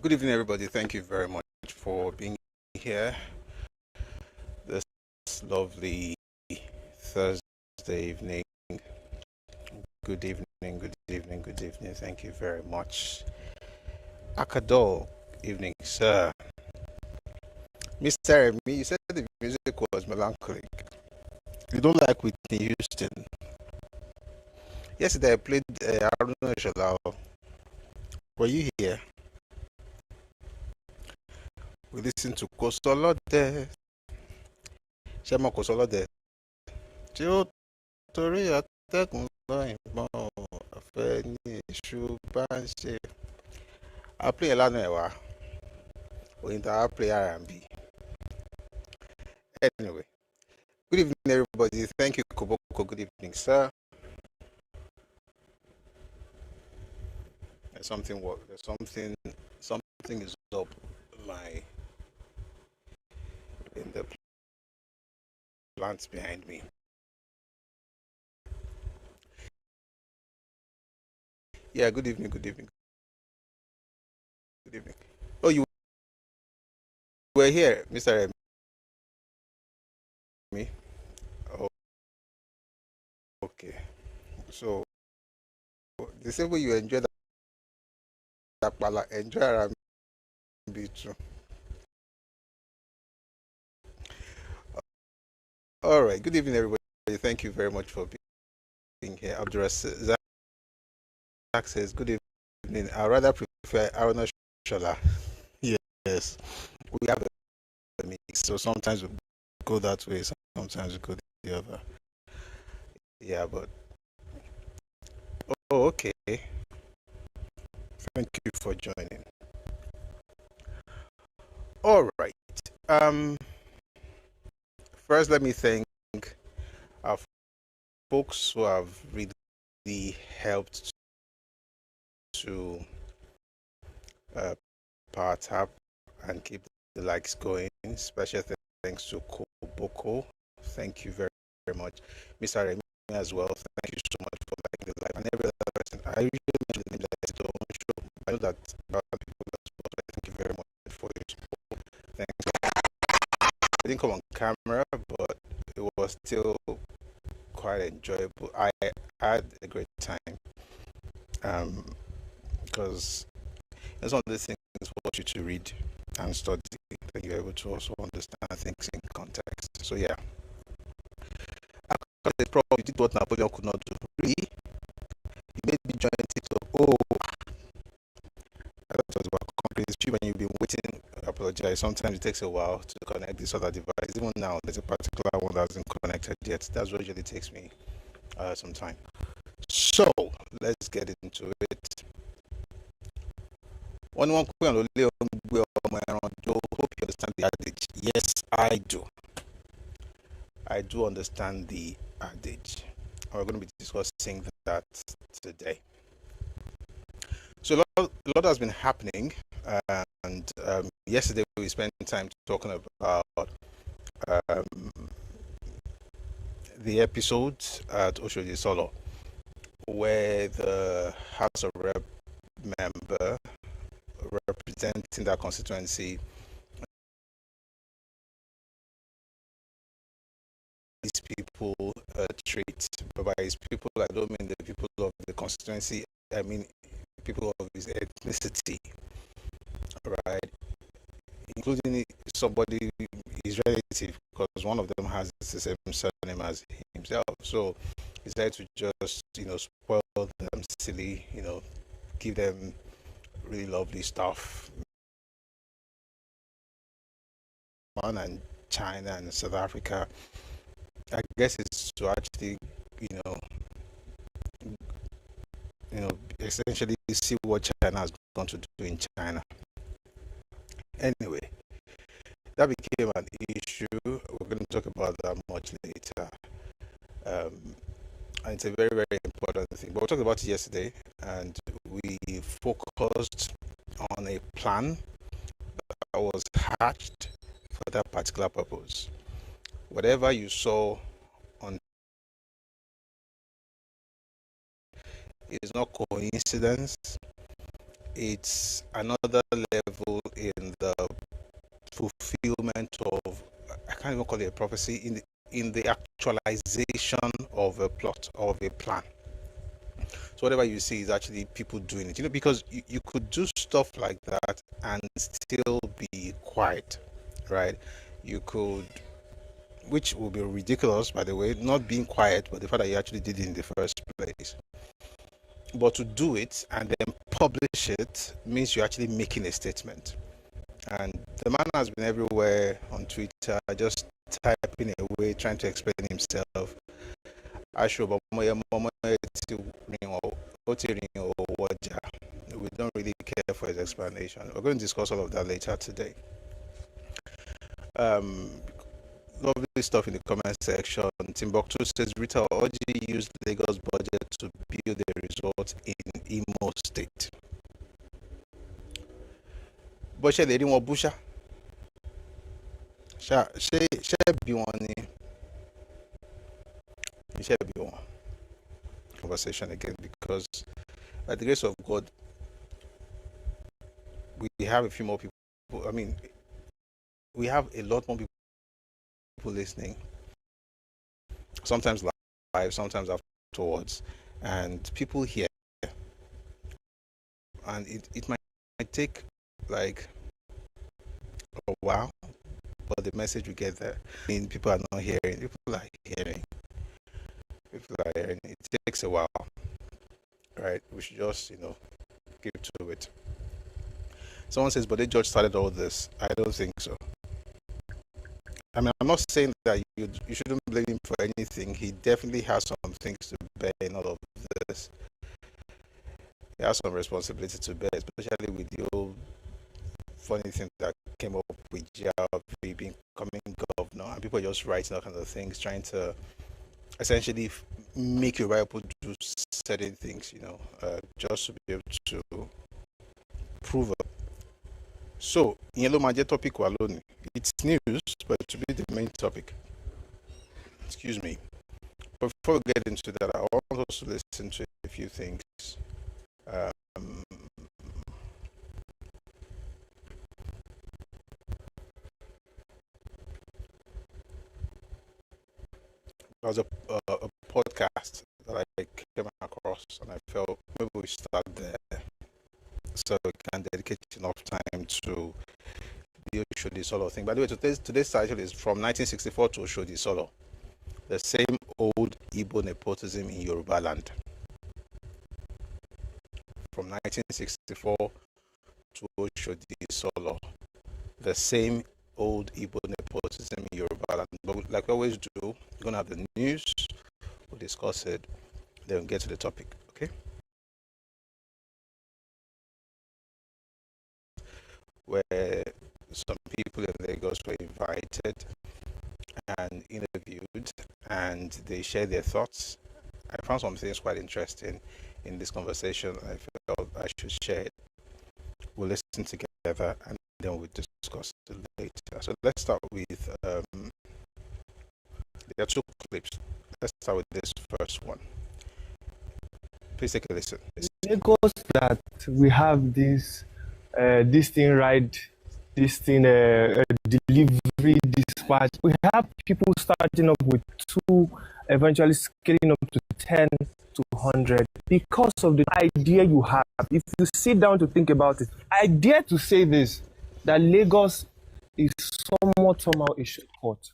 Good evening, everybody. Thank you very much for being here this lovely Thursday evening. Good evening, good evening, good evening. Thank you very much. Akadol, evening, sir. Mr. Remy, you said the music was melancholic. You don't like Whitney Houston. Yesterday I played Aruna Shalao. Were you here? We listened to Kosolode. Shema Kosolode. Tí ó torí atẹ́gùn lọ ìbọn ọ̀fẹ́ ní èṣù bá ń ṣe. I play lánàá ẹ̀wà. Oyinta play R&B. Anyway, good evening, everybody. Thank you, Koboko. Good evening, sir. There's something is up in the plants behind me. Yeah, good evening, good evening, good evening. Oh, you were here, Mr. Remy. Oh, okay. So the same way you enjoy that pala, enjoy R&B too. All right. Good evening, everybody. Thank you very much for being here. Abdurrazak says, good evening. I rather prefer Aruna Shola. Yes, we have a mix. So sometimes we go that way, sometimes we go the other. Yeah, but oh, okay. Thank you for joining. All right. First, let me thank our folks who have really helped to power tap and keep the likes going. Special thanks to Koboko. Thank you very, very much. Mr. Remy as well. Thank you so much for liking the live. And every other person. I usually mention the names that I don't show. I know that other people as well. So thank you very much for your support. Thanks. I didn't come on camera, but it was still quite enjoyable. I had a great time. Because it's one of the things for you to read and study, then you're able to also understand things in context. So yeah, after the problem, you did what Napoleon could not do. Really, you made me join TikTok. Oh, I thought it was about companies. When you've been waiting, I apologize. Sometimes it takes a while to connect this other device. Even now, there's a particular one that hasn't connected yet. That's what usually takes me some time. So let's get into it. Hope you understand the adage. Yes, I do. I do understand the adage. We're going to be discussing that today. So a lot has been happening, and yesterday we spent time talking about the episode at Oshodi Isolo, where the House of Rep member representing that constituency these people treat, but by his people I don't mean the people of the constituency, I mean people of his ethnicity, right, including somebody, his relative, because one of them has the same surname as himself. So he decided to just spoil them silly, give them really lovely stuff, and China and South Africa. I guess it's to actually, essentially see what China has gone to do in China. Anyway, that became an issue. We're going to talk about that much later. And it's a very, very important thing. But we talked about it yesterday, and we focused on a plan that was hatched for that particular purpose. Whatever you saw on is not coincidence. it's another level in the fulfillment of, I can't even call it a prophecy, in the actualization of a plot, of a plan. So whatever you see is actually people doing it, because you could do stuff like that and still be quiet, right? You could, which will be ridiculous, by the way, not being quiet, but the fact that you actually did it in the first place. But to do it and then publish it means you're actually making a statement. And the man has been everywhere on Twitter, just typing away, trying to explain himself. We don't really care for his explanation. We're going to discuss all of that later today. Lovely stuff in the comment section. Timbuktu says Rita Oji used Lagos budget to build a resort in Imo State. Bọ́ṣẹ́ lè rí wọn bú ṣá. Ṣé bí wọn ni? Ṣé bí wọn? Conversation again, because by the grace of God, we have a few more people. I mean, we have a lot more people listening. Sometimes live, sometimes afterwards, and people hear. And it might take like a while, but the message we get there. I mean, people are not hearing. People are hearing. It takes a while, right? We should just, give to it. Someone says, but the judge started all this. I don't think so. I mean, I'm not saying that you shouldn't blame him for anything. He definitely has some things to bear in all of this. He has some responsibility to bear, especially with the old funny thing that came up with GRP becoming governor, and people are just writing all kinds of things, trying to essentially make you able to do certain things, just to be able to prove it. So, in Yellow topic alone, it's news, but to be the main topic. Excuse me. But before we get into that, I want us to listen to a few things. There was a podcast that I came across, and I felt maybe we start there so we can dedicate enough time to the Oshodi Solo thing. By the way, today's title is From 1964 to Oshodi Solo, the same old Igbo nepotism in Yorubaland. From 1964 to Oshodi Solo, the same old Igbo nepotism in Yorubaland. But like we always do, we're going to have the news, we'll discuss it, then we'll get to the topic, okay? Where some people in Lagos were invited and interviewed, and they shared their thoughts. I found some things quite interesting in this conversation. I felt I should share it. We'll listen together and then we'll discuss it later. So let's start with, there are two clips. Let's start with this first one. Please take a listen. Lagos, that we have this thing right, this thing delivery dispatch. We have people starting up with 2, eventually scaling up to 10 to 100 because of the idea you have. If you sit down to think about it, I dare to say this, that Lagos is somehow a shortcut.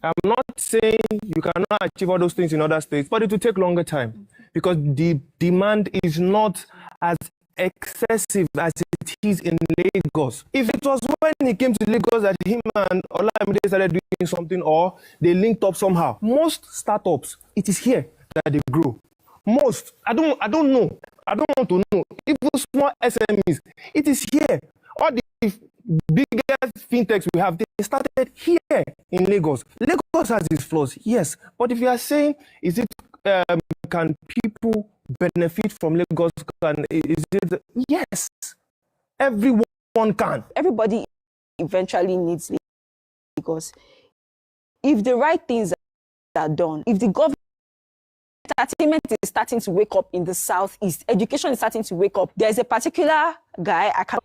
I'm not saying you cannot achieve all those things in other states, but it will take longer time because the demand is not as excessive as it is in Lagos. If it was when he came to Lagos that him and Olamide started doing something, or they linked up somehow, most startups, it is here that they grow. Most, I don't know. I don't want to know. Even small SMEs, it is here. All the biggest fintechs we have, they started here in Lagos. Lagos has its flaws, yes. But if you are saying, can people benefit from Lagos? Yes. Everyone can. Everybody eventually needs Lagos. If the right things are done, if the government entertainment is starting to wake up in the southeast. Education is starting to wake up. There's a particular guy, I can't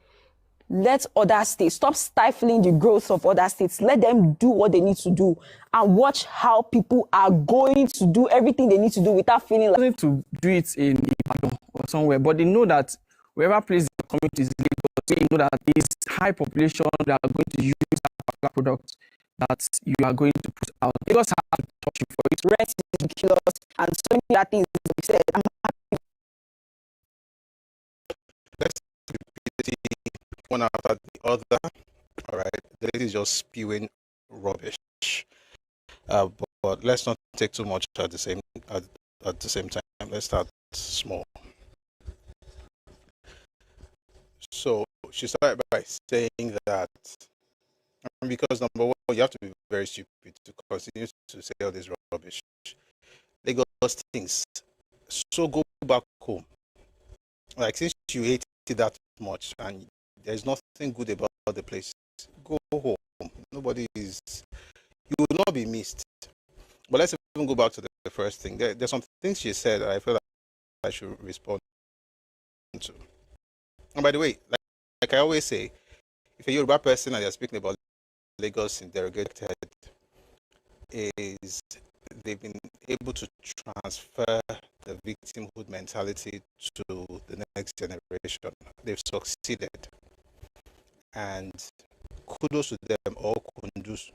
let other states stop stifling the growth of other states. Let them do what they need to do and watch how people are going to do everything they need to do without feeling like to do it in Ibadan or somewhere, but they know that wherever place the community is Lagos, they know that this high population that are going to use that particular product that you are going to put out. Lagos has to touch you for it. rent is ridiculous and so many other things we said. I'm happy. Let's repeat it one after the other. All right, the lady is just spewing rubbish. But let's not take too much at the same time. Let's start small. So she started by saying that because number one, you have to be very stupid to continue to say all this rubbish. Lagos things. So go back home. Like since you hate it that much and there's nothing good about the place, go home. Nobody is. You will not be missed. But let's even go back to the first thing. There's some things she said that I feel like I should respond to. And by the way, like I always say, if a Yoruba person and you're speaking about Lagos in derogated, is they've been able to transfer the victimhood mentality to the next generation. They've succeeded. And kudos to them, or kundus,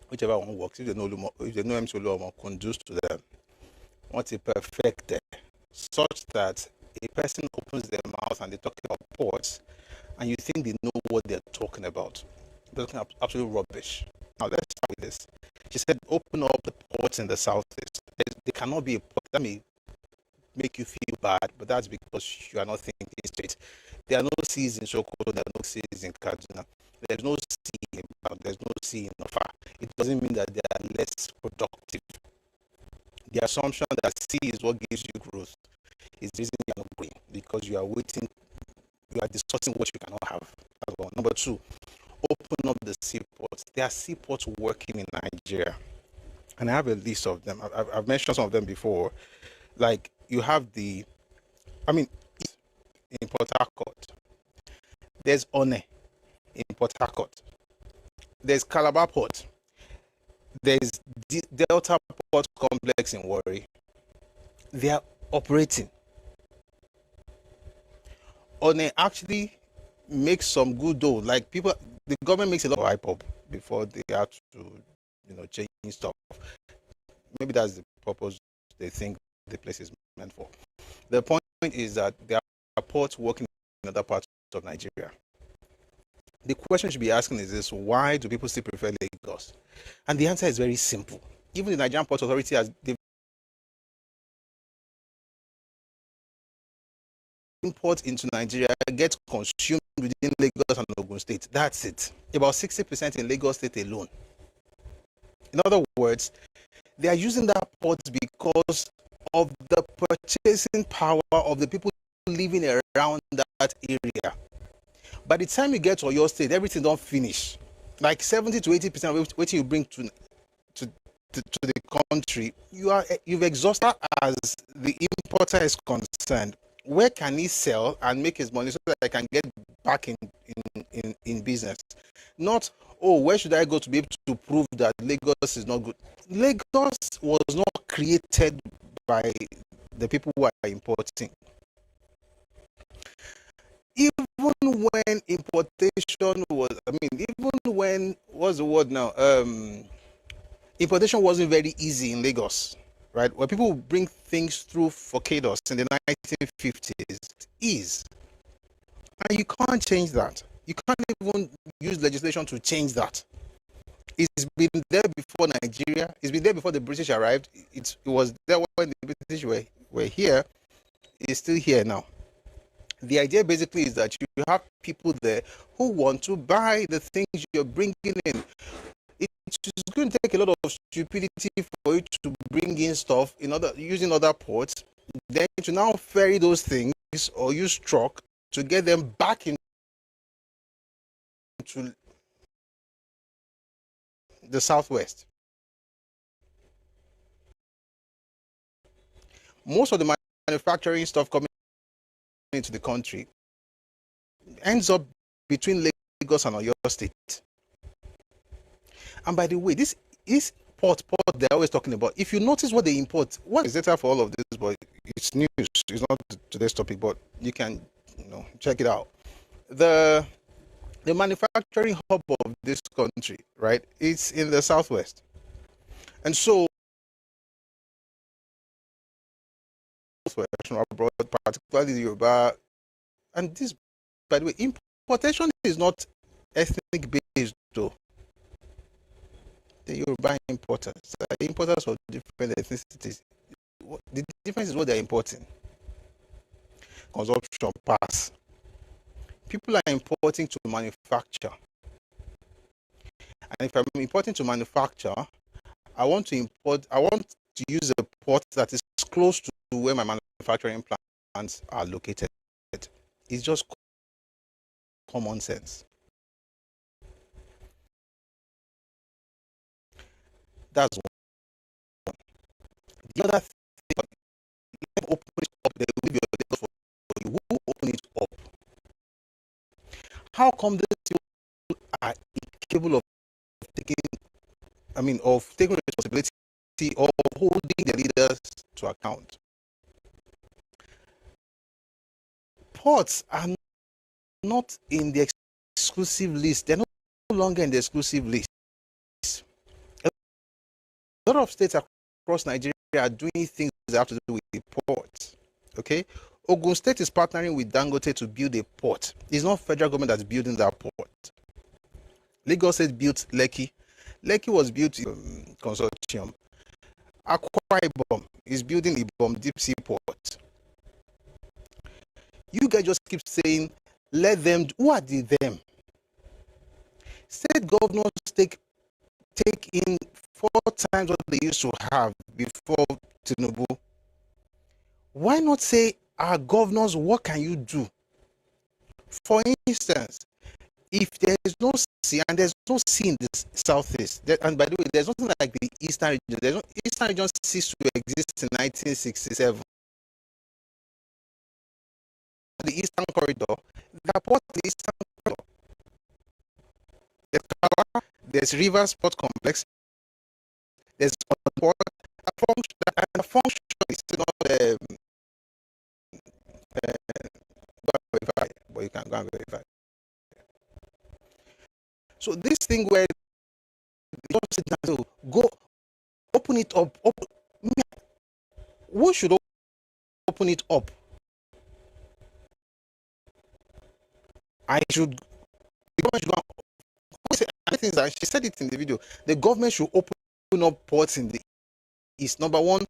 whichever one works. If they know MCO or kundus to them, want to perfect there, such that a person opens their mouth and they talk about ports, and you think they know what they're talking about. They're talking absolute rubbish. Now let's start with this. She said, open up the ports in the southeast. There cannot be a port. That may make you feel bad, but that's because you are not thinking straight. There are no seas in Sokoto, there are no seas in Kaduna. There's no sea in Ibadan, there's no sea in Ofa. It doesn't mean that they are less productive. The assumption that sea is what gives you growth is the reason you are not growing, because you are waiting, you are discussing what you cannot have. That's one. Number two, open up the seaports. There are seaports working in Nigeria, and I have a list of them. I've mentioned some of them before. Like you have in Port Harcourt, there's One in Port Harcourt, there's Calabar Port, there's Delta Port Complex in Warri. They are operating. One actually makes some good dough. Like the government makes a lot of IPOP before they have to, change stuff. Maybe that's the purpose they think the place is meant for. The point is that there are ports working in other parts of Nigeria. The question you should be asking is this: why do people still prefer Lagos? And the answer is very simple. Even the Nigerian Port Authority imports into Nigeria get consumed within Lagos and Ogun State. That's it. About 60% in Lagos State alone. In other words, they are using that port because of the purchasing power of the people living around that area. By the time you get to your state, everything don't finish. Like 70 to 80% of what you bring to the country, you've exhausted. As the importer is concerned, where can he sell and make his money so that I can get back in business? Not, where should I go to be able to prove that Lagos is not good? Lagos was not created by the people who are importing. Even when importation was, even when, what's the word now? Importation wasn't very easy in Lagos, right? When people bring things through for Kados in the 1950s, is. And you can't change that. You can't even use legislation to change that. It's been there before Nigeria. It's been there before the British arrived. It was there when the British were here. It's still here now. The idea basically is that you have people there who want to buy the things you're bringing in. It's going to take a lot of stupidity for you to bring in stuff using other ports, then to now ferry those things or use truck to get them back into the southwest. Most of the manufacturing stuff coming into the country ends up between Lagos and Oyo State. And by the way, this is port they're always talking about. If you notice what they import, what is data for all of this, but it's news, it's not today's topic, but you can check it out. The manufacturing hub of this country, right, it's in the southwest. And so abroad, particularly the Yoruba, and this, by the way, importation is not ethnic based though. The Yoruba importers are importers of different ethnicities. The difference is what they're importing. Consumption pass. People are importing to manufacture. And if I'm importing to manufacture, I want to use a port that is close to where my manufacturing plants are located. It's just common sense. That's one. The other thing, open it up, they will leave your data for you. Who open it up? How come these people are incapable of taking responsibility or holding the leaders to account? Ports are not in the exclusive list. They're no longer in the exclusive list. A lot of states across Nigeria are doing things that have to do with the ports. Okay? Ogun State is partnering with Dangote to build a port. It's not federal government that's building that port. Lagos State built Lekki. Lekki was built in consortium. Akwa Ibom is building Ibom Deep Sea Port. You guys just keep saying, let them. Who are the them? State governors take in 4 times what they used to have before Tinubu. Why not say, our governors, what can you do? For instance, if there is no sea, and there's no sea in the southeast, and by the way, there's nothing like the eastern region. Eastern region ceased to exist in 1967. The eastern corridor, the port, the eastern corridor. There's River Sport Complex. There's port. A function is not verify, but you can go and verify. So this thing where go open it up. Who should open it up? The government should go. She said it in the video. The government should open up ports in the east. Number one,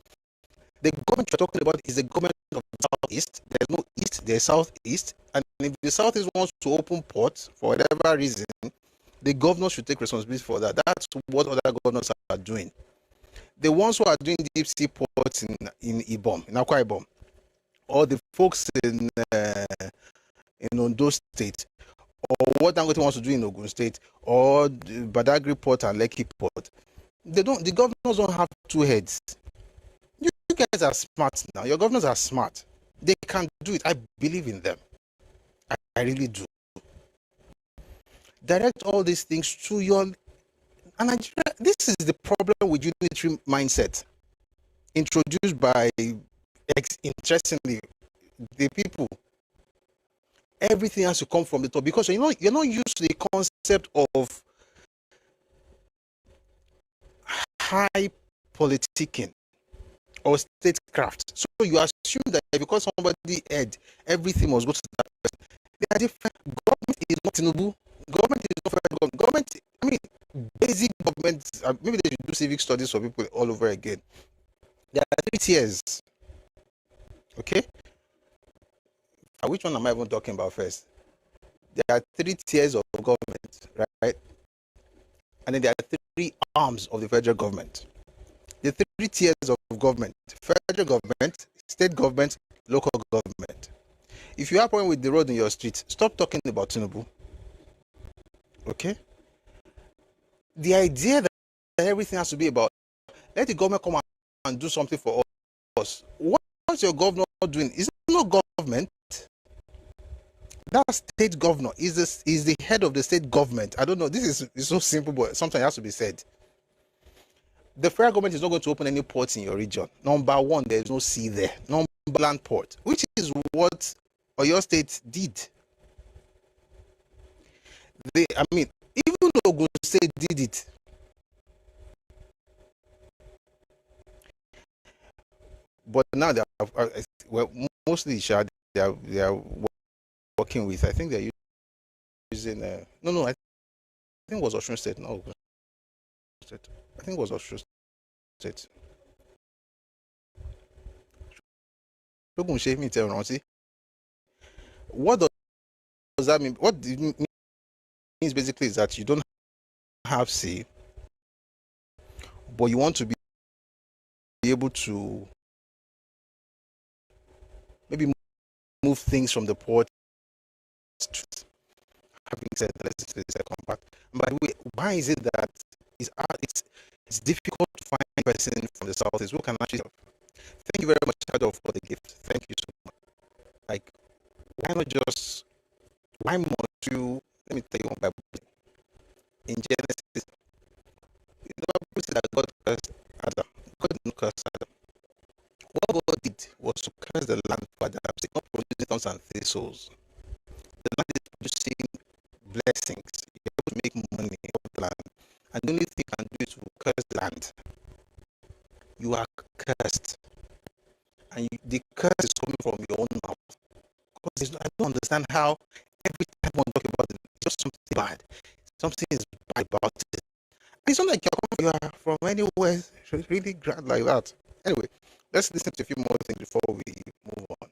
the government you're talking about is the government of the southeast. There's no east, there's southeast. And if the southeast wants to open ports for whatever reason, the governor should take responsibility for that. That's what other governors are doing. The ones who are doing deep sea ports in Ibom, in Akwa Ibom, or the folks in Ondo State, or what Dangote wants to do in Ogun State, or the Badagry Port and Lekki Port, the governors don't have 2 heads. You guys are smart now. Your governors are smart. They can do it. I believe in them. I really do. Direct all these things to your... And Nigeria, this is the problem with unitary mindset introduced by, interestingly, the people. Everything has to come from the top, because you're not used to the concept of high politicking or statecraft. So you assume that because somebody head, everything must go to that person. They are different. Government is not Tinubu. Government is not federal government. Basic government. Maybe they should do civic studies for people all over again. There are 3 tiers. Okay. Which one am I even talking about first? There are 3 tiers of government, right? And then there are 3 arms of the federal government. The 3 tiers of government: federal government, state government, local government. If you have a problem with the road in your street, stop talking about Tinubu. Okay? The idea that everything has to be about, let the government come and do something for us. What What's your governor doing? It's not government. That state governor is the head of the state government. I don't know. This is so simple, but sometimes it has to be said. The federal government is not going to open any ports in your region. Number one, there is no sea there. Number land port, which is what Oyo State did. Even Ogun State did it. But now they are, mostly they are working with. I think they're using. I think it was Osun State. No, State. I think it was Osun State. What does that mean? What it means basically is that you don't have say, but you want to be able to maybe move things from the port. Having said that, let's do the second part. By the way, why is it that it's difficult to find a person from the southeast who can actually? Thank you very much, Shadow, for the gift. Thank you so much. Like, why must you? Let me tell you one Bible. In Genesis, the Bible says that God cursed Adam. God didn't curse Adam. What God did was to curse the land for Adam, not producing thorns and thistles. The land is producing blessings. You're able to make money off the land. And the only thing you can do is to curse the land. You are cursed. And the curse is coming from your own mouth. Because I don't understand how every time one talk about it, it's just something bad. Something is bad about it. It's not like you are from anywhere really grand like that. Anyway, let's listen to a few more things before we move on.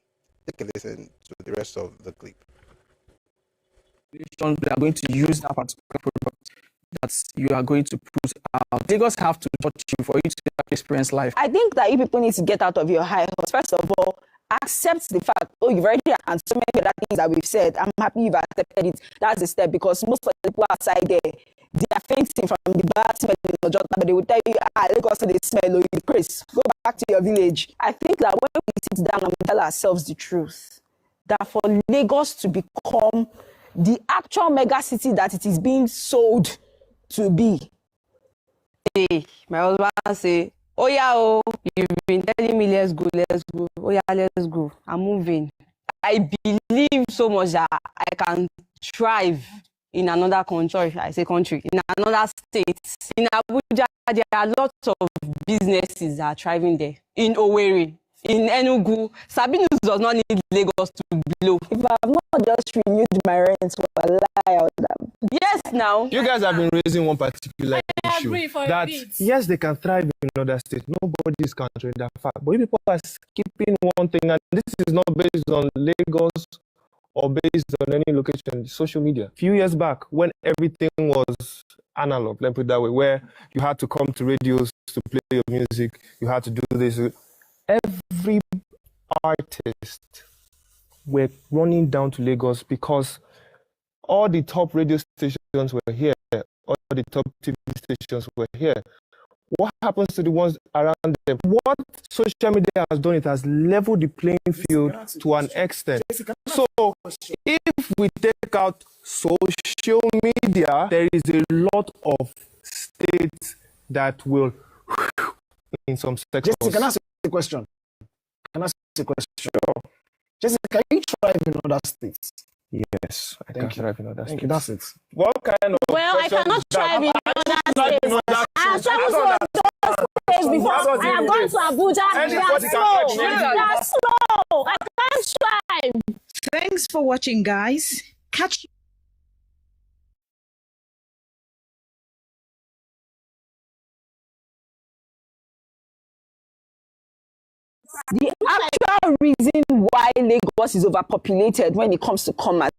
Take a listen to the rest of the clip. They are going to use that particular product that you are going to put out. Lagos have to touch you for you to experience life. I think that you people need to get out of your high horse. First of all, accept the fact, you've already and so many other things that we've said. I'm happy you've accepted it. That's the step, because most of the people outside there, they are fainting from the bad smell in the Ojota, but they will tell you, Lagos, they smell, or you Chris, go back to your village. I think that when we sit down and we tell ourselves the truth, that for Lagos to become the actual mega city that it is being sold to be. Hey, my husband say, oh yeah, oh, you've been telling me let's go. Oh yeah, let's go. I'm moving. I believe so much that I can thrive in another country. I say country, in another state. In Abuja, there are lots of businesses that are thriving there. In Owerri, in Enugu, Sabinus does not need Lagos to blow. If I have not just renewed my rent, well, lie out them. Yes, now. You guys have been raising one particular issue that yes, they can thrive in other states. Nobody is countering that fact. But if people are skipping one thing, and this is not based on Lagos or based on any location, social media. A few years back, when everything was analog, let me put it that way, where you had to come to radios to play your music, you had to do this. Every artist were running down to Lagos because all the top radio stations were here, all the top TV stations were here. What happens to the ones around them? What social media has done, it has leveled the playing field to an extent. So if we take out social media, there is a lot of states that will in some sectors. Jesse, can I ask a question? Sure. Jesse, can you thrive in other states? Yes, I can thrive in other states. Thank you, that's it. What kind of Well, I cannot thrive in other states. I have traveled to other states before. I have gone to Abuja. They are slow. I can't thrive. Thanks for watching, guys. Catch you. The actual reason why Lagos is overpopulated when it comes to commerce,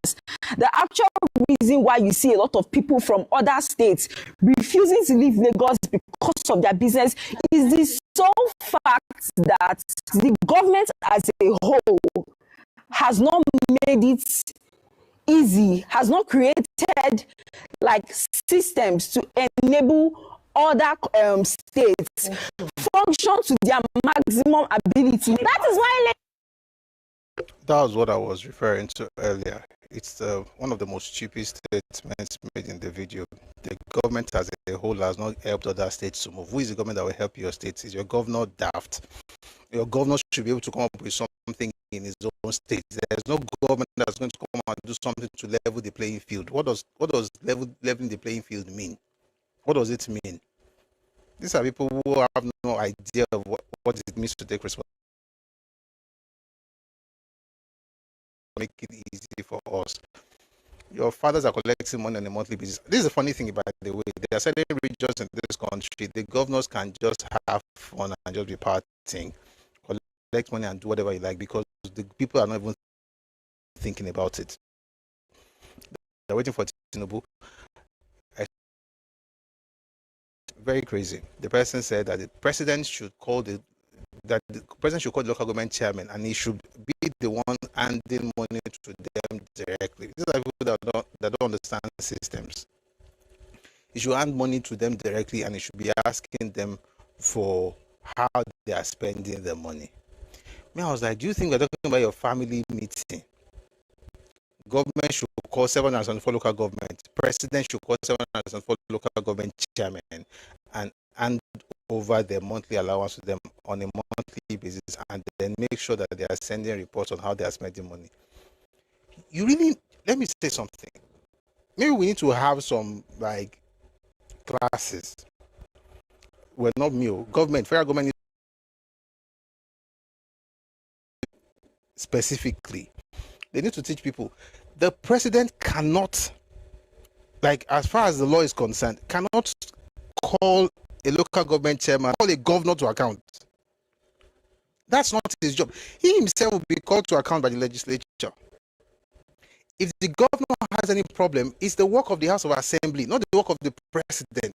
the actual reason why you see a lot of people from other states refusing to leave Lagos because of their business is the sole fact that the government as a whole has not made it easy, has not created like systems to enable other states function to their maximum ability. That is why That was what I was referring to earlier. It's one of the most stupid statements made in the video. The government as a whole has not helped other states to move. Who is the government that will help your state? Is your governor daft? Your governor should be able to come up with something in his own state. There's no government that's going to come and do something to level the playing field. What does leveling the playing field mean? What does it mean? These are people who have no idea of what it means to take responsibility. Make it easy for us. Your fathers are collecting money on a monthly basis. This is a funny thing, by the way. There are certain regions in this country, the governors can just have fun and just be partying, collect money and do whatever you like, because the people are not even thinking about it. They're waiting for Tinubu. Very crazy. The person said that the president should call the local government chairman, and he should be the one handing money to them directly. These are people that don't understand systems. He should hand money to them directly, and he should be asking them for how they are spending the money. I was like, do you think we're talking about your family meeting? Government should call 704 local government. President should call 704 local government chairman and hand over their monthly allowance to them on a monthly basis, and then make sure that they are sending reports on how they are spending money. Let me say something. Maybe we need to have some classes. Well, not me, government, federal government specifically. They need to teach people. The president cannot, as far as the law is concerned, cannot call a local government chairman, call a governor to account. That's not his job. He himself will be called to account by the legislature. If the governor has any problem, it's the work of the House of Assembly, not the work of the president,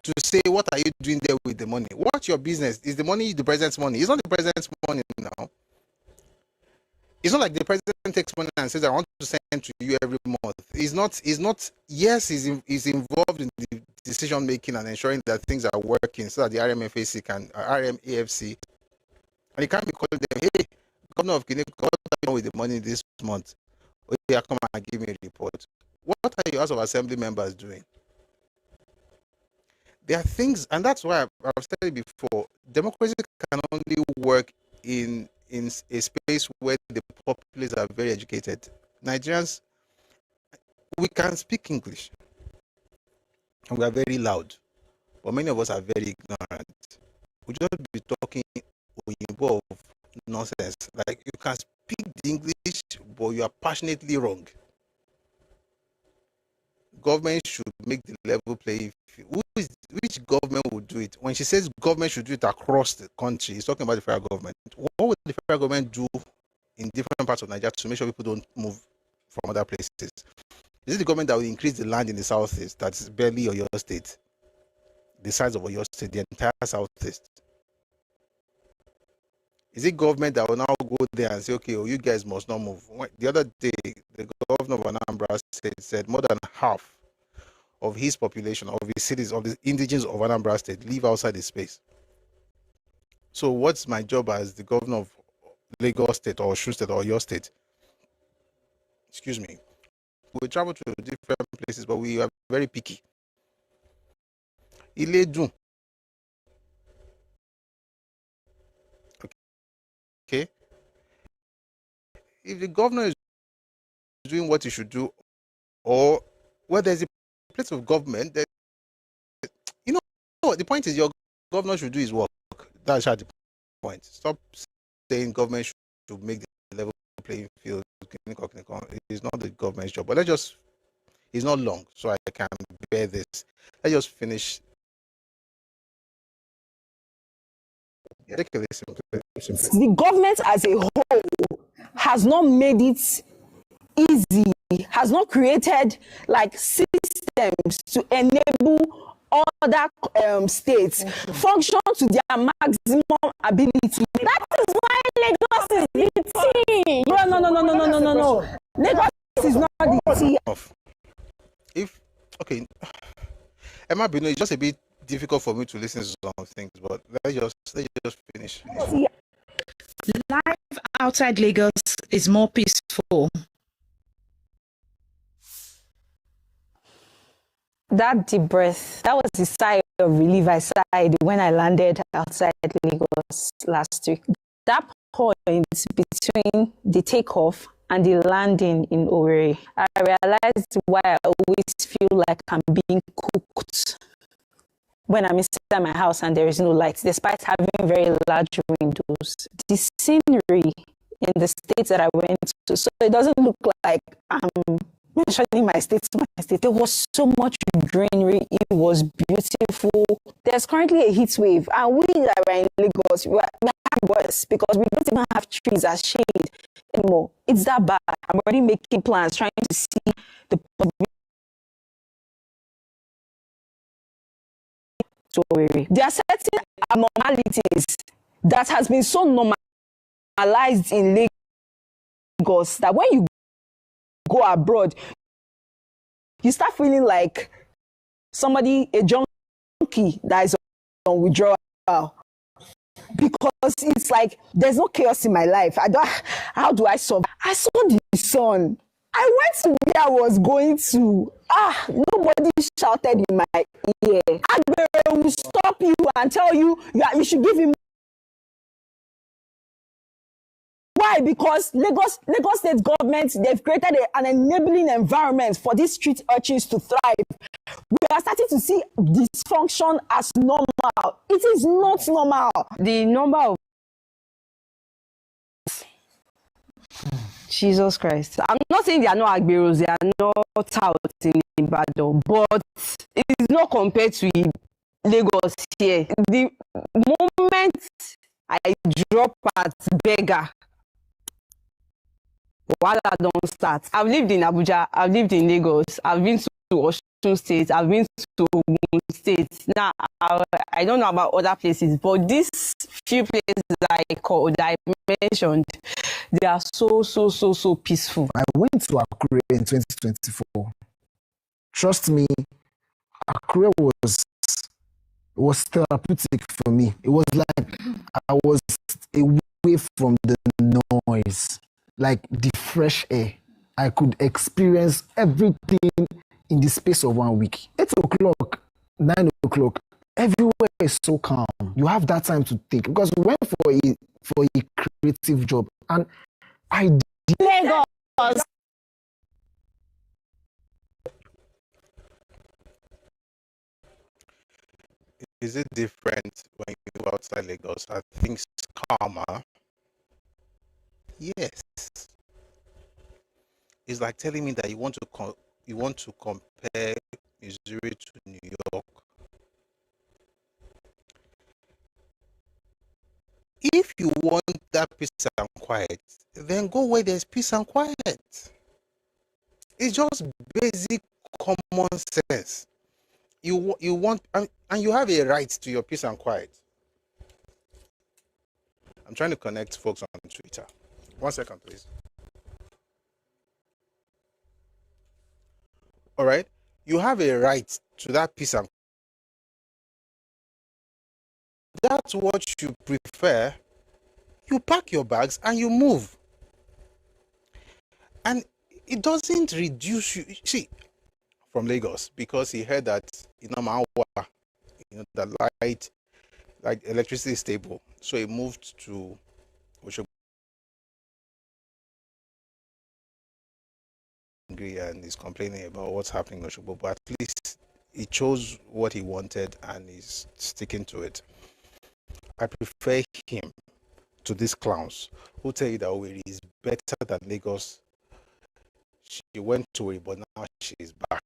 to say, what are you doing there with the money? What's your business? Is the money the president's money? It's not the president's money now. It's not like the president takes money and says, I want to send to you every month. He's not, yes, he's involved in the decision making and ensuring that things are working so that the RMFAC RMAFC, and he can't be calling them, hey, Governor of Guinea, what are you doing with the money this month? Oh, yeah, come and give me a report. What are your House of Assembly members doing? There are things, and that's why I've said it before, democracy can only work in a space where the populace are very educated. Nigerians, we can speak English, and we are very loud, but many of us are very ignorant. We just be talking Oyinbo of nonsense. Like, you can speak the English, but you are passionately wrong. Government should make the level playing field. Which government would do it? When she says government should do it across the country, it's talking about the federal government. What would the federal government do in different parts of Nigeria to make sure people don't move from other places? Is it the government that will increase the land in the southeast, that's barely Oyo State, the size of Oyo State, the entire southeast? Is it government that will now go there and say, okay, you guys must not move? The other day, the governor of Anambra State said more than half of his population, of his cities, of the indigenes of Anambra State live outside the space. So what's my job as the governor of Lagos State or Osun State or your state? Excuse me. We travel to different places, but we are very picky. Iledun. Okay. If the governor is doing what he should do, or where there's a place of government, that, the point is your governor should do his work. That's the point. Stop saying government should make the level playing field. It's not the government's job. But it's not long, so I can bear this. Let's just finish. The government as a whole has not made it easy, has not created systems to enable other states function to their maximum ability. That is why Lagos is the tea. No. Lagos is not the tea. Am it's just a bit difficult for me to listen to some things, but let's just finish. Life outside Lagos is more peaceful. That deep breath, that was the sigh of relief I sighed when I landed outside Lagos last week. That point between the takeoff and the landing in Owerri, I realized why I always feel like I'm being cooked when I'm inside my house and there is no light, despite having very large windows. The scenery in the states that I went to, so it doesn't look like I'm mentioning my state to my state. There was so much greenery. It was beautiful. There's currently a heat wave, and we that are in Lagos, we have worse because we don't even have trees as shade anymore. It's that bad. I'm already making plans, trying to see the possibility. There are certain abnormalities that has been so normalized in Lagos that when you go abroad, you start feeling like a junkie that is on withdrawal, because it's like there's no chaos in my life. How do I survive? I saw the sun. I went to where I was going to. Nobody shouted in my ear. Agbero will stop you and tell you you should give him. Why? Because Lagos State government, they've created an enabling environment for these street urchins to thrive. We are starting to see dysfunction as normal. It is not normal. The number of Jesus Christ. I'm not saying there are no Agberos, there are no touts in Ibadan, but it's not compared to Lagos here. The moment I drop at beggar, Wala don't start. I've lived in Abuja, I've lived in Lagos, I've been to Oshodi State, I've been to Ogun State. Now, I don't know about other places, but these few places that I mentioned, they are so peaceful. I went to Akure in 2024. Trust me, Akure was therapeutic for me. It was like I was away from the noise, like the fresh air. I could experience everything in the space of 1 week. 8 o'clock, 9 o'clock, everywhere is so calm. You have that time to think, because we went for a creative job, and I did Lagos. Is it different when you go outside Lagos? Are things calmer? Yes. It's like telling me that you want to compare Missouri to New York. If you want that peace and quiet, then go where there's peace and quiet. It's just basic common sense. You want, and you have a right to your peace and quiet. I'm trying to connect folks on Twitter. 1 second, please. All right, you have a right to that peace and that's what you prefer. You pack your bags and you move. And it doesn't reduce you. See, from Lagos, because he heard that the light, like electricity is stable. So he moved to Oshodi and he's complaining about what's happening in Oshogbo, but at least he chose what he wanted and he's sticking to it. I prefer him to these clowns who tell you that Owerri is better than Lagos. She went to it, but now she's back.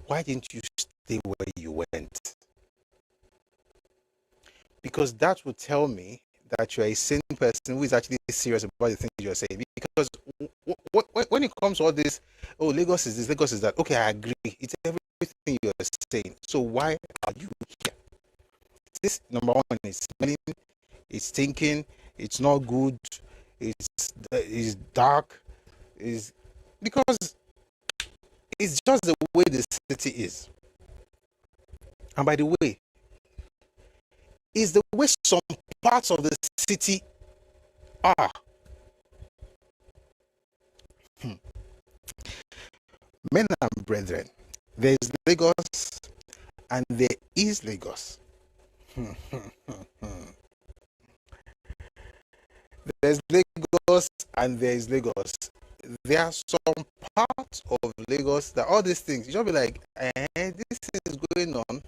Why didn't you stay where you went? Because that would tell me that you're a sane person who is actually serious about the things you're saying. Because when it comes to all this, oh, Lagos is this, Lagos is that, okay, I agree. It's everything you're saying. So why are you here? This, number one, is smelling, it's thinking, it's not good, it's dark, is because it's just the way the city is. And by the way, is the way some parts of the city are. Men and brethren, there is Lagos and there is Lagos. There's Lagos and there is Lagos. There are some parts of Lagos that all these things, you should be like, this is going on.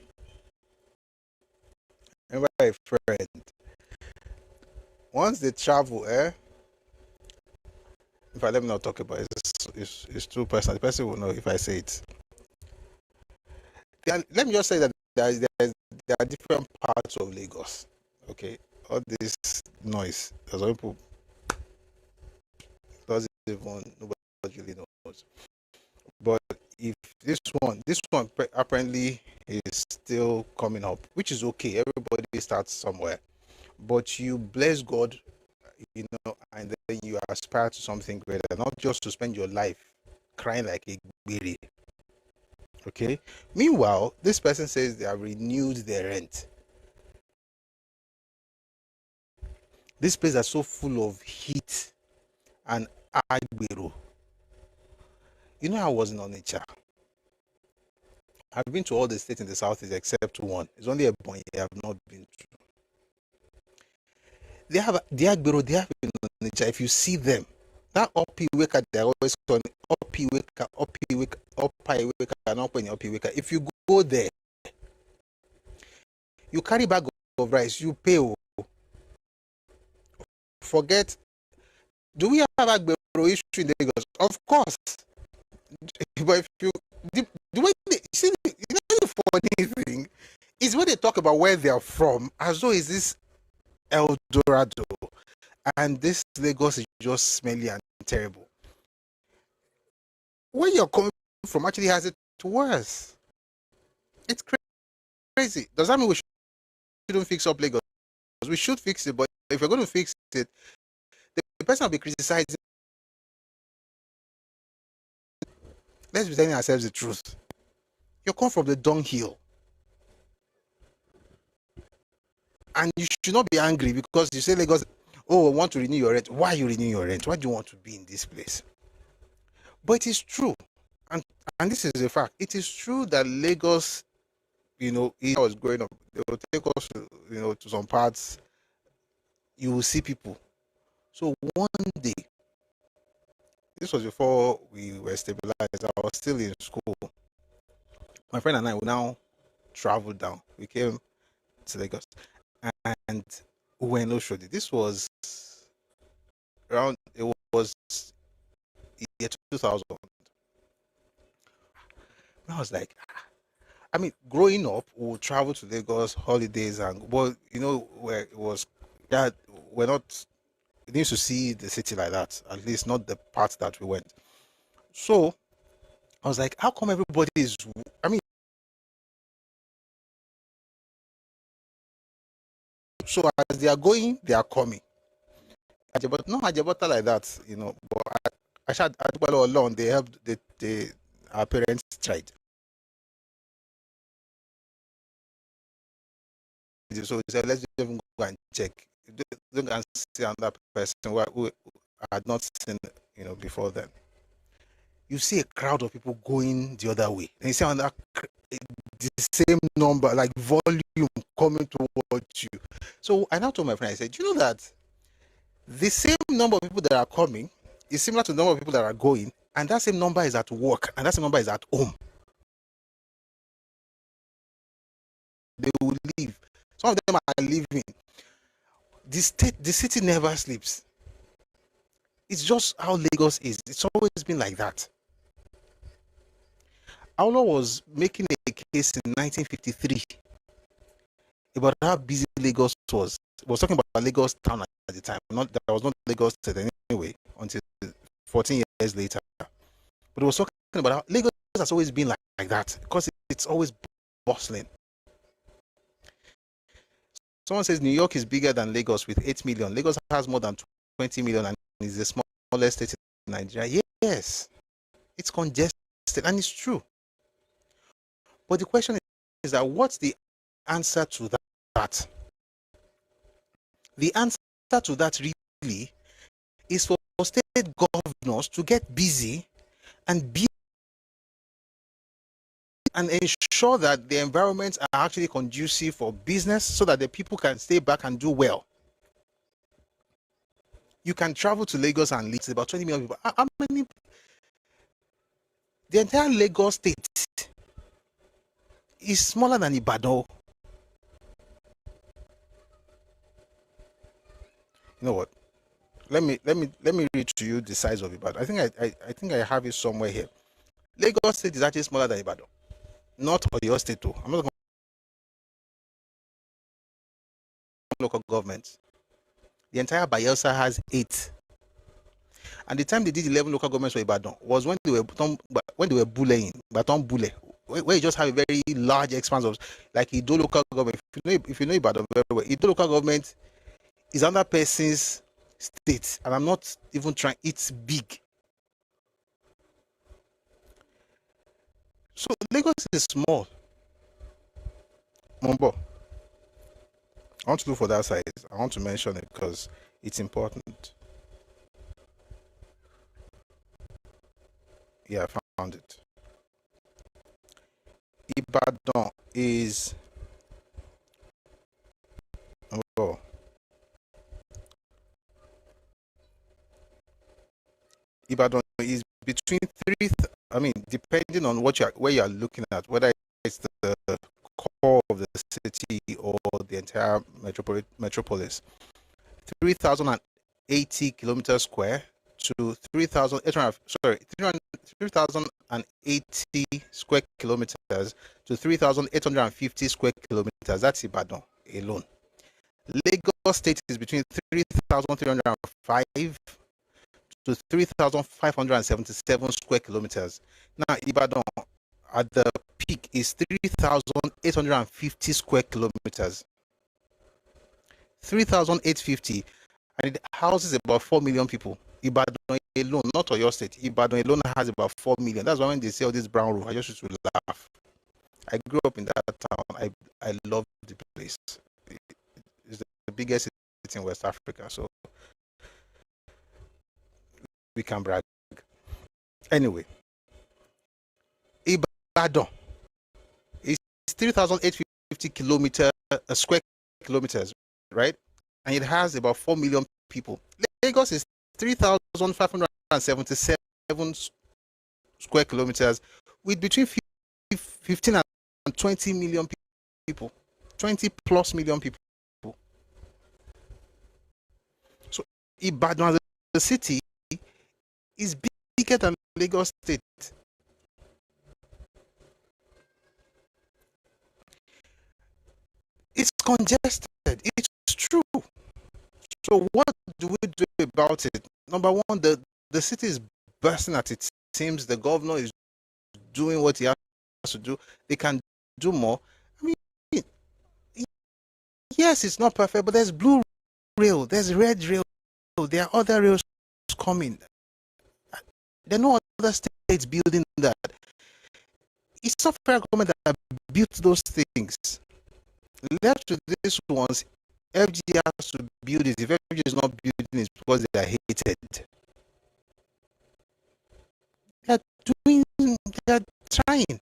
Remember a friend, once they travel, in fact, let me not talk about it. It's too personal. The person will know if I say it. Let me just say that there are different parts of Lagos. Okay, all this noise, there's some people doesn't even nobody really knows. But if this one apparently is still coming up, which is okay. Everybody starts somewhere, but you bless God, and then you aspire to something greater, not just to spend your life crying like a baby. Okay. Meanwhile, this person says they have renewed their rent. This place is so full of heat and agbero. I was in Onitsha. I've been to all the states in the southeast except one. It's only Ebonyi I have not been to. They have the agbero. They have in Onitsha. If you see them, that uppy waker, they're always calling uppy waker, and uppy waker. If you go there, you carry bag of rice, you pay. Forget. Do we have agbero issue in Lagos? Of course. But if you the way they see, the funny thing is when they talk about where they are from, as though is this El Dorado, and this Lagos is just smelly and terrible. Where you're coming from actually has it worse. It's crazy. Does that mean we shouldn't fix up Lagos? We should fix it, but if you're going to fix it, the person will be criticizing. Let's be telling ourselves the truth. You come from the dunghill. And you should not be angry because you say Lagos, I want to renew your rent. Why are you renewing your rent? Why do you want to be in this place? But it is true. And this is a fact. It is true that Lagos, I was growing up, they will take us, to some parts. You will see people. So one day, this was before we were stabilized. I was still in school. My friend and I will now travel down. We came to Lagos and we were in Oshodi. This was year 2000. I was like, growing up, we would travel to Lagos, holidays, where it was that we're not used to see the city like that, at least not the parts that we went. So I was like, how come everybody is, so as they are going, they are coming. But not Ajabota like that, but I should alone, they helped our parents tried. So he said, let's even go and check. Don't go and see another person who I had not seen, before then. You see a crowd of people going the other way. And you see the same number, like volume coming towards you. So I now told my friend, I said, do you know that the same number of people that are coming is similar to the number of people that are going, and that same number is at work, and that same number is at home. They will leave. Some of them are leaving. The city never sleeps. It's just how Lagos is. It's always been like that. Isolo was making a case in 1953 about how busy Lagos was. He was talking about Lagos town at the time. There was not Lagos State anyway until 14 years later. But he was talking about how Lagos has always been like that because it's always bustling. Someone says New York is bigger than Lagos with 8 million. Lagos has more than 20 million and is the smallest state in Nigeria. Yes, it's congested and it's true. But the question is that what's the answer to that? The answer to that really is for state governors to get busy and build and ensure that the environments are actually conducive for business so that the people can stay back and do well. You can travel to Lagos and live. It's about 20 million people. How many? The entire Lagos state is smaller than Ibadan. You know what? Let me read to you the size of Ibadan. I think I have it somewhere here. Lagos state is actually smaller than Ibadan. Not Oyo state too. I'm not talking about local governments. The entire Bayelsa has 8. And the time they did 11 local governments for Ibadan was when they were bullying, Baton Bule, where you just have a very large expanse of, like Ido local government. If you know Ibadan very well, Ido local government is another person's state, and I'm not even trying. It's big. So Lagos is small. Mombo, I want to look for that size. I want to mention it because it's important. Yeah, I found it. Ibadan is Ibadan is between depending on where you are looking at, whether it's the core of the city or the entire metropolis, 3,080 kilometers square to 3,080 square kilometers to 3,850 square kilometers. That's Ibadan alone. Lagos State is between 3,305 to 3,577 square kilometers. Now, Ibadan at the peak is 3,850 square kilometers. 3,850, and it houses about 4 million people. Ibadan alone, not Oyo State. Ibadan alone has about 4 million. That's why when they say all this brown roof, I just used to laugh. I grew up in that town. I love the place. It's the biggest city in West Africa, so we can brag. Anyway, Ibadan is 3,850 square kilometers, right? And it has about 4 million people. Lagos is 3,577 square kilometers with between 15 and 20 million people, 20 plus million people. So Ibadan as a city is bigger than Lagos State. It's congested. It's true. So what do we do about it? Number one, the city is bursting at its seams. The governor is doing what he has to do. They can do more. I mean, yes, it's not perfect, but there's blue rail, there's red rail, there are other rails coming. There are no other states building that. It's not federal government that built those things. Left to these ones, FG has to build it. If FG is not building it because they are hated. They are trying.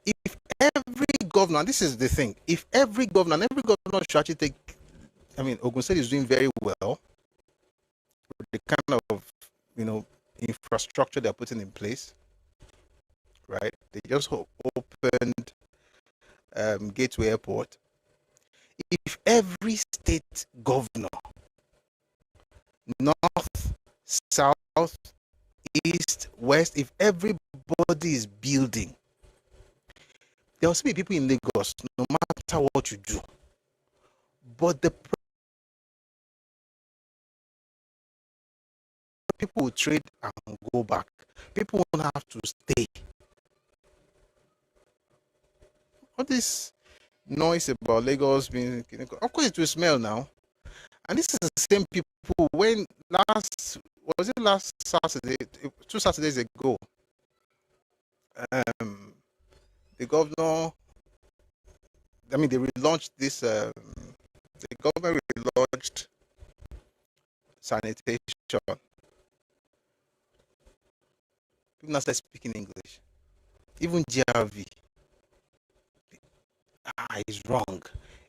If every governor, this is the thing, if every governor should actually take, Ogun State is doing very well with the kind of, infrastructure they're putting in place, right? They just opened Gateway Airport. If every state governor, north, south, east, west, if everybody is building, there will still be people in Lagos, no matter what you do. But the people will trade and go back. People won't have to stay. All this noise about Lagos being, of course it will smell now. And this is the same people when last Saturday, 2 Saturdays ago, the governor I mean, they relaunched this. The government relaunched sanitation. People now start speaking English. Even GRV is wrong.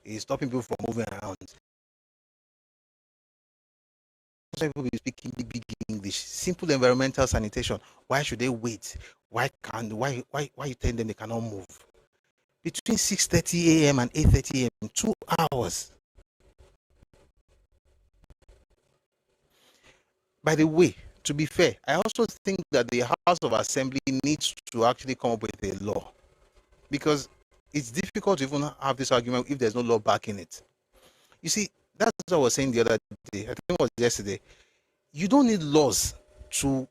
It's stopping people from moving around. People be speaking big English. Simple environmental sanitation. Why should they wait? Why you telling them they cannot move? Between 6:30 a.m. and 8:30 a.m. 2 hours. By the way, to be fair, I also think that the House of Assembly needs to actually come up with a law, because it's difficult to even have this argument if there's no law backing it. You see, that's what I was saying the other day. I think it was yesterday. You don't need laws to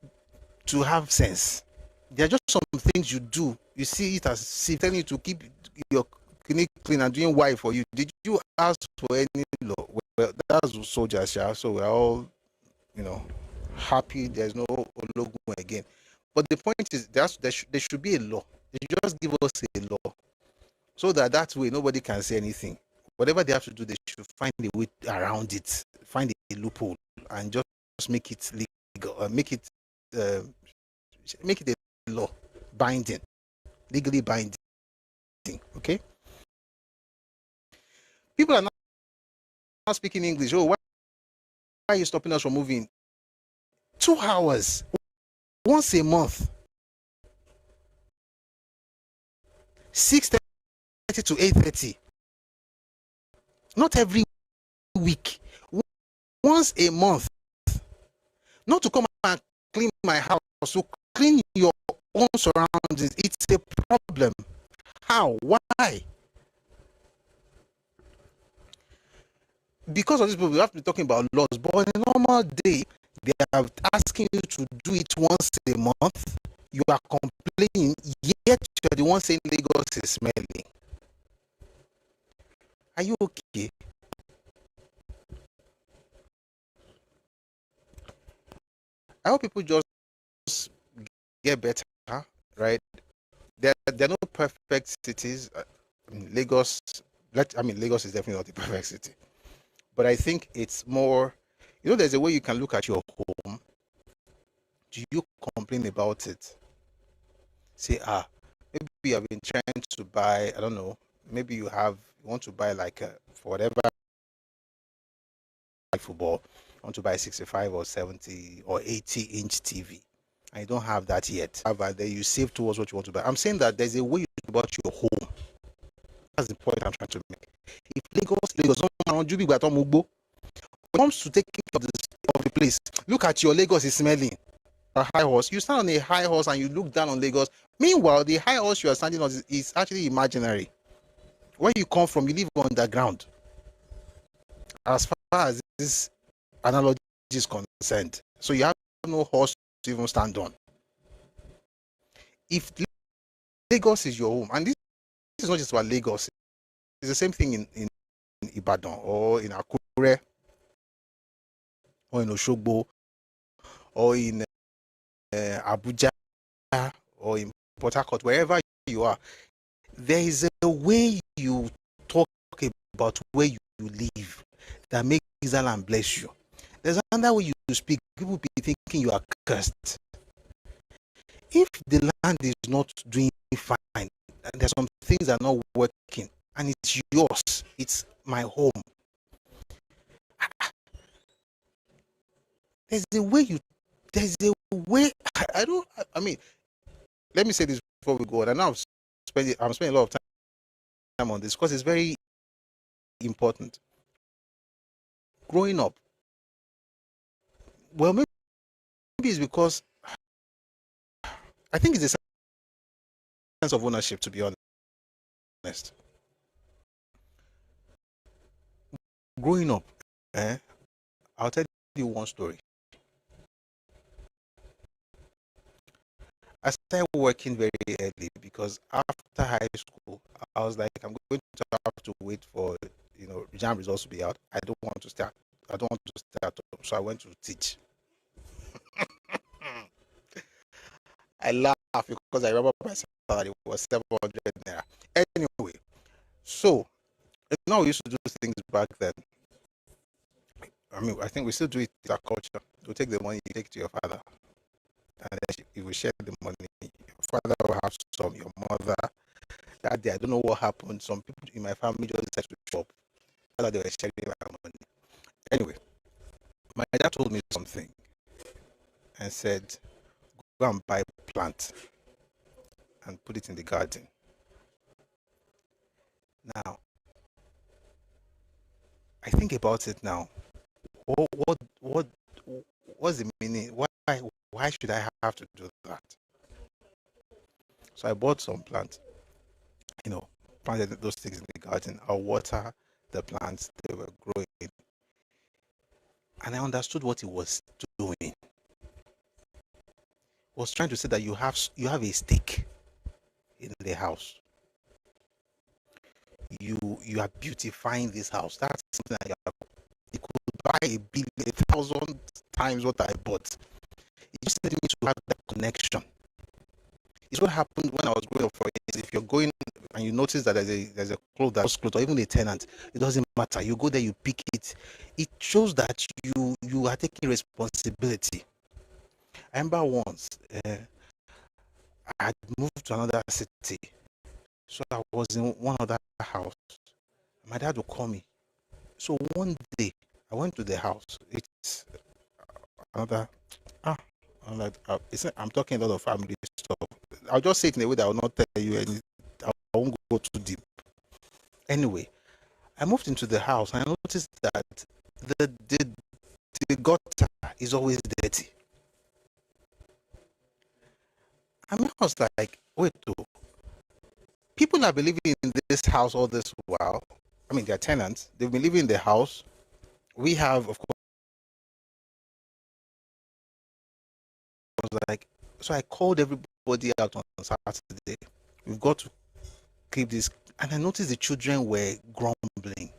have sense. There are just some things you do. You see it as telling you to keep your clinic clean and doing why for you. Did you ask for any law? Well, that's soldiers, so we're all, happy there's no Ologun again. But the point is, there should be a law. They should just give us a law, so that way nobody can say anything. Whatever they have to do, they should find a way around it, find a loophole, and just make it legal, make it a law, binding, legally binding. Okay? People are not speaking English. Oh, why are you stopping us from moving? 2 hours, once a month, 6:30 to 8:30. Not every week, once a month. Not to come and clean my house, to clean your own surroundings. It's a problem. How? Why? Because of this, we have to be talking about laws. But on a normal day, they are asking you to do it once a month. You are complaining, yet you are the one saying Lagos is smelling. Are you okay? I hope people just get better, right? There are no perfect cities. Lagos is definitely not a perfect city. But I think it's more, there's a way you can look at your home. Do you complain about it? Say, maybe you have been trying to buy, I don't know, maybe you want to buy for whatever football, you want to buy 65 or 70 or 80-inch TV, and you don't have that yet. However, then you save towards what you want to buy. I'm saying that there's a way you think about your home. That's the point I'm trying to make. If Lagos, when it comes to taking care of the place, look at your Lagos is smelling. A high horse. You stand on a high horse and you look down on Lagos. Meanwhile, the high horse you are standing on is actually imaginary. Where you come from, you live underground. As far as this analogy is concerned, so you have no horse to even stand on. If Lagos is your home, and this is not just about Lagos, it's the same thing in Ibadan or in Akure or in Oshogbo or in Abuja or in Port Harcourt, wherever you are, there is a way you talk about where you live that makes Allah bless you. There's another way you speak. People be thinking you are cursed. If the land is not doing fine, and there's some things that are not working, and it's yours, it's my home. There's a way. Let me say this before we go on. And now I'm spending a lot of time on this because it's very important. Growing up, well, maybe it's because I think it's a sense of ownership, to be honest. Growing up, I'll tell you one story. I started working very early because after high school, I was like, I'm going to have to wait for exam results to be out. I don't want to start. So I went to teach. I laugh because I remember my salary was 700 naira. Anyway, so Now we used to do things back then. I mean, I think we still do it in our culture. You take the money, you take it to your father, and then you will share the money. Your father will have some, your mother. That day, I don't know what happened. Some people in my family just decided to shop. I thought they were sharing my money. Anyway, my dad told me something and said, go and buy a plant and put it in the garden. Now, I think about it now. What's the meaning? Why should I have to do that? So I bought some plants, planted those things in the garden. I water the plants, they were growing. And I understood what he was doing. He was trying to say that you have a stake in the house. You are beautifying this house. That's something that you could buy 1,000 times what I bought. It just needed me to have that connection. It's what happened when I was growing up. For instance, if you're going and you notice that there's a clothes that's clothes or even a tenant, it doesn't matter. You go there, you pick it. It shows that you are taking responsibility. I remember once I had moved to another city, so I was in one other house. My dad would call me. So one day I went to the house. It's another. I'm talking a lot of family stuff. I'll just say it in a way that I will not tell you anything. I won't go too deep. Anyway, I moved into the house and I noticed that the gutter is always dirty. I mean, I was like, wait, people are living in this house all this while. I mean, they're tenants. They've been living in the house. We have, of course, so I called everybody out on Saturday. We've got to keep this. And I noticed the children were grumbling.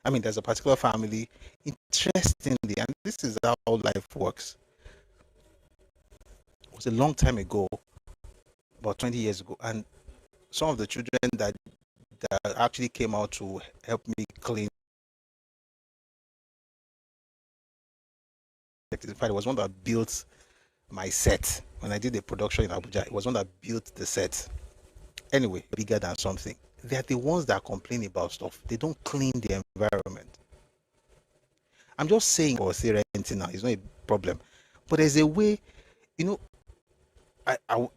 I mean, there's a particular family, interestingly, and this is how life works. It was a long time ago, about 20 years ago, and some of the children that actually came out to help me clean. In fact, it was one that built my set when I did the production in Abuja. It was one that built the set. Anyway, bigger than something. They are the ones that complain about stuff. They don't clean the environment. I'm just saying, or say renting now, it's not a problem. But there's a way,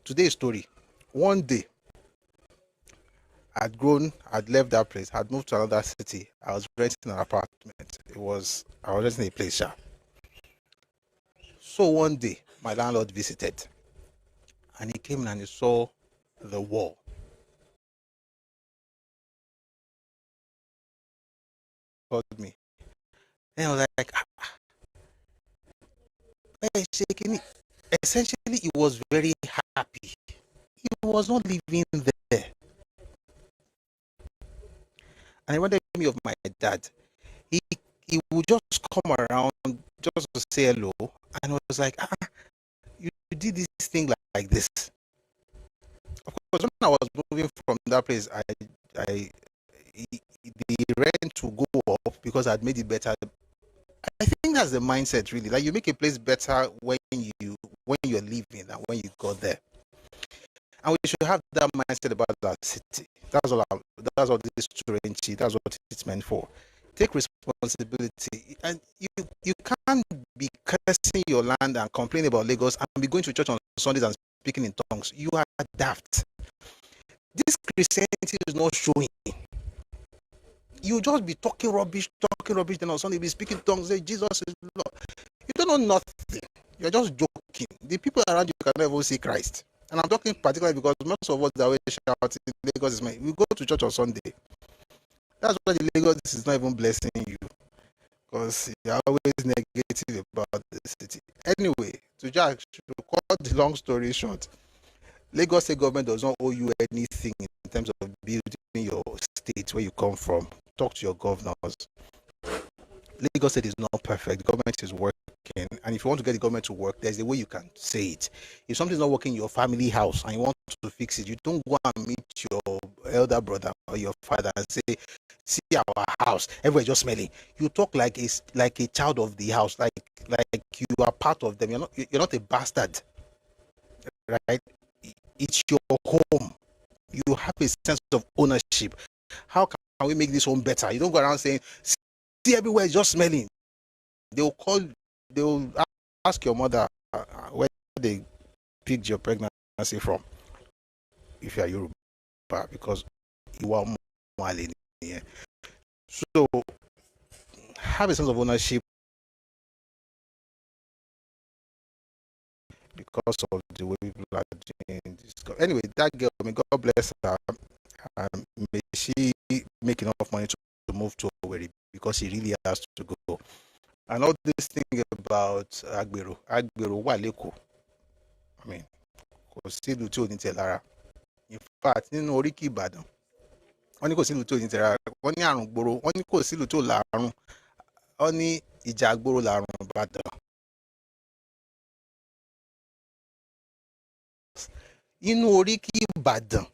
today's story. One day, I'd left that place, I'd moved to another city. I was renting an apartment. I was renting a place, yeah. So one day, my landlord visited, and he came in and he saw the wall. Called me. And I was like, shaking. Essentially, he was very happy. He was not living there. And he reminded me of my dad. He would just come around just to say hello, and I was like, you did this thing like this. Of course, when I was moving from that place, the rent would go up because I'd made it better. I think that's the mindset, really. Like, you make a place better when you're living than when you got there. And we should have that mindset about that city. That's all this Turenchi, that's what it's meant for. Take responsibility. And you can't be cursing your land and complaining about Lagos and be going to church on Sundays and speaking in tongues. You are daft. This Christianity is not showing. You just be talking rubbish, then on Sunday be speaking tongues, say Jesus is Lord. You don't know nothing. You're just joking. The people around you can never see Christ. And I'm talking particularly because most of us that we shout in Lagos is we go to church on Sunday. That's why the Lagos is not even blessing you, because you're always negative about the city. Anyway, to cut the long story short, Lagos State government does not owe you anything in terms of building your state where you come from. Talk to your governors. Lagos State is not perfect. The government is working. And if you want to get the government to work, there's a way you can say it. If something's not working in your family house and you want to fix it, you don't go and meet your elder brother or your father and say, see our house, everywhere just smelling. You talk like a child of the house, like you are part of them. You're not a bastard, right? It's your home. You have a sense of ownership. How can we make this home better? You don't go around saying, see everywhere is just smelling. They'll ask your mother where they picked your pregnancy from, if you are Yoruba, because you are Mali. So have a sense of ownership because of the way people are doing this. Anyway, that girl, may God bless her. May she make enough money to move to Owerri, because she really has to go. And all this thing about Agbero wà lÉkòó. I mean, kò sí ìlú tí ò ní tẹ̀ lára. In fact, nínú oríkì Ìbàdàn, wọ́n ní kò sí ìlú tí ò ní tẹ̀ lára. Wọ́n ní àrùn gbòòrò, wọ́n ní kò sí ìlú tí ò lárùn. Wọ́n ní ìjà gbòòrò lárùn Ìbàdàn. Inú oríkì Ìbàdàn,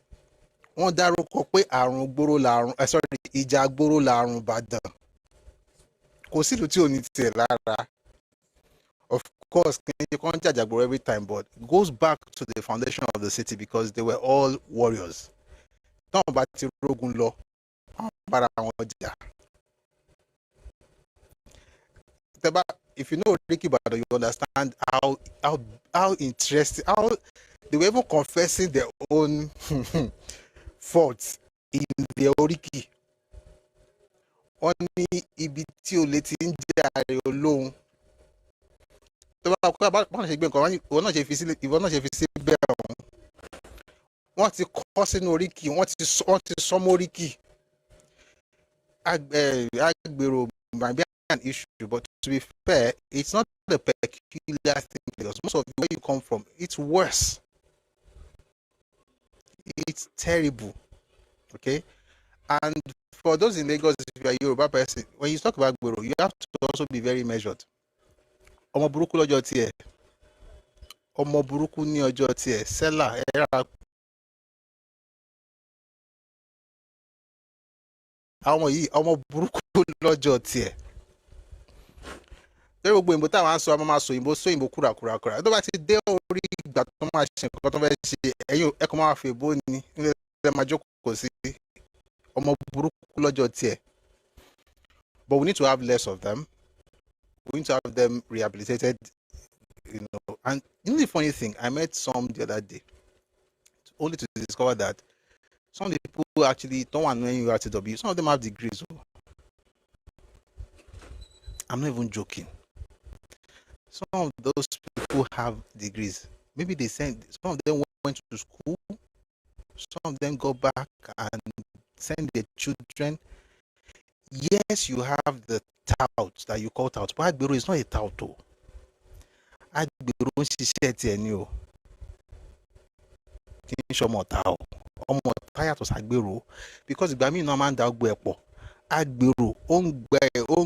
wọ́n dárúkọ pé àrùn gbòòrò lárùn, ìjà gbòòrò lárùn Ìbàdàn. Kò sí ìlú tí ò ní tẹ̀ lára. Of course, you can't judge Agboro every time, but it goes back to the foundation of the city, because they were all warriors. If you know Ricky Bado, you understand how interesting, how they were even confessing their own faults in their Oriki. Only ibiti o leti nje are olohun. Ìwọ náà ṣe fi sí bẹ́ẹ̀ ọ̀hún. Wọ́n ti kọ́ sínú oríkì, wọ́n ti sọ mọ́ oríkì. Agbero might be an issue, but to be fair, it's not a peculiar thing, because most of where you come from, it's worse. It's terrible. Okay? And for those in Lagos, if you are a Yoruba person, when you talk about Agbero, you have to also be very measured. Ọmọ burúkú lọ́jọ́ tiẹ̀, ọmọ burúkú ní ọjọ́ tiẹ̀, sẹ́là ẹ̀rà. Àwọn yìí ọmọ burúkú lọ́jọ́ tiẹ̀. Lórí gbogbo òyìnbó táwọn á sọ, a máa sọ òyìnbó kúrakúrakúra. Tó bá ti dé orí ìgbà tó máa ṣe nǹkan tó fẹ́ ṣe, ẹ̀yin ẹ̀kọ́ máa fi èbó ni, nílẹ̀ máa jókòó sí ọmọ burúkú lọ́jọ́ tiẹ̀. But we need to have less of them. We need to have them rehabilitated, And the funny thing, I met some the other day, only to discover that some of the people who actually don't want to know URTW, some of them have degrees. I'm not even joking. Some of those people have degrees. Maybe some of them went to school, some of them go back and send their children. Yes, you have the tout that you call tout, but Agbero is not a tout. Agbero ń ṣiṣẹ́ tiẹ̀ ni o. Kì í ṣe ọmọ ọ̀tá o. Ọmọ ọ̀tá yàtọ̀ sí Agbero, because ìgbà míì náà máa ń da ọgbọ ẹ̀ pọ̀. Agbero ó ń gba èrò,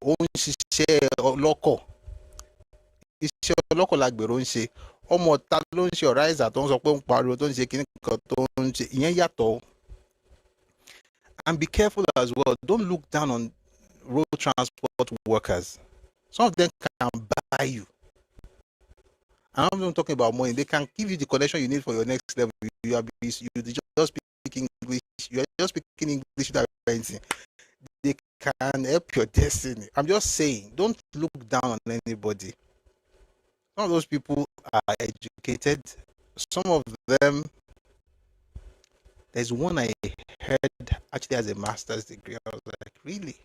ó ń ṣiṣẹ́ ọlọ́kọ̀. Iṣẹ́ ọlọ́kọ̀ l'Agbero ń ṣe. Ọmọ ọ̀tá ló ń ṣe ọ̀ráìsà tó ń sọ pé ó ń pariwo tó ń ṣe kíní kan tó ń ṣe. Ìyẹn yàtọ̀. And be careful as well. Don't look down on road transport workers. Some of them can buy you. I'm not even talking about money. They can give you the connection you need for your next level. You just speak English. You are just speaking English without anything. They can help your destiny. I'm just saying, don't look down on anybody. Some of those people are educated. Some of them, there's one I heard actually has a master's degree. I was like, really?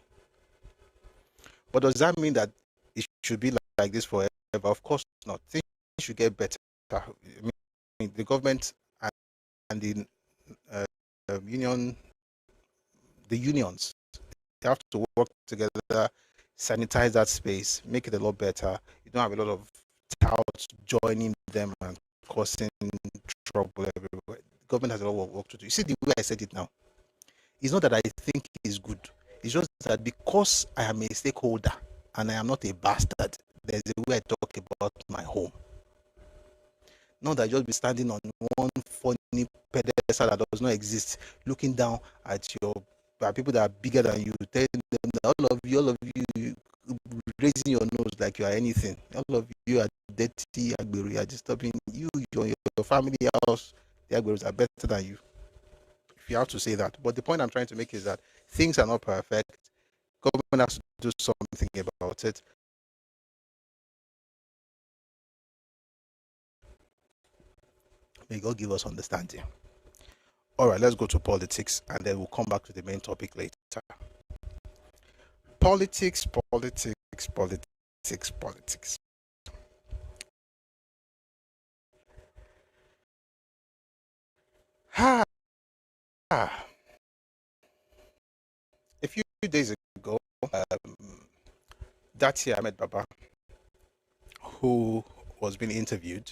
But does that mean that it should be like this forever? Of course not. Things should get better. I mean, the government and the unions, they have to work together, sanitize that space, make it a lot better. You don't have a lot of touts joining them and causing trouble everywhere. The government has a lot of work to do. You see the way I said it now? It's not that I think it's good. It's just that because I am a stakeholder and I am not a bastard, there's a way I talk about my home. Not that just be standing on one funny pedestal that does not exist, looking down at people that are bigger than you, telling them that all of you, raising your nose like you are anything. All of you are dirty, Agberu, you are disturbing you, your family house, the Agberus are better than you. If you have to say that. But the point I'm trying to make is that things are not perfect. Government has to do something about it. May God give us understanding. All right, let's go to politics, and then we'll come back to the main topic later. Politics. A few days ago, that year I met Baba, who was being interviewed,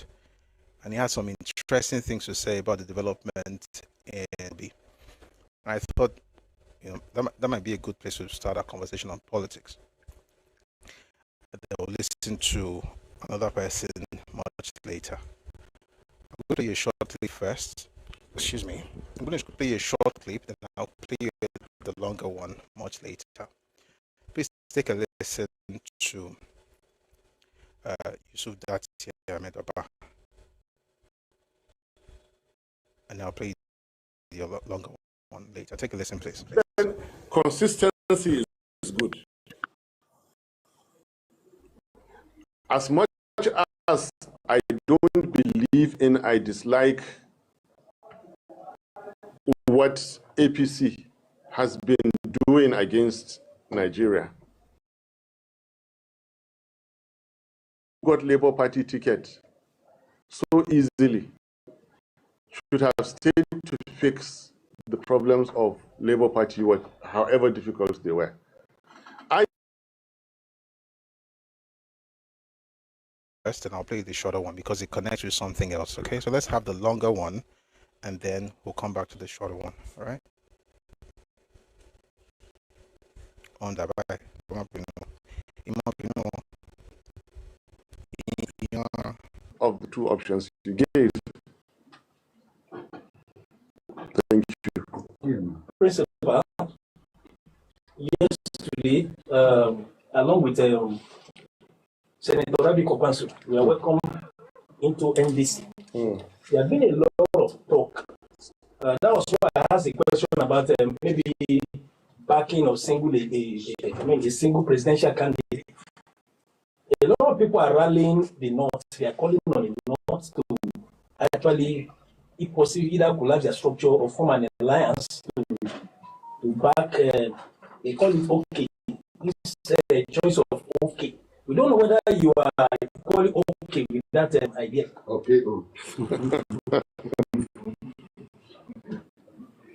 and he had some interesting things to say about the development in B. I thought, that might be a good place to start a conversation on politics. And then we'll listen to another person much later. I'm going to play a short clip first. Excuse me. I'm going to play a short clip, then I'll play the longer one much later. Please take a listen to Yusuf Dati Ahmed Baba, and I'll play the longer one later. Take a listen, please. Consistency is good. As much as I don't believe in, I dislike what APC has been doing against Nigeria. Got Labour Party ticket so easily, should have stayed to fix the problems of Labour Party, however difficult they were. First, and I'll play the shorter one because it connects with something else. Okay, so let's have the longer one, and then we'll come back to the shorter one. All right. On that, bye. Of the two options you gave. Thank you. Principal, yesterday, along with Senator Rabi Kopansu, we are welcome into NDC. There have been a lot of talk. That was why I asked a question about maybe backing of a single presidential candidate. A lot of people are rallying the North. They are calling on the North to actually, if possible, either collapse their structure or form an alliance to back. They call it OK. This choice of OK. We don't know whether you are calling OK with that idea. Okay.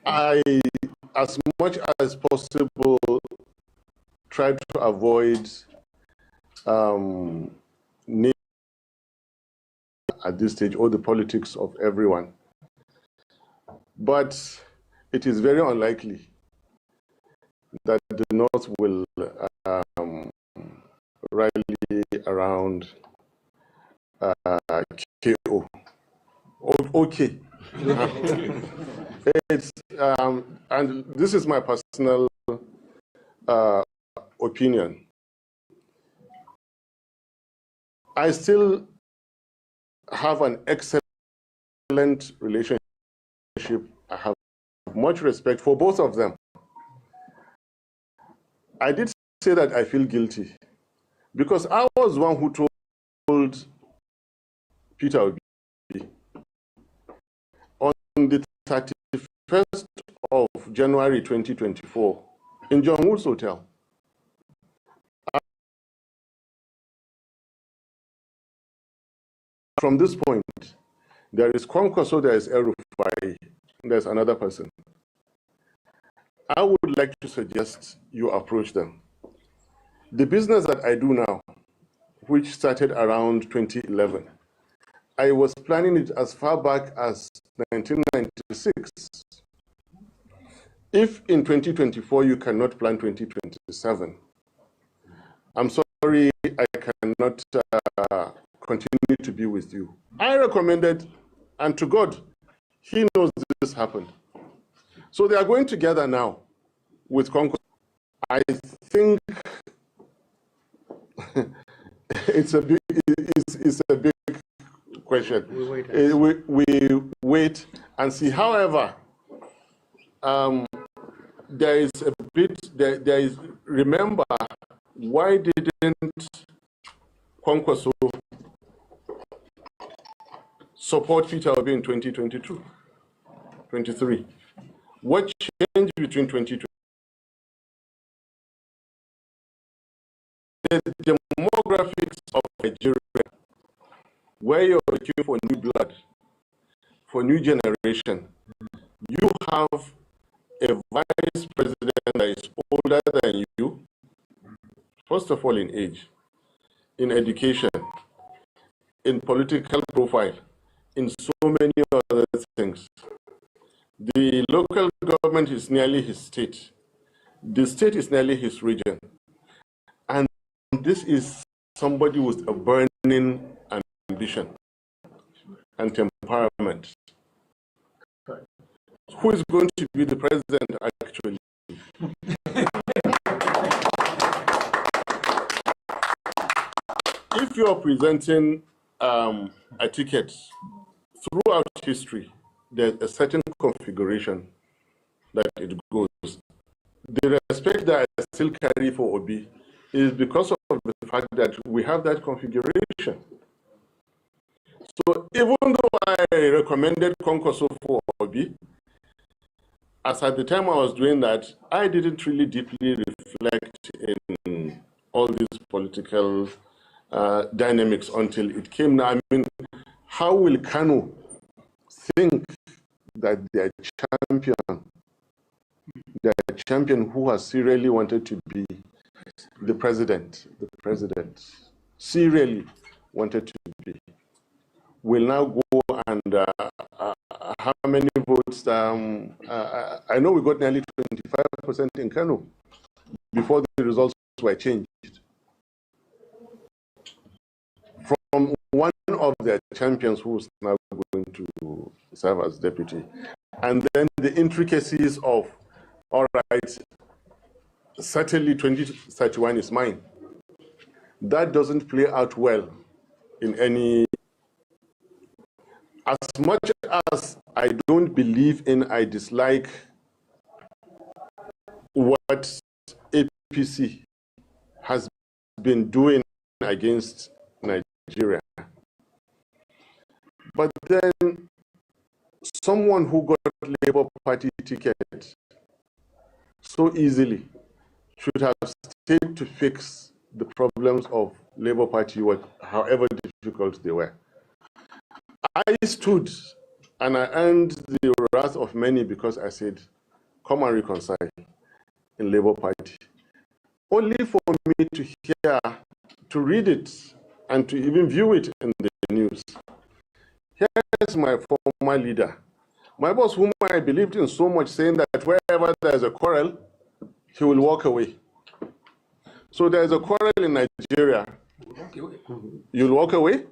I, as much as possible, try to avoid at this stage all the politics of everyone. But it is very unlikely that the North will rally around KO. Okay. It's and this is my personal opinion. I still have an excellent relationship. I have much respect for both of them. I did say that I feel guilty because I was one who told Peter Obi on the 31st of January 2024 in John Wood's Hotel. From this point, there is Kwankwaso, there is El-Rufai, there's another person. I would like to suggest you approach them. The business that I do now, which started around 2011, I was planning it as far back as 1996. If in 2024 you cannot plan 2027, I'm sorry, I cannot continue to be with you. I recommended, and to God, he knows this happened. So they are going together now with Congress. I think it's a big question. We wait and see. However, there is a bit. There is. Remember, why didn't Kwankwaso support Peter Obi in 2022, 23? What changed between 2020? The demographics of Nigeria, where you're looking for new blood, for new generation, you have a vice president that is older than you, first of all in age, in education, in political profile, in so many other things. The local government is nearly his state. The state is nearly his region. And this is somebody with a burning ambition and temperament. Who is going to be the president, actually? If you are presenting a ticket throughout history, there's a certain configuration that it goes. The respect that I still carry for Obi is because of the fact that we have that configuration. So even though I recommended Kwankwaso for Obi, as at the time I was doing that, I didn't really deeply reflect in all these political dynamics until it came now. I mean, how will Kanu think that their champion who has serially wanted to be the president serially wanted to be, will now go and how many votes? I know we got nearly 25% in Kano before the results were changed. From one of their champions who is now going to serve as deputy. And then the intricacies of, all right, certainly 2031 is mine. That doesn't play out well in any. As much as I don't believe in, I dislike what APC has been doing against Nigeria. But then someone who got Labour Party ticket so easily should have stayed to fix the problems of Labour Party work, however difficult they were. I stood and I earned the wrath of many because I said, come and reconcile in Labour Party. Only for me to hear, to read it, and to even view it in the news. Here's my former leader, my boss, whom I believed in so much, saying that wherever there's a quarrel, he will walk away. So there's a quarrel in Nigeria. You'll walk away?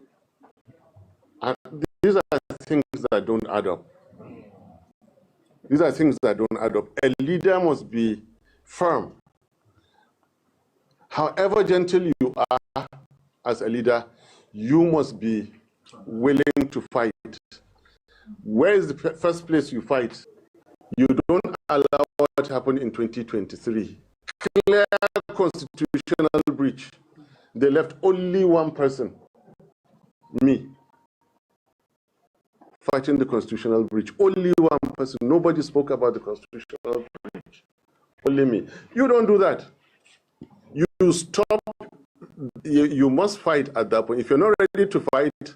And these are things that don't add up. These are things that don't add up. A leader must be firm. However gentle you are as a leader, you must be willing to fight. Where is the first place you fight? You don't allow what happened in 2023. Clear constitutional breach. They left only one person, me, fighting the constitutional breach. Only one person. Nobody spoke about the constitutional breach. Only me. You don't do that. You stop. You must fight at that point. If you're not ready to fight,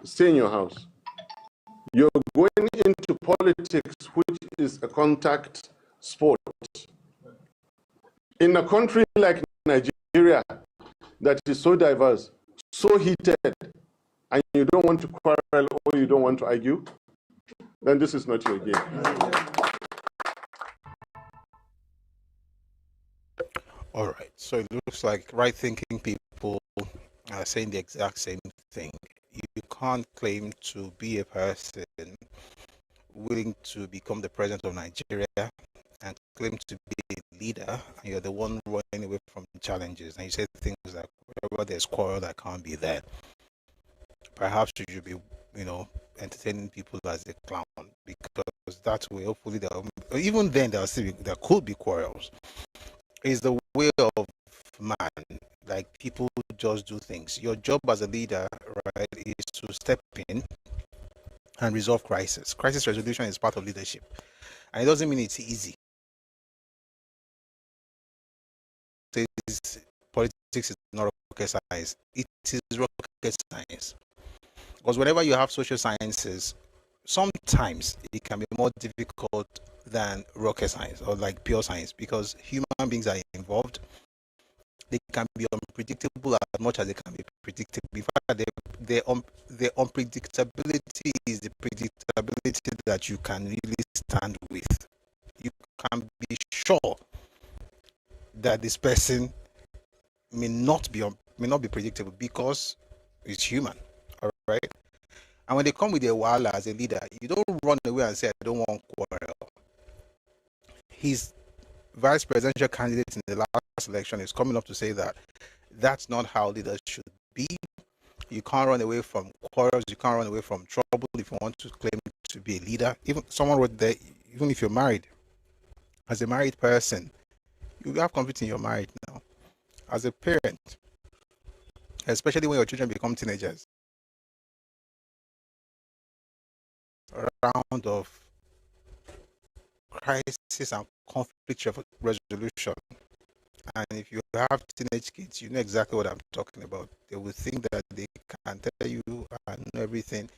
stay in your house. You're going into politics, which is a contact sport. In a country like Nigeria, that is so diverse, so heated, and you don't want to quarrel or you don't want to argue, then this is not your game. All right. So it looks like right thinking people are saying the exact same thing. You can't claim to be a person willing to become the president of Nigeria and claim to be a leader, and you're the one running away from challenges. And you say things like, wherever there's quarrel, that can't be there. Perhaps you should be, entertaining people as a clown, because that way, hopefully, even then, there could be quarrels. It's the way of man. Like, people just do things. Your job as a leader, right, is to step in and resolve crisis. Crisis resolution is part of leadership, and it doesn't mean it's easy. Politics is not rocket science. It is rocket science. Because whenever you have social sciences, sometimes it can be more difficult than rocket science or like pure science, because human beings are involved. They can be unpredictable as much as they can be predictable. In fact, the unpredictability is the predictability that you can really stand with. You can be sure that this person may not be predictable, because it's human. All right. And when they come with a wahala as a leader, you don't run away and say, I don't want quarrel. His vice presidential candidate in the last election is coming up to say that that's not how leaders should be. You can't run away from quarrels. You can't run away from trouble if you want to claim to be a leader. Even someone wrote there, even if you're married, as a married person, you have conflict in your marriage now. As a parent, especially when your children become teenagers, a round of crisis and conflict resolution. And if you have teenage kids, you know exactly what I'm talking about. They will think that they can tell you and know everything.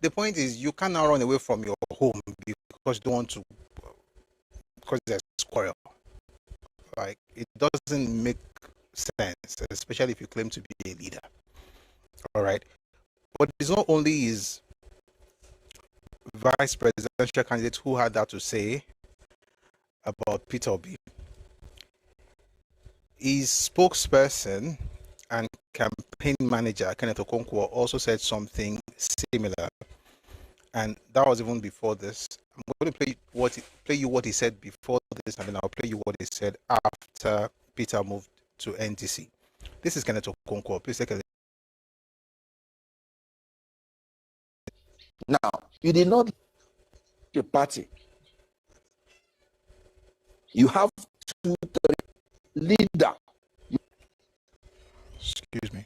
The point is, you cannot run away from your home because you don't want to, because there's quarrel. Like, it doesn't make sense, especially if you claim to be a leader. All right. But it's not only his vice presidential candidate who had that to say about Peter Obi. His spokesperson and campaign manager, Kenneth Okonkwo, also said something similar. And that was even before this. I'm going to play you what he said before this, and then I'll play you what he said after Peter moved to NDC. This is Kenneth Okonkwo. Please take a listen. Now, you did not a party. You have 2, 3 leader. Excuse me.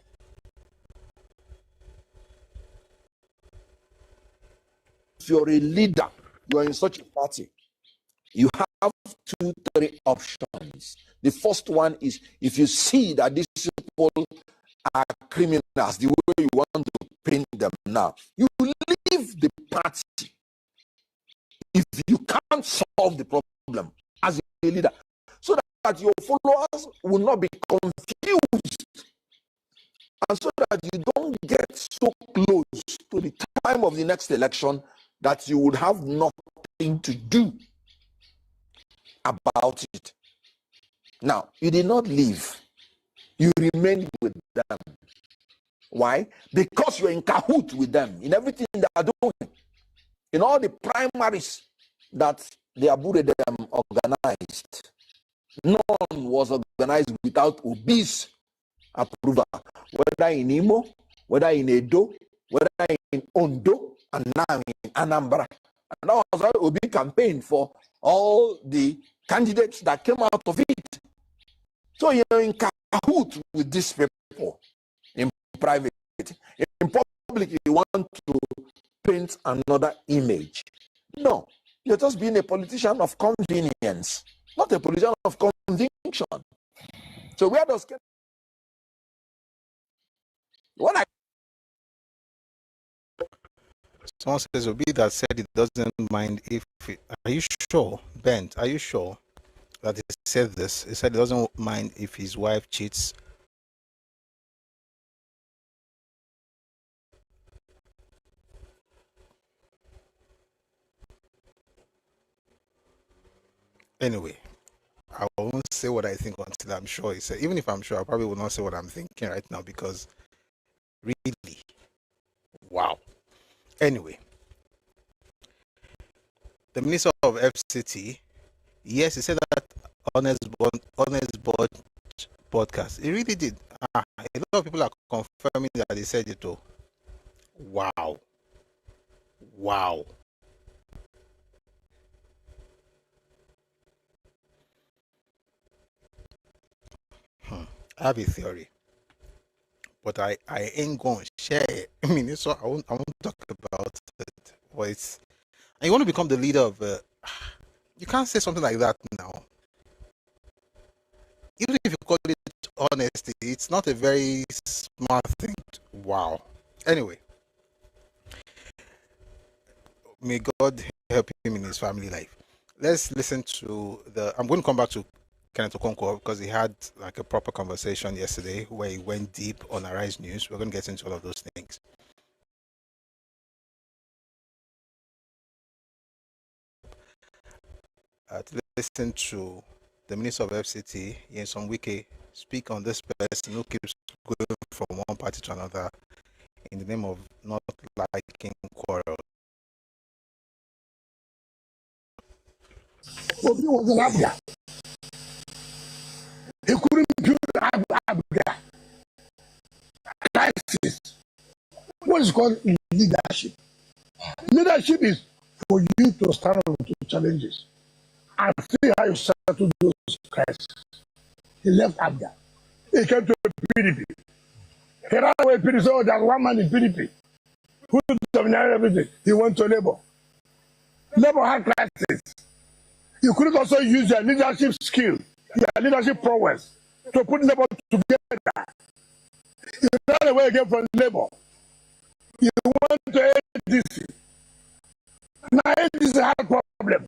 If you're a leader, you are in such a party, you have 2, 3 options. The first one is, if you see that these people are criminals, the way you want to paint them now, you leave the party. If you can't solve the problem as a leader, so that your followers will not be confused, and so that you don't get so close to the time of the next election that you would have nothing to do about it. Now, you did not leave. You remained with them. Why? Because you're in cahoot with them in everything they are doing. In all the primaries that the Aburedem organized, none was organized without Obi's approval, whether in Imo, whether in Edo, whether in Ondo, and now in Anambra. And that was why Obi campaigned for all the candidates that came out of it. So you're in cahoot with these people in private. In public, you want to paint another image. No, you're just being a politician of convenience, not a politician of conviction. So where does what I Someone says Obi that said he doesn't mind if are you sure, Bent? Are you sure that he said this? He said he doesn't mind if his wife cheats. Anyway, I won't say what I think until I'm sure. He said, even if I'm sure, I probably will not say what I'm thinking right now because really, wow. Anyway, the Minister of FCT, yes, he said that honest board podcast. He really did. A lot of people are confirming that he said it too. Wow. Wow. I have a theory, but I ain't going to share it. I mean, so I won't talk about it. But it's, and you want to become the leader of, you can't say something like that now. Even if you call it honesty, it's not a very smart thing. Wow. Anyway, may God help him in his family life. Let's listen to I'm going to come back to Kenneth Okonkwo because he had like a proper conversation yesterday where he went deep on Arise News. We're going to get into all of those things. To listen to the Minister of FCT, Nyesom Wike, speak on this person who keeps going from one party to another in the name of not liking quarrels. Obi was in Abia. He couldn't build Abia. Crisis. What is called leadership? Leadership is for you to stand up to challenges and see how you settle those crises. He left Abia. He came to PDP. He ran away PDP. So there's one man in PDP who dominated everything. He went to Labour. Labour had crisis. You could also use your leadership skill, your leadership prowess to put Labour together. You ran away again from Labour. You went to ADC. Now ADC had a problem.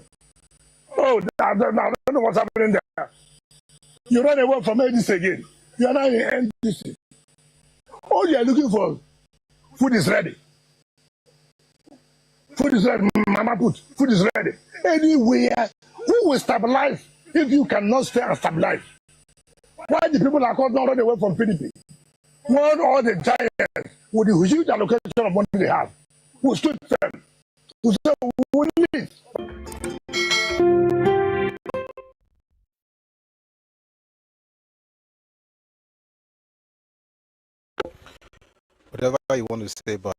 Oh, I don't know what's happening there. You ran away from ADC again. You are now in NDC. All you are looking for, food is ready. Food is ready. Mama put, food is ready. Anywhere, who will stabilize if you cannot stay and stabilize? Why the people are called not run away from PDP? What all the giants with the huge allocation of money they have, who stood them, who said, we will leave. Whatever you want to say about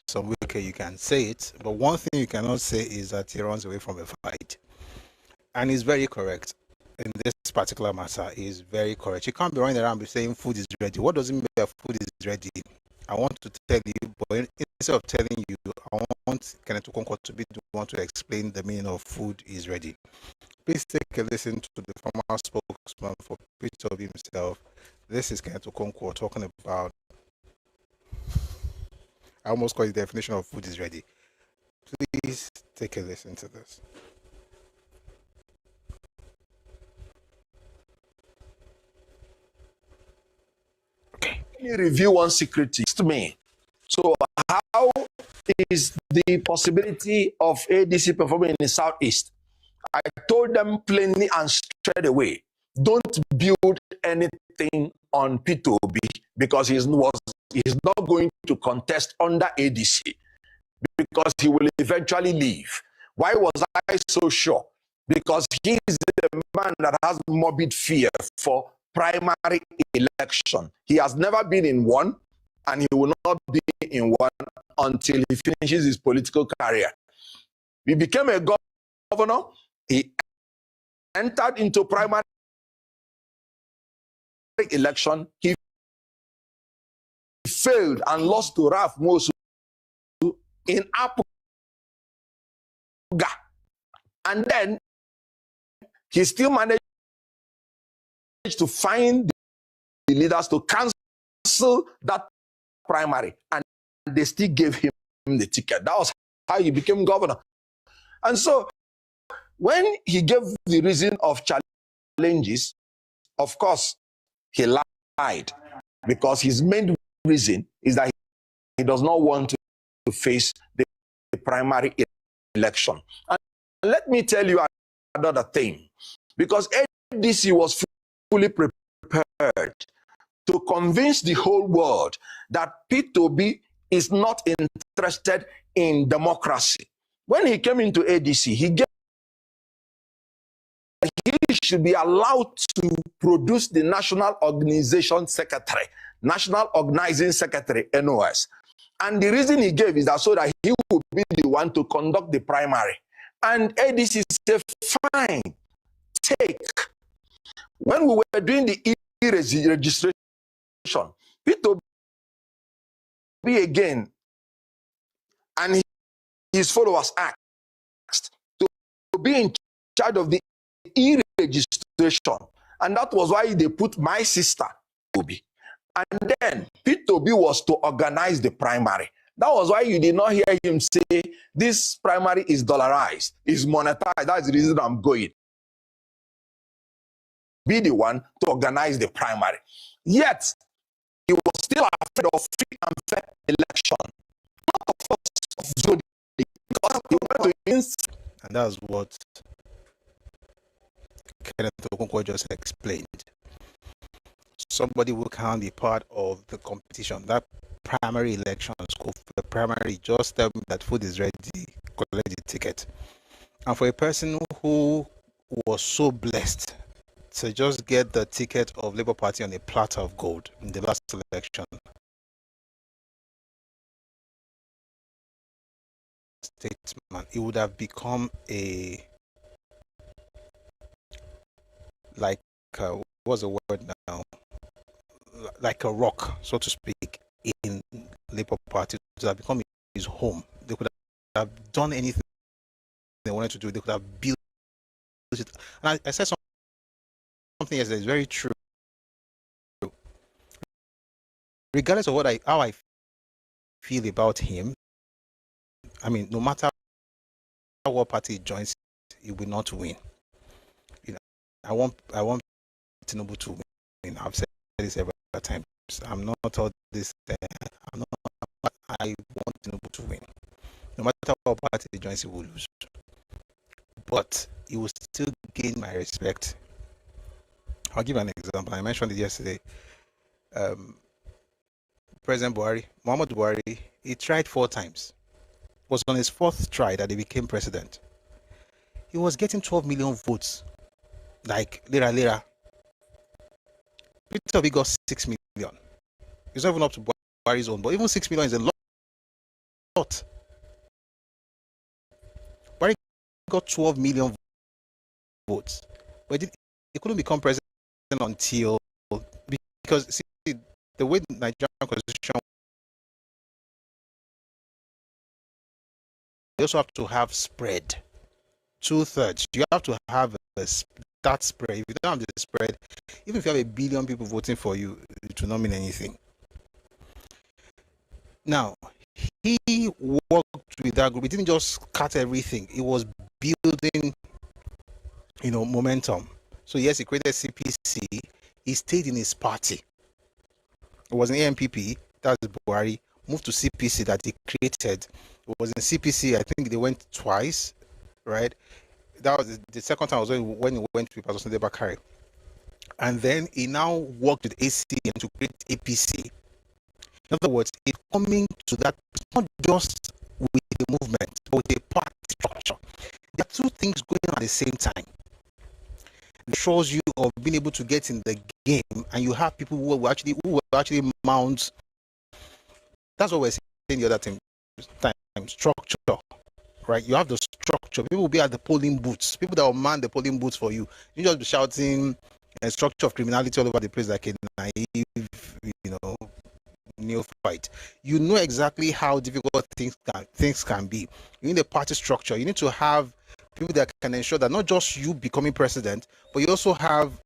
some Wike, you can say it. But one thing you cannot say is that he runs away from a fight. And he's very correct in this particular matter. He's very correct. You can't be running around saying food is ready. What does it mean that food is ready? I want to tell you, but instead of telling you, I want Kenneth Okonkwo to be the one to explain the meaning of food is ready. Please take a listen to the former spokesman for Peter Obi himself. This is Kenneth Okonkwo talking about, I almost call it the definition of food is ready. Please take a listen to this. Let me review one secret to me. So how is the possibility of ADC performing in the Southeast? I told them plainly and straight away, don't build anything on P2B because he's not going to contest under ADC because he will eventually leave. Why was I so sure? Because he is a man that has morbid fear for primary election. He has never been in one, and he will not be in one until he finishes his political career. He became a governor. He entered into primary election. He failed and lost to Ralph Mosu in Apuga. And then he still managed to find the leaders to cancel that primary, and they still gave him the ticket. That was how he became governor. And so when he gave the reason of challenges, of course, he lied, because his main reason is that he does not want to face the primary election. And let me tell you another thing, because ADC was fully prepared to convince the whole world that P2B is not interested in democracy. When he came into ADC, he should be allowed to produce the National Organization Secretary, National Organizing Secretary, NOS. And the reason he gave is that so that he would be the one to conduct the primary. And ADC said, fine, take. When we were doing the e-registration, P2B again, and his followers asked to be in charge of the e-registration. And that was why they put my sister, P2B. And then P2B was to organize the primary. That was why you did not hear him say, this primary is dollarized, is monetized. That's the reason I'm going. Be the one to organize the primary. Yet, he was still afraid of free and fair election. Not of course of Zodi. Because he wanted to and that's what Kenneth Okonkwo just explained. Somebody who can't be part of the competition, that primary election, school for the primary, just tell me that food is ready, collect the ticket. And for a person who was so blessed to just get the ticket of Labour Party on a platter of gold in the last election, statesman, it would have become what's the word now? Like a rock, so to speak, in Labour Party. To have become his home. They could have done anything they wanted to do. They could have built it. And I said something else that is very true. Regardless of how I feel about him, I mean, no matter what party he joins, he will not win. You know, I want Tinubu to win. I've said this several times. I'm not all this. I want Tinubu to win. No matter what party he joins, he will lose. But he will still gain my respect. I'll give an example. I mentioned it yesterday. President Buhari, Muhammad Buhari, he tried 4 times. It was on his 4th try that he became president. He was getting 12 million votes. Like, lira. Peter Obi got 6 million. It's not even up to Buhari's own, but even 6 million is a lot. Buhari got 12 million votes. But he couldn't become president until, because see, the way the Nigerian constitution, you also have to have spread 2/3. You have to have that spread. If you don't have the spread, even if you have 1 billion people voting for you, it will not mean anything. Now, he worked with that group. He didn't just cut everything. He was building, momentum. So yes, he created CPC. He stayed in his party. It was an AMPP, that's Buhari, moved to CPC that he created. It was in CPC, I think they went twice, right? That was the second time was when he went to Pastor Sunday Bakari. And then he now worked with ACM to create APC. In other words, it's coming to that, not just with the movement, but with the party structure. There are 2 things going on at the same time. It shows you of being able to get in the game, and you have people who will actually mount. That's what we're saying the other time, structure, right? You have the structure. People will be at the polling booths. People that will man the polling booths for you. You just be shouting a structure of criminality all over the place like a naive, neophyte. You know exactly how difficult things can be. You need a party structure. You need to have people that can ensure that not just you becoming president, but you also have,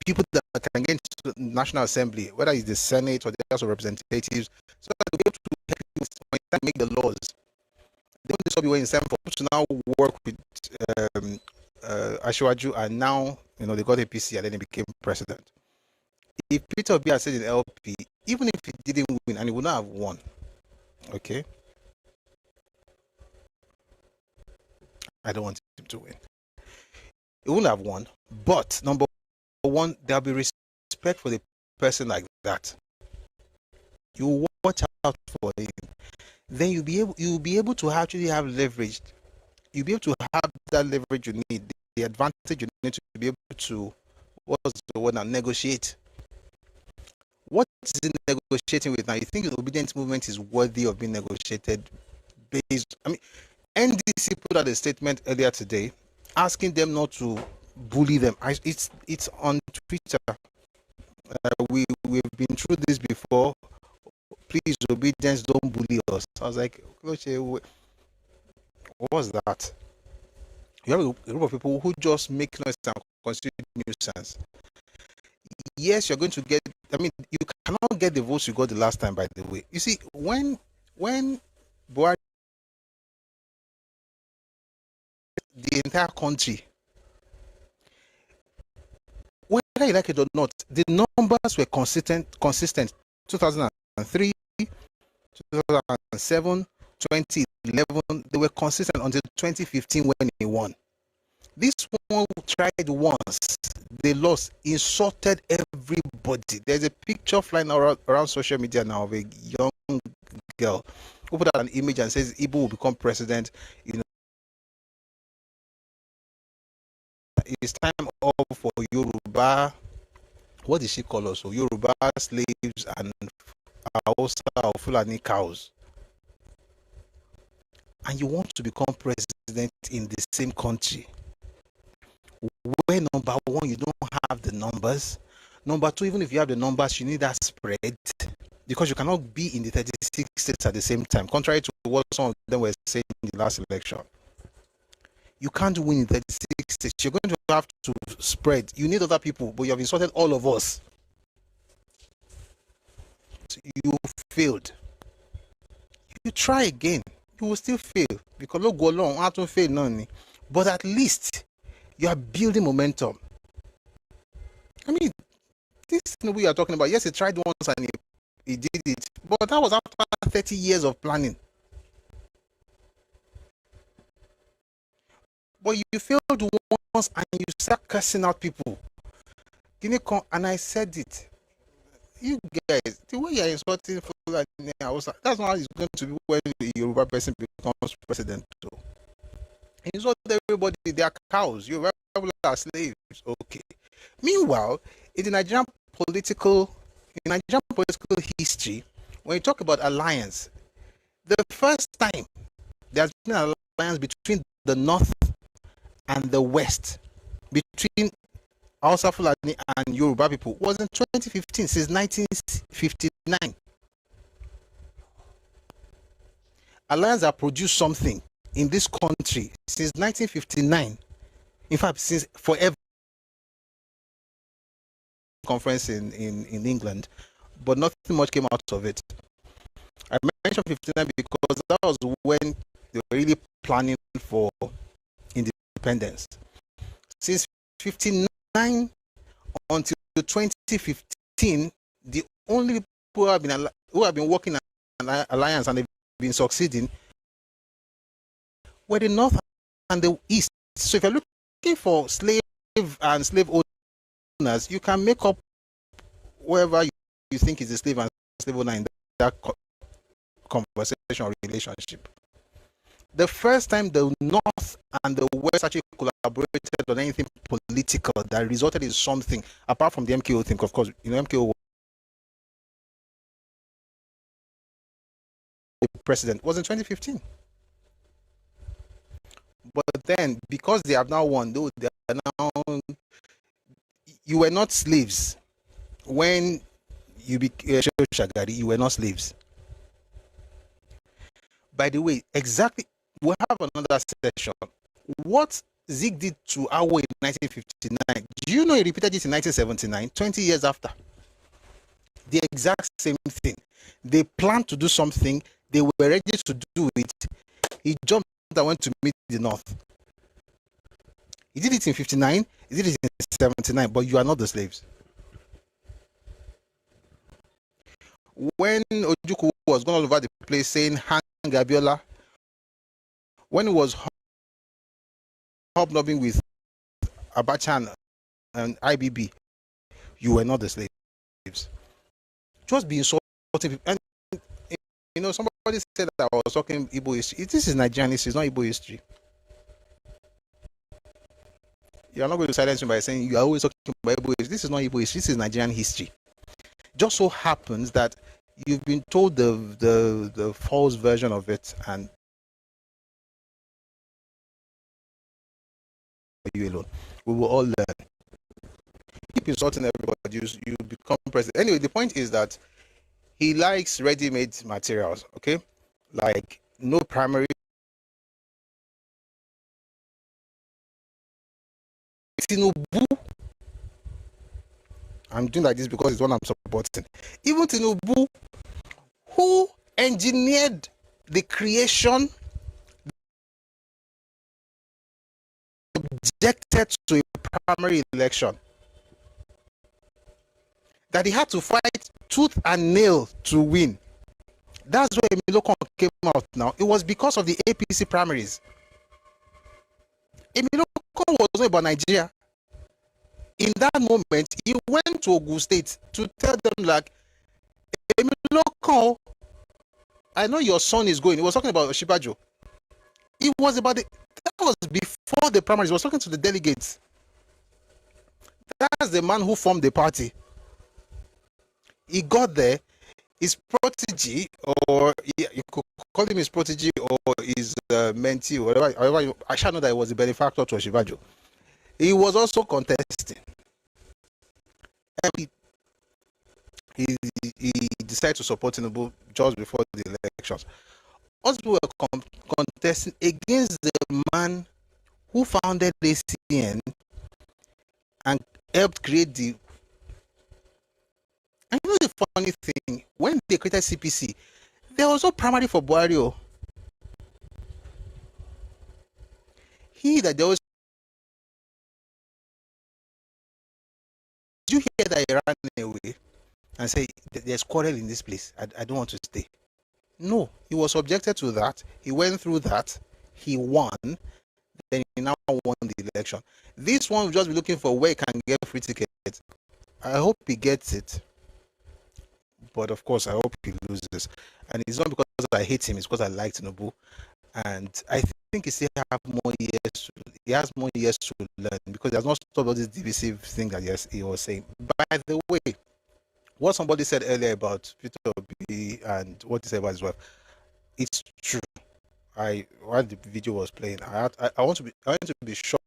people that can get into the National Assembly, whether it's the Senate or the House of Representatives, so that they'll be able to help you make the laws. They want this be in time for people to now work with Ashwaju, and now they got APC and then he became president. If Peter Obi had said in LP, even if he didn't win, and he would not have won, okay, I don't want him to win. It won't have won. But number one, there'll be respect for the person like that. You watch out for him. Then you'll be able to actually have leverage. You'll be able to have that leverage you need, the advantage you need to be able to, what's the word now, negotiate. What is it negotiating with now? You think the obedience movement is worthy of being negotiated based? I mean, NDC put out a statement earlier today asking them not to bully them. It's on Twitter. We've been through this before. Please, obedience, don't bully us. I was like, what was that? You have a group of people who just make noise and constitute nuisance. Yes, you're going to get, I mean, you cannot get the votes you got the last time, by the way. You see, when Buhari, the entire country, whether you like it or not, the numbers were consistent 2003, 2007, 2011, they were consistent until 2015 when he won. This one tried once, they lost, insulted everybody. There's a picture flying around social media now of a young girl who put out an image and says Igbo will become president. You know, it's time up for Yoruba. What did she call us? So Yoruba slaves and Hausa or Fulani cows. And you want to become president in the same country where number one, you don't have the numbers. Number two, even if you have the numbers, you need that spread because you cannot be in the 36 states at the same time, contrary to what some of them were saying in the last election. You can't win in 36 states. You're going to have to spread. You need other people, but you have insulted all of us. You failed. You try again. You will still fail because no go along. I don't fail none. But at least you are building momentum. I mean, this thing we are talking about. Yes, he tried once and he did it, but that was after 30 years of planning. But you failed once and you start cursing out people. And I said it. You guys, the way you're insulting Fulani, that's not how it's going to be when the Yoruba person becomes president. So, he insulted everybody, they are cows, you are slaves. Okay. Meanwhile, in the Nigerian political history, when you talk about alliance, the first time there's been an alliance between the North and the West, between Hausa Fulani and Yoruba people, was in 2015, since 1959. Alliance have produced something in this country since 1959. In fact, since forever. Conference in England, but nothing much came out of it. I mentioned 59 because that was when they were really planning for independence. Since 59 until 2015, the only people who have been working an alliance and they've been succeeding were the North and the East. So if you're looking for slave and slave owners, you can make up whoever you think is a slave and slave owner in that conversation or relationship. The first time the North and the West actually collaborated on anything political that resulted in something, apart from the MKO thing, of course, you know, MKO was the president, was in 2015. But then, because they have now won, though they are now, you were not slaves when you became Shagari. You were not slaves. By the way, exactly, we'll have another session. What Zeke did to Awo in 1959, do you know he repeated it in 1979, 20 years after? The exact same thing. They planned to do something, they were ready to do it. He jumped and went to meet the North. He did it in 59, he did it in 79, but you are not the slaves. When Ojukwu was going all over the place saying, hang Abiola, when he was hobnobbing with Abacha and IBB, you were not the slaves. Just be insulting people. And you know, somebody said that I was talking Igbo history. This is Nigerian history, it's not Igbo history. You are not going to silence me by saying you are always talking about Igbo history. This is not Igbo history, this is Nigerian history. Just so happens that you've been told the false version of it, and you alone. We will all learn. Keep insulting everybody, you become president. Anyway, the point is that he likes ready-made materials, okay? Like no primary. Tinubu, I'm doing like this because it's one I'm supporting. Even Tinubu, who engineered the creation, objected to a primary election, that he had to fight tooth and nail to win. That's where Emilokon came out now. It was because of the APC primaries. Emilokon was not about Nigeria. In that moment, he went to Ogun State to tell them, like, Emilokon, I know your son is going. He was talking about Oshibajo. It was about that was before the primaries. He was talking to the delegates. That's the man who formed the party. He got there, his protege, or you could call him his protege or his mentee, whatever. However, I shall know that he was the benefactor to Oshibajo. He was also contesting. And he decided to support Tinubu just before the elections. Us people were contesting against the man who founded ACN and helped create the. And you know the funny thing, when they created CPC, there was no primary for Buhari. He that there was. Did you hear that he ran away and say there's quarrel in this place? I don't want to stay. No, he was subjected to that. He went through that. He won. Then he now won the election. This one will just be looking for where he can get free tickets. I hope he gets it. But of course, I hope he loses. And it's not because I hate him, it's because I like Tinubu. And I think he still have more years. He has more years to learn because he has not stopped all this divisive thing that he was saying. By the way, what somebody said earlier about Peter Obi and what he said about his wife, it's true. While the video was playing, I want to be sure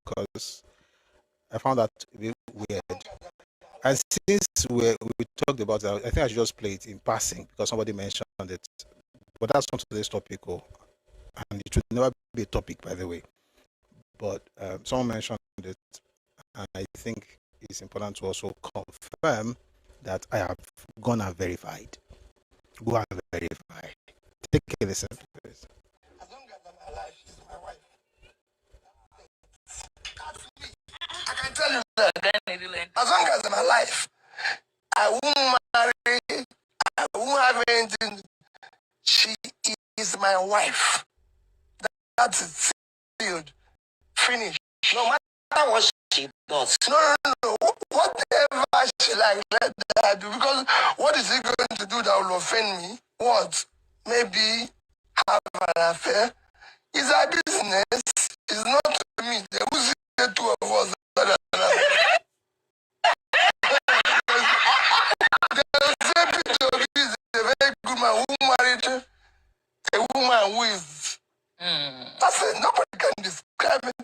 because I found that a bit weird. And since we talked about that, I think I should just play it in passing because somebody mentioned it. But that's not today's topic, and it should never be a topic, by the way. But someone mentioned it, and I think it's important to also confirm that I have gone and verified. Go and verify. Take a listen, please. As long as I'm alive, she's my wife. That's me. I can tell you that. As long as I'm alive, I won't marry, I won't have anything. She is my wife. That's it. Sealed. Finished. No matter what she does. No. Whatever she like, let her do. Because what is he going to do that will offend me? What? Maybe have an affair. It's our business. It's not to me. They will see the two of us. Is a very good man who married a woman who is. That's it. Nobody can describe it.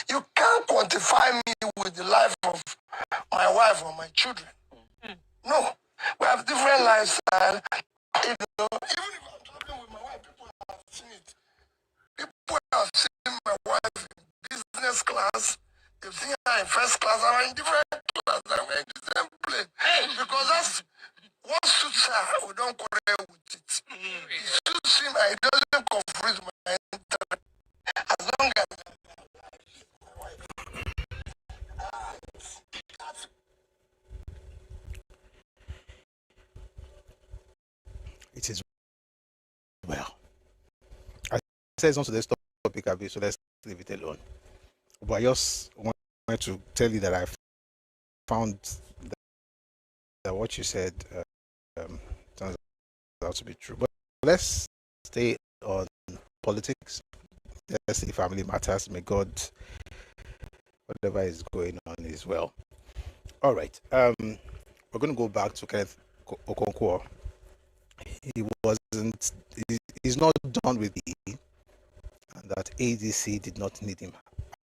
You can't quantify me with the life of my wife or my children. No. We have different lifestyle. You know, even if I'm talking with my wife, people have seen it. People have seen my wife in business class. They've seen her in first class. I'm in different class. I'm in the same place. Because that's what suits her. We don't quarrel with it. It suits him. It doesn't confuse my interest. As long as my wife. It is well. I said it's not today's topic, so let's leave it alone. But I just want wanted to tell you that I found that what you said turns out to be true. But let's stay on politics. Let's see family matters. May God, whatever is going on, is well. All right. We're going to go back to Kenneth Okonkwo. He's not done with and that ADC did not need him.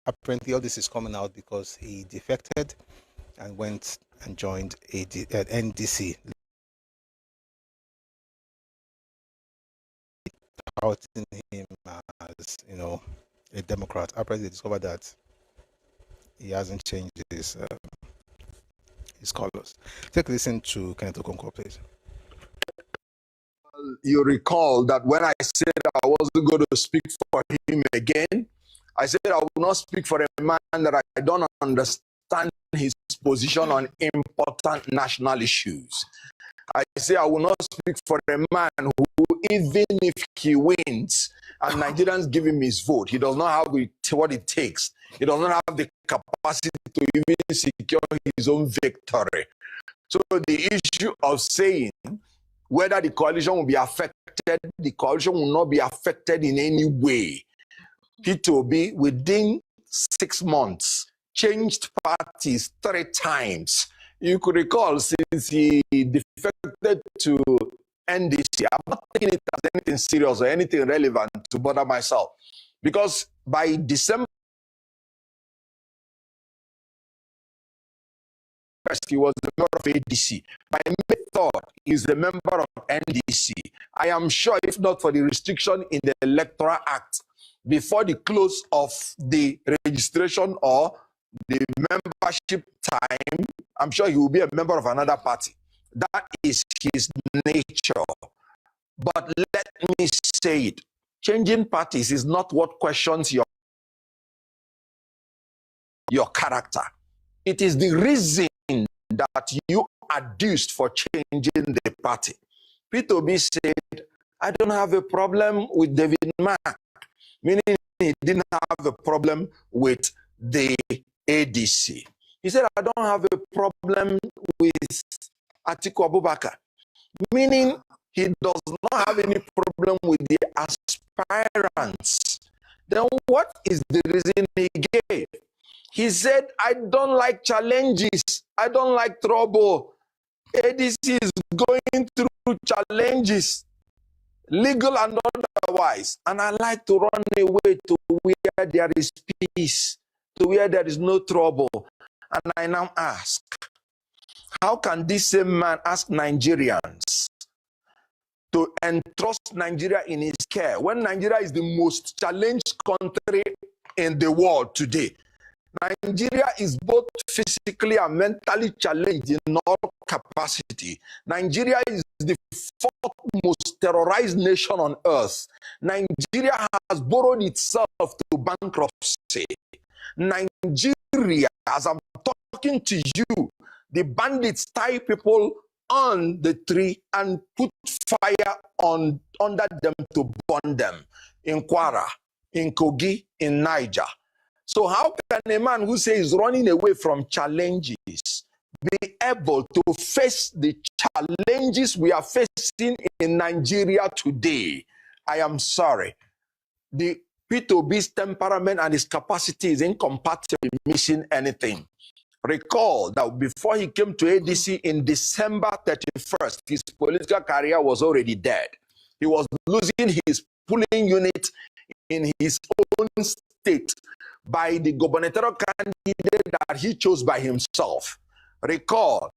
Apparently, all this is coming out because he defected and went and joined NDC, touting him as, a Democrat. Apparently, they discovered that he hasn't changed his colors. Take a listen to Kenneth Okonkwo, please. You recall that when I said I wasn't going to speak for him again, I said I will not speak for a man that I don't understand his position on important national issues. I say I will not speak for a man who, even if he wins and Nigerians give him his vote, he does not have what it takes. He does not have the capacity to even secure his own victory. So the issue of saying whether the coalition will be affected, the coalition will not be affected in any way. P2B, within 6 months, changed parties 3 times. You could recall, since he defected to NDC, I'm not taking it as anything serious or anything relevant to bother myself. Because by December, he was a member of ADC. By May 3rd, he's a member of NDC. I am sure, if not for the restriction in the Electoral Act, before the close of the registration or the membership time, I'm sure he will be a member of another party. That is his nature. But let me say it, changing parties is not what questions your character. It is the reason that you adduced for changing the party. P2B said, I don't have a problem with David Mark, meaning he didn't have a problem with the ADC. He said, I don't have a problem with Atiku Abubakar, meaning he does not have any problem with the aspirants. Then what is the reason he gave? He said, I don't like challenges. I don't like trouble. ADC is going through challenges, legal and otherwise. And I like to run away to where there is peace, to where there is no trouble. And I now ask, how can this same man ask Nigerians to entrust Nigeria in his care when Nigeria is the most challenged country in the world today? Nigeria is both physically and mentally challenged in all capacity. Nigeria is the 4th most terrorized nation on earth. Nigeria has borrowed itself to bankruptcy. Nigeria, as I'm talking to you, the bandits tie people on the tree and put fire under them to burn them in Kwara, in Kogi, in Niger. So how can a man who says running away from challenges be able to face the challenges we are facing in Nigeria today? I am sorry. The P2B's temperament and his capacity is incompatible with missing anything. Recall that before he came to ADC in December 31st, his political career was already dead. He was losing his polling unit in his own state by the gubernatorial candidate that he chose by himself. Recall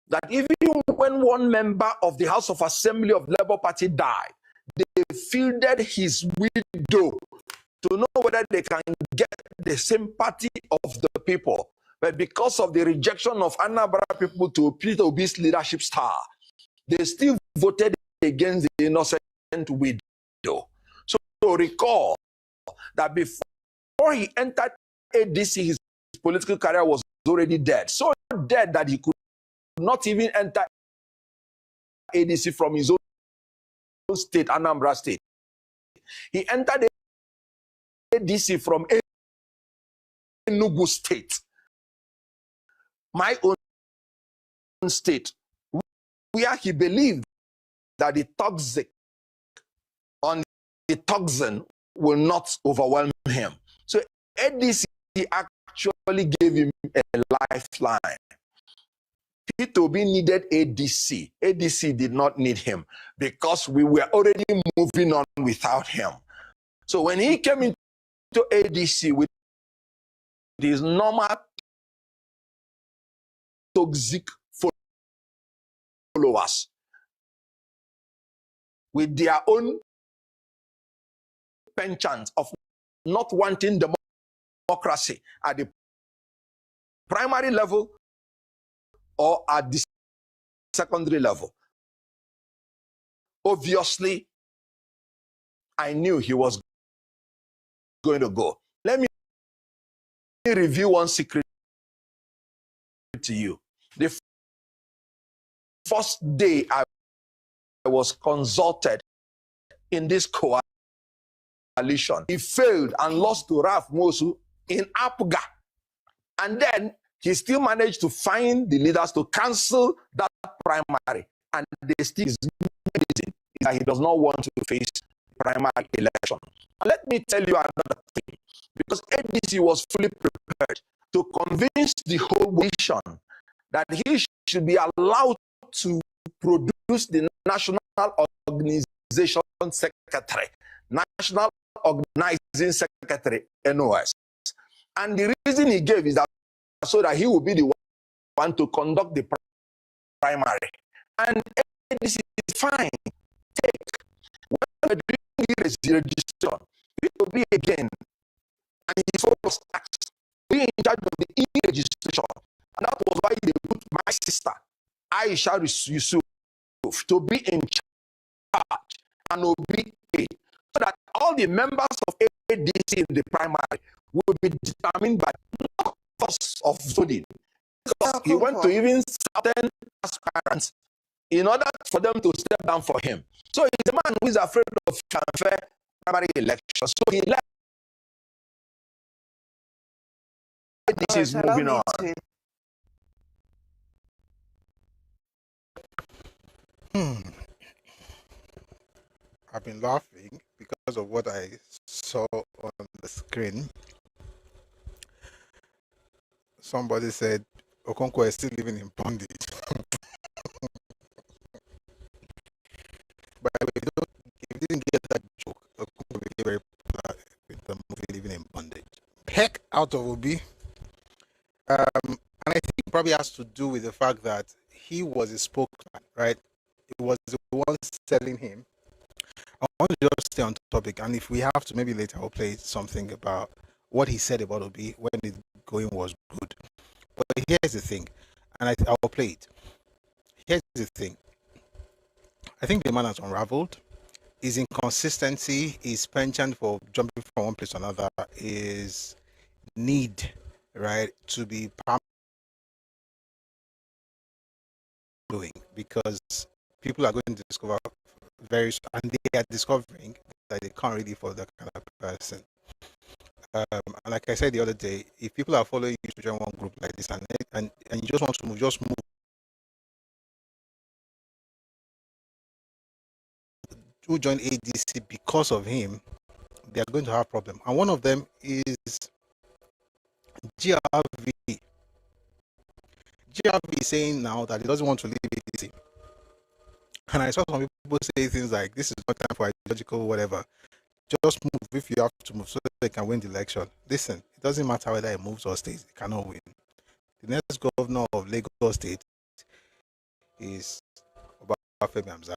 that even when one member of the House of Assembly of Labour Party died, they fielded his widow to know whether they can get the sympathy of the people. But because of the rejection of Anambra people to P2B's leadership star, they still voted against the innocent widow. So recall that before he entered ADC, his political career was already dead. So dead that he could not even enter ADC from his own state, Anambra State. He entered ADC from Enugu State. my own state, where he believed that the toxic on the toxin will not overwhelm him. So ADC actually gave him a lifeline. P2B needed ADC. ADC did not need him because we were already moving on without him. So when he came into ADC with his normal toxic followers, with their own penchant of not wanting democracy at the primary level or at the secondary level. Obviously, I knew he was going to go. Let me review one secret to you. The first day I was consulted in this coalition, he failed and lost to Ralph Mosu in Apga. And then he still managed to find the leaders to cancel that primary. And they still is that he does not want to face primary election. Let me tell you another thing. Because ADC was fully prepared to convince the whole nation that he should be allowed to produce the National Organization Secretary, National Organizing Secretary, NOS. And the reason he gave is that so that he will be the one to conduct the primary. And this is fine. Take. When we're doing the registration, it will be again. And he was asked to be in charge of the e-registration. And that was why they put my sister, Aisha Yusuf, to be in charge and obey, so that all the members of ADC in the primary will be determined by not cost of voting. Because he went to even certain aspirants in order for them to step down for him. So he's a man who is afraid of unfair primary elections. So he left. This is moving on. I've been laughing because of what I saw on the screen. Somebody said Okonkwo is still living in bondage. By the way, if you didn't get that joke, Okonkwo became very popular with the movie Living in Bondage. Heck out of Obi. And I think it probably has to do with the fact that he was a spokesman, right? It was the one selling him. I want to just stay on topic, and if we have to, maybe later I'll play something about what he said about Obi when the going was good. But here's the thing, and I'll play it. Here's the thing. I think the man has unraveled. His inconsistency, his penchant for jumping from one place to another, his need, right, to be doing, because people are going to discover and they are discovering that they can't really follow that kind of person. And like I said the other day, if people are following you to join one group like this and you just want to move, just move. Who join ADC because of him, they are going to have a problem. And one of them is GRV. GRV is saying now that he doesn't want to leave ADC. And I saw some people say things like, this is not time for ideological whatever. Just move if you have to move so that they can win the election. Listen, it doesn't matter whether he moves or stays, he cannot win. The next governor of Lagos State is Obafemi Hamzat,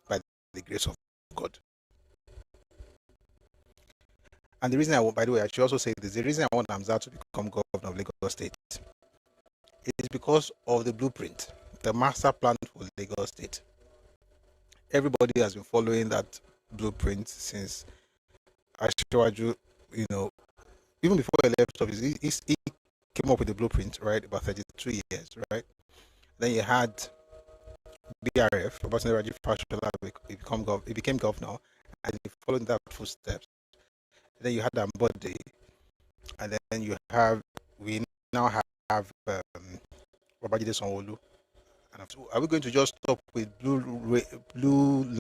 by the grace of God. And the reason by the way, I should also say this, the reason I want Hamzat to become governor of Lagos State is because of the blueprint, the master plan for Lagos State. Everybody has been following that blueprint since Asiwaju, even before he left office, he came up with the blueprint, right, about 32 years, right? Then you had BRF, Obasanjo Fashola, he became governor, and he followed that footsteps. Then you had Ambode, and then we now have have Babajide Sanwo-Olu. Are we going to just stop with blue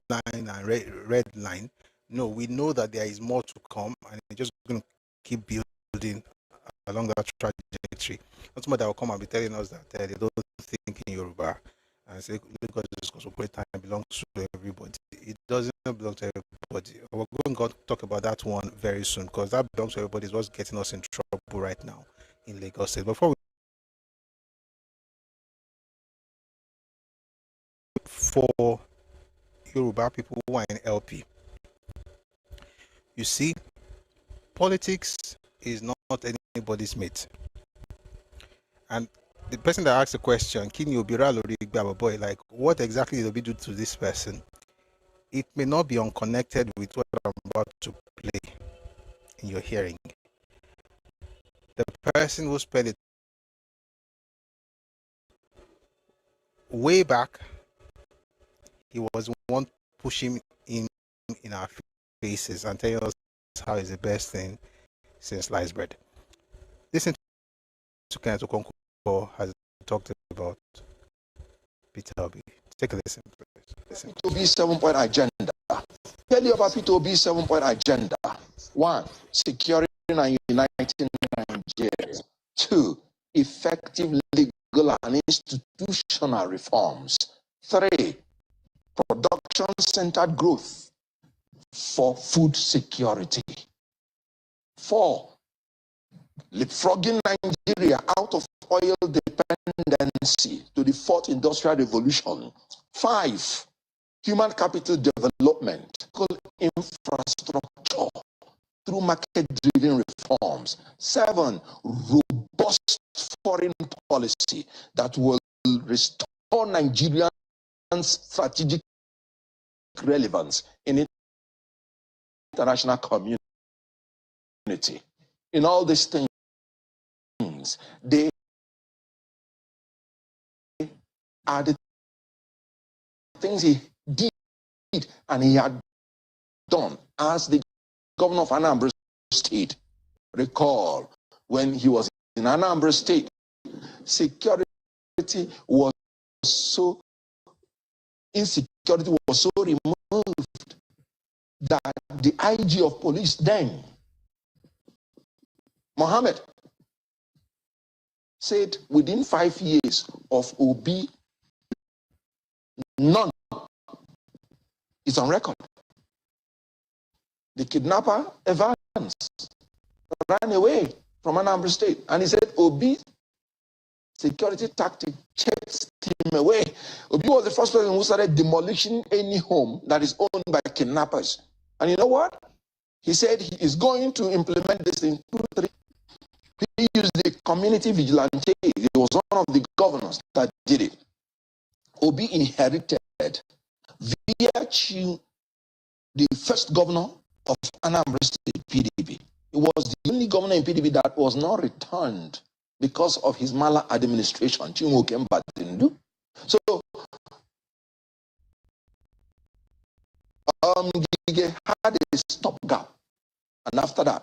line and red line? No, we know that there is more to come, and we're just going to keep building along that trajectory. Not somebody that will come and be telling us that they don't think in Yoruba and say Lagos is cosmopolitan belongs to everybody. It doesn't belong to everybody. We're going to talk about that one very soon, because that belongs to everybody is what's getting us in trouble right now in Lagos State. Before for Yoruba people who are in LP, you see, politics is not anybody's mate. And the person that asked the question, Kini Obira Lori boy, like, what exactly did Obi do to this person? It may not be unconnected with what I'm about to play in your hearing. The person who spent it way back, he was the one pushing in our faces and telling us how it's the best thing since sliced bread. Listen to Kenneth Okonkwo has talked about Peter Obi. Take a listen, please. Listen. P2B 7-point agenda. Tell you about P2B 7-point agenda. 1. Securing and uniting Nigeria. 2. Effective legal and institutional reforms. 3. Production-centered growth for food security. 4. Leapfrogging Nigeria out of oil dependency to the 4th industrial revolution. 5. Human capital development, infrastructure through market-driven reforms. 7. Robust foreign policy that will restore Nigerian strategic relevance in international community. In all these things, they are the things he did and he had done as the governor of Anambra State. Recall, when he was in Anambra State, security was so, insecurity was so removed that the IG of police then, Mohammed, said within 5 years of Obi, none is on record. The kidnapper, Evans, ran away from Anambra State, and he said Obi security tactic chased him away. Obi was the first person who started demolishing any home that is owned by kidnappers. And you know what? He said he is going to implement this in 2, 3. He used the community vigilante. He was one of the governors that did it. Obi inherited VHU, the first governor of Anambra State PDP. He was the only governor in PDP that was not returned because of his maladministration. So, Gige had a stopgap, and after that,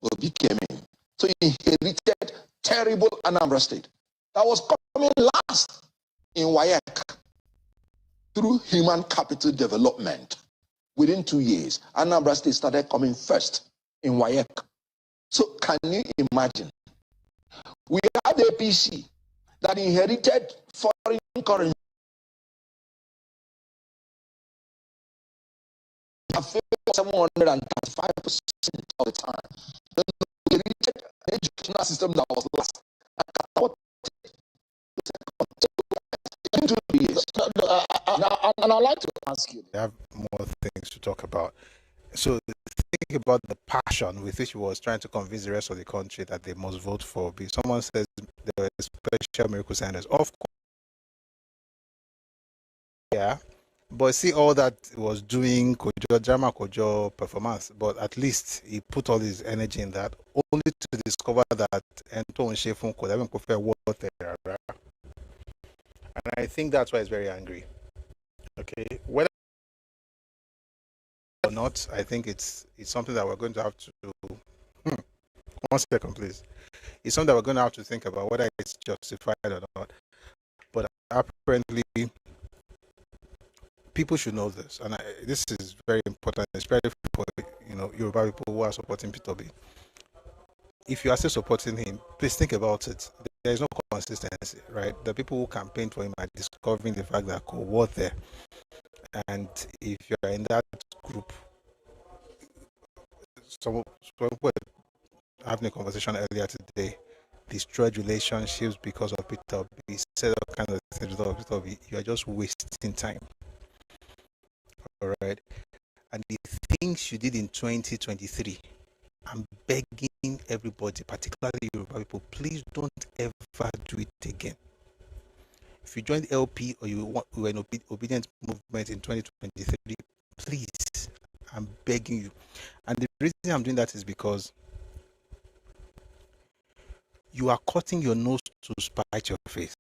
Obi came in. So he inherited terrible Anambra State that was coming last in WAEC through human capital development. Within 2 years, Anambra State started coming first in WAEC. So can you imagine? We had APC that inherited foreign currency. 735% of the time. Then we inherited an educational system that was last. And I'd like to ask you. I have more things to talk about. So think about the passion with which he was trying to convince the rest of the country that they must vote for Obi. Someone says there were special miracle signers. Of course, yeah. But see all that he was doing, Kojo, drama Kojo performance, but at least he put all his energy in that, only to discover that Anton Shefun could have preferred water. And I think that's why he's very angry. Okay, whether or not, I think it's something that we're going to have to. 1 second, please. It's something that we're going to have to think about whether it's justified or not. But apparently, people should know this, and this is very important, especially for Yoruba people who are supporting Peter Obi. If you are still supporting him, please think about it. There is no consistency, right? The people who campaigned for him are discovering the fact that co-war there, and if you are in that group, some people were having a conversation earlier today, destroyed relationships because of Peter Obi, said all kinds of things because of Peter Obi. You are just wasting time. All right, and the things you did in 2023, I'm begging everybody, particularly Yoruba people, please don't ever do it again. If you joined LP or you were an obedient movement in 2023, please, I'm begging you. And the reason I'm doing that is because you are cutting your nose to spite your face.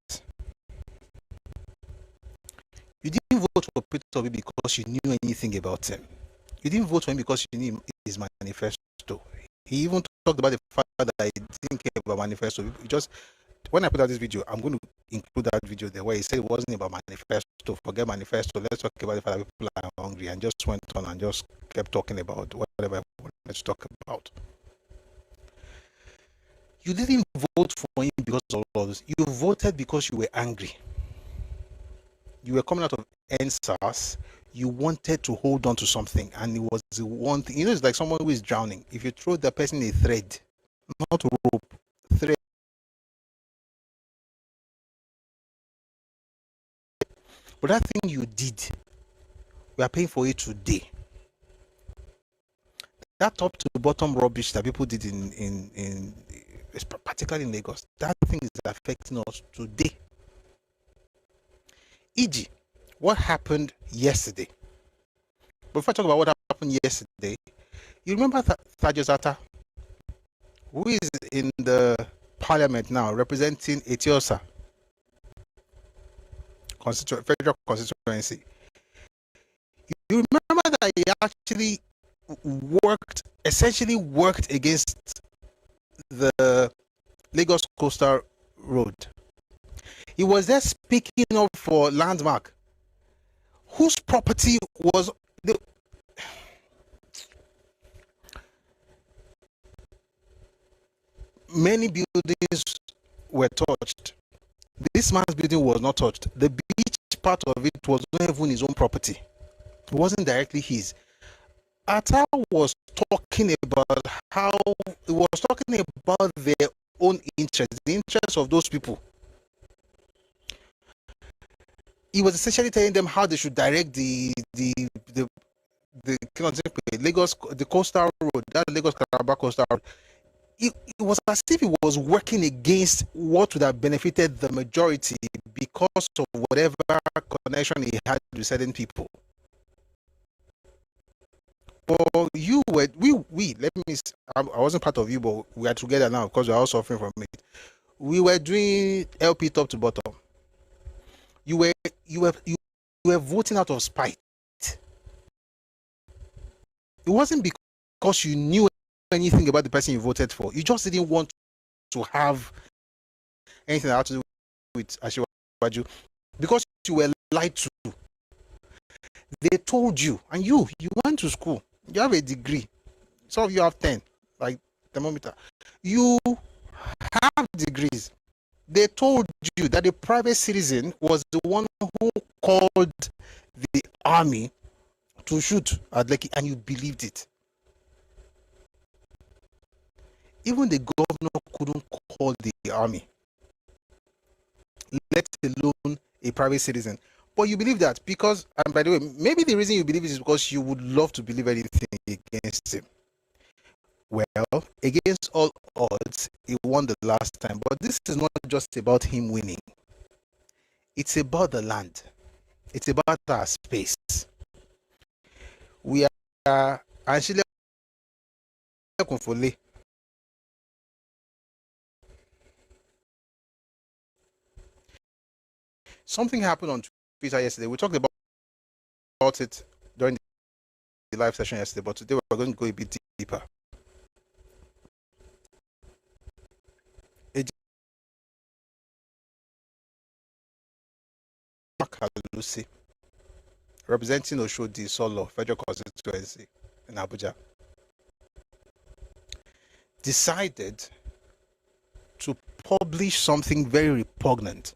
You didn't vote for Peter Obi because you knew anything about him. You didn't vote for him because you knew his manifesto. He even talked about the fact that he didn't care about manifesto. When I put out this video, I'm going to include that video there where he said it wasn't about manifesto. Forget manifesto. Let's talk about the fact that people are hungry, and just went on and just kept talking about whatever he wanted to talk about. You didn't vote for him because of all this. You voted because you were angry. You were coming out of NSAS. You wanted to hold on to something, and it was the one thing. It's like someone who is drowning. If you throw the person a thread, not a rope, thread. But that thing you did, we are paying for it today. That top to bottom rubbish that people did in particularly in Lagos, that thing is affecting us today. E.g., what happened yesterday? Before I talk about what happened yesterday, you remember Thajosata, who is in the parliament now representing Etiosa federal constituency. You remember that he actually essentially worked against the Lagos Coastal Road. He was there speaking up for landmark, whose property was many buildings were touched. This man's building was not touched. The beach part of it was not even his own property. It wasn't directly his. Atta was talking about their own interests, the interests of those people. He was essentially telling them how they should direct the Lagos, the coastal road, that Lagos Calabar coastal road. It was as if he was working against what would have benefited the majority because of whatever connection he had with certain people. But I wasn't part of you, but we are together now because we are all suffering from it. We were doing LP top to bottom. You were voting out of spite. It wasn't because you knew anything about the person you voted for. You just didn't want to have anything that had to do with Asiwaju because you were lied to. They told you, and you went to school. You have a degree. Some of you have 10, like thermometer. You have degrees. They told you that the private citizen was the one who called the army to shoot at Lekki, and you believed it. Even the governor couldn't call the army, let alone a private citizen. But you believe that because, and by the way, maybe the reason you believe it is because you would love to believe anything against him. Well, against all odds, he won the last time. But this is not just about him winning. It's about the land. It's about our space. We are actually something happened on Twitter yesterday. We talked about it during the live session yesterday, but today we're going to go a bit deeper. Lucy, representing Oshodi Isolo Federal Constituency in Abuja, decided to publish something very repugnant.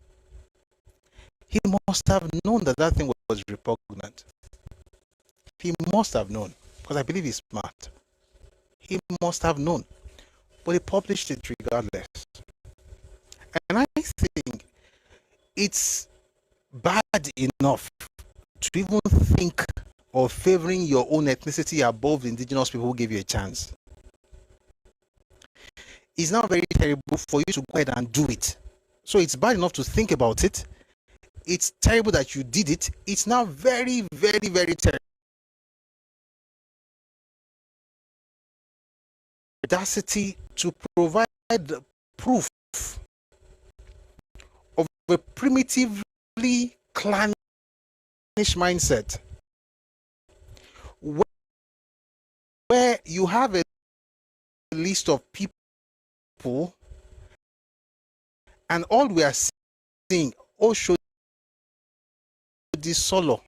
He must have known that that thing was repugnant. He must have known, because I believe he's smart. He must have known, but he published it regardless. And I think it's bad enough to even think of favoring your own ethnicity above the indigenous people who gave you a chance. It's now very terrible for you to go ahead and do it. So it's bad enough to think about it. It's terrible that you did it. It's now very, very, very terrible. Audacity to provide proof of a primitively clannish mindset, where you have a list of people and all we are seeing, Oshodi Solo,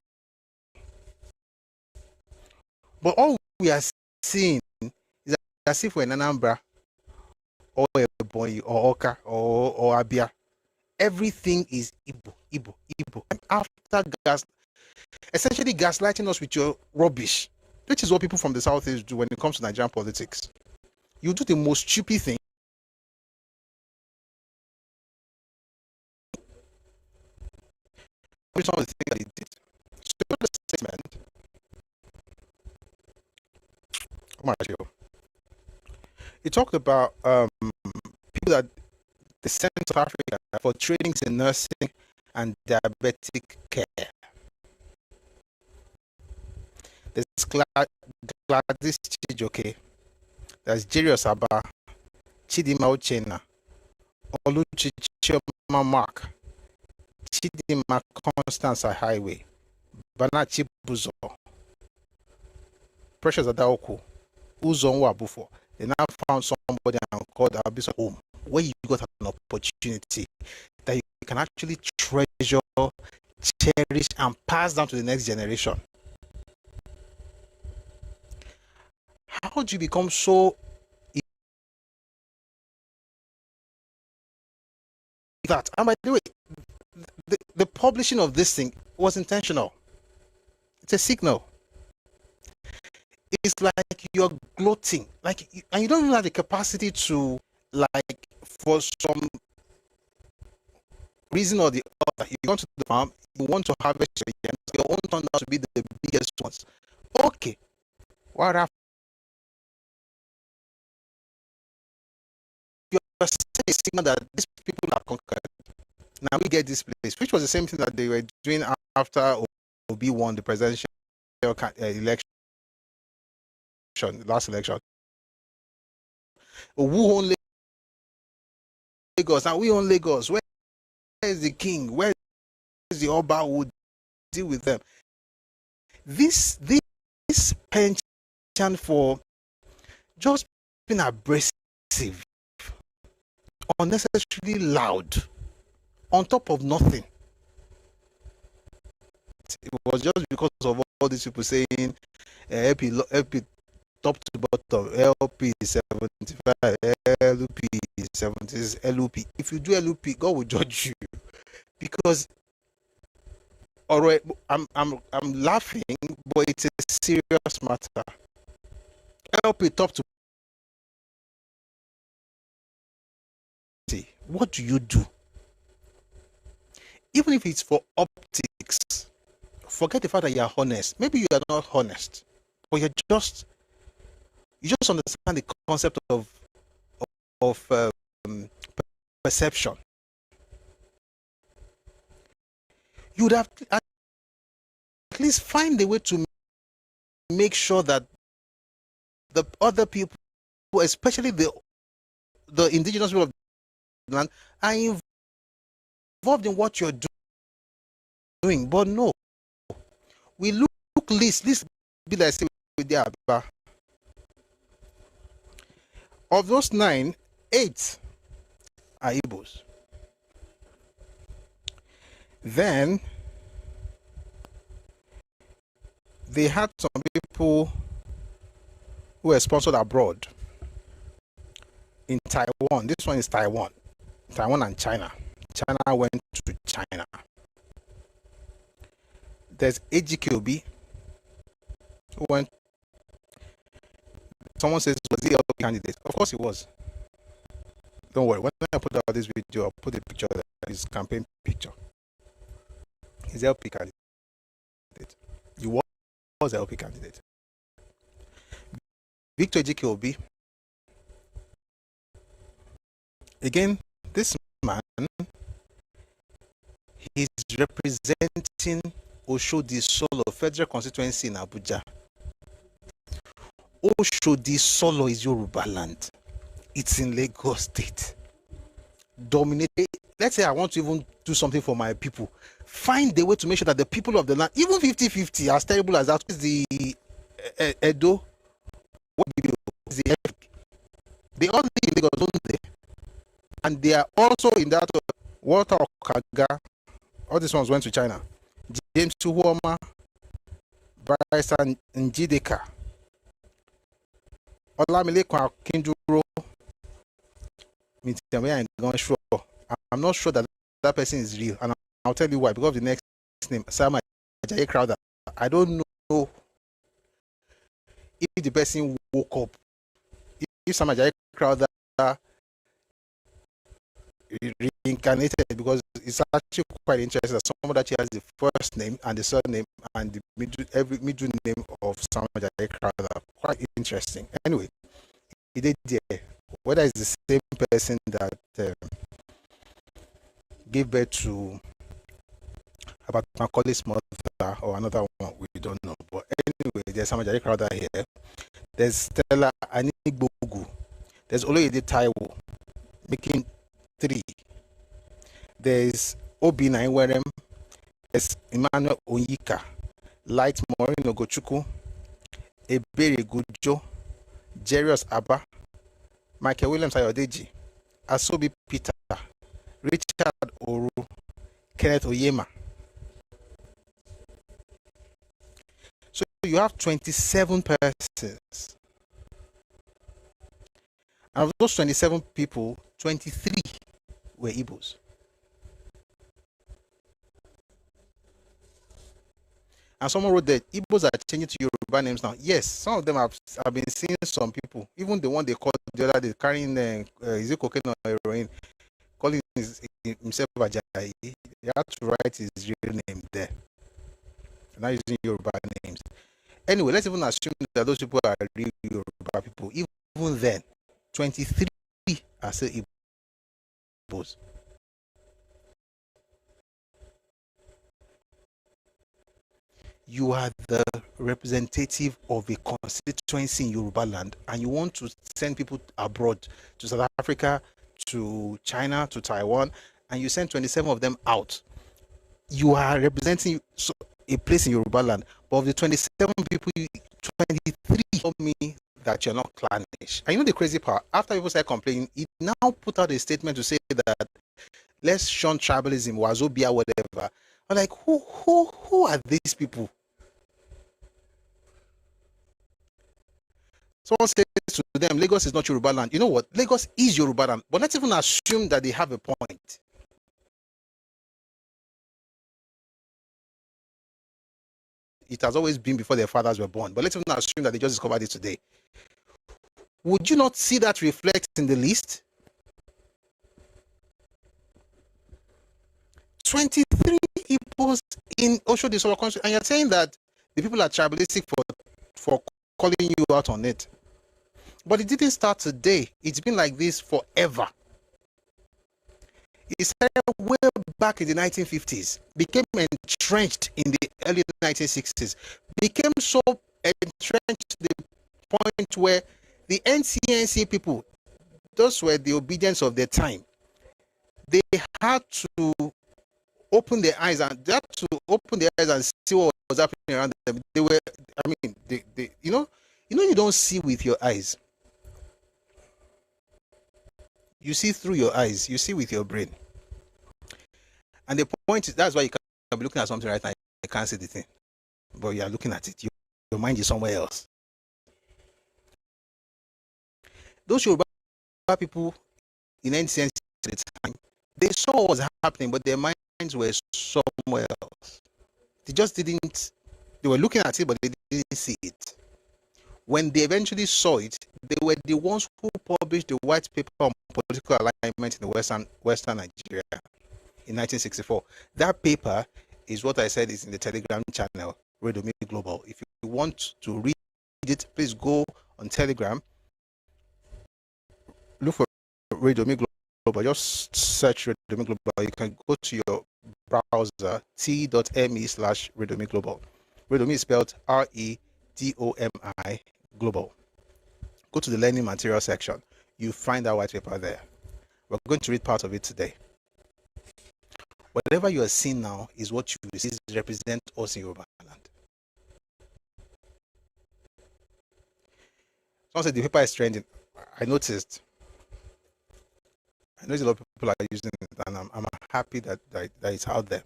but all we are seeing is as if we're in Anambra or Ebonyi or Oka or Abia. Everything is Igbo. And after essentially gaslighting us with your rubbish, which is what people from the Southeast do when it comes to Nigerian politics. You do the most stupid thing. Which one of the things that he did? So the statement. He talked about people that the Central Africa for trainings in nursing and diabetic care. There's Gladys Chijoke, there's Jerry Osaba, Chidima Uchenna, Oluchi Chioma Mark, Chidima Constance Highway, Banachi Buzo, Precious Adaoku, Uzonwa Bufo. They now found somebody and called Abyss home, where you got an opportunity that you can actually treasure, cherish, and pass down to the next generation. How do you become so that? And by the way, the publishing of this thing was intentional. It's a signal. It's like you're gloating, and you don't even have the capacity to, for some reason or the other, you go to the farm, you want to harvest your own turned out to be the biggest ones. Okay, what happened? You're saying a signal that these people are conquered. Now we get this place, which was the same thing that they were doing after Obi won the presidential election. Last election. Who own Lagos? Now we own Lagos. Where is the king? Where is the Oba who would deal with them? This penchant for just being abrasive, unnecessarily loud, on top of nothing. It was just because of all these people saying LP top to bottom, LP 75, LP 70, LP. If you do LP, God will judge you, because alright, I'm laughing, but it's a serious matter. LP top to what do you do? Even if it's for optics, forget the fact that you are honest. Maybe you are not honest, but you just understand the concept of perception. You would have at least find a way to make sure that the other people, especially the indigenous people of the land, are involved in what you're doing. But no, we look least be like say with the Abba. Of those 9, 8 are Igbos. Then they had some people who were sponsored abroad in Taiwan. This one is Taiwan and China. China went to China. There's AGKOB who went. Someone says, was he LP candidate? Of course he was. Don't worry. When I put out this video, I'll put a picture there, his campaign picture. He's LP candidate. He was LP candidate. Victor AGKOB. Again, this man, he's representing Oshodi Isolo Federal Constituency in Abuja. Oshodi Isolo is Yorubaland. It's in Lagos State. Dominated. Let's say I want to even do something for my people. Find the way to make sure that the people of the land, even 50-50, as terrible as that is the Edo, what is the F? They all live in Lagos, don't they? And they are also in that Walter Okaga. All these ones went to China. James Tuwoma, Bryce and Njideka. Olamilekwa Kinduro. I'm not sure that that person is real, and I'll tell you why. Because of the next name, Sam Ajayi Crowther. I don't know if the person woke up. If Sam Ajayi Crowther reincarnated, because it's actually quite interesting that someone actually has the first name and the surname and the middle name of Sam Ajayi Crowther. Quite interesting. Anyway, he did there. Whether it's the same person that gave birth to about Macaulay's mother or another one, we don't know. But anyway, there's Sam Ajayi Crowther here. There's Stella Anigbogu. There's Oloyede Taiwo, making 3. There's Obi Naiwerem. There's Emmanuel Onyika, Light Maureen Ogochukwu, Ebere Gujo, Jerius Abba, Michael Williams Ayodeji, Asobi Peter, Richard Oru, Kenneth Oyema. So you have 27 persons. And of those 27 people, 23 were Igbos. And someone wrote that Igbos are changing to Yoruba names now. Yes, some of them have been seeing some people, even the one they called the other day, carrying is it cocaine or heroin, calling himself Ajayi. He had to write his real name there. Not using Yoruba names. Anyway, let's even assume that those people are real Yoruba people. Even then, 23 are still Igbos. You are the representative of a constituency in Yorubaland, and you want to send people abroad to South Africa, to China, to Taiwan, and you send 27 of them out. You are representing a place in Yorubaland, but of the 27 people, 23 told me that you're not clannish. And you know the crazy part? After people started complaining, it now put out a statement to say that let's shun tribalism, wazobia, whatever. I'm like, who are these people? Someone says to them, Lagos is not Yorubaland. You know what? Lagos is Yorubaland. But let's even assume that they have a point. It has always been before their fathers were born. But let's even assume that they just discovered it today. Would you not see that reflect in the list? 23 Igbos in Oshodi Isolo country, and you're saying that the people are tribalistic for calling you out on it. But it didn't start today. It's been like this forever. It started way back in the 1950s, became entrenched in the early 1960s, became so entrenched to the point where the NCNC people, those were the obedience of their time. They had to open their eyes and see what was happening around them. They were, I mean, they you know, you don't see with your eyes. You see through your eyes. You see with your brain. And the point is, that's why you can be looking at something right now. You can't see the thing, but you are looking at it. You your mind is somewhere else. Those Yoruba people in NCNC at the time, they saw what was happening, but their minds were somewhere else. They just didn't, they were looking at it, but they didn't see it. When they eventually saw it, they were the ones who published the white paper on political alignment in the Western Nigeria in 1964. That paper is what I said is in the Telegram channel, Radio Me Global. If you want to read it, please go on Telegram. Look for Radio Me Global. Just search Radio Me Global. You can go to your browser, t.me/Radio Me Global. Radio Me is spelled REDOMI Global. Go to the learning material section. You find that white paper there. We're going to read part of it today. Whatever you are seeing now is what you see represent us in Yorubaland. Someone said the paper is trending. I noticed a lot of people are using it, and I'm happy that it's out there.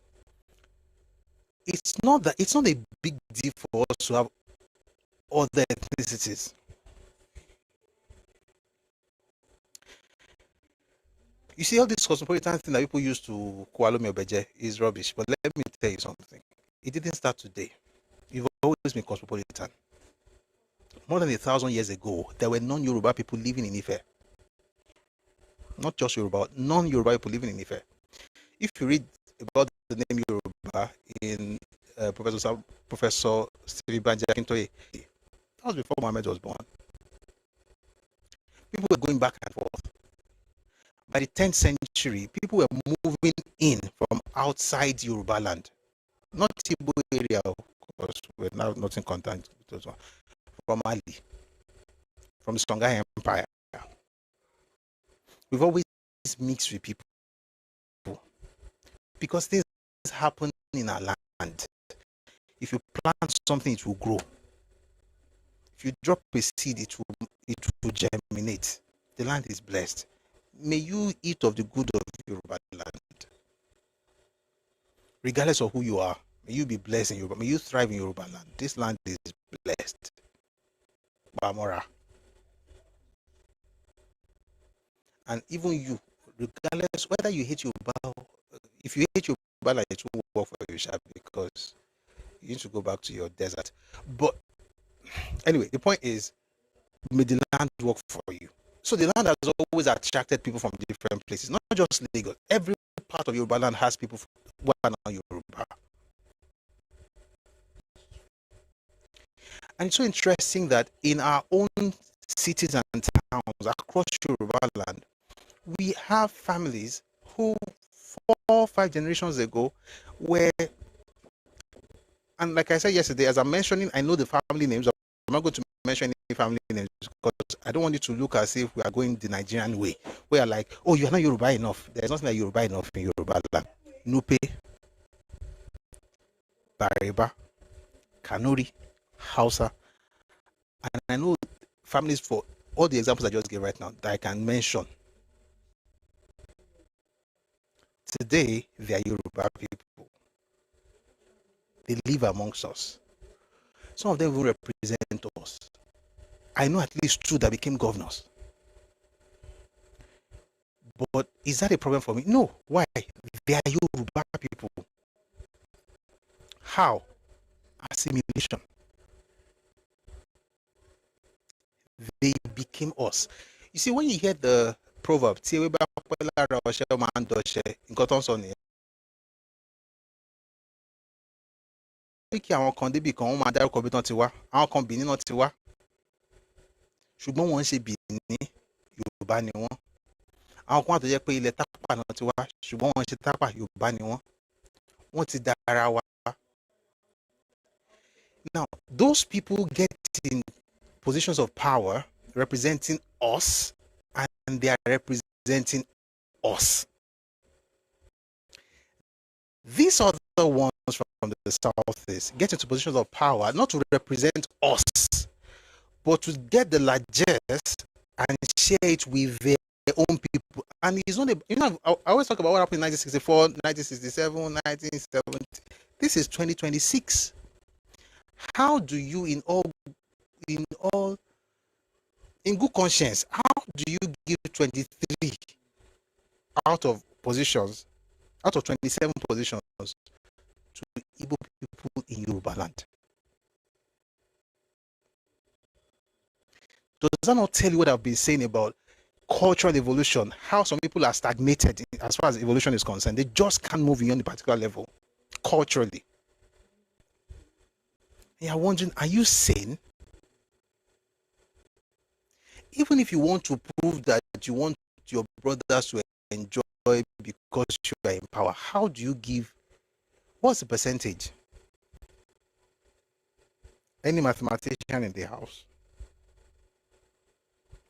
It's not a big deal for us to have other ethnicities. You see, all this cosmopolitan thing that people used to Kualomi Obeje is rubbish. But let me tell you something. It didn't start today. You've always been cosmopolitan. More than 1,000 years ago, there were non-Yoruba people living in Ife. Not just Yoruba, non-Yoruba people living in Ife. If you read about the name Yoruba in Professor Stevie Banja Akintoye, that was before Muhammad was born. People were going back and forth. By the 10th century, people were moving in from outside Yorubaland. Not Igbo area, of course, we're now not in contact with those ones. From Mali, from the Songhai Empire. We've always mixed with people because things happen in our land. If you plant something, it will grow. If you drop a seed, it will germinate. The land is blessed. May you eat of the good of Yoruba land. Regardless of who you are, may you be blessed in Yoruba. May you thrive in Yoruba land. This land is blessed. Bamora. And even you, regardless whether you hate Yoruba, if you hate Yoruba land, it won't work for you, because you need to go back to your desert. But anyway, the point is, may the land work for you. So the land has always attracted people from different places, not just Lagos. Every part of Yoruba land has people who are not Yoruba. And it's so interesting that in our own cities and towns across Yoruba land, we have families who 4 or 5 generations ago were, and like I said yesterday, as I'm mentioning, I know the family names. I'm not going to mention any family names because I don't want you to look as if we are going the Nigerian way. We are like, oh, you are not Yoruba enough. There's nothing like Yoruba enough in Yoruba land. Nupe, Bariba, Kanuri, Hausa. And I know families, for all the examples I just gave right now, that I can mention. Today, they are Yoruba people. They live amongst us. Some of them will represent us. I know at least 2 that became governors. But is that a problem for me? No. Why? They are Yoruba people. How? Assimilation. They became us. You see, when you hear the proverb, kí àwọn kan débì kan wọ́n máa dárúkọ bí tán ti wá, àwọn kan Benin náà ti wá, ṣùgbọ́n wọ́n ń ṣe Benin, Yorùbá ni wọ́n. Àwọn kan wà tó jẹ́ pé ilẹ̀ Tápà náà ti wá, ṣùgbọ́n wọ́n ń ṣe Tápà, Yorùbá ni wọ́n. Wọ́n ti dára wa. Now, those people get in positions of power representing us, and they are representing us. These other ones from the southeast get into positions of power not to represent us, but to get the largesse and share it with their own people. And it's not I always talk about what happened in 1964, 1967, 1970. This is 2026. How do you, in good conscience, how do you give 23 out of 27 positions to Igbo people in Yorubaland? Does that not tell you what I've been saying about cultural evolution? How some people are stagnated as far as evolution is concerned. They just can't move beyond a particular level culturally. You are wondering, are you sane? Even if you want to prove that you want your brothers to enjoy because you are in power, how do you give? What's the percentage? Any mathematician in the house?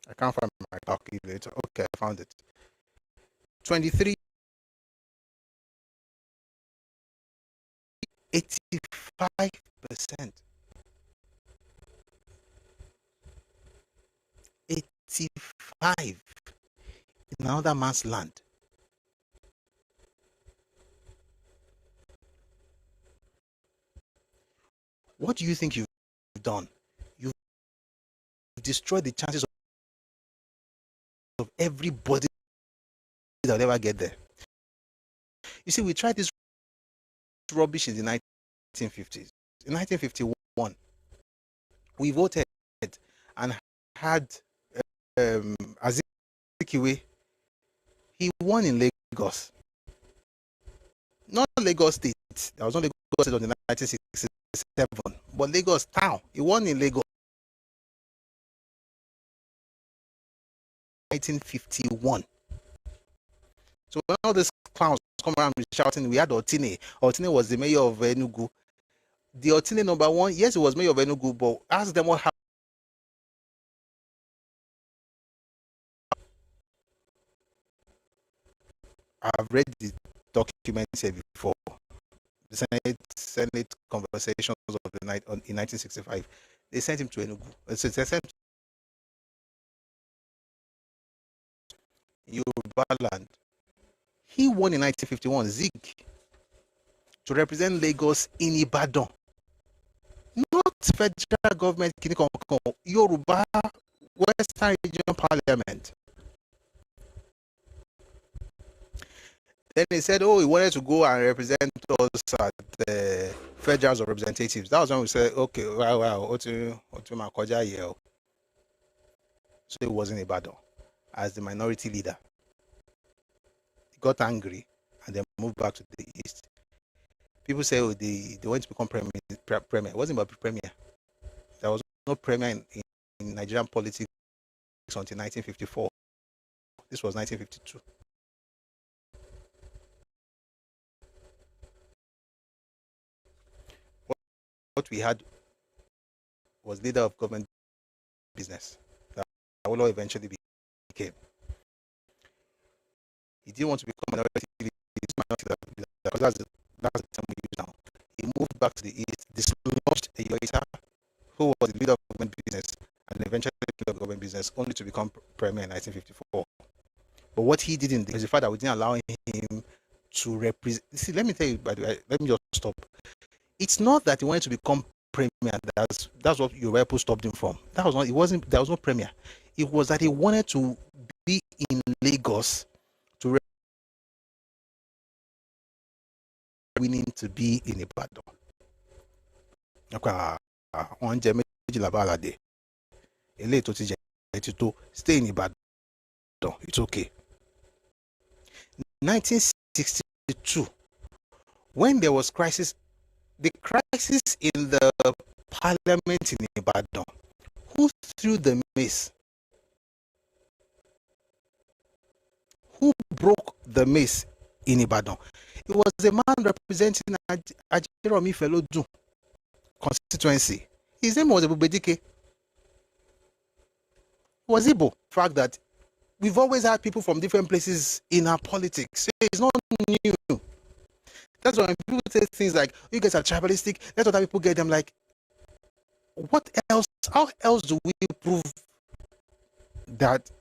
I can't find my calculator. Okay, I found it. 23, 85%. 85 in another man's land. What do you think you've done? You've destroyed the chances of everybody that will ever get there. You see, we tried this rubbish in the 1950s. In 1951, we voted and had Azikiwe. He won in Lagos. Not Lagos State. There was not Lagos State in 1967, but Lagos town. He won in Lagos. 1951. So when all these clowns come around shouting, we had Otine. Otine was the mayor of Enugu. The Otine number one, yes, he was mayor of Enugu, but ask them what happened. I've read the documents here before. The Senate conversations of the night in 1965. They sent him to Enugu. So they sent Yorubaland. He won in 1951, Zig, to represent Lagos in Ibadan. Not federal government, Yoruba Western Region Parliament. Then he said, oh, he wanted to go and represent us at the Federal House of Representatives. That was when we said, okay, wow, so he was in Ibadan as the minority leader. He got angry and then moved back to the east. People say, oh, they went to become premier. It wasn't about premier. There was no premier in Nigerian politics until 1954. This was 1952. What we had was leader of government business that Awolowo eventually became. He didn't want to become minority leader because that's the term we use now. He moved back to the east, dislodged a Yoita who was the leader of government business and eventually leader of government business, only to become premier in 1954. But what he didn't was the fact that we didn't allow him to represent. See, let me tell you, by the way, let me just stop. It's not that he wanted to become premier. That's what Yoruba people stopped him from. That was not. It wasn't. There was no premier. It was that he wanted to be in Lagos to winning to be in Ibadan. Stay in Ibadan. It's okay. 1962, when there was crisis. The crisis in the parliament in Ibadan, who threw the mace? Who broke the mace in Ibadan? It was a man representing Ajeromi Felodun constituency. His name was Ebubedike. It was Igbo. Fact that we've always had people from different places in our politics. So it's not new. That's why when people say things like, you guys are tribalistic, let other people get them. Like, what else? How else do we prove that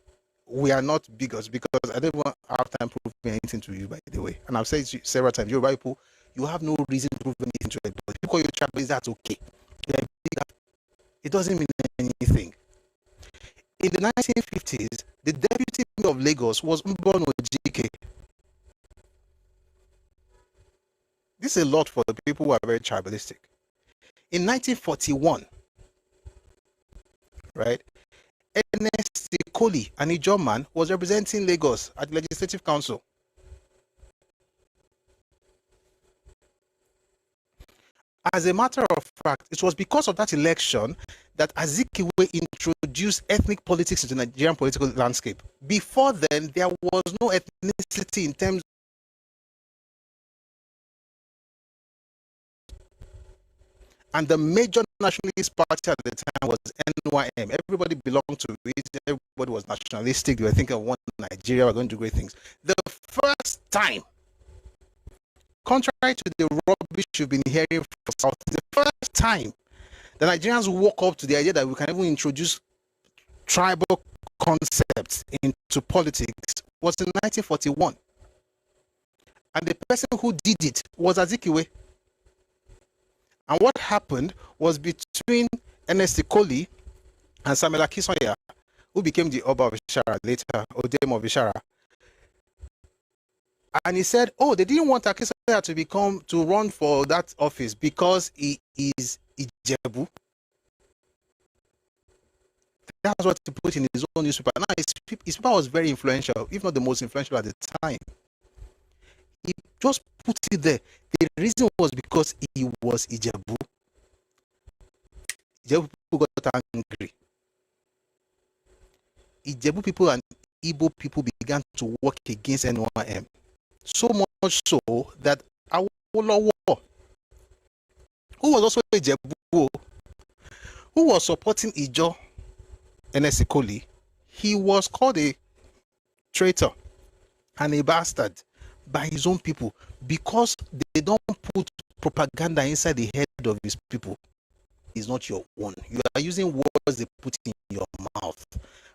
we are not bigots? Because I don't want to have time proving anything to you, by the way. And I've said it several times, Yoruba people, you have no reason to prove anything to anybody. People call you tribalist, that's okay. It doesn't mean anything. In the 1950s, the deputy mayor of Lagos was Mbon Ojike. This is a lot for the people who are very tribalistic. In 1941, right, Ernest Koli, an Ijaw man, was representing Lagos at the Legislative Council. As a matter of fact, it was because of that election that Azikiwe introduced ethnic politics into the Nigerian political landscape. Before then, there was no ethnicity in terms. And the major nationalist party at the time was NYM. Everybody belonged to it. Everybody was nationalistic. They were thinking of one Nigeria, we're going to do great things. The first time, contrary to the rubbish you've been hearing from South, the first time the Nigerians woke up to the idea that we can even introduce tribal concepts into politics was in 1941. And the person who did it was Azikiwe. And what happened was between Ernest Koli and Samuel Akisanya, who became the Oba of Ishara later, Odem of Ishara. And he said, oh, they didn't want Akisanya to run for that office because he is Ijebu. That's what he put in his own newspaper. Now, his paper was very influential, if not the most influential at the time. He just put it there. The reason was because he was Ijebu. Ijebu people got angry. Ijebu people and Igbo people began to work against NYM. So much so that Awolowo, who was also Ijebu, who was supporting Ijaw Ernest Koli, he was called a traitor and a bastard by his own people because they don't put propaganda inside the head of his people. It's not your own. You are using words they put in your mouth.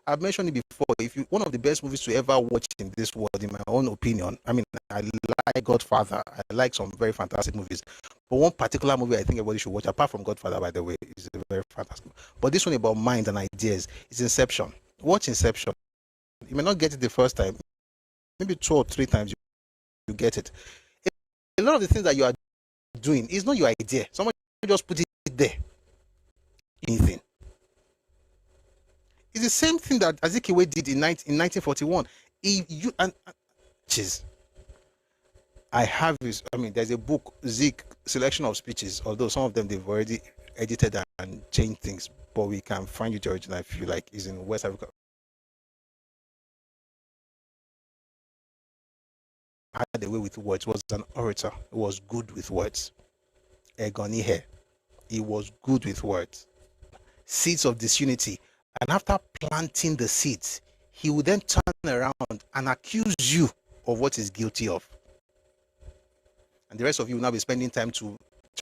I've mentioned it before. One of the best movies to ever watch in this world, in my own opinion, I mean, I like Godfather. I like some very fantastic movies. But one particular movie I think everybody should watch, apart from Godfather, by the way, is a very fantastic movie. But this one about minds and ideas is Inception. Watch Inception. You may not get it the first time. Maybe 2 or 3 times you get it. A lot of the things that you are doing is not your idea. Someone just put it there. Anything. It's the same thing that Azikiwe did in 1941. I have this. I mean, there's a book, Zik, Selection of Speeches. Although some of them they've already edited and changed things, but we can find you the original if you like. It's in West Africa. Had a way with words. Was an orator. He was good with words. Egonihe. He was good with words. Seeds of disunity. And after planting the seeds, he would then turn around and accuse you of what he's guilty of. And the rest of you will now be spending time to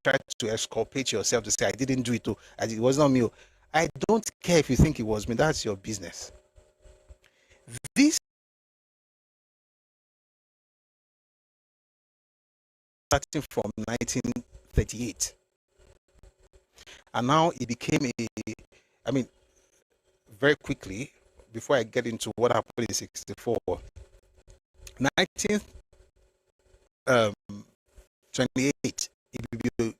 try to exculpate yourself to say, I didn't do it, it was not me. I don't care if you think it was me. That's your business. This starting from 1938. And now it became very quickly, before I get into what happened in 64, 1928, EBBO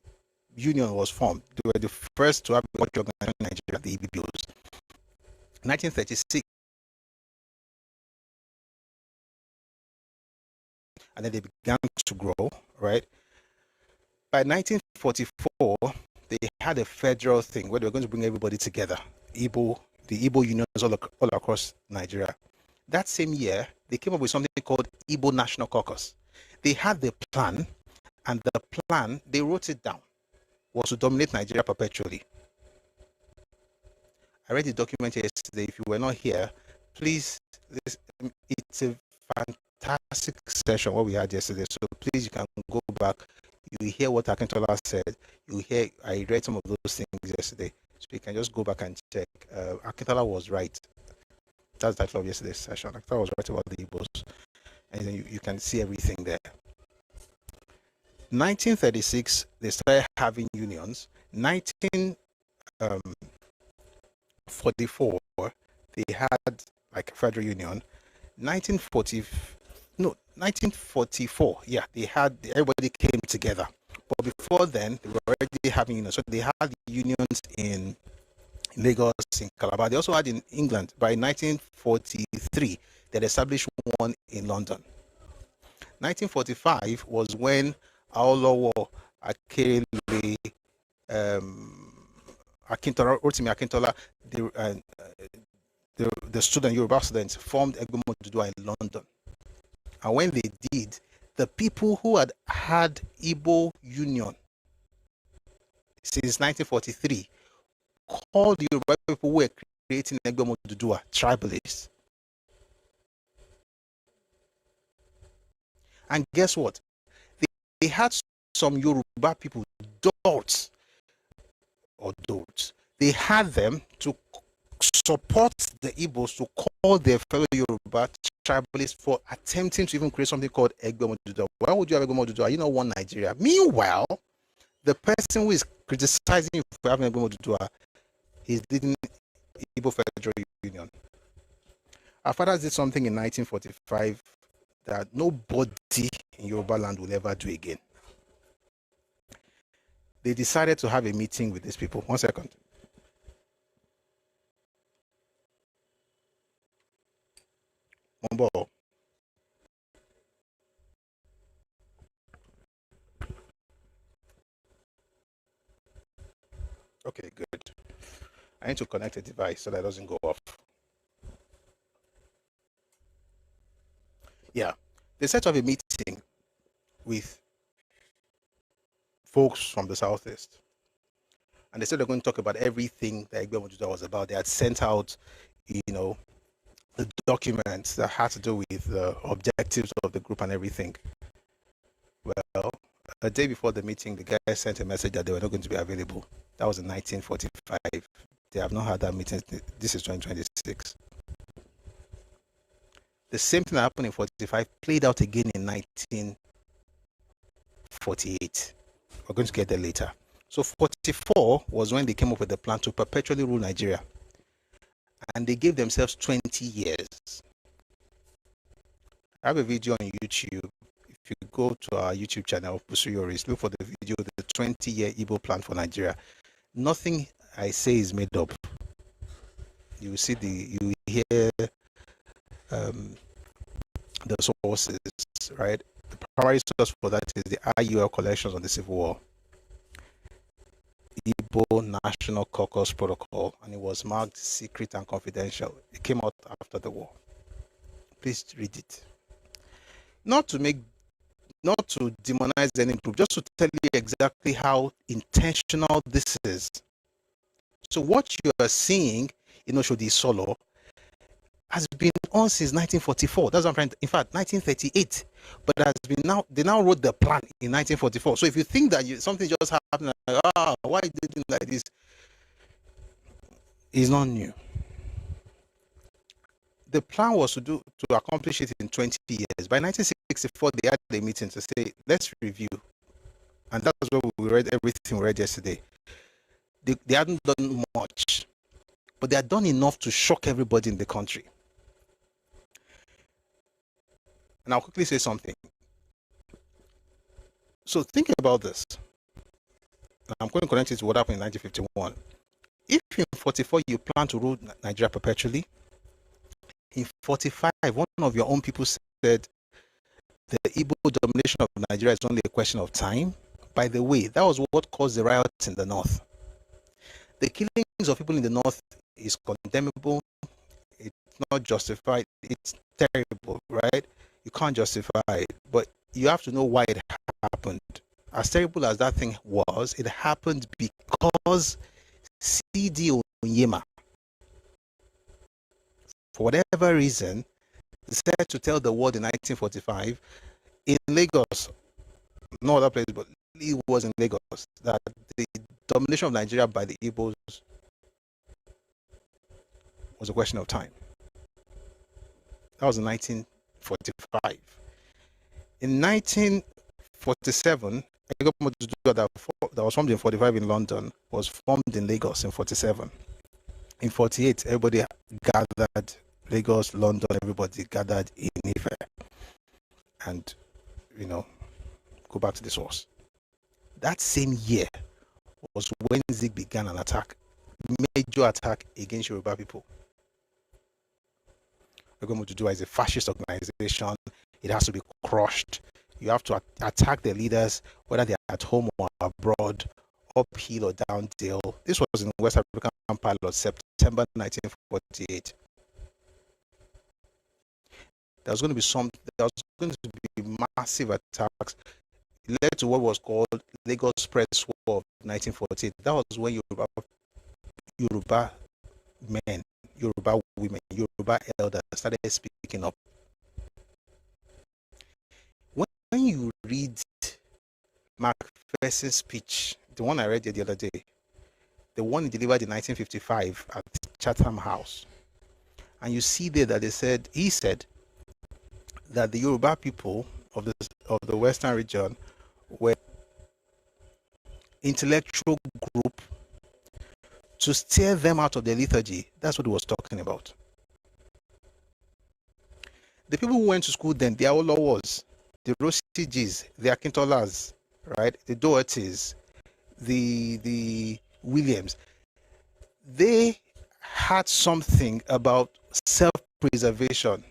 Union was formed. They were the first to have a organization in Nigeria, the EBBOs. 1936, and then they began to grow, right? By 1944, they had a federal thing where they were going to bring everybody together. The Igbo unions all across Nigeria. That same year, they came up with something called Igbo National Caucus. They had the plan, and the plan, they wrote it down, was to dominate Nigeria perpetually. I read the document yesterday. If you were not here, please, it's a fantastic session what we had yesterday. So please, you can go back. You hear what Akintola said. You hear, I read some of those things yesterday. So you can just go back and check. Akintola was right. That's the title of yesterday's session. Akintola was right about the Igbos. And then you can see everything there. 1936, they started having unions. 19 44, they had like a federal union. 1944, yeah, they had, everybody came together. But before then, they were already having unions. So they had unions in Lagos, in Calabar. They also had in England. By 1943, they established one in London. 1945 was when Awolowo, Akerele, Rotimi Akintola, the student, Yoruba students, formed Egbe Modudua in London. And when they did, the people who had had Igbo Union since 1943 called the Yoruba people who were creating Egbe Modudua tribalists. And guess what? They had some Yoruba people, dolts, they had them to support the Igbos to call their fellow Yoruba tribalists for attempting to even create something called Egbe Modudua. Why would you have Egbe Modudua? You know, one Nigeria. Meanwhile, the person who is criticizing you for having Egbe Modudua is leading Igbo Federal Union. Our fathers did something in 1945 that nobody in Yorubaland will ever do again. They decided to have a meeting with these people. 1 second. Mombo. Okay, good. I need to connect a device so that it doesn't go off. Yeah, they set up a meeting with folks from the Southeast. And they said they're going to talk about everything that Egbe Modudua was about. They had sent out, you know, the documents that had to do with the objectives of the group and everything. Well, a day before the meeting, the guy sent a message that they were not going to be available. That was in 1945. They have not had that meeting. This is 2026. The same thing that happened in 45 played out again in 1948. We're going to get there later. So 44 was when they came up with the plan to perpetually rule Nigeria. And they gave themselves 20 years. I have a video on YouTube. If you go to our YouTube channel, Pursue Your Race, look for the video, the 20-year Igbo plan for Nigeria. Nothing I say is made up. You see you hear the sources, right? The primary source for that is the IUL collections on the Civil War. Igbo National Caucus Protocol, and it was marked secret and confidential. It came out after the war. Please read it. Not to demonize any group, just to tell you exactly how intentional this is. So what you are seeing in Oshodi Isolo has been on since 1944. That's what I'm trying to, in fact, 1938. But has been now, they now wrote the plan in 1944. So if you think that something just happened, like, why did they do like this? It's not new. The plan was to accomplish it in 20 years. By 1964, they had a meeting to say, let's review. And that's where we read everything we read yesterday. They hadn't done much, but they had done enough to shock everybody in the country. And I'll quickly say something. So think about this. I'm going to connect it to what happened in 1951. If in 44 you plan to rule Nigeria perpetually, in 45 one of your own people said the Igbo domination of Nigeria is only a question of time. By the way, that was what caused the riots in the north. The killings of people in the north is condemnable. It's not justified. It's terrible, right? You can't justify it, but you have to know why it happened. As terrible as that thing was, it happened because C.D. Onyema, for whatever reason, decided to tell the world in 1945 in Lagos, no other place, but it was in Lagos, that the domination of Nigeria by the Igbos was a question of time. That was in 1945. In 1947, that was formed in 45 in London was formed in Lagos in 47. In 48, everybody gathered, Lagos, London, everybody gathered in Ife. And, go back to the source. That same year was when Zig began an attack, major attack against Yoruba people. We're going to do as a fascist organization. It has to be crushed. You have to attack the leaders, whether they're at home or abroad, uphill or downhill. This was in West African Pilot, September 1948. There was going to be massive attacks. It led to what was called Lagos Press War of 1948. That was when Yoruba men, Yoruba women, Yoruba elders started speaking up. When you read Macpherson's speech, the one I read the other day, the one he delivered in 1955 at Chatham House, and you see there that he said that the Yoruba people of the Western region were intellectual group to steer them out of their lethargy. That's what he was talking about. The people who went to school then, the Awolowos, the Rosijis, the Akintolas, right, the Dohertys, the Williams, they had something about self-preservation.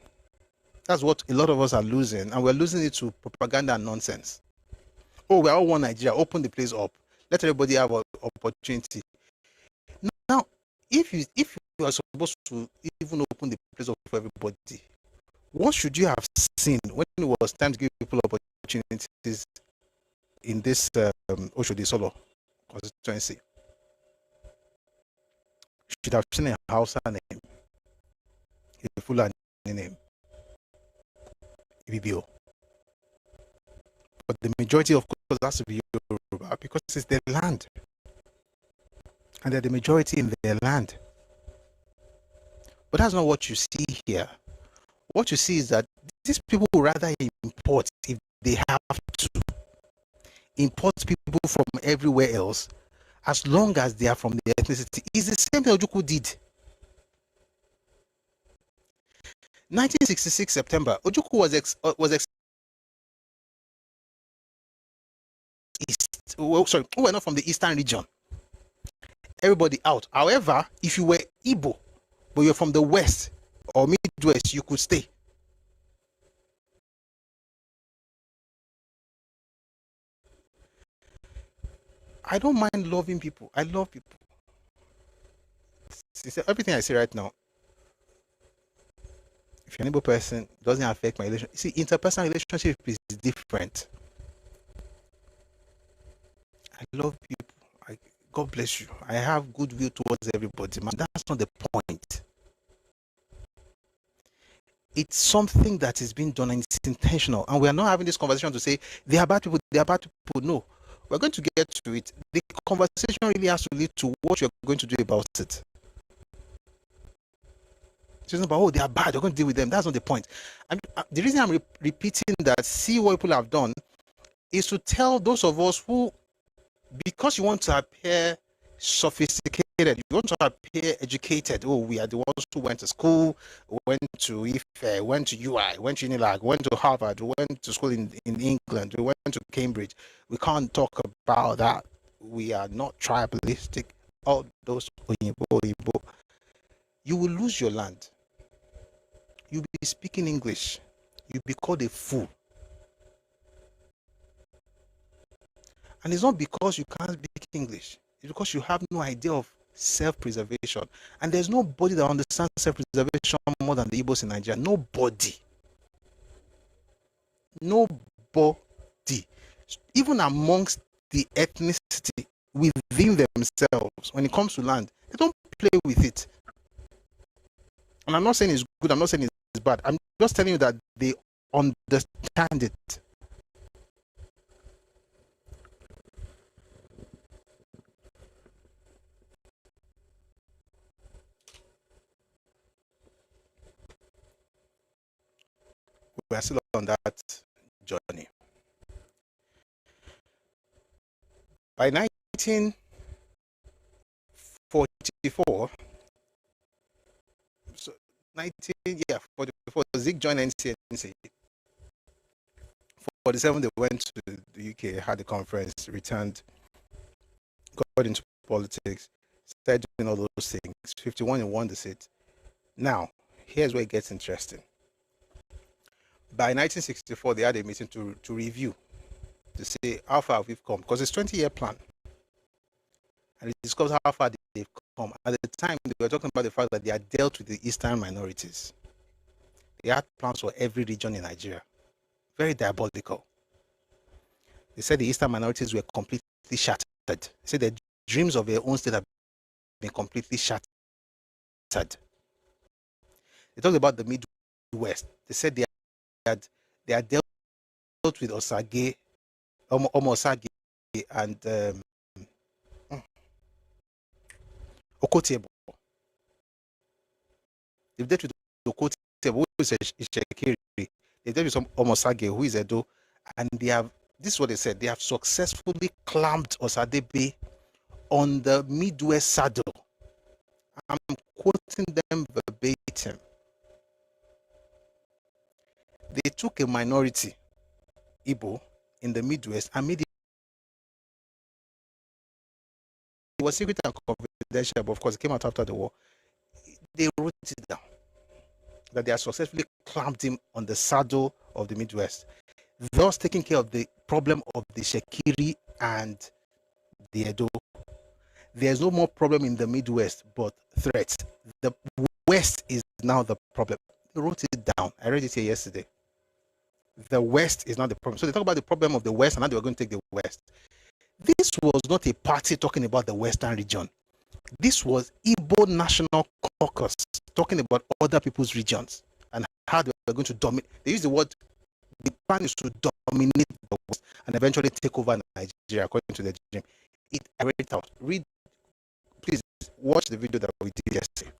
That's what a lot of us are losing, and we're losing it to propaganda and nonsense. Oh, we're all one Nigeria, open the place up. Let everybody have an opportunity. Now, if you are supposed to even open the place up for everybody, what should you have seen when it was time to give people opportunities in this Oshodi Isolo constituency? You should have seen a Hausa name, a Fulani name, BBO. But the majority, of course, has to be Yoruba because it's their land. And they're the majority in their land. But that's not what you see here. What you see is that these people would rather import, if they have to, import people from everywhere else, as long as they are from the ethnicity. It's the same thing Ojukwu did. 1966 September, Ojukwu was east. Well, sorry, we were not from the eastern region. Everybody out. However, if you were Igbo, but you're from the west or midwest, you could stay. I don't mind loving people. I love people. Everything I say right now, if you're an Igbo person, it doesn't affect my relationship. See, interpersonal relationship is different. I love people. God bless you. I have goodwill towards everybody, man. That's not the point. It's something that is being done and it's intentional. And we are not having this conversation to say they are bad people, they are bad people. No. We're going to get to it. The conversation really has to lead to what you're going to do about it. It's not about, oh, they are bad, you're going to deal with them. That's not the point. The reason I'm repeating that, see what people have done, is to tell those of us who, because you want to appear sophisticated, you want to appear educated. Oh, we are the ones who went to school, went to IFE, went to UI, went to Unilag, went to Harvard, went to school in England, we went to Cambridge. We can't talk about that. We are not tribalistic. All those Oyinbo. You will lose your land. You'll be speaking English. You'll be called a fool. And it's not because you can't speak English. It's because you have no idea of self-preservation. And there's nobody that understands self-preservation more than the Igbos in Nigeria. Nobody. Nobody. Even amongst the ethnicity within themselves, when it comes to land, they don't play with it. And I'm not saying it's good, I'm not saying it's bad. I'm just telling you that they understand it. We are still on that journey. By 1944, so 44, Zik joined NCNC. 47, they went to the UK, had a conference, returned, got into politics, started doing all those things. 51, he won the seat. Now, here's where it gets interesting. By 1964, they had a meeting to review, to say how far we've come, because it's a 20-year plan. And it discussed how far they've come. At the time, they were talking about the fact that they had dealt with the Eastern minorities. They had plans for every region in Nigeria. Very diabolical. They said the Eastern minorities were completely shattered. They said the dreams of their own state have been completely shattered. They talked about the Midwest. They said they had dealt with Osage, Omosage, and Okotebo. They've dealt with Okotebo, who is a Shekiri. They've dealt with some Omosage, who is Edo, and they have, this is what they said, they have successfully clamped Osadebe on the Midwest saddle. I'm quoting them verbatim. They took a minority, Igbo, in the Midwest and made it. It was secret and confidential, but of course it came out after the war. They wrote it down that they had successfully clamped him on the saddle of the Midwest, thus taking care of the problem of the Shekiri and the Edo. There's no more problem in the Midwest, but threats. The West is now the problem. They wrote it down. I read it here yesterday. The West is not the problem. So they talk about the problem of the West, and now they were going to take the West. This was not a party talking about the Western region. This was Igbo National Caucus talking about other people's regions and how they were going to dominate. They used the word, the plan is to dominate the West and eventually take over Nigeria, according to their dream. I read it out. Read, please watch the video that we did yesterday.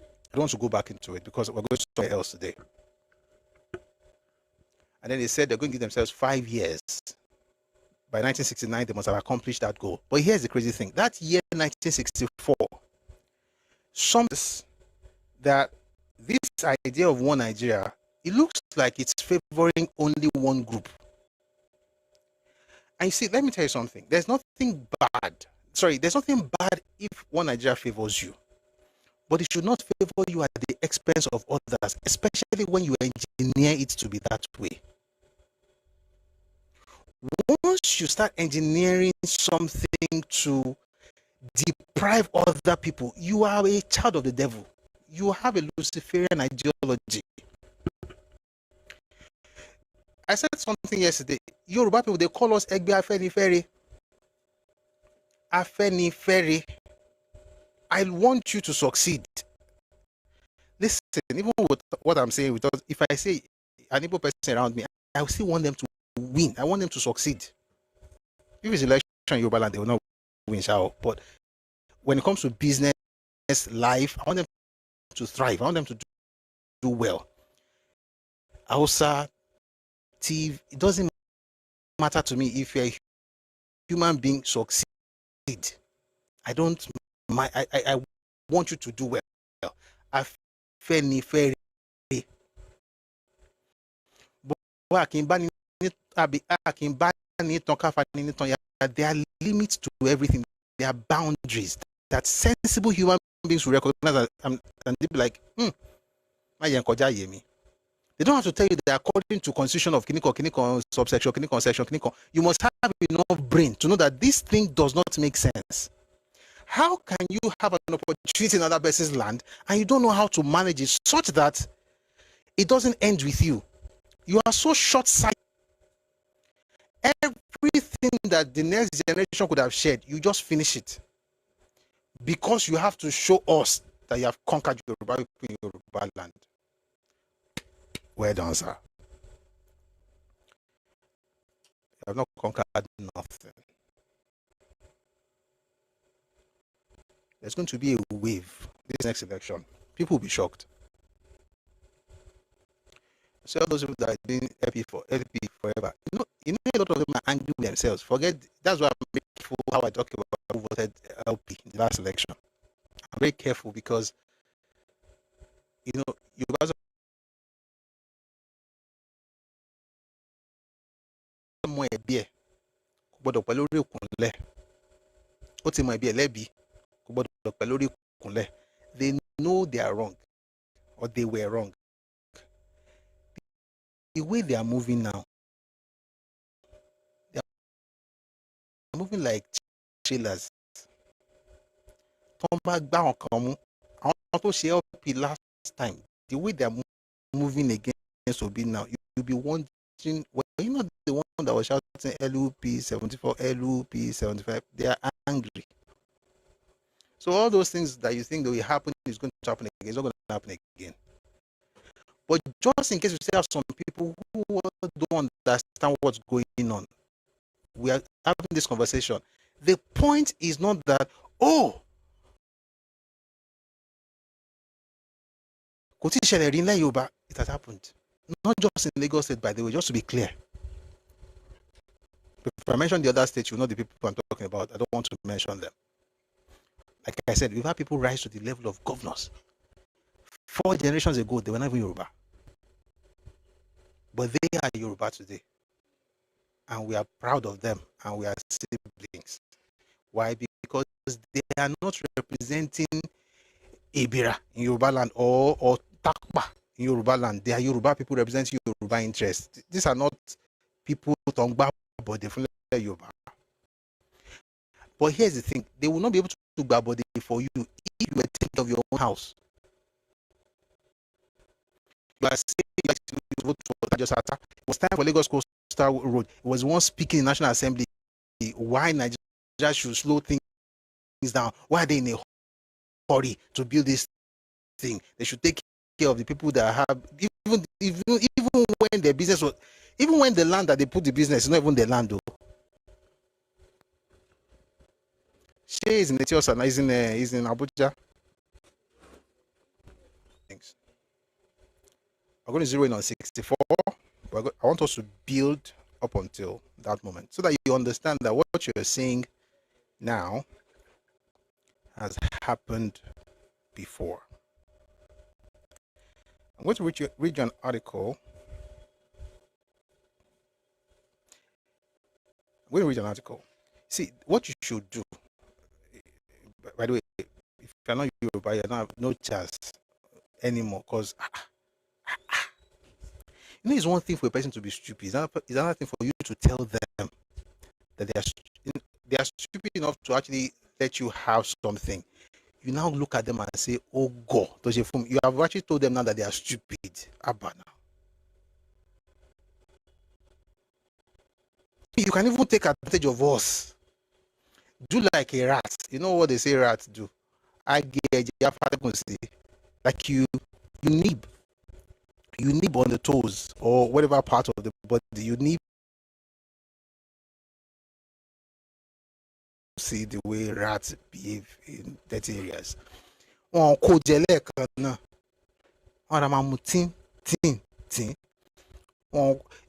I don't want to go back into it because we're going to somewhere else today. And then they said they're going to give themselves 5 years. By 1969, they must have accomplished that goal. But here's the crazy thing. That year, 1964, something that this idea of one Nigeria, it looks like it's favoring only one group. And you see, let me tell you something. There's nothing bad. There's nothing bad if one Nigeria favors you. But it should not favor you at the expense of others, especially when you engineer it to be that way. Once you start engineering something to deprive other people, you are a child of the devil. You have a Luciferian ideology. I said something yesterday. Yoruba people, they call us Egbe Afenifere. Afenifere. I want you to succeed. Listen, even with what I'm saying, if I say an Igbo person around me, I still want them to win. I want them to succeed. If it's election in Yorubaland, they will not win, but when it comes to business, life, I want them to thrive. I want them to do well. Hausa, TV, it doesn't matter to me if you're a human being, succeed. I don't mind. I want you to do well. Afenifere. There are limits to everything. There are boundaries that sensible human beings will recognize and they'll be like, they don't have to tell you that according to constitution of Kiniko, subsection, section, you must have enough brain to know that this thing does not make sense. How can you have an opportunity in another person's land and you don't know how to manage it such that it doesn't end with you? You are so short-sighted. Everything that the next generation could have shared, you just finish it. Because you have to show us that you have conquered Yoruba people in Yorubaland. Well done, sir. You have not conquered nothing. There's going to be a wave this next election. People will be shocked. So all those people that have been LP forever, You know, a lot of them are angry with themselves. Forget, that's why I'm very careful how I talk about who voted LP in the last election. I'm very careful because, you know, you guys are more a beer, but the Palori Kunle, what's in my beer, Lebi, but the Palori Kunle, they know they are wrong or they were wrong. The way they are moving now, they are moving like chillers. Come back down, come. I want to share LP last time. The way they are moving against Obi now, you'll be wondering, well, you're not the one that was shouting LUP 74, LUP 75. They are angry. So all those things that you think that will happen is going to happen again. It's not going to happen again. But just in case you still have some people who don't understand what's going on, we are having this conversation. The point is not that, oh, it has happened. Not just in Lagos State, by the way, just to be clear. If I mention the other states, you know the people I'm talking about. I don't want to mention them. Like I said, we've had people rise to the level of governors. 4 generations ago, they were not even Yoruba. But they are Yoruba today. And we are proud of them. And we are siblings. Why? Because they are not representing Ibira in Yorubaland or Takpa in Yorubaland. They are Yoruba people representing Yoruba interests. These are not people Tongba, but they follow Yoruba. But here's the thing, they will not be able to do body for you if you were taking of your own house. You are saying you like to vote for Tajosata. It was time for Lagos Coastal Road. It was one speaking in National Assembly why Nigeria should slow things down. Why are they in a hurry to build this thing? They should take care of the people that have, even when their business was, even when the land that they put the business is not even the land though. She is in Ethiopia, is in Abuja. Thanks. I'm going to zero in on 64. But I want us to build up until that moment so that you understand that what you're saying now has happened before. I'm going to read you an article. See, what you should do, by the way, if you're not Yoruba, you don't have no chance anymore because you know, it's one thing for a person to be stupid. It's another thing for you to tell them that they are stupid enough to actually let you have something. You now look at them and say, oh God, you have actually told them now that they are stupid. Abba now. You can even take advantage of us. Do like a rat. You know what they say rats do? Like you nib. You nib on the toes or whatever part of the body. You nib. See the way rats behave in dirty areas. You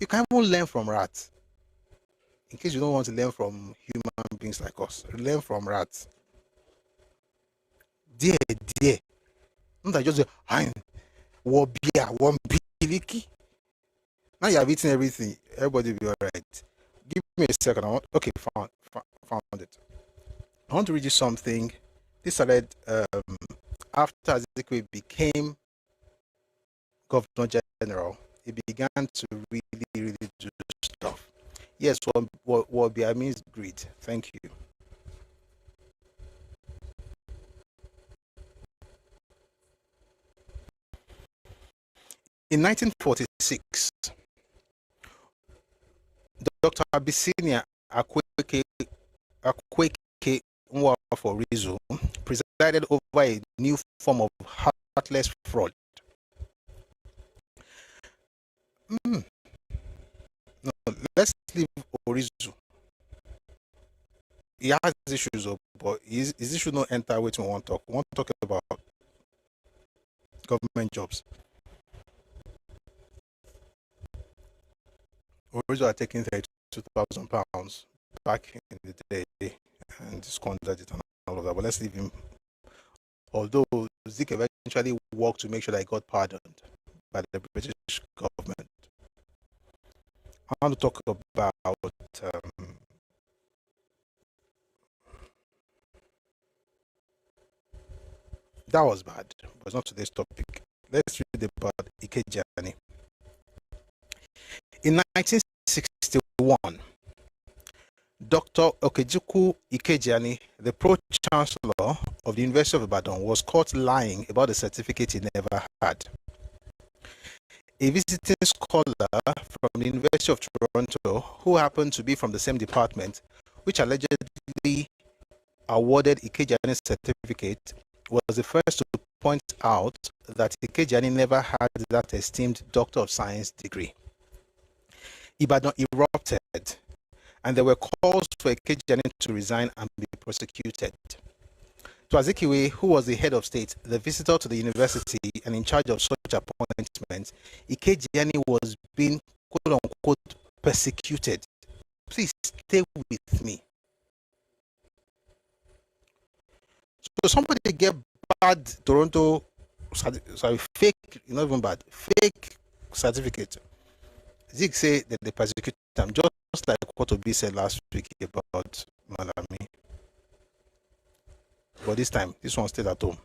can even learn from rats. In case you don't want to learn from human beings like us, learn from rats. Dear. Not that just say, one biliki. Now you have eaten everything. Everybody will be all right. Give me a second. Okay, found it. I want to read you something. This started after Ezekwe became Governor General. He began to really do stuff. Yes, what means greed. Thank you. In 1946, Dr. Abyssinia Akweke Nwafọ presided over a new form of heartless fraud. No, let's leave Orizu. He has issues, but his issue not enter which we want to talk. We want to talk about government jobs. Orizu are taking 32 £2,000 back in the day and squandered it and all of that. But let's leave him. Although Zik eventually worked to make sure that he got pardoned by the British government. I want to talk about that was bad, but it's not today's topic. Let's read about Ikejani. In 1961, Dr. Okechukwu Ikejani, the pro-chancellor of the University of Ibadan, was caught lying about a certificate he never had. A visiting scholar from the University of Toronto, who happened to be from the same department, which allegedly awarded Ikejani's certificate, was the first to point out that Ikejani never had that esteemed Doctor of Science degree. Ibadan erupted, and there were calls for Ikejani to resign and be prosecuted. To Azikiwe, who was the head of state, the visitor to the university, and in charge of such appointments, Ikejani was being quote-unquote persecuted. Please stay with me. So somebody get bad Toronto, sorry, fake, not even bad, fake certificate. Zig say that they persecute them, just like what Obi said last week about Malami. But this time, this one stayed at home.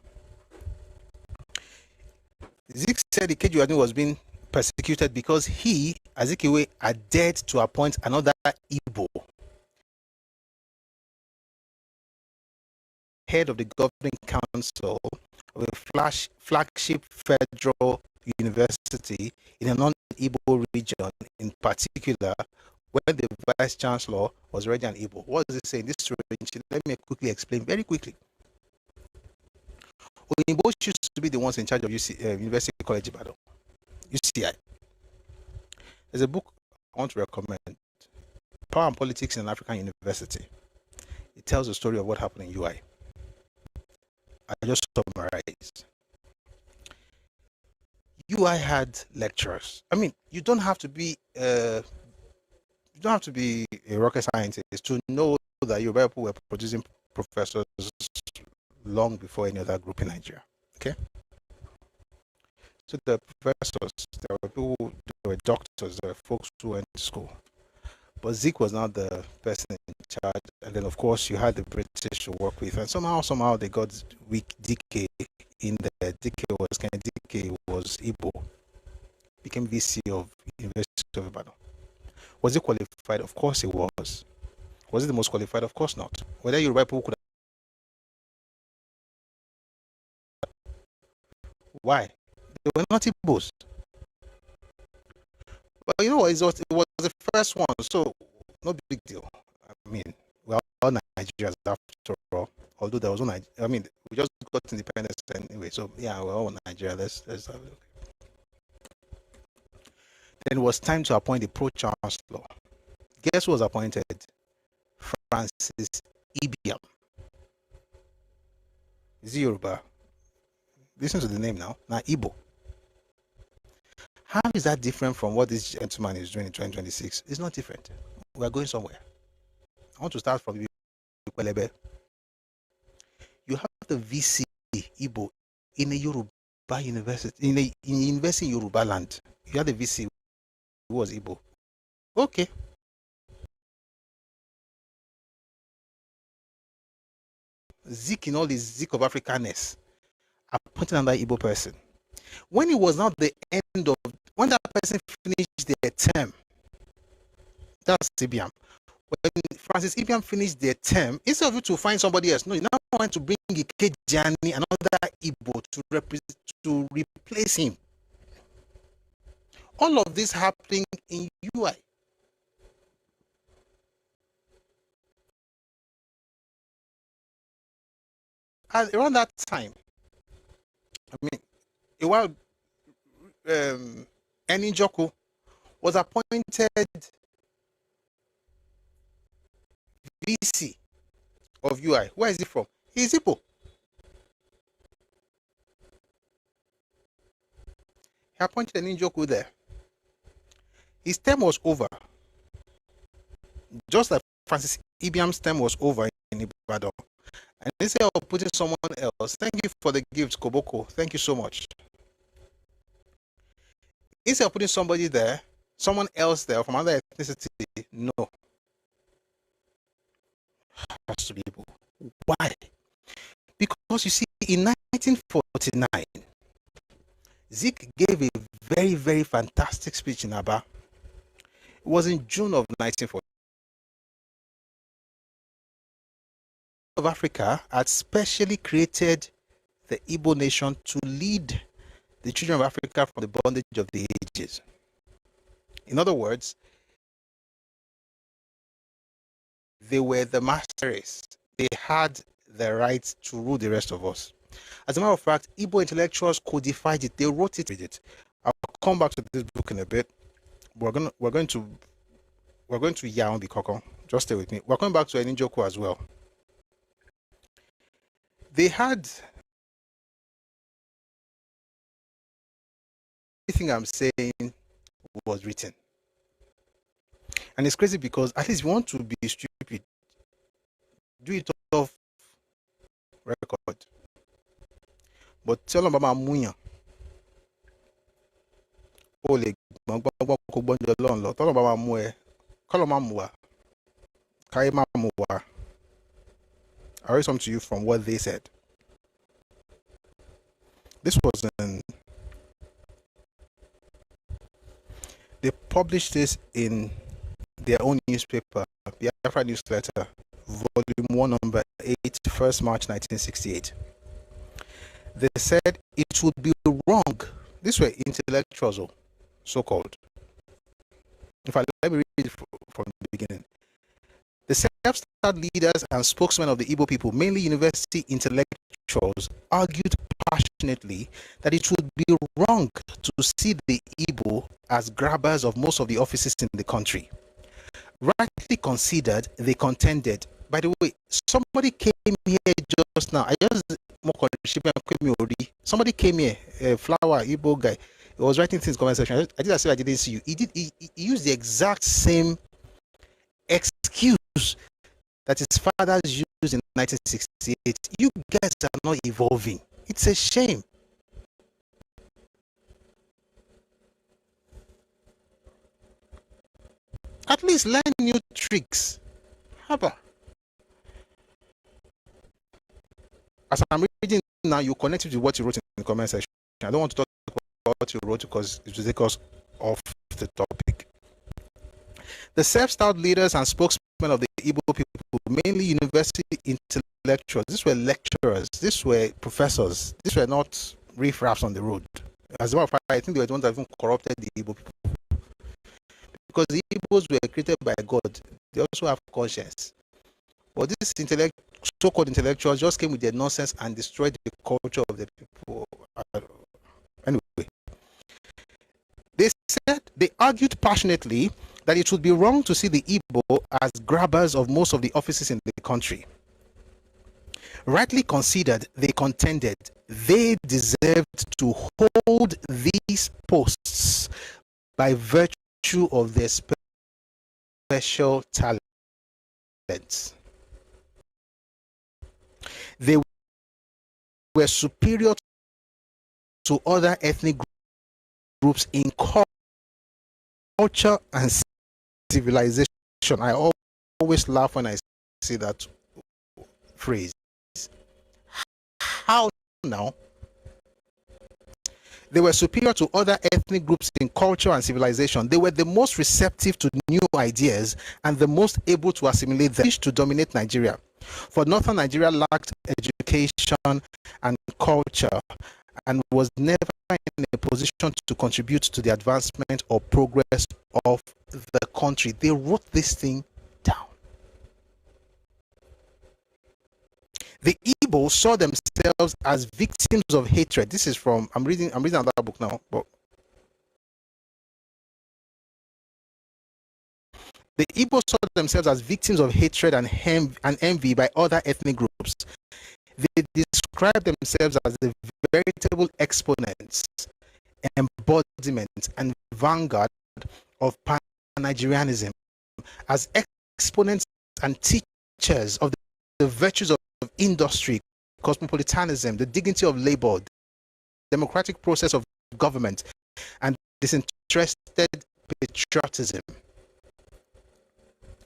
Zig said Ikejani was being persecuted because he, Azikiwe, had dared to appoint another Igbo head of the governing council of a flagship federal university in a non-Igbo region, in particular, when the vice chancellor was already an Igbo. What does it say in this range? Let me quickly explain very quickly. Oyinbo used to be the ones in charge of University College Ibadan, UCI. There's a book I want to recommend, Power and Politics in an African University. It tells the story of what happened in UI. I just summarized. UI had lecturers. I mean, you don't have to be a rocket scientist to know that Yoruba people were producing professors long before any other group in Nigeria. Okay. So the professors, there were people, there were doctors, there were folks who went to school. But Zeke was not the person in charge. And then, of course, you had the British to work with. And somehow they got weak decay in there. Decay was Igbo. Became VC of University of Ibadan. Was he qualified? Of course he was. Was he the most qualified? Of course not. Whether Yoruba people could have... Why? They were not Igbos. But you know what? It was the first one, so no big deal. I mean, we're all Nigerians after all. Although there was no Nigeria. I mean, we just got independence anyway. So yeah, we're all Nigeria. Let's have a look. Then it was time to appoint the pro-chancellor. Guess who was appointed? Francis Ibiam. Is he Yoruba? Listen to the name now. Now Igbo. How is that different from what this gentleman is doing in 2026? It's not different. We are going somewhere. I want to start from Ikwelebe. You have the VC Igbo in a Yoruba university, in a university in Yorubaland. You have the VC who was Igbo. Okay. Zik in all his Zik of Africanness, appointed another Igbo person. When it was not the end of, when that person finished their term, that's Ibiam. When Francis Ibiam finished their term, instead of you to find somebody else, no, you now want to bring Ikejani, another Igbo, to replace him. All of this happening in UI. And around that time, I mean, a while, Eninjoku was appointed VC of UI. Where is he from? He's Igbo. He appointed Eninjoku there. His term was over. just like Francis Ibiam's term was over in Ibadan. And instead of putting someone else, thank you for the gift, Koboko. Thank you so much. Instead of putting somebody there, someone else there from another ethnicity, no. Has to be able. Why? Because you see, in 1949, Zik gave a very, very fantastic speech in Aba. It was in June of 1940. Of Africa had specially created the Igbo nation to lead the children of Africa from the bondage of the ages. In other words, they were the masters. They had the right to rule the rest of us. As a matter of fact, Igbo intellectuals codified it. They wrote it. I'll come back to this book in a bit. We're going to Yaon Bikoko. Just stay with me. We're coming back to Eninjoku as well. They had everything I'm saying was written. And it's crazy because at least you want to be stupid, do it off record. But tell them about Munya. Ole, tell them about Mue, Kolomamua, Kaimamua. I read something to you from what they said. This was they published this in their own newspaper, the Biafra Newsletter, Volume 1, Number 8, 1st March 1968. They said it would be wrong. These were intellectuals, so-called. In fact, let me read it from the beginning. The self-styled leaders and spokesmen of the Igbo people, mainly university intellectuals, argued passionately that it would be wrong to see the Igbo as grabbers of most of the offices in the country. Rightly considered, they contended. By the way, somebody came here just now. Somebody came here, a flower Igbo guy. He was writing things in the comment section. I did as if I didn't see you. He used the exact same excuse that his fathers used in 1968. You guys are not evolving. It's a shame. At least learn new tricks. Haba. As I'm reading now, you connect it to what you wrote in the comment section. I don't want to talk about what you wrote because it will take us off the topic. The self-styled leaders and spokesmen of the Igbo people, mainly university intellectuals, these were lecturers, these were professors, these were not riff-raffs on the road. As a matter of fact, I think they were the ones that even corrupted the Igbo people. Because the Igbos were created by God, they also have conscience. But these so-called intellectuals just came with their nonsense and destroyed the culture of the people. Anyway, they argued passionately that it would be wrong to see the Igbo as grabbers of most of the offices in the country. Rightly considered, they contended they deserved to hold these posts by virtue of their special talents. They were superior to other ethnic groups in culture and civilization. I always laugh when I see that phrase. How now? They were superior to other ethnic groups in culture and civilization. They were the most receptive to new ideas and the most able to assimilate them. To dominate Nigeria. For northern Nigeria lacked education and culture and was never in a position to contribute to the advancement or progress of the country. They wrote this thing down. The Igbo saw themselves as victims of hatred. This is from, I'm reading another book now. But the Igbo saw themselves as victims of hatred and envy by other ethnic groups. They described themselves as the veritable exponents, embodiments, and vanguard of Pan-Nigerianism, as exponents and teachers of the virtues of industry, cosmopolitanism, the dignity of labor, democratic process of government, and disinterested patriotism.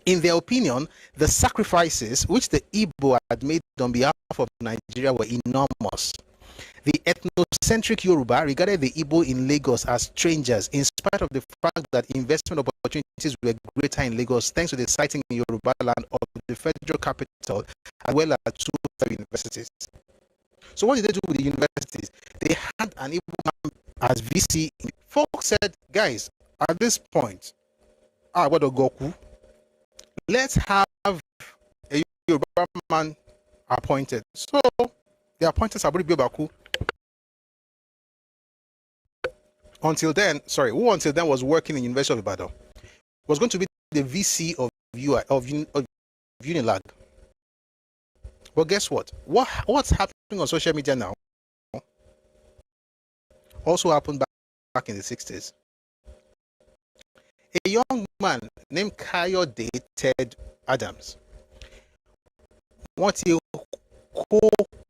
In their opinion, the sacrifices which the Igbo had made on behalf of Nigeria were enormous. The ethnocentric Yoruba regarded the Igbo in Lagos as strangers, in spite of the fact that investment opportunities were greater in Lagos thanks to the siting in Yorubaland of the federal capital as well as two universities. So what did they do with the universities? They had an Igbo as VC. Folks said, guys, at this point, what a Goku. Let's have a Yoruba man appointed. So they appointed Saburi Biobaku. Until then was working in University of Ibadan. Was going to be the VC of Unilag. But guess what? What's happening on social media now also happened back in the 60s. A young man named Kayode Ted Adams wanted to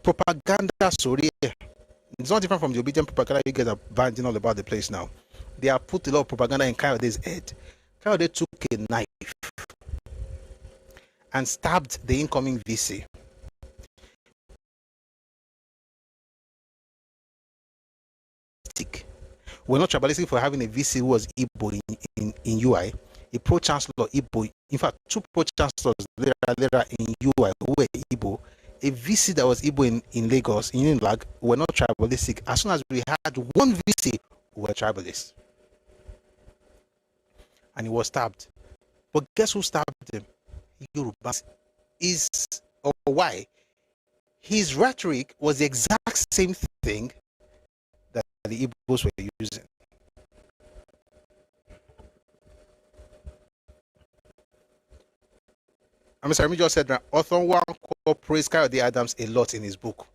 propaganda story. It's not different from the obedient propaganda you guys are banding all about the place now. They have put a lot of propaganda in Kayode's head. Kayode took a knife and stabbed the incoming VC. We're not tribalistic for having a VC who was Igbo in UI, a pro-chancellor Igbo, in fact, two pro-chancellors later in UI who were Igbo, a VC that was Igbo in Lagos, in Unilag, were not tribalistic. As soon as we had one VC who were tribalists. And he was stabbed. But guess who stabbed him? Yorubas. Or why? His rhetoric was the exact same thing that the Igbos were using. Mr. Remy just said that author one praised Kayode Adams a lot in his book.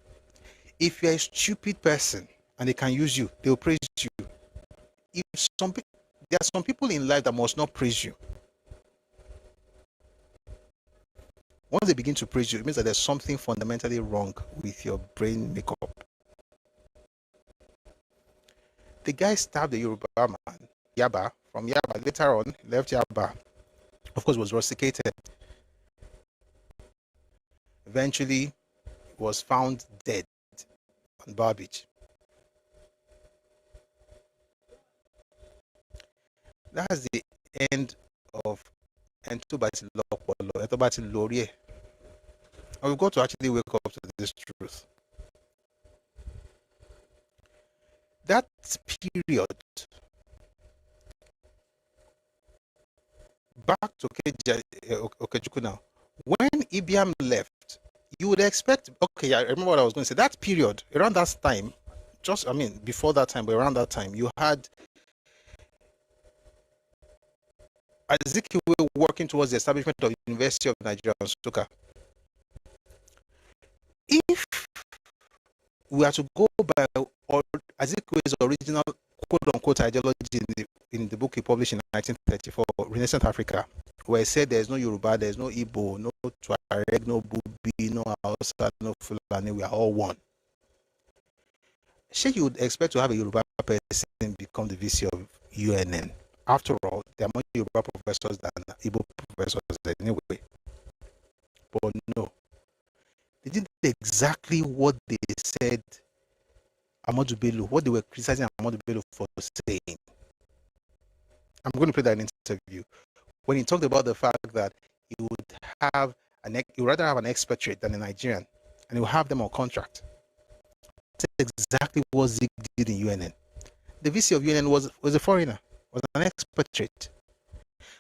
If you're a stupid person and they can use you, they'll praise you. There are some people in life that must not praise you. Once they begin to praise you, it means that there's something fundamentally wrong with your brain makeup. The guy stabbed the Yoruba man, Yaba, from Yaba. Later on, left Yaba. Of course, was rusticated. Eventually, was found dead on Bar Beach. That's the end of Entubati Lokpolo, Entubati Lorie. And we've got to actually wake up to this truth. That period, back to Okechukwu now, when Ibiam left, you would expect, okay, I remember what I was going to say, that period, around that time, before that time, but around that time, you had Azikiwe working towards the establishment of the University of Nigeria on Nsukka. If we are to go by Azikiwe's original quote-unquote ideology in the book he published in 1934, Renaissance Africa, where he said there's no Yoruba, there's no Igbo, no Tuareg, no Bubi, no Hausa, no Fulani, we are all one. Sure, you would expect to have a Yoruba person become the VC of UNN. After all, there are more Yoruba professors than Igbo professors anyway. But no. They did exactly what they said Ahmadu Bello, what they were criticizing Ahmadu Bello for saying. I'm going to play that in an interview. When he talked about the fact that he would rather have an expatriate than a Nigerian, and he would have them on contract. That's exactly what Zig did in UNN. The VC of UNN was a foreigner, was an expatriate.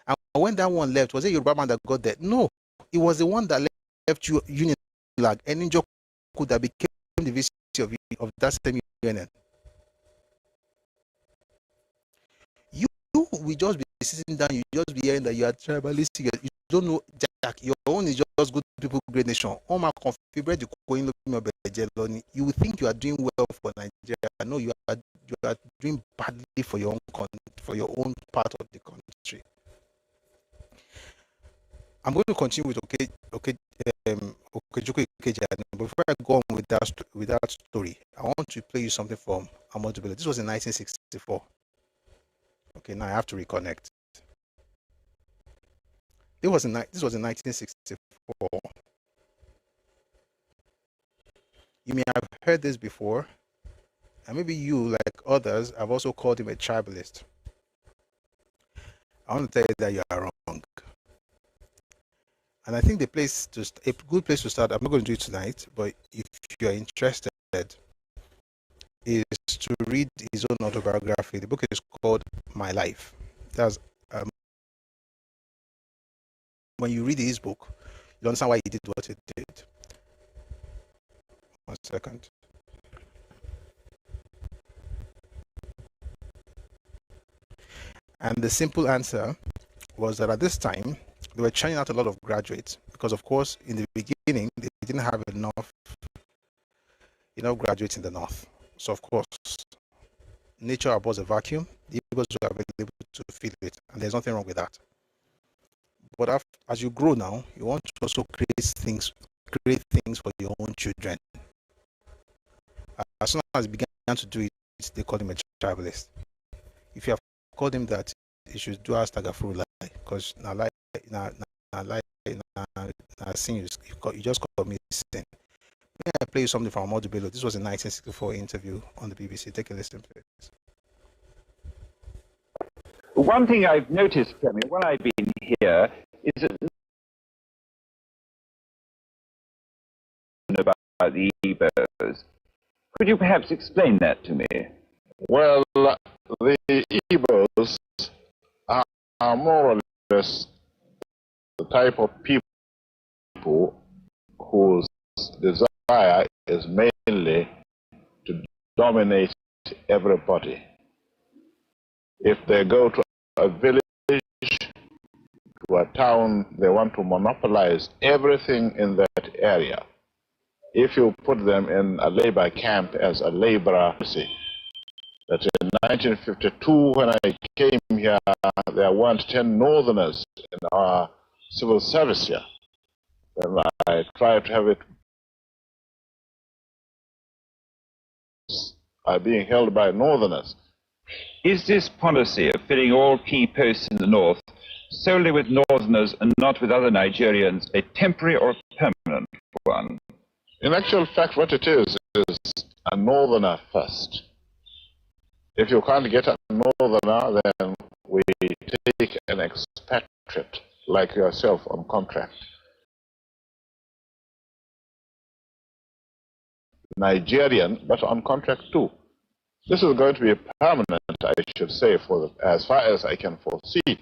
And when that one left, was it Yoruba man that got there? No, it was the one that left UNN and Njoku that became the VC of that same UNN. You will just be sitting down, you just be hearing that you are tribalistic, you don't know Jack, your own is just good people, great nation. You will think you are doing well for Nigeria. No, you are doing badly for your own part of the country. I'm going to continue with Okejoko Ikeja. Before I go on with that story, I want to play you something from Ahmadu Bello. This was in 1964. Okay, now I have to reconnect. This was in 1964. You may have heard this before, and maybe you, like others, have also called him a tribalist. I want to tell you that you are wrong. And I think a good place to start, I'm not going to do it tonight, but if you are interested, is to read his own autobiography. The book is called My Life. That's when you read his book, you understand why he did what he did. 1 second. And the simple answer was that at this time, they were churning out a lot of graduates because, of course, in the beginning, they didn't have enough graduates in the north. So, of course, nature abhors a vacuum. The Igbos were available to fill it, and there's nothing wrong with that. But as you grow now, you want to also create things for your own children. As soon as he began to do it, they called him a tribalist. If you have called him that, you should do astagfirullah, because sin, you just called me sin. May I play you something from Ahmadu Bello? This was a 1964 interview on the BBC. Take a listen, please. One thing I've noticed, Femi, while I've been here, is that about the Igbos. Could you perhaps explain that to me? Well, the Igbos are more or less the type of people whose desire is mainly to dominate everybody. If they go to a village, to a town, they want to monopolize everything in that area. If you put them in a labor camp as a laborer, that in 1952, when I came here, there weren't 10 northerners in our civil service here. And I tried to have it being held by northerners. Is this policy of filling all key posts in the north solely with northerners and not with other Nigerians a temporary or permanent one? In actual fact, what it is a northerner first. If you can't get a northerner, then we take an expatriate like yourself on contract. Nigerian, but on contract too. This is going to be permanent, I should say, as far as I can foresee,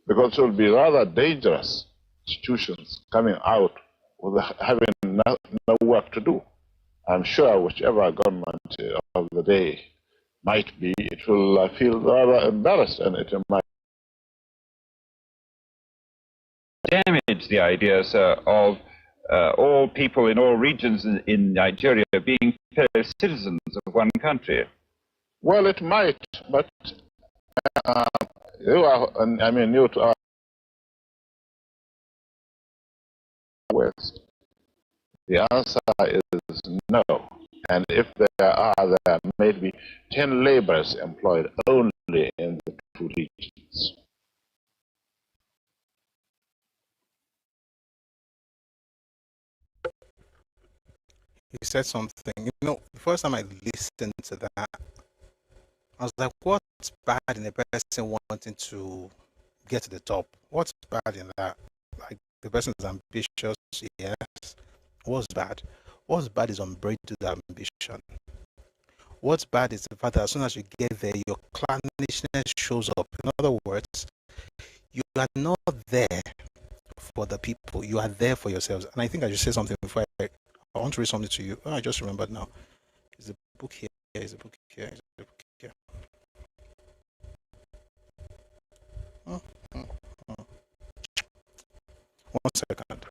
because it will be rather dangerous institutions coming out with having no work to do. I'm sure whichever government of the day might be, it will feel rather embarrassed, and it might damage the idea, sir, of all people in all regions in Nigeria being fellow citizens of one country. Well, it might, but you are, new to our West. The answer is no. And if there may be 10 laborers employed only in the two regions. He said something. The first time I listened to that, I was like, what's bad in a person wanting to get to the top? What's bad in that? Like, the person is ambitious, yes. What's bad? What's bad is unbridled ambition. What's bad is the fact that as soon as you get there, your clannishness shows up. In other words, you are not there for the people. You are there for yourselves. And I think I should say something before I want to read something to you. Oh, I just remembered now. Is the book here? Is the book here? Is the book here? One second.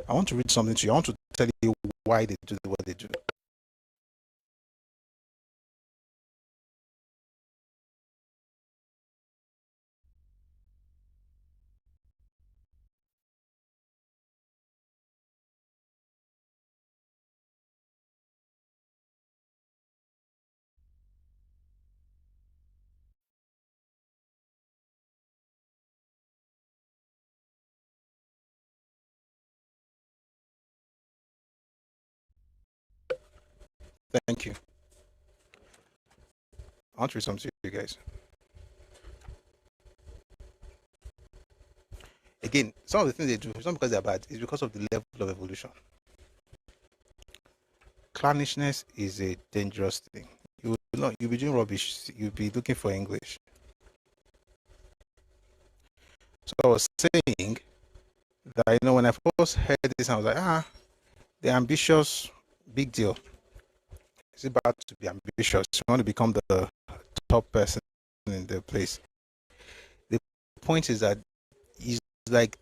I want to read something to you. I want to tell you why they do what they do. Thank you. I want to read something to you guys. Again, some of the things they do, it's not because they're bad, it's because of the level of evolution. Clanishness is a dangerous thing. You'll be doing rubbish, you'll be looking for English. So I was saying that, when I first heard this, I was like, the ambitious, big deal. It's about to be ambitious. You want to become the top person in the place. The point is that it's like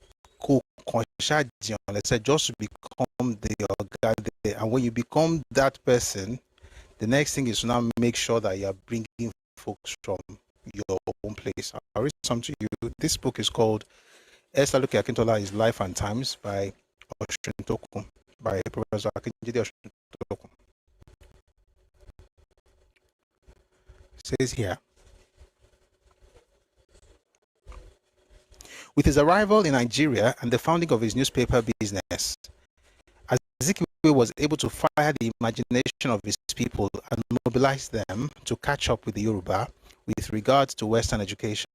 let's say, just to become the guy there. And when you become that person, the next thing is to now make sure that you're bringing folks from your own place. I'll read something to you. This book is called Esther Luke Akintola, His Life and Times by Oshodi, by Professor Akinjide Oshodi. It says here, with his arrival in Nigeria and the founding of his newspaper business, Azikiwe was able to fire the imagination of his people and mobilize them to catch up with the Yoruba with regard to Western education.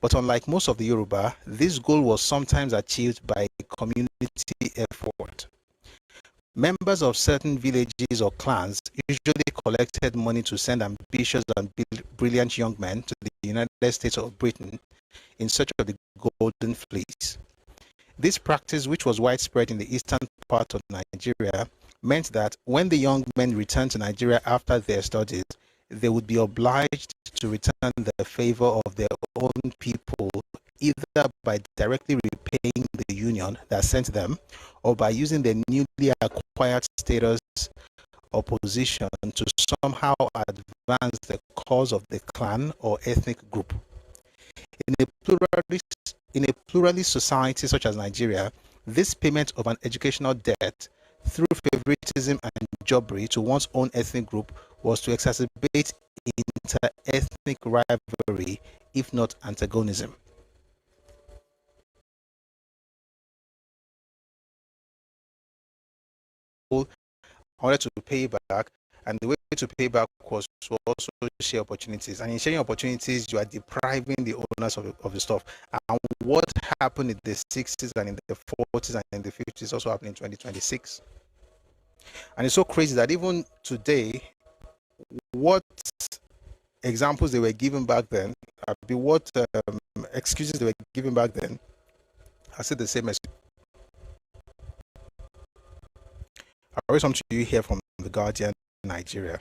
But unlike most of the Yoruba, this goal was sometimes achieved by community effort. Members of certain villages or clans usually collected money to send ambitious and brilliant young men to the United States of Britain in search of the Golden Fleece. This practice, which was widespread in the eastern part of Nigeria, meant that when the young men returned to Nigeria after their studies, they would be obliged to return the favor of their own people, either by directly repaying the union that sent them, or by using their newly acquired status or position to somehow advance the cause of the clan or ethnic group. In a pluralist society such as Nigeria, this payment of an educational debt through favoritism and jobbery to one's own ethnic group was to exacerbate inter-ethnic rivalry, if not antagonism. I wanted to pay back, and the way to pay back was to also share opportunities. And in sharing opportunities, you are depriving the owners of the stuff. And what happened in the 60s and in the 40s and in the 50s also happened in 2026. And it's so crazy that even today, what examples they were given back then, what excuses they were given back then, I said the same as. I read something to you here from The Guardian, Nigeria.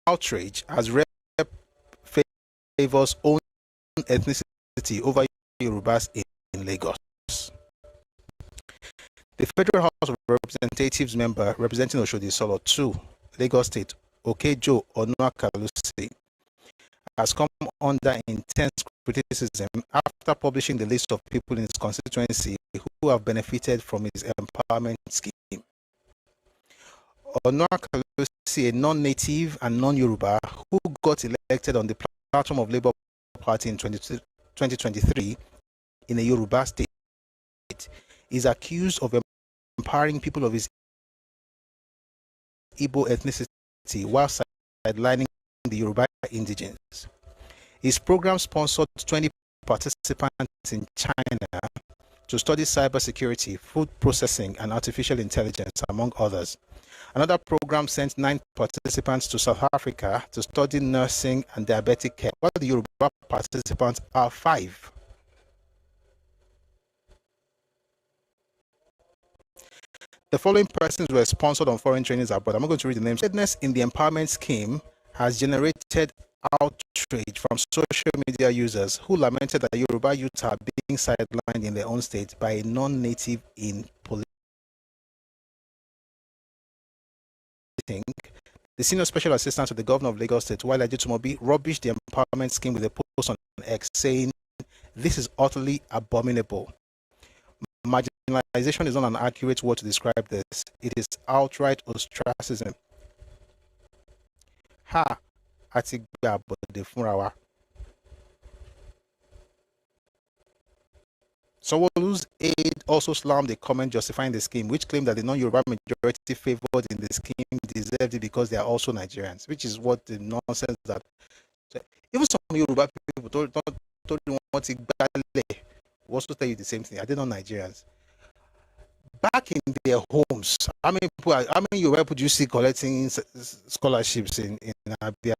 Outrage as Rep favors own ethnicity over Yorubas in Lagos. The Federal House of Representatives member representing Oshodi Isolo 2, Lagos State, Okejo Onuakalusi, has come under intense criticism after publishing the list of people in his constituency who have benefited from his empowerment scheme. Onuakalusi, a non-native and non-Yoruba who got elected on the platform of Labour Party in 2023 in a Yoruba state, is accused of empowering people of his Igbo ethnicity while sidelining the Yoruba indigenes. His program sponsored 20 participants in China to study cybersecurity, food processing, and artificial intelligence, among others. Another program sent 9 participants to South Africa to study nursing and diabetic care, while the Yoruba participants are 5. The following persons were sponsored on foreign trainings abroad. I'm not going to read the names. Witness in the empowerment scheme has generated outrage from social media users who lamented that Yoruba youth are being sidelined in their own state by a non-native in policing. The senior special assistant to the governor of Lagos State, Wale Adetumobi, rubbished the empowerment scheme with a post on X saying, "This is utterly abominable. Marginalization is not an accurate word to describe this. It is outright ostracism." Ha! Àti gba àbọ̀dè fúnra wa. Sanwo-Olu's aide also slammed a comment justifying the scheme, which claimed that the non-Yoruba majority favored in the scheme deserved it because they are also Nigerians, which is what the nonsense that even some Yoruba people told you what will also tell you the same thing. Are they not Nigerians? Back in their homes, how many Yoruba people do you see collecting scholarships in Abia?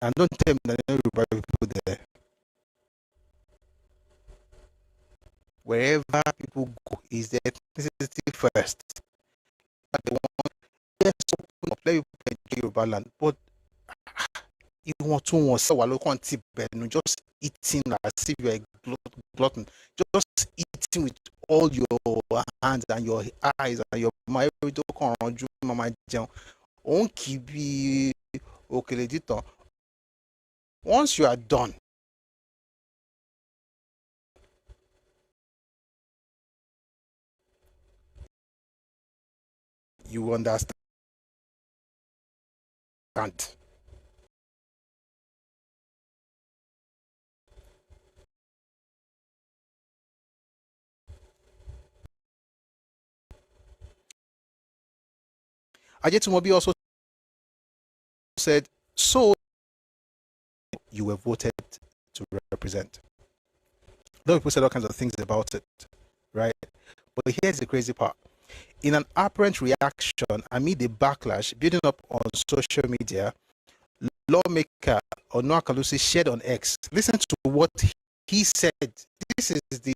And don't tell me that there are Yoruba people there. Wherever people go, is their ethnicity first. But they want yes, open up, let people enjoy Yorubaland. But you want to just eating as if you're a glutton, just eating with all your hands and your eyes and your mind. Once you are done, you understand. Ajetumobi also said, so you were voted to represent. A lot of people said all kinds of things about it, right? But here's the crazy part. In an apparent reaction amid the backlash building up on social media, lawmaker Onoa Kalusi shared on X. Listen to what he said. This is the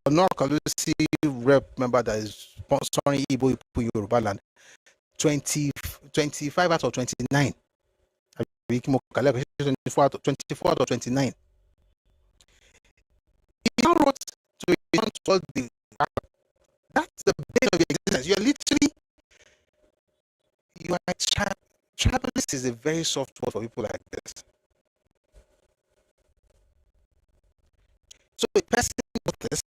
Onoa Kalusi rep member that is sponsoring Igbo Yorubaland. 25 out of 29. 24 out of 29. He now wrote to all the that's the bane of your existence. You're literally you are tribalist is a very soft word for people like this. So a person with this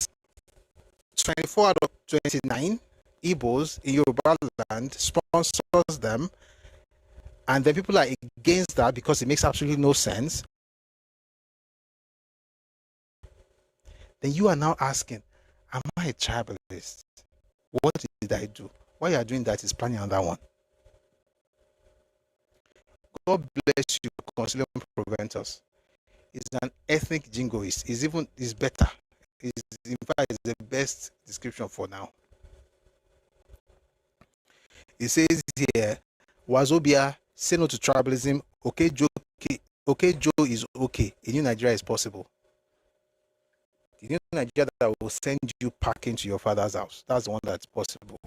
24 out of 29 Igbos in Yorubaland sponsors them, and then people are against that because it makes absolutely no sense. Then you are now asking, am I a tribalist? What did I do? Why you are doing that is planning on that one. God bless you, Concilium Proventus. It's an ethnic jingoist. Is better. In fact, it's the best description for now. It says here, Wazobia, say no to tribalism. Okay, Joe is okay. A new Nigeria is possible. The new Nigeria that will send you packing to your father's house. That's the one that's possible.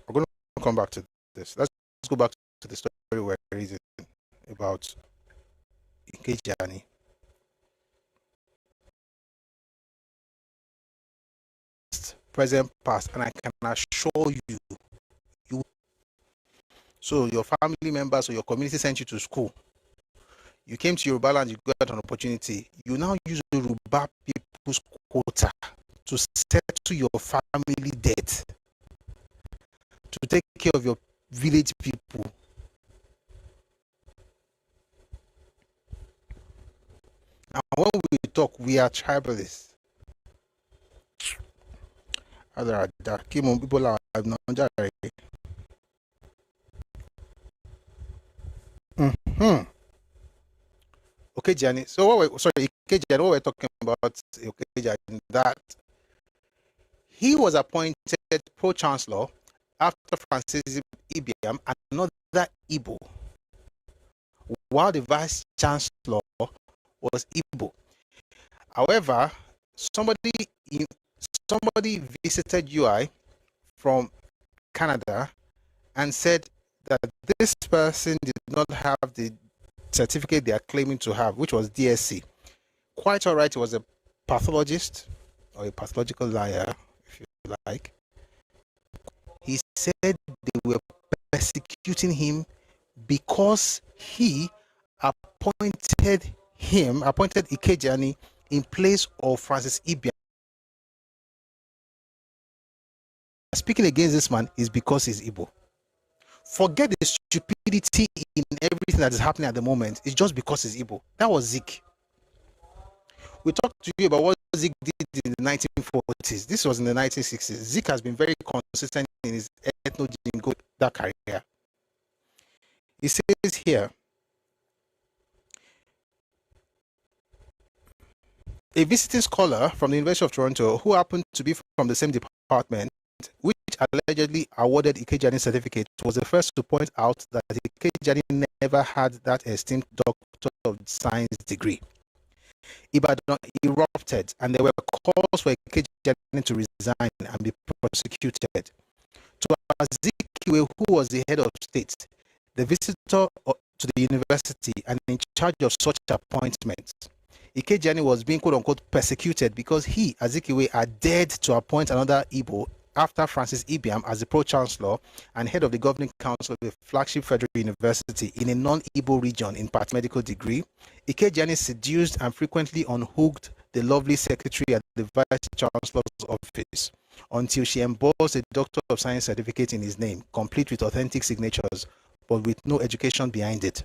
We're going to come back to this. Let's go back to the story we're reading about Ikejani. Present, past, and I can assure you. So your family members or your community sent you to school. You came to Yorubaland, you got an opportunity. You now use Yoruba people's quota to settle your family debt, to take care of your village people. And when we talk, we are tribalists. Other people are not. Okay, Gianni. So what we're talking about, okay, Gianni, that he was appointed pro-chancellor after Francis Ibiam, another Igbo, while the vice chancellor was Igbo. However, somebody visited UI from Canada and said that this person did not have the certificate they are claiming to have, which was DSC. Quite all right, he was a pathologist or a pathological liar, if you like. He said they were persecuting him because he appointed Ikejani in place of Francis Ibiam. speaking against this man is because he's Igbo. Forget the stupidity in everything that is happening at the moment. It's just because he's Igbo. That was Zik. We talked to you about what Zik did in the 1940s. This was in the 1960s. Zik has been very consistent in his ethno-jingo that career. He says here, a visiting scholar from the University of Toronto who happened to be from the same department, which allegedly awarded Ikejani certificate, was the first to point out that Ikejani never had that esteemed Doctor of Science degree. Ibadan erupted and there were calls for Ikejani to resign and be prosecuted. To Azikiwe, who was the head of state, the visitor to the university and in charge of such appointments, Ikejani was being quote-unquote persecuted because he, Azikiwe, had dared to appoint another Igbo after Francis Ibiam as the pro-chancellor and head of the governing council of the flagship federal university in a non-Igbo region in part medical degree. Ikejani seduced and frequently unhooked the lovely secretary at the vice chancellor's office until she embossed a Doctor of Science certificate in his name, complete with authentic signatures, but with no education behind it.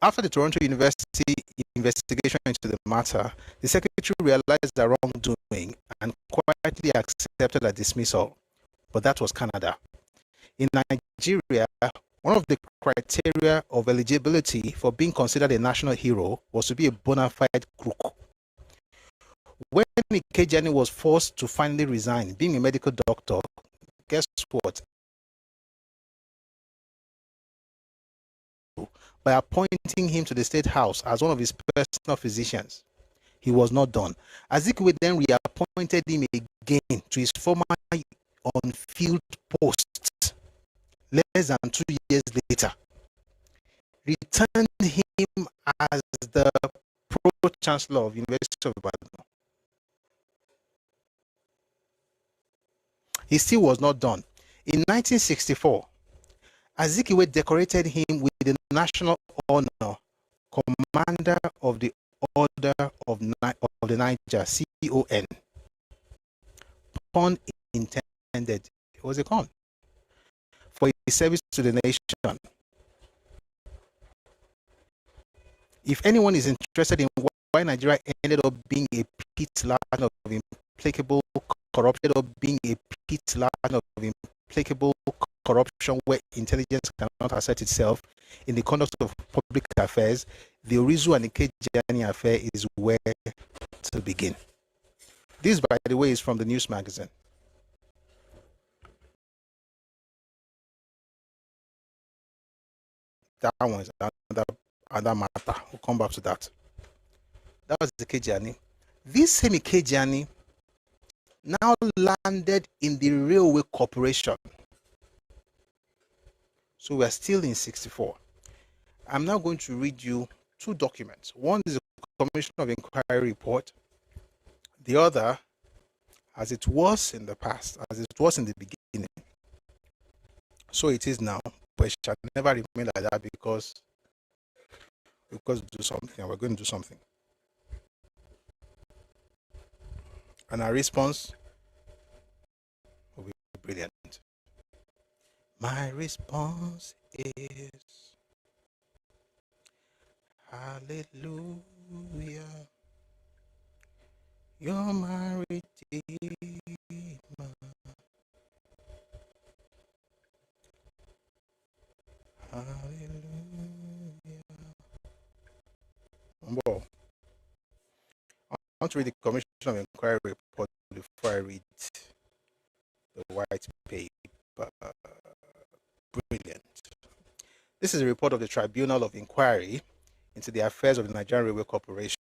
After the Toronto University investigation into the matter, the secretary realized the wrongdoing and quietly accepted a dismissal. But that was Canada. In Nigeria, one of the criteria of eligibility for being considered a national hero was to be a bona fide crook. When Ikejani was forced to finally resign, being a medical doctor, guess what? By appointing him to the State House as one of his personal physicians. He was not done. Azikiwe then reappointed him again to his former on-field post less than 2 years later. Returned him as the pro-chancellor of University of Ibadan. He still was not done. In 1964, Azikiwe decorated him with the national honor, Commander of the Order of the Niger, CON. Pun intended. It was a con. For his service to the nation. If anyone is interested in why Nigeria ended up being a pit land of implacable corruption, corruption where intelligence cannot assert itself in the conduct of public affairs, the Orizu and Ikejani affair is where to begin. This, by the way, is from the News magazine. That one is another matter. We'll come back to that. That was Ikejani. This same Ikejani now landed in the Railway Corporation. So we are still in 64. I'm now going to read you two documents. One is a Commission of Inquiry report. The other, as it was in the past, as it was in the beginning, so it is now, but it shall never remain like that because we've got to do something and we're going to do something. And our response will be brilliant. My response is hallelujah. You're my redeemer. Hallelujah. I want to read the Commission of Inquiry report before I read the white paper. Brilliant. This is a report of the Tribunal of Inquiry into the affairs of the Nigerian Railway Corporation.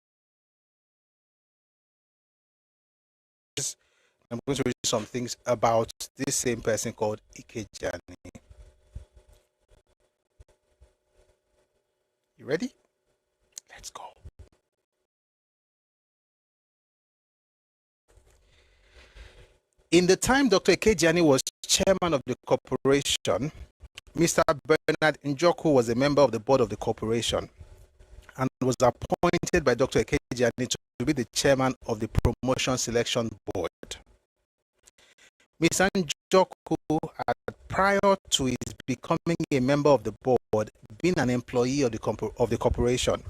I'm going to read some things about this same person called Ikejani. You ready? Let's go. In the time Dr. Ikejani was chairman of the corporation, Mr. Bernard Njoku was a member of the board of the corporation and was appointed by Dr. Ikejani to be the chairman of the promotion selection board. Mr. Njoku, prior to his becoming a member of the board, being an employee of the corporation,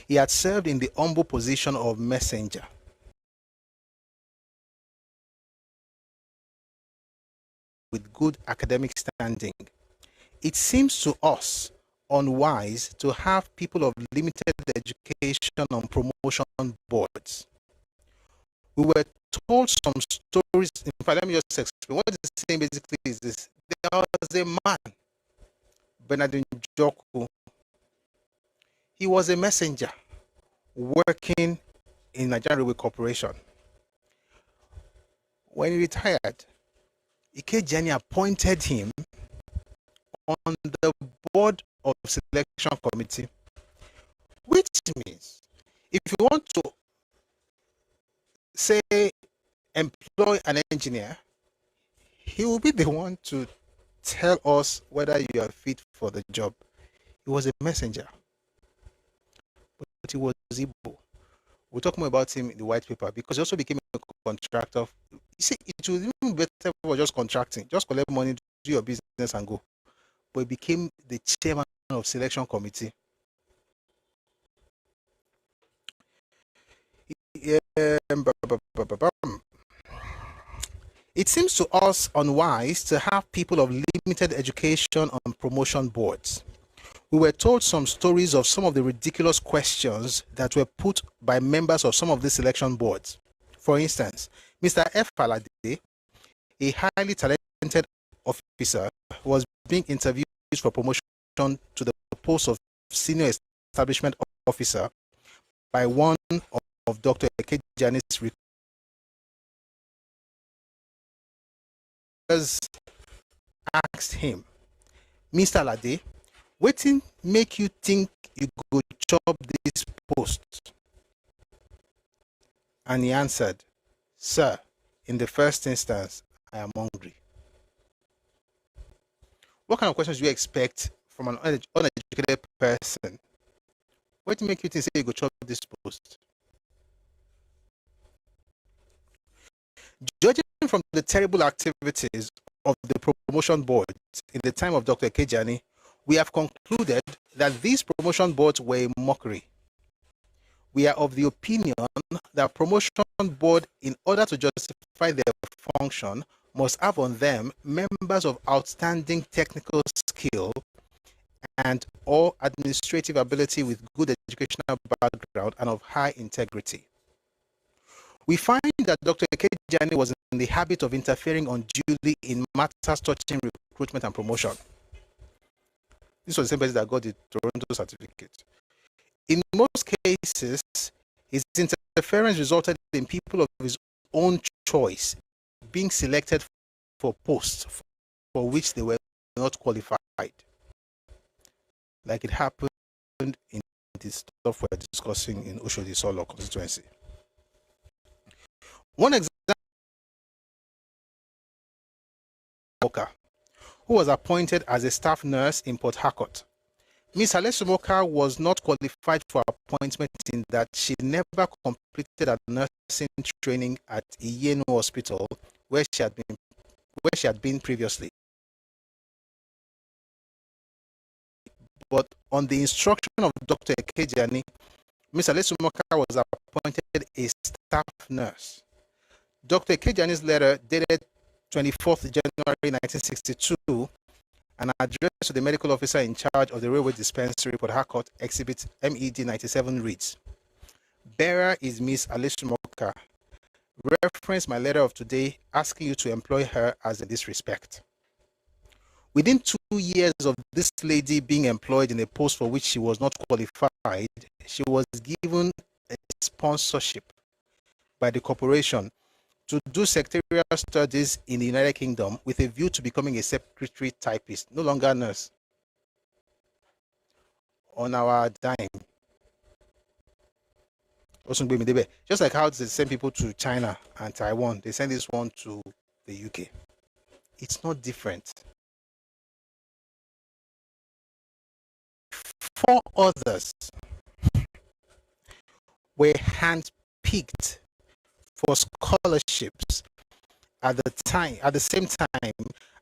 he had served in the humble position of messenger. With good academic standing. It seems to us unwise to have people of limited education on promotion boards. We were told some stories. In fact, let me just explain. What it's saying basically is this. There was a man, Bernard Njoku. He was a messenger working in Nigerian Railway Corporation. When he retired, Ikejani appointed him on the board of selection committee, which means if you want to say employ an engineer, he will be the one to tell us whether you are fit for the job. He was a messenger, but he was Igbo. We'll talk more about him in the white paper because he also became a contractor. You see, it would even be better for just contracting, just collect money, do your business and go. But he became the chairman of selection committee. It seems to us unwise to have people of limited education on promotion boards. We were told some stories of some of the ridiculous questions that were put by members of some of the selection boards. For instance, Mr. F. Falade, a highly talented officer, was being interviewed for promotion to the post of senior establishment officer by one of Dr. Ekejani's recruiters. Asked him, Mr. Lade, wetin make you think you go chop this post? And he answered, Sir, in the first instance, I am hungry. What kind of questions do you expect from an uneducated person? What make you think you go chop this post? Judging from the terrible activities of the promotion boards in the time of Dr. Ekejani, we have concluded that these promotion boards were a mockery. We are of the opinion that promotion board, in order to justify their function, must have on them members of outstanding technical skill and or administrative ability with good educational background and of high integrity. We find that Dr. Ekejani was in the habit of interfering unduly in matters touching recruitment and promotion. This was the same person that got the Toronto certificate. In most cases, his interference resulted in people of his own choice being selected for posts for which they were not qualified, like it happened in the stuff we're discussing in Oshodi Isolo constituency. One example, who was appointed as a staff nurse in Port Harcourt. Ms. Alesumoka was not qualified for appointment in that she never completed a nursing training at Iyenu Hospital, where she had been previously. But on the instruction of Dr. Ekejani, Ms. Alesumoka was appointed a staff nurse. Dr. Ekejani's letter dated 24th January 1962, an address to the medical officer in charge of the railway dispensary, Port Harcourt, Exhibit MED 97 reads, Bearer is Miss Alesumoka. Reference my letter of today asking you to employ her as in this respect. Within 2 years of this lady being employed in a post for which she was not qualified, she was given a sponsorship by the corporation to do secretarial studies in the United Kingdom with a view to becoming a secretary typist, no longer a nurse. On our dime. Just like how they send people to China and Taiwan, they send this one to the UK. It's not different. 4 others were handpicked for scholarships at the same time,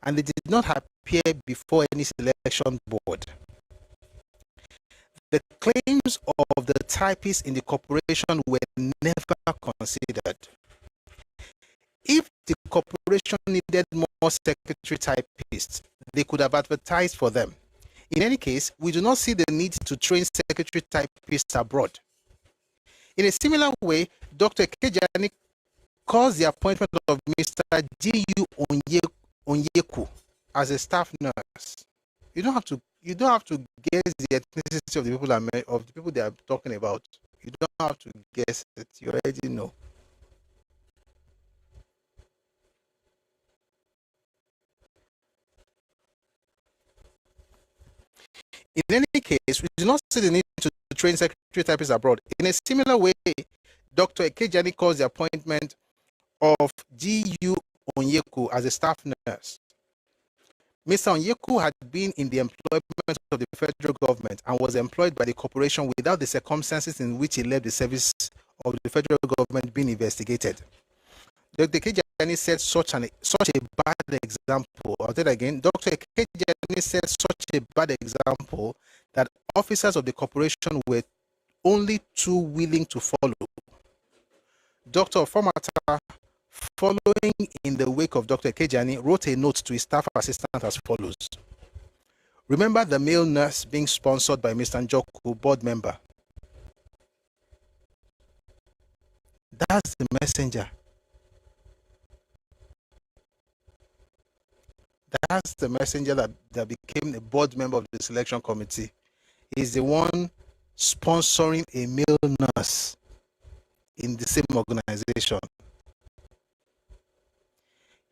and they did not appear before any selection board. The claims of the typists in the corporation were never considered. If the corporation needed more secretary typists, they could have advertised for them. In any case, we do not see the need to train secretary typists abroad. In a similar way, Dr. Kejani calls the appointment of Mr. G.U. Onyeku as a staff nurse. You don't have to guess the ethnicity of the people they are talking about. You don't have to guess it. You already know. In any case, we do not see the need to train secretary typists abroad. In a similar way, Dr. Ekejani calls the appointment of G.U. Onyeku as a staff nurse. Mr. Onyeku had been in the employment of the federal government and was employed by the corporation without the circumstances in which he left the service of the federal government being investigated. Dr. Kejani said such a bad example. I'll tell it again. Dr. Kejani said such a bad example that officers of the corporation were only too willing to follow. Dr. Formata, following in the wake of Dr. Kejani, wrote a note to his staff assistant as follows. Remember the male nurse being sponsored by Mr. Njoku, board member. That's the messenger. That's the messenger that became a board member of the selection committee. He's the one sponsoring a male nurse in the same organization.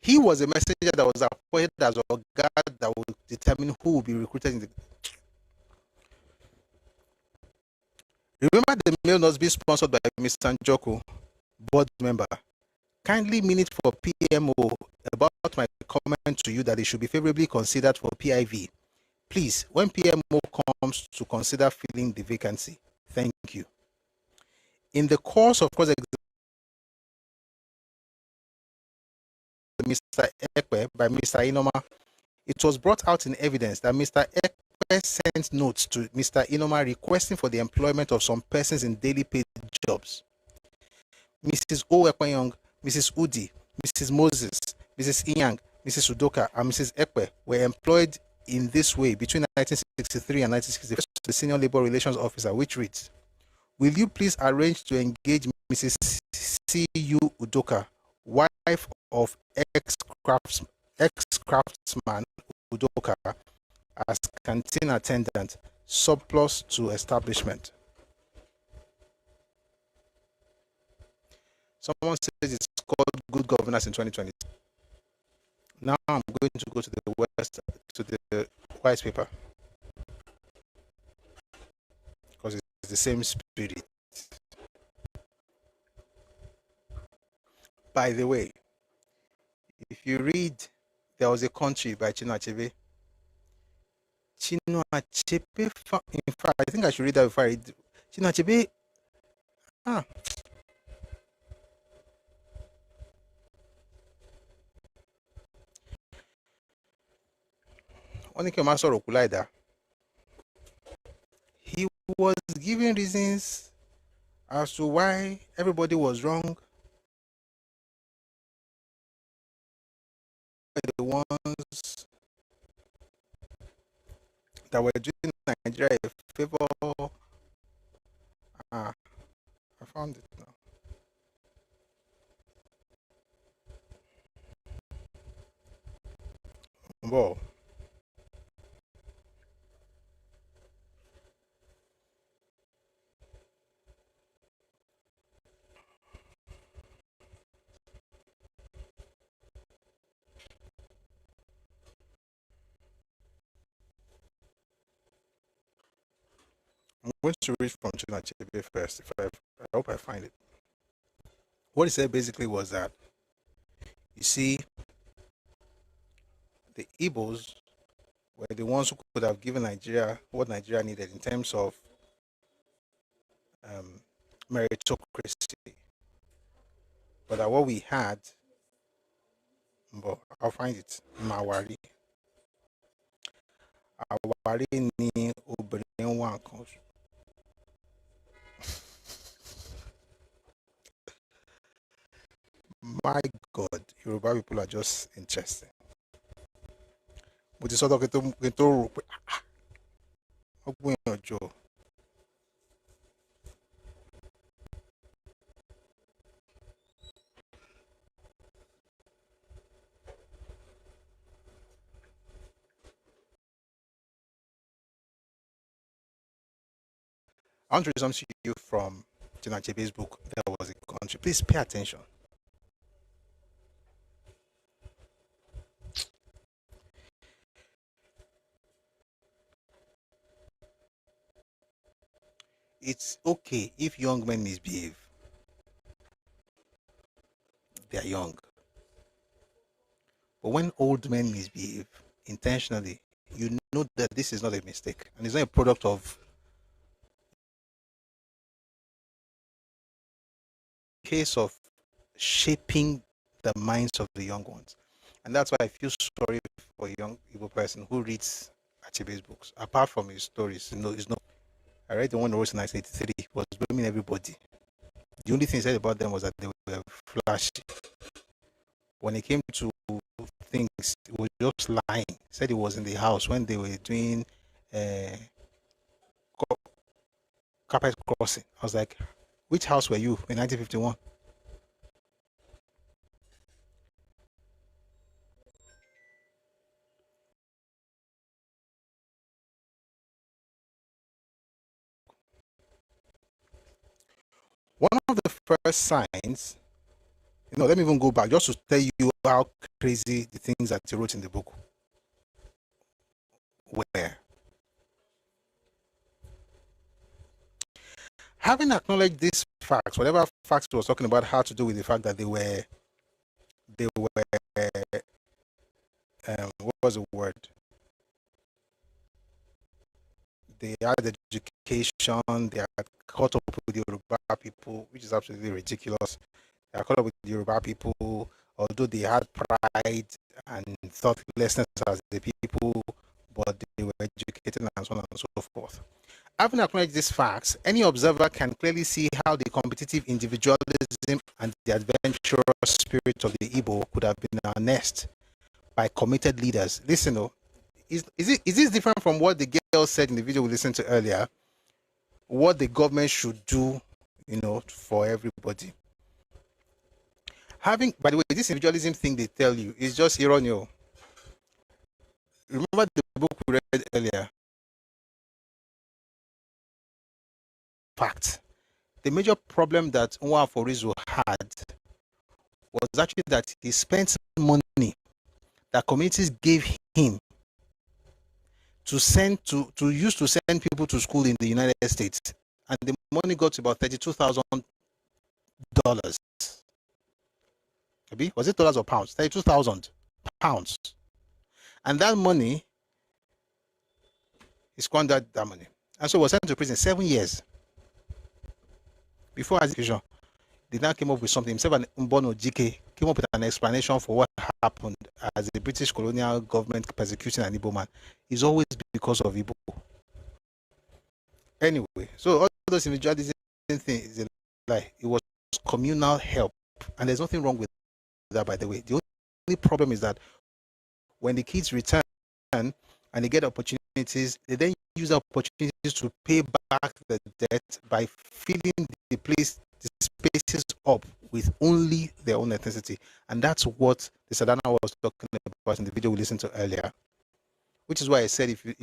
He was a messenger that was appointed as a guard that would determine who will be recruited in the. Remember the male nurse being sponsored by Mr. Njoku, board member. Kindly minute for PMO about my comment to you that it should be favorably considered for PIV. Please, when PMO comes to consider filling the vacancy. Thank you. In the course of course Mr. Ekwe by Mr. Inoma, it was brought out in evidence that Mr. Ekwe sent notes to Mr. Inoma requesting for the employment of some persons in daily paid jobs. Mrs. O. Ekwenyong, Mrs. Udi, Mrs. Moses, Mrs. Inyang, Mrs. Udoka, and Mrs. Ekwe were employed in this way between 1963 and 1965 to the Senior Labor Relations Officer, which reads, will you please arrange to engage Mrs. C.U. Udoka, wife of ex-craftsman Udoka, as canteen attendant, surplus to establishment. Someone says it's called good governance in 2020. Now I'm going to go to the white paper because it's the same spirit. By the way, if you read, there was a country by Chinua Achebe. Chinua Achebe, in fact, I think I should read that before I read. Chinua Achebe, he was giving reasons as to why everybody was wrong. The ones that were doing Nigeria a favor. I found it now. Well, I'm going to read from Chinua Achebe first. I hope I find it. What he said basically was that, you see, the Igbos were the ones who could have given Nigeria what Nigeria needed in terms of meritocracy. But that what we had but I'll find it. Mawari. Àwárí ni obìnrin wà nǹkan oṣù. My God, Yoruba people are just interesting. Mo ti sọ́dọ̀ kí n tó rò pé wọ́n gbìyànjú. I want to read something to you from Chinachebe's book, There Was a Country. Please pay attention. It's okay if young men misbehave. They are young. But when old men misbehave intentionally, you know that this is not a mistake. And it's not a product of case of shaping the minds of the young ones. And that's why I feel sorry for a young Igbo person who reads Achebe's books. Apart from his stories, it's not. I read the one that wrote in 1983. He was blaming everybody. The only thing he said about them was that they were flashy. When it came to things, he was just lying. He said he was in the house when they were doing carpet crossing. I was like, which house were you in 1951? One of the first signs, let me even go back just to tell you how crazy the things that he wrote in the book were. Having acknowledged these facts, whatever facts he was talking about had to do with the fact that they were what was the word? They had education, they had caught up with the Yoruba people, which is absolutely ridiculous. They had caught up with the Yoruba people, although they had pride and thoughtlessness as the people, but they were educated and so on and so forth. Having acknowledged these facts, any observer can clearly see how the competitive individualism and the adventurous spirit of the Igbo could have been harnessed by committed leaders. Listen, is this different from what the girl said in the video we listened to earlier? What the government should do, for everybody. By the way, this individualism thing they tell you is just ironical. Remember the book we read earlier? Fact. The major problem that Nwa Aforizu had was actually that he spent money that communities gave him to use to send people to school in the United States, and the money got to about $32,000. Was it dollars or pounds? £32,000, and that money, he squandered that money, and so was sent to prison 7 years. Before execution, they now came up with something. Himself and Mbono GK came up with an explanation for what happened as the British colonial government persecuting an Igbo man. It's always because of Igbo. Anyway, so all those individualism things is a lie. It was communal help, and there's nothing wrong with that, by the way. The only problem is that when the kids return and they get opportunities, they then use the opportunities to pay back the debt by filling the spaces up with only their own ethnicity. And that's what the Sadana was talking about in the video we listened to earlier. Which is why I said if you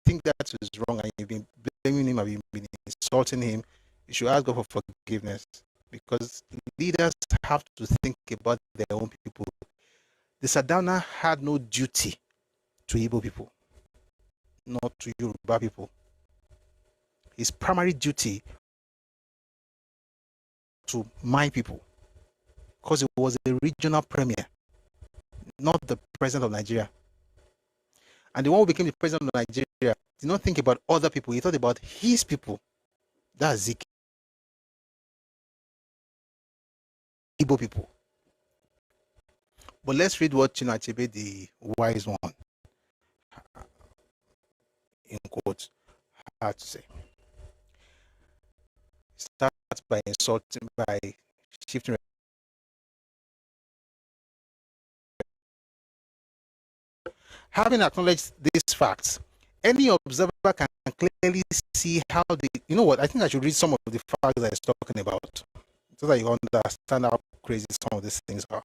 think that is wrong and you've been blaming him or you've been insulting him, you should ask God for forgiveness. Because leaders have to think about their own people. The Sadana had no duty to Igbo people, not to Yoruba people. His primary duty to my people, because he was a regional premier, not the president of Nigeria. And the one who became the president of Nigeria did not think about other people. He thought about his people. That's Zik. Igbo people. But let's read what Chinua Achebe, the wise one, in quotes, had to say. Start by insulting, by shifting. Having acknowledged these facts, any observer can clearly see how the, you know what, I think I should read some of the facts that he's talking about so that you understand how crazy some of these things are.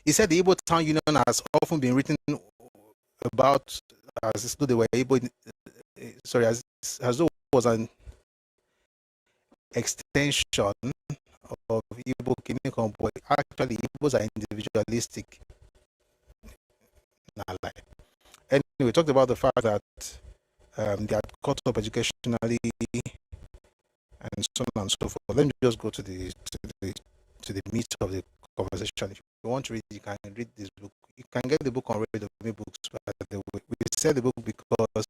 He said the Igbo Town Union has often been written about as though they were Igbo, sorry, as though it was an extension of Igbo Kingdom, but actually Igbos are individualistic. Anyway, we talked about the fact that they had caught up educationally and so on and so forth. Let me just go to the meat of the conversation. If you want to read, you can read this book. You can get the book on Read of Me Books. By the way, we said the book because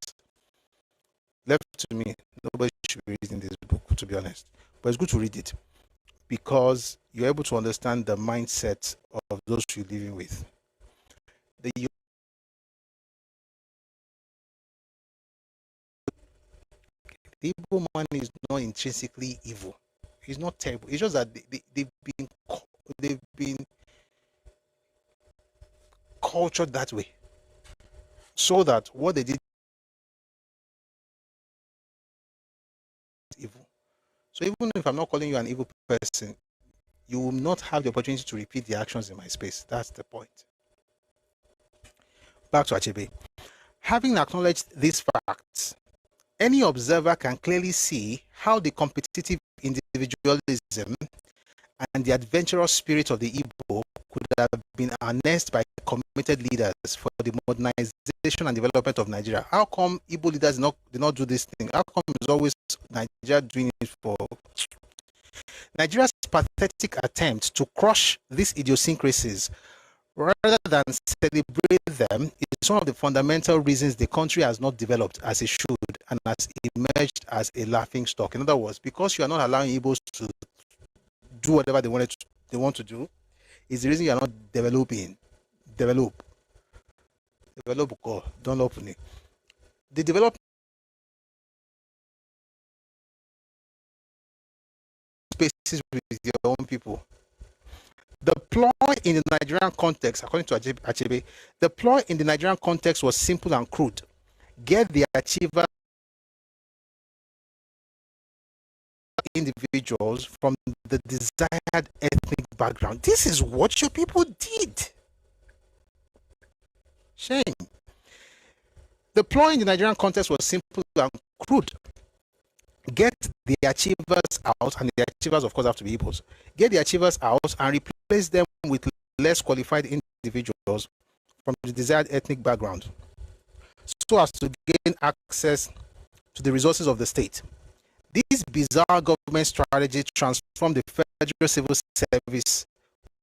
left to me, nobody should be reading this book, to be honest. But it's good to read it because you're able to understand the mindset of those you're living with. The Igbo man is not intrinsically evil. He's not terrible. It's just that they've been cultured that way, so that what they did is evil. So even if I'm not calling you an evil person, you will not have the opportunity to repeat the actions in my space. That's the point. Back to Achebe. Having acknowledged these facts, any observer can clearly see how the competitive individualism and the adventurous spirit of the Igbo could have been harnessed by committed leaders for the modernization and development of Nigeria. How come Igbo leaders did not do this thing? How come it's always Nigeria doing it for? Nigeria's pathetic attempt to crush these idiosyncrasies rather than celebrate them is one of the fundamental reasons the country has not developed as it should and has emerged as a laughing stock. In other words, because you are not allowing Igbos to do whatever they want to do, is the reason you are not developing. Develop, God, don't open it. The development spaces with your own people. The ploy in the Nigerian context, according to Achebe, the ploy in the Nigerian context was simple and crude. Get the achievers individuals from the desired ethnic background. This is what your people did. Shame. The ploy in the Nigerian context was simple and crude. Get the achievers out, and the achievers, of course, have to be Igbos. Get the achievers out and replace them with less qualified individuals from the desired ethnic background, so as to gain access to the resources of the state. This bizarre government strategy transformed the federal civil service,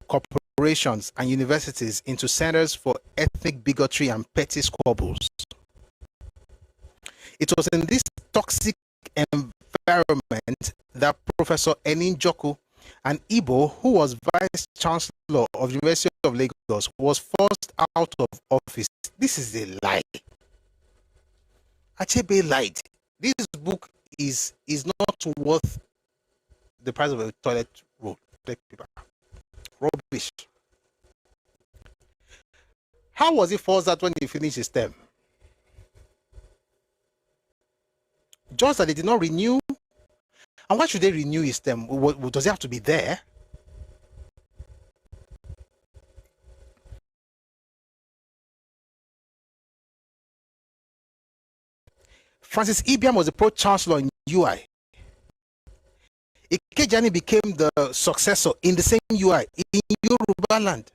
corporations, and universities into centers for ethnic bigotry and petty squabbles. It was in this toxic environment that Professor Enin Joku, an Igbo who was Vice Chancellor of the University of Lagos, was forced out of office. This is a lie. Achebe lied. This book is not worth the price of a toilet roll. Rubbish. How was he forced out when he finished his term? Just that they did not renew. And why should they renew his term? Does he have to be there? Francis Ibiam was the pro-chancellor in UI. Ikejani became the successor in the same UI in Yorubaland.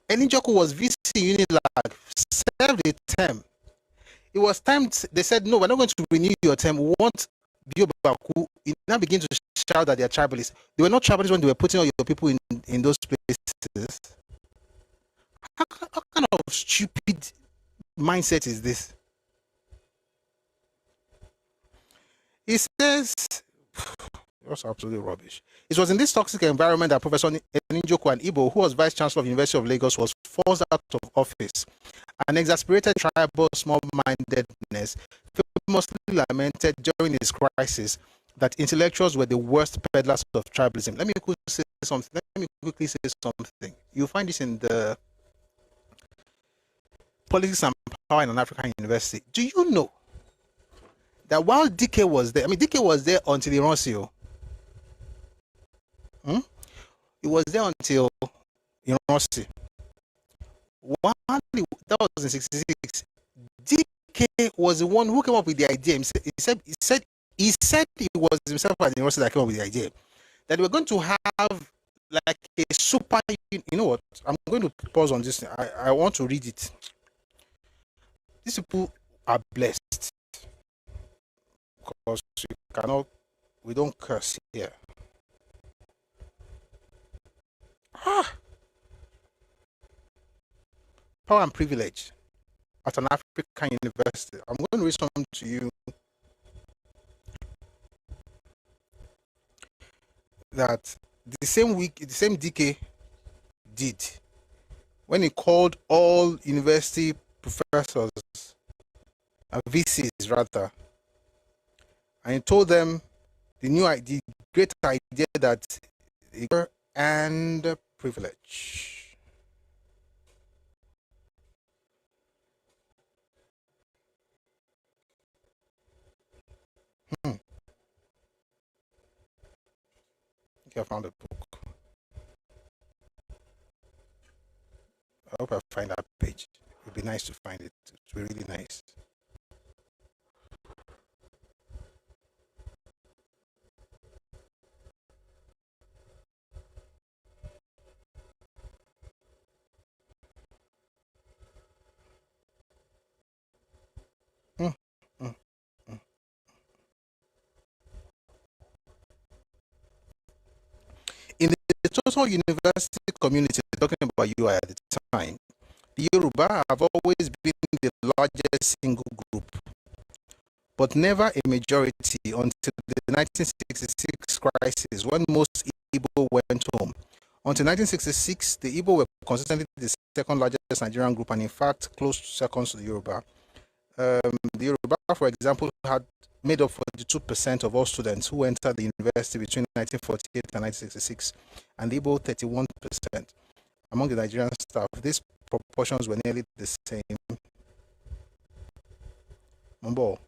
Eninjoku was VC Unilag, served a term. It was time, they said, no, we're not going to renew your term. We want Biobaku. It now begin to shout that they are tribalists. They were not tribalists when they were putting all your people in those places. How kind of stupid mindset is this? He says, Just absolutely rubbish. It was in this toxic environment that Professor Njoku and Ibo, who was Vice Chancellor of the University of Lagos, was forced out of office. An exasperated tribal small-mindedness famously lamented during this crisis that intellectuals were the worst peddlers of tribalism. Let me quickly say something. You'll find this in the Politics and Power in an African University. Do you know that while decay was there, decay was there until Ironsi. It was there until Ironsi. That was in 66. Decay was the one who came up with the idea. He said it was himself at the university that came up with the idea that we're going to have like a super. You know what? I'm going to pause on this. I want to read it. These people are blessed because we don't curse here. Power and privilege at an African university. I'm going to read something to you that the same decay did when he called all university professors and VCs rather, and he told them the great idea that and privilege. I found a book. I hope I find that page. It would be nice to find it. It would be really nice. In the total university community, talking about UI at the time, the Yoruba have always been the largest single group, but never a majority until the 1966 crisis when most Igbo went home. Until 1966, the Igbo were consistently the second largest Nigerian group and in fact close seconds to the Yoruba. The Yoruba, for example, had made up 42% of all students who entered the university between 1948 and 1966, and the Igbo 31%. Among the Nigerian staff, these proportions were nearly the same. Mumbo.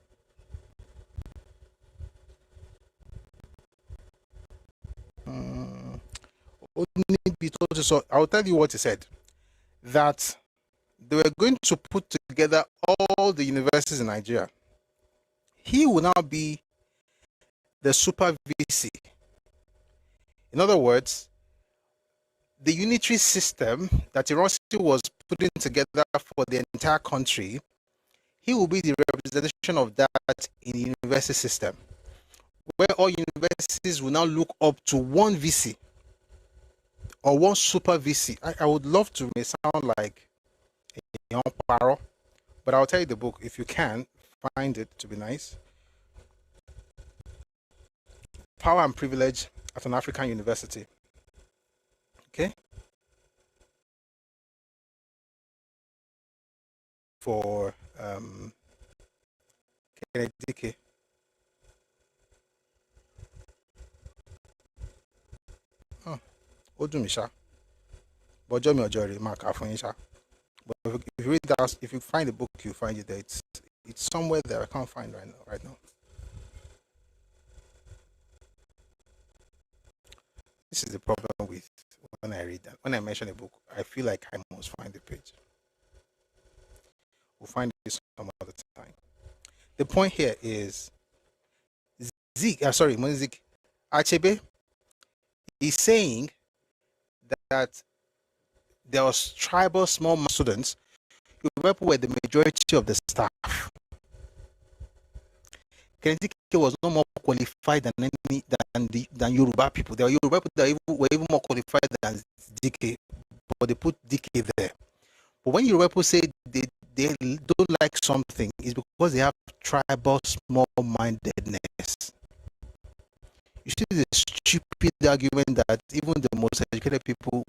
So I'll tell you what he said, that they were going to put together all the universities in Nigeria. He will now be the super VC. In other words, the unitary system that Ironsi was putting together for the entire country, he will be the representation of that in the university system, where all universities will now look up to one VC or one super VC. I would love to sound like a young paro, but I'll tell you the book if you can find it to be nice. Power and Privilege at an African University. Okay? For Kennedy. Odumisha. Bojomi Ojori, Mark Afunisha. But if you read that, if you find the book, you find it there. It's somewhere there. I can't find right now. This is the problem with when I read that. When I mention a book, I feel like I must find the page. We'll find it some other time. The point here is Mozik Achebe is saying that there was tribal small students who were the majority of the staff. Kennedy was no more qualified than Yoruba people. There were Yoruba people that were even more qualified than DK, but they put DK there. But when Yoruba people say they don't like something, it's because they have tribal small-mindedness. You see the stupid argument that even the most educated people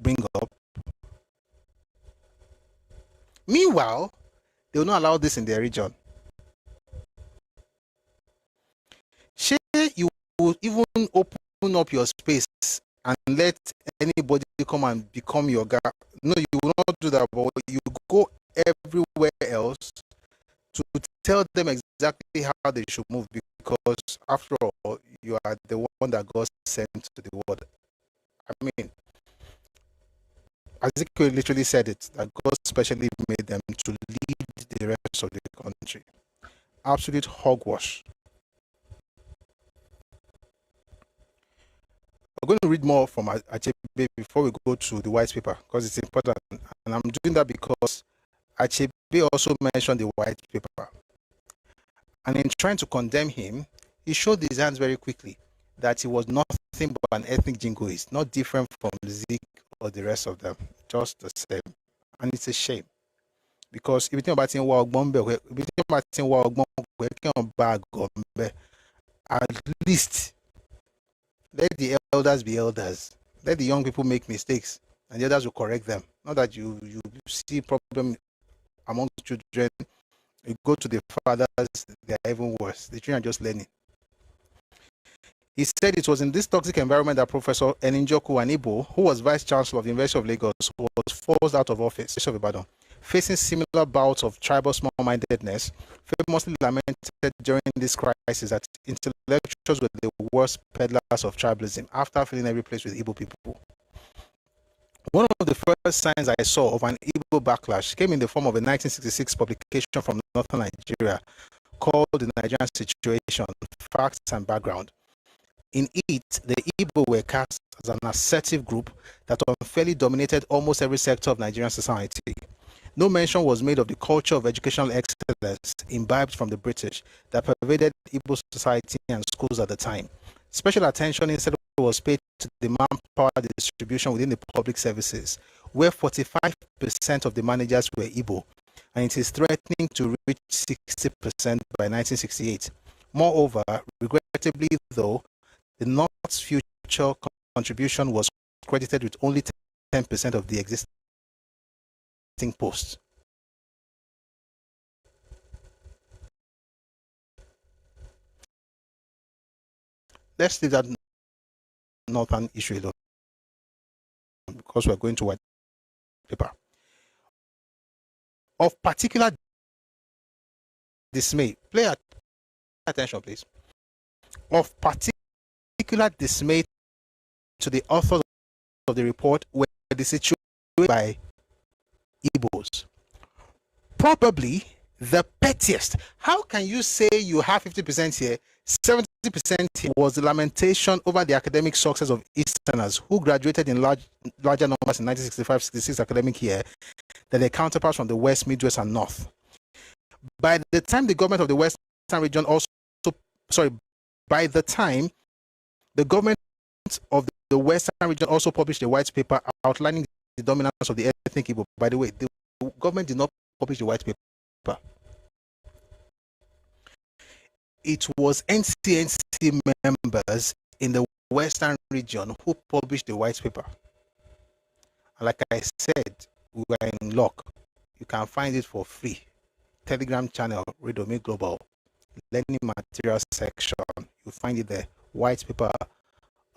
bring up. Meanwhile, they will not allow this in their region. Sure, you will even open up your space and let anybody come and become your guy. No, you will not do that, but you go everywhere else to tell them exactly how they should move, because after all, you are the one that God sent to the world. I mean, Ezekiel literally said it, that God specially made them to lead the rest of the country. Absolute hogwash. We're going to read more from Achebe before we go to the white paper, because it's important. And I'm doing that because Achebe also mentioned the white paper. And in trying to condemn him, he showed his hands very quickly that he was nothing but an ethnic jingoist, not different from Zeke or the rest of them, just the same. And it's a shame, because if you think about it, at least let the elders be elders. Let the young people make mistakes, and the others will correct them. Not that you see problem among children, you go to the fathers, they are even worse. The children are just learning. He said it was in this toxic environment that Professor Eninjoku Anibo, who was Vice Chancellor of the University of Lagos, was forced out of office, facing similar bouts of tribal small-mindedness, famously lamented during this crisis that intellectuals were the worst peddlers of tribalism after filling every place with Igbo people. One of the first signs I saw of an Igbo backlash came in the form of a 1966 publication from northern Nigeria called The Nigerian Situation, Facts and Background. In it, the Igbo were cast as an assertive group that unfairly dominated almost every sector of Nigerian society. No mention was made of the culture of educational excellence imbibed from the British that pervaded Igbo society and schools at the time. Special attention instead was paid to the manpower distribution within the public services, where 45% of the managers were Igbo, and it is threatening to reach 60% by 1968. Moreover, regrettably though, the North's future contribution was credited with only 10% of the existing posts. Let's leave that northern issue alone, because we're going to white paper. Of particular dismay, pay attention please, of particular dismay to the authors of the report were the situation by Igbos. Probably the pettiest. How can you say you have 50% here, 70% here? Was the lamentation over the academic success of Easterners who graduated in larger numbers in 1965-66 academic year than their counterparts from the West, Midwest, and North. By the time the government of the Western region by the time the government of the Western region also published a white paper outlining the dominance of the ethnic Igbo. By the way, the government did not publish the white paper. It was NCNC members in the Western region who published the white paper. And like I said, we were in luck. You can find it for free. Telegram channel, Redomi Global, learning materials section. You find it there. White paper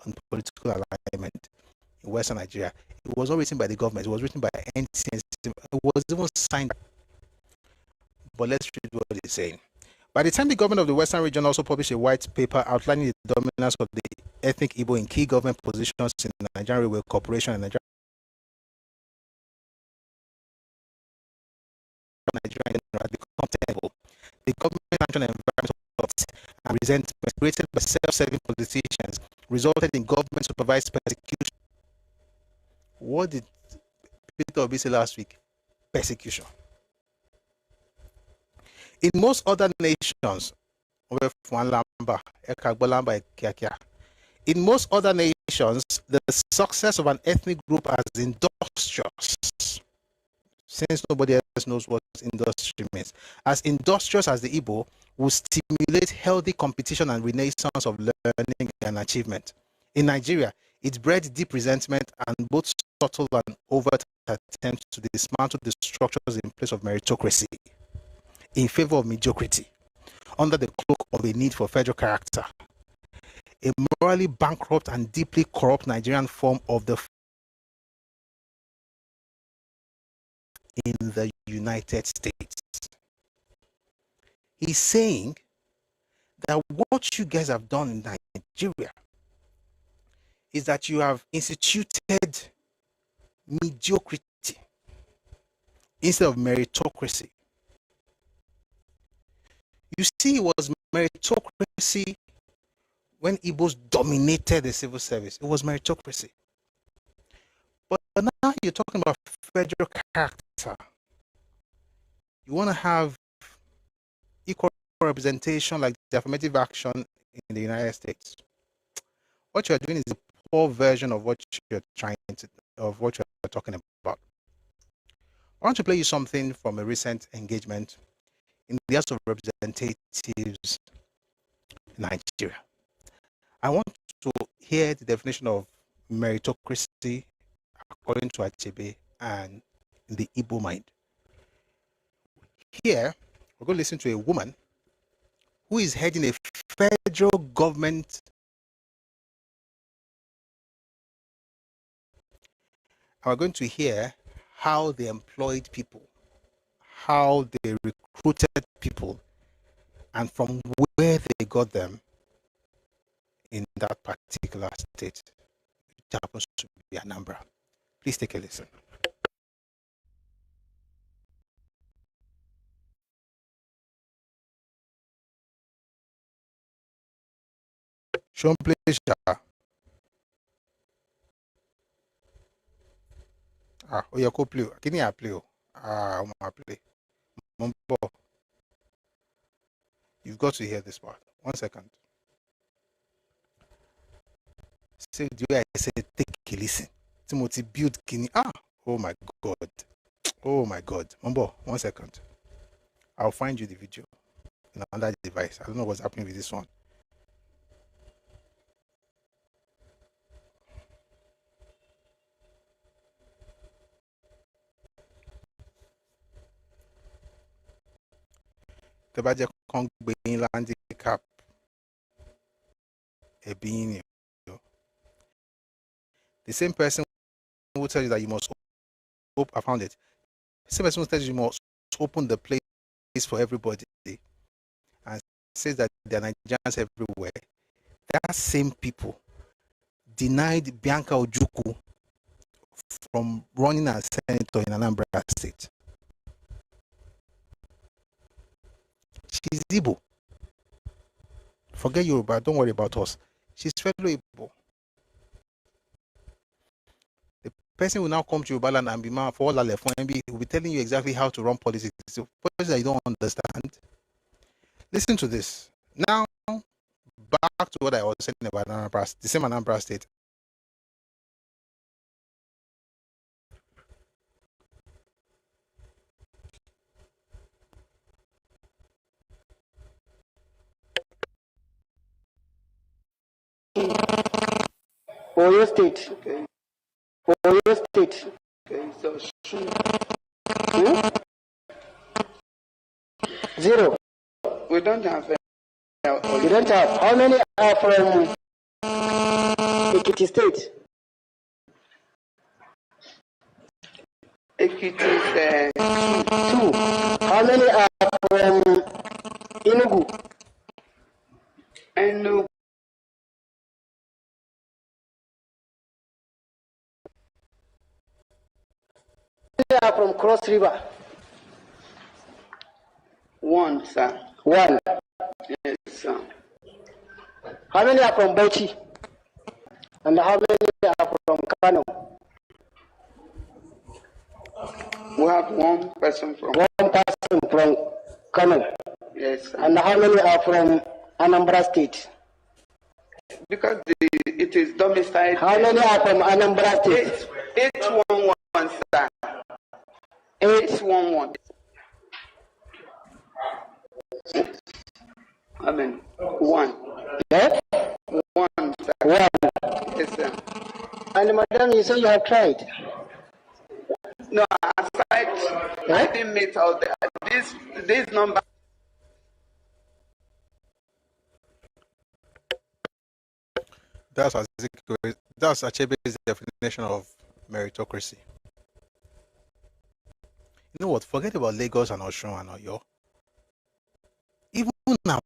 on political alignment in Western Nigeria. It was not written by the government. It was written by NCNC. It was even signed. But let's read what it's saying. By the time the government of the Western region also published a white paper outlining the dominance of the ethnic Igbo in key government positions in the Nigerian Railway Corporation and Nigerian the government sanctioned environmental thoughts and resentment created by self-serving politicians resulted in government supervised persecution. What did Peter Obi say last week? Persecution. In most other nations, in most other nations, the success of an ethnic group as industrious, since nobody else knows what industry means. As industrious as the Igbo will stimulate healthy competition and renaissance of learning and achievement. In Nigeria, it bred deep resentment and both subtle and overt attempts to dismantle the structures in place of meritocracy in favor of mediocrity, under the cloak of a need for federal character. A morally bankrupt and deeply corrupt Nigerian form of the in the United States. He's saying that what you guys have done in Nigeria is that you have instituted mediocrity instead of meritocracy. You see, it was meritocracy when Igbos dominated the civil service. It was meritocracy. But now you're talking about federal character. You want to have equal representation like the affirmative action in the United States. What you're doing is a poor version of what you're talking about. I want to play you something from a recent engagement in the House of Representatives in Nigeria. I want to hear the definition of meritocracy according to Achebe and in the Igbo mind. Here, we're going to listen to a woman who is heading a federal government. And we're going to hear how they employed people, how they recruited people, and from where they got them in that particular state, which happens to be Anambra. Please take a listen. Show play. Oh, you play. Can you play? I play. You've got to hear this part. 1 second. Say the way I said, take a listen. Timothy build Kini. Oh my God. Oh my God. Mambo, 1 second. I'll find you the video in another device. I don't know what's happening with this one. The budget can't be in handicap. A being. The same person who tells you that you must hope, I found it. The same person who tells you must open the place for everybody and says that there are Nigerians everywhere. That same people denied Bianca Ojukwu from running as senator in Anambra State. She's Igbo. Forget Yoruba, don't worry about us. She's fellow Igbo. The person will now come to Yorubaland and be man for all left and will be telling you exactly how to run politics. So politics that you don't understand. Listen to this. Now, back to what I was saying about Anambra, the same Anambra State. Oyo State. Okay. Oyo State. Okay, so 0. We don't have. We don't have. How many are from Ekiti State? Ekiti is 2. How many are from Enugu? Enugu. They are from Cross River. 1, sir. 1. Yes, sir. How many are from Bauchi? And how many are from Kano? We have one person from Kano. Yes, sir. And how many are from Anambra State? Because it is domiciled. How many are from Anambra State? 811, sir. 811. I mean, 1. Yeah? 1, sir. 1. Yes, sir. And madam, you say you have tried? No, I didn't meet out there. This number. That's Achebe's definition of meritocracy. You know what? Forget about Lagos and Oshun and Oyo. Even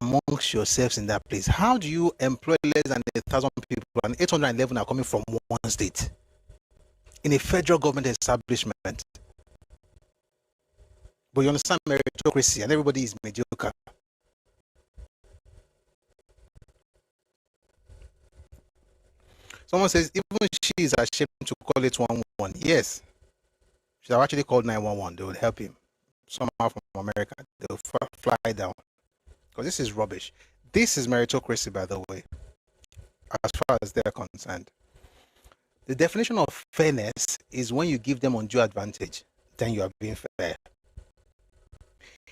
amongst yourselves in that place, how do you employ less than 1,000 people and 811 are coming from one state in a federal government establishment? But you understand meritocracy and everybody is mediocre. Someone says even she is ashamed to call it 111. Yes, she have actually called 911. They would help him. Somehow from America, they will fly down. Because this is rubbish. This is meritocracy, by the way, as far as they're concerned. The definition of fairness is when you give them undue advantage, then you are being fair.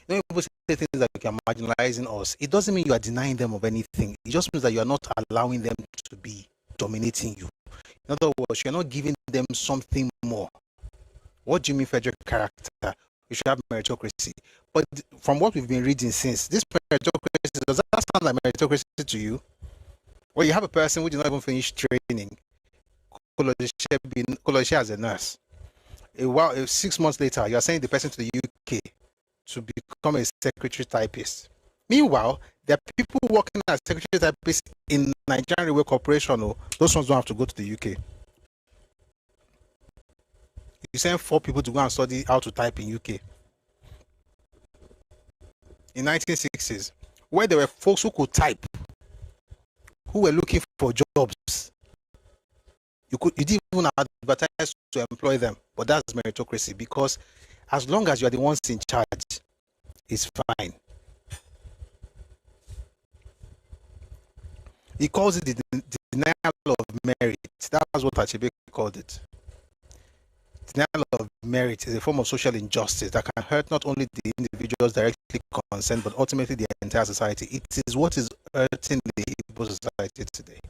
You know, people say things like you are marginalizing us. It doesn't mean you are denying them of anything. It just means that you are not allowing them to be dominating you. In other words, you're not giving them something more. What do you mean federal character? You should have meritocracy. But from what we've been reading since, this meritocracy, does that sound like meritocracy to you? Well, you have a person who did not even finish training, Koloshe as a nurse. 6 months later, you are sending the person to the UK to become a secretary typist. Meanwhile, there are people working as secretary typists in Nigerian Railway Corporation. Those ones don't have to go to the UK. You send 4 people to go and study how to type in UK. In 1960s, where there were folks who could type, who were looking for jobs, you didn't even advertise to employ them. But that's meritocracy, because as long as you are the ones in charge, it's fine. He calls it the denial of merit. That's what Achebe called it. Denial of merit is a form of social injustice that can hurt not only the individuals directly concerned, but ultimately the entire society. It is what is hurting the Igbo society today.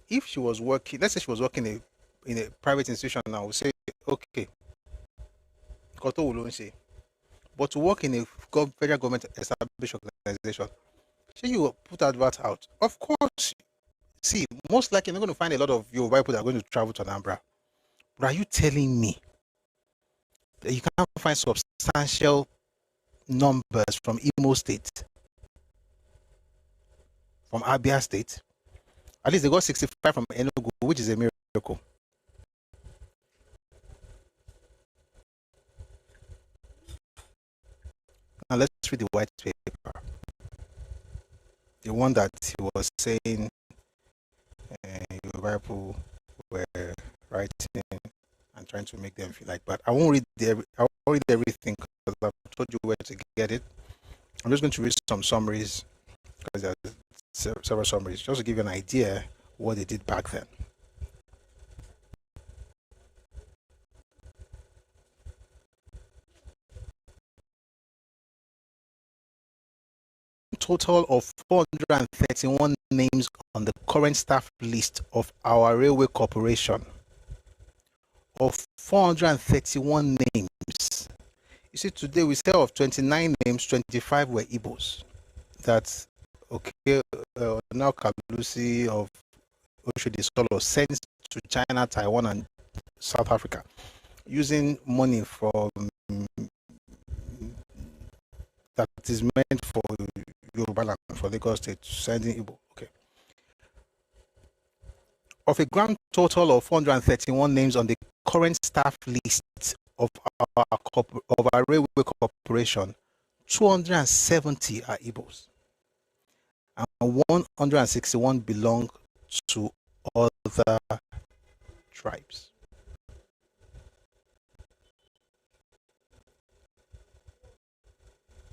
If she was working, let's say she was working in a private institution, I would say, okay, but to work in a federal government established organization, you will put advert out. Of course, see, most likely you're not going to find a lot of Yoruba people that are going to travel to Anambra. But are you telling me that you can't find substantial numbers from Imo State, from Abia State? At least they got 65 from Enugu, which is a miracle. Now let's read the white paper. The one that he was saying Yoruba people were writing and trying to make them feel like, but I won't read everything because I've told you where to get it. I'm just going to read some summaries because there are several summaries just to give you an idea what they did back then. Total of 431 names on the current staff list of our railway corporation. Of 431 names. You see, today we say of 29 names, 25 were Igbos. That's okay. Now Kalusi of Oshodi Isolo sends to China, Taiwan, and South Africa using money from that is meant for Yorubaland, for Lagos State, sending Igbo. Okay. Of a grand total of 431 names on the current staff list of our railway corporation, 270 are Igbos, and 161 belong to other tribes.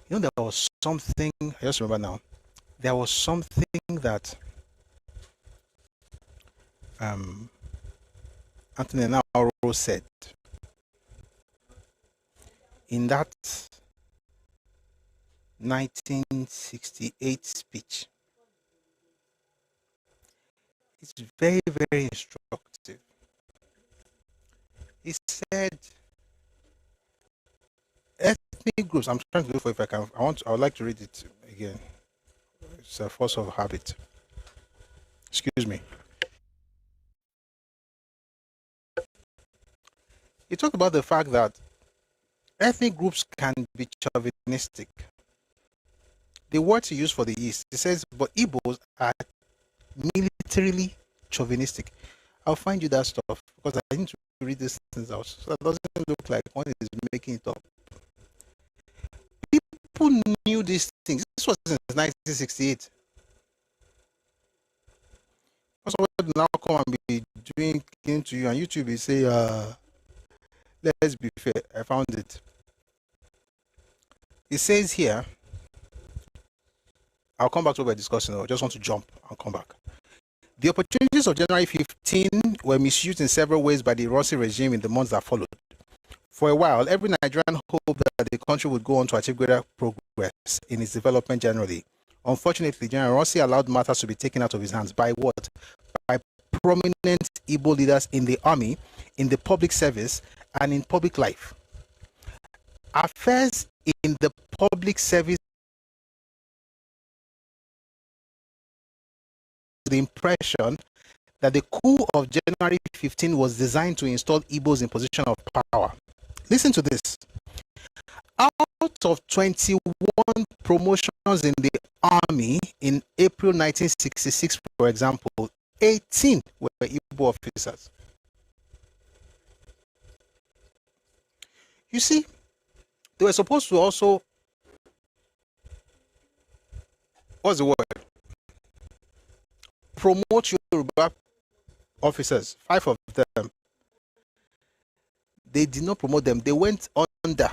You know, there was something, I just remember now, there was something that Anthony Nauro said in that 1968 speech. It's very, very instructive. He said, ethnic groups, I'm trying to look for if I can, I would like to read it again. It's a force of habit. Excuse me. He talked about the fact that ethnic groups can be chauvinistic. The words he used for the East, he says, but Igbos are militarily chauvinistic. I'll find you that stuff because I need to read these things out so that doesn't look like one is making it up. People knew these things. This was in 1968. Someone would now come and be doing things to you, and YouTube will say, let's be fair. I found it. It says here, I'll come back to what we're discussing. I just want to jump and come back. The opportunities of January 15 were misused in several ways by the Rossi regime in the months that followed. For a while, every Nigerian hoped that the country would go on to achieve greater progress in its development generally. Unfortunately, General Rossi allowed matters to be taken out of his hands by what? By prominent Igbo leaders in the army, in the public service, and in public life. Affairs in the public service, the impression that the coup of January 15 was designed to install Igbos in position of power. Listen to this. Out of 21 promotions in the army in April 1966, for example, 18 were Igbo officers. You see, they were supposed to also, what's the word? Promote Yoruba officers, 5 of them. They did not promote them. They went under,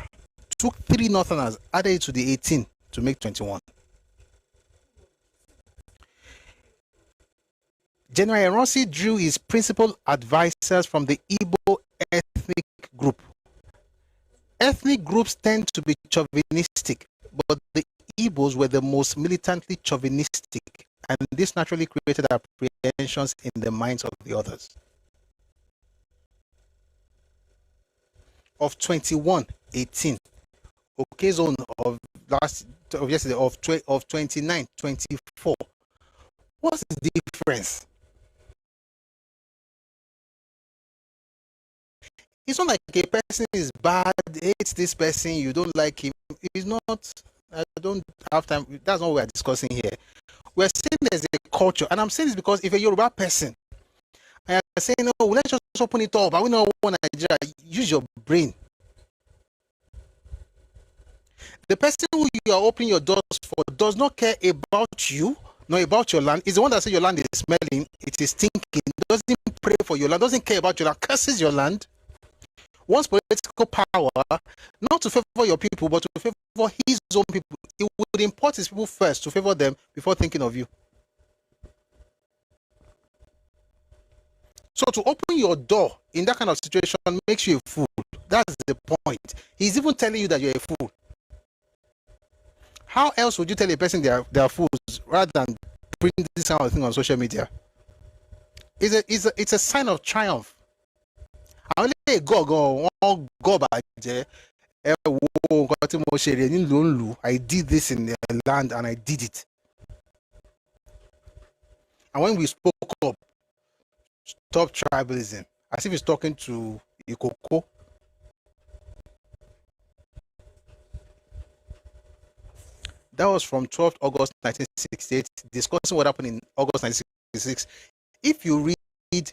took 3 Northerners, added it to the 18 to make 21. General Rossi drew his principal advisors from the Igbo ethnic group. Ethnic groups tend to be chauvinistic, but the Igbos were the most militantly chauvinistic, and this naturally created apprehensions in the minds of the others. Of 21, 18. Occasion of yesterday of 29, 24. What's the difference? It's not like a person is bad, hates this person, you don't like him. It's not, I don't have time. That's not what we're discussing here. We're saying there's a culture, and I'm saying this because if a Yoruba person, I am saying, no, let's just open it up. I will not want Nigeria. Use your brain. The person who you are opening your doors for does not care about you, nor about your land. Is the one that says your land is smelling, it is stinking, doesn't pray for your land, doesn't care about your land, curses your land. Wants political power, not to favor your people, but to favor his own people. He would import his people first to favor them before thinking of you. So to open your door in that kind of situation makes you a fool. That's the point. He's even telling you that you're a fool. How else would you tell a person they are fools rather than bring this kind of thing on social media? It's a sign of triumph. I did this in the land and I did it. And when we spoke up, stop tribalism, as if he's talking to Ikoko. That was from 12th August 1968, discussing what happened in August 1966. If you read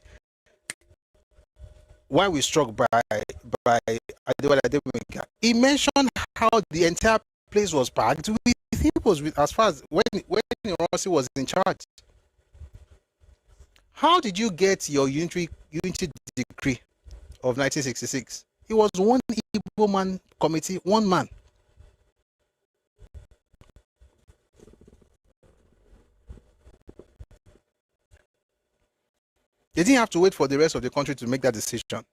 Why We Struck by Adewale Adewinka, he mentioned how the entire place was packed with people as far as when Rossi was in charge. How did you get your unity decree of 1966? It was one Igbo man committee, one man. They didn't have to wait for the rest of the country to make that decision.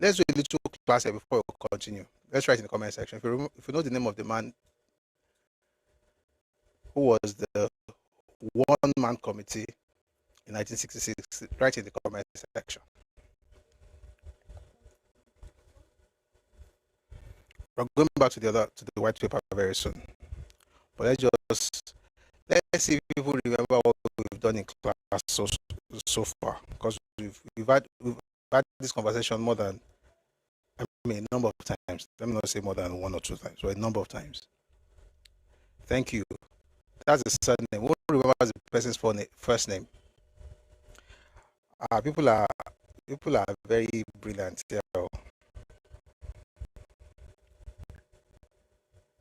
Let's do a little class here before we continue. Let's write in the comment section. If you know the name of the man who was the one-man committee in 1966, write in the comment section. We're going back to the white paper very soon. But let's see if people remember what we've done in class so far, because we've had this conversation more than, a number of times. Let me not say more than 1 or 2 times, but a number of times. Thank you. That's the surname. Who remembers the person's first name? People are very brilliant here.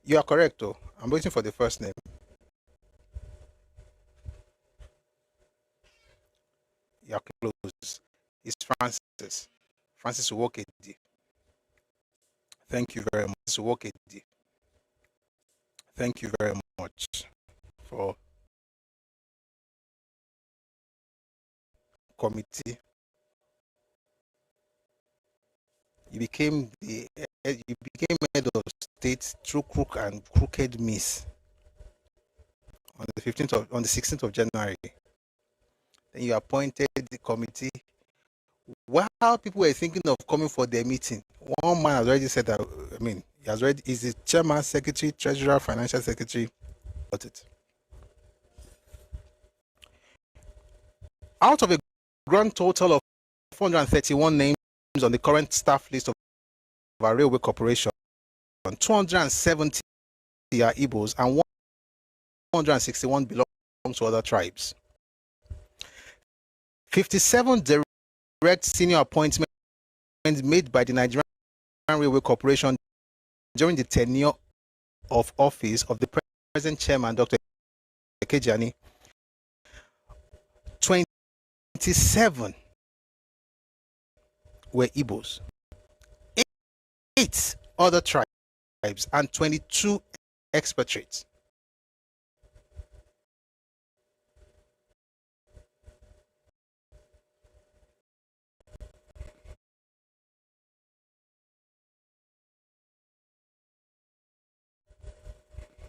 You are correct, though. I'm waiting for the first name. You are close. It's Francis. Francis Uwokedi. Thank you very much. Uwokedi. Thank you very much for committee. You became head of state through crook and crooked miss on the 16th of January. Then you appointed the committee. While people were thinking of coming for their meeting, one man has already said that, he's the chairman, secretary, treasurer, financial secretary. Got it. Out of a grand total of 431 names on the current staff list of our railway corporation, 270 are Igbos and 161 belong to other tribes. 57 direct senior appointments made by the Nigerian Railway Corporation during the tenure of office of the present chairman, Dr. Ekejani. 27 were Igbos, 8 other tribes, and 22 expatriates.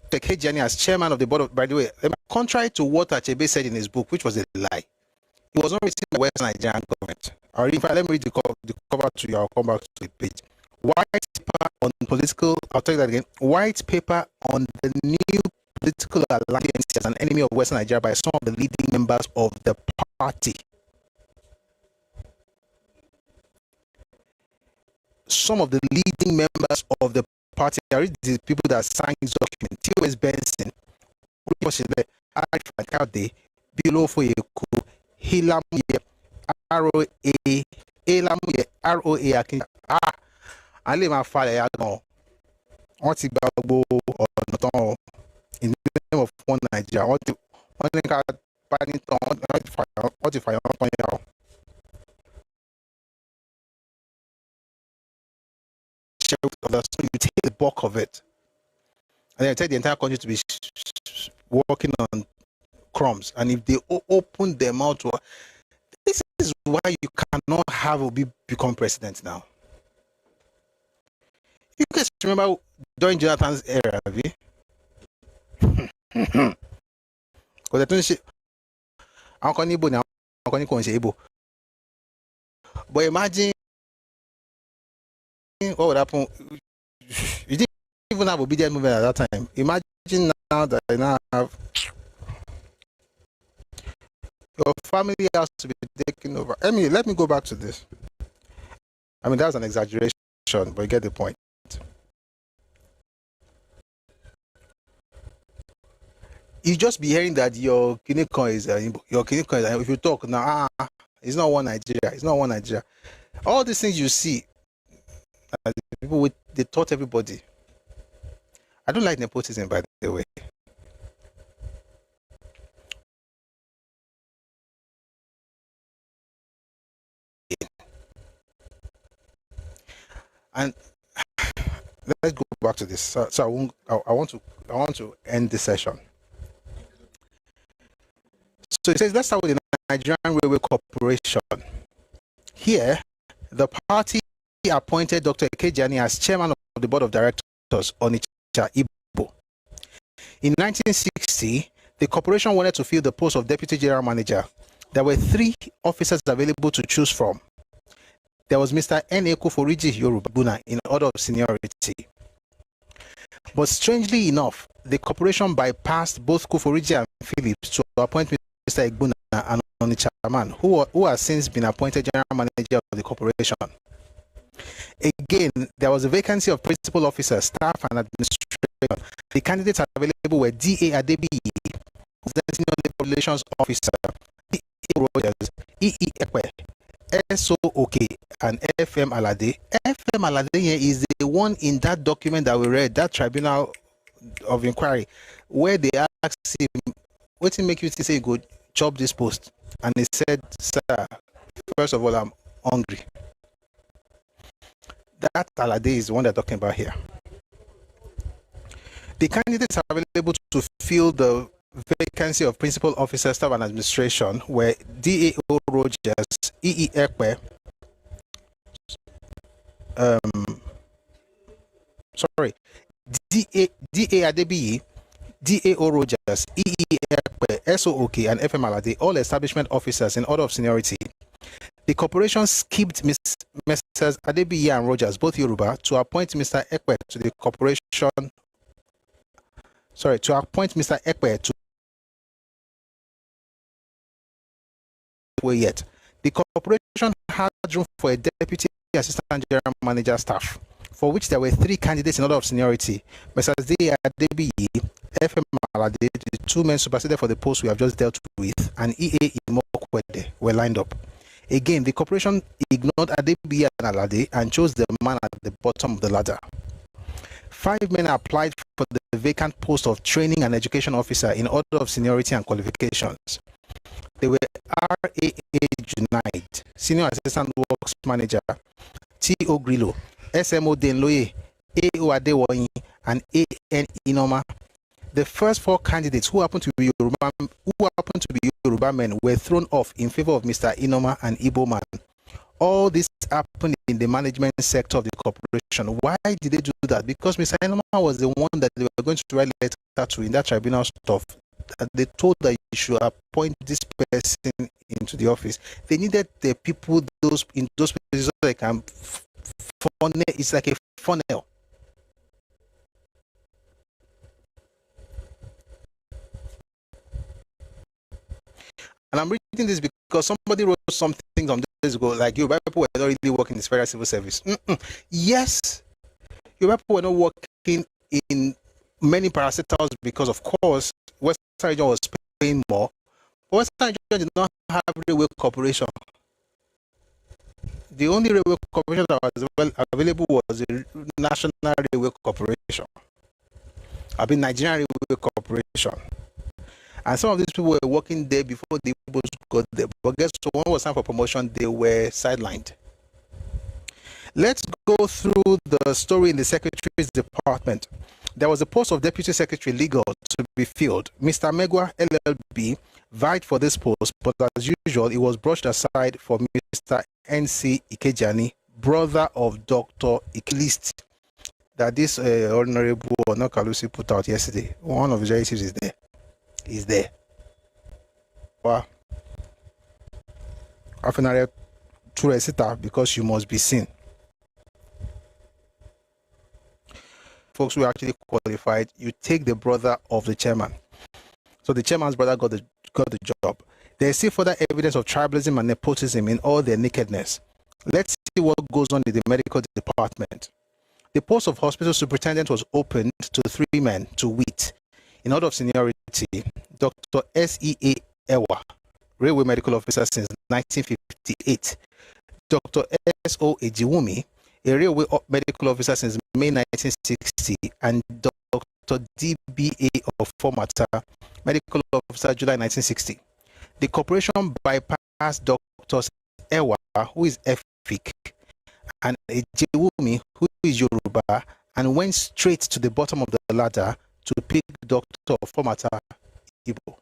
Ekejani as chairman of the board of, by the way, contrary to what Achebe said in his book, which was a lie, it was not written by the West Nigerian government. Or in fact, let me read the cover to you. I'll come back to the page. White paper on political, I'll tell you that again. White paper on the new political alliance as an enemy of West Nigeria by some of the leading members of the party. Some of the leading members of the party are the people that signed this document. T.O.S. Benson, Arif Akade, Bilofoyeku, Hilamuye, R.O.A. Elamuye, R.O.A. Akin. Alẹ́ máa falẹ̀ ya gan. Wọ́n ti gba gbogbo ọ̀nà tán in the name of one Nigeria. Wọ́n ní ká bá ní tán, wọ́n ti fàyàn tán yà ó. So you take the bulk of it, and then take the entire country to be working on crumbs. And if they open them out, this is why you cannot have Obi become president now. You guys remember during Jonathan's era, but imagine what would happen. You didn't even have obedient movement at that time. Imagine now that I now have your family has to be taken over. Let me go back to this. That's an exaggeration, but you get the point. You just be hearing that your Kinikon is if you talk now, it's not one Nigeria. It's not one Nigeria. All these things you see, people they taught everybody. I don't like nepotism, by the way. And let's go back to this. So I want to end this session. So it says, let's start with the Nigerian Railway Corporation. Here, the party appointed Dr. Ekejani as chairman of the board of directors on Onitsha Igbo. In 1960, the corporation wanted to fill the post of deputy general manager. There were 3 officers available to choose from. There was Mr. N.A. Kuforiji Yorubabuna in order of seniority. But strangely enough, the corporation bypassed both Kuforiji and Phillips to appoint Mr. Egbuna and Onitsha man, who has since been appointed general manager of the corporation. Again, there was a vacancy of principal officer, staff, and administration. The candidates available were D.A. Adebiyi, senior labor relations officer, D.A. Rogers, E.E. Ekwe, S.O.O.K. and F.M. Alade. F.M. Alade here is the one in that document that we read, that tribunal of inquiry, where they asked him, what did make you say you go chop this post? And he said, sir, first of all, I'm hungry. That Alade is the one they're talking about here. The candidates available to fill the vacancy of principal officer, staff, and administration were D.A.O. Rogers, E.E. Ekwe, D.A. Adebiyi, D.A.O. Rogers, E.E. Ekwe, S.O.O.K. and F.M. Alade, all establishment officers in order of seniority. The corporation skipped Messrs. Adebiyi and Rogers, both Yoruba, to appoint Mr. Ekwe to the corporation. To appoint Mr. Ekwe to yet. The corporation had room for a deputy assistant general manager staff, for which there were 3 candidates in order of seniority. Messrs. D. Adebiyi, F.M. Alade, the 2 men superseded for the post we have just dealt with, and E.A. Imokwede were lined up. Again, the corporation ignored Adebiyi and Alade and chose the man at the bottom of the ladder. 5 men applied for the vacant post of training and education officer in order of seniority and qualifications. They were R.A.A. Junaid, Senior Assistant Works Manager, T.O. Grillo, S.M.O. Denloye, A.O. Adewoyin, and A.N. Inoma. The first 4 candidates who happened to be Yoruba men were thrown off in favor of Mr. Inoma and Igbo man. All this happened in the management sector of the corporation. Why did they do that? Because Mr. Inoma was the one that they were going to write a letter to in that tribunal stuff. They told that you should appoint this person into the office. They needed the people in those places so they can funnel. It's like a funnel. And I'm reading this because somebody wrote something some days ago, like Yoruba people were not really working in the federal civil service. Yes, Yoruba people were not working in many parastatals because, of course, Western region was paying more. Western region did not have railway corporation. The only railway corporation that was available was the National Railway Corporation. Nigerian Railway Corporation. And some of these people were working there before the Igbos got there. But guess what? When it was time for promotion, they were sidelined. Let's go through the story in the Secretary's Department. There was a post of Deputy Secretary Legal to be filled. Mr. Megwa, LLB, vied for this post, but as usual, it was brushed aside for Mr. N.C. Ikejani, brother of Dr. Ikilist, that this Honorable Onokalusi put out yesterday. One of his relatives is there. Is there. Wow. Afinare Turesita, because you must be seen. Folks who actually qualified, you take the brother of the chairman. So the chairman's brother got the job. There is still further evidence of tribalism and nepotism in all their nakedness. Let's see what goes on in the medical department. The post of hospital superintendent was opened to 3 men, to wit, in order of seniority, Dr. S.E.A. Ewa, Railway Medical Officer since 1958, Dr. S.O. Ejiwumi, a Railway Medical Officer since May 1960, and Dr. D.B.A. of Formata, Medical Officer July 1960. The corporation bypassed Dr. Ewa, who is EFIC, and Ejiwumi, who is Yoruba, and went straight to the bottom of the ladder to pick Dr. Formata Igbo.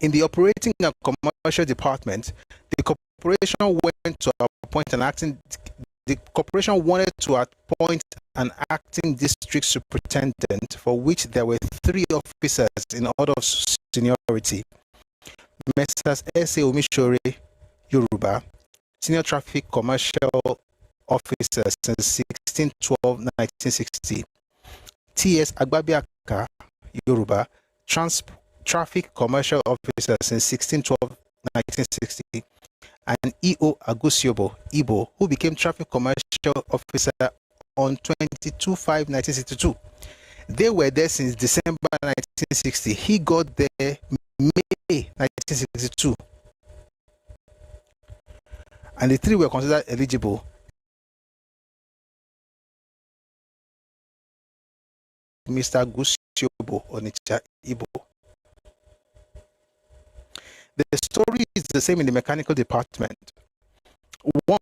In the operating and commercial department, the corporation went to appoint an acting. The corporation wanted to appoint an acting district superintendent, for which there were 3 officers in order of seniority. Messrs. S.A. Omishore, Yoruba, senior traffic commercial officer since 1612-1960. T.S. Agbabiaka, Yoruba, traffic commercial officer since 1612-1960. And E.O. Agusiobo, Igbo, who became traffic commercial officer on 22/5/1962. They were there since December 1960. He got there May 1962. And the 3 were considered eligible. Mr. Gusiobo Onitsha Igbo. The story is the same in the mechanical department.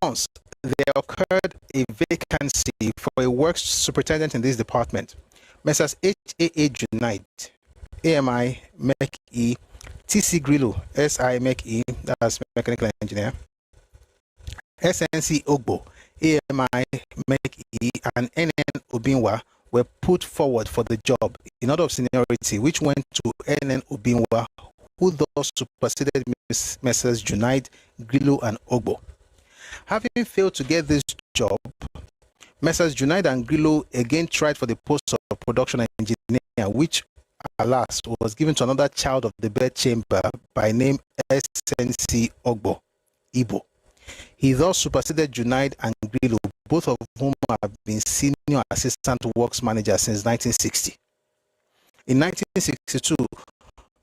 Once there occurred a vacancy for a works superintendent in this department. Messrs. H.A.A. Junaid, AMI Mech E, T.C. Grillo, S.I. Mech E, that's mechanical engineer, SNC Ogbo, AMI Mech E, and NN Obinwa were put forward for the job in order of seniority, which went to NN Obinwa, who thus superseded Messrs. Junaid, Grillo, and Ogbo. Having failed to get this job, Messrs. Junaid and Grillo again tried for the post of production engineer, which, alas, was given to another child of the bedchamber by name SNC Ogbo, Igbo. He thus superseded Junaid and Grillo, both of whom have been senior assistant works managers since 1960. In 1962,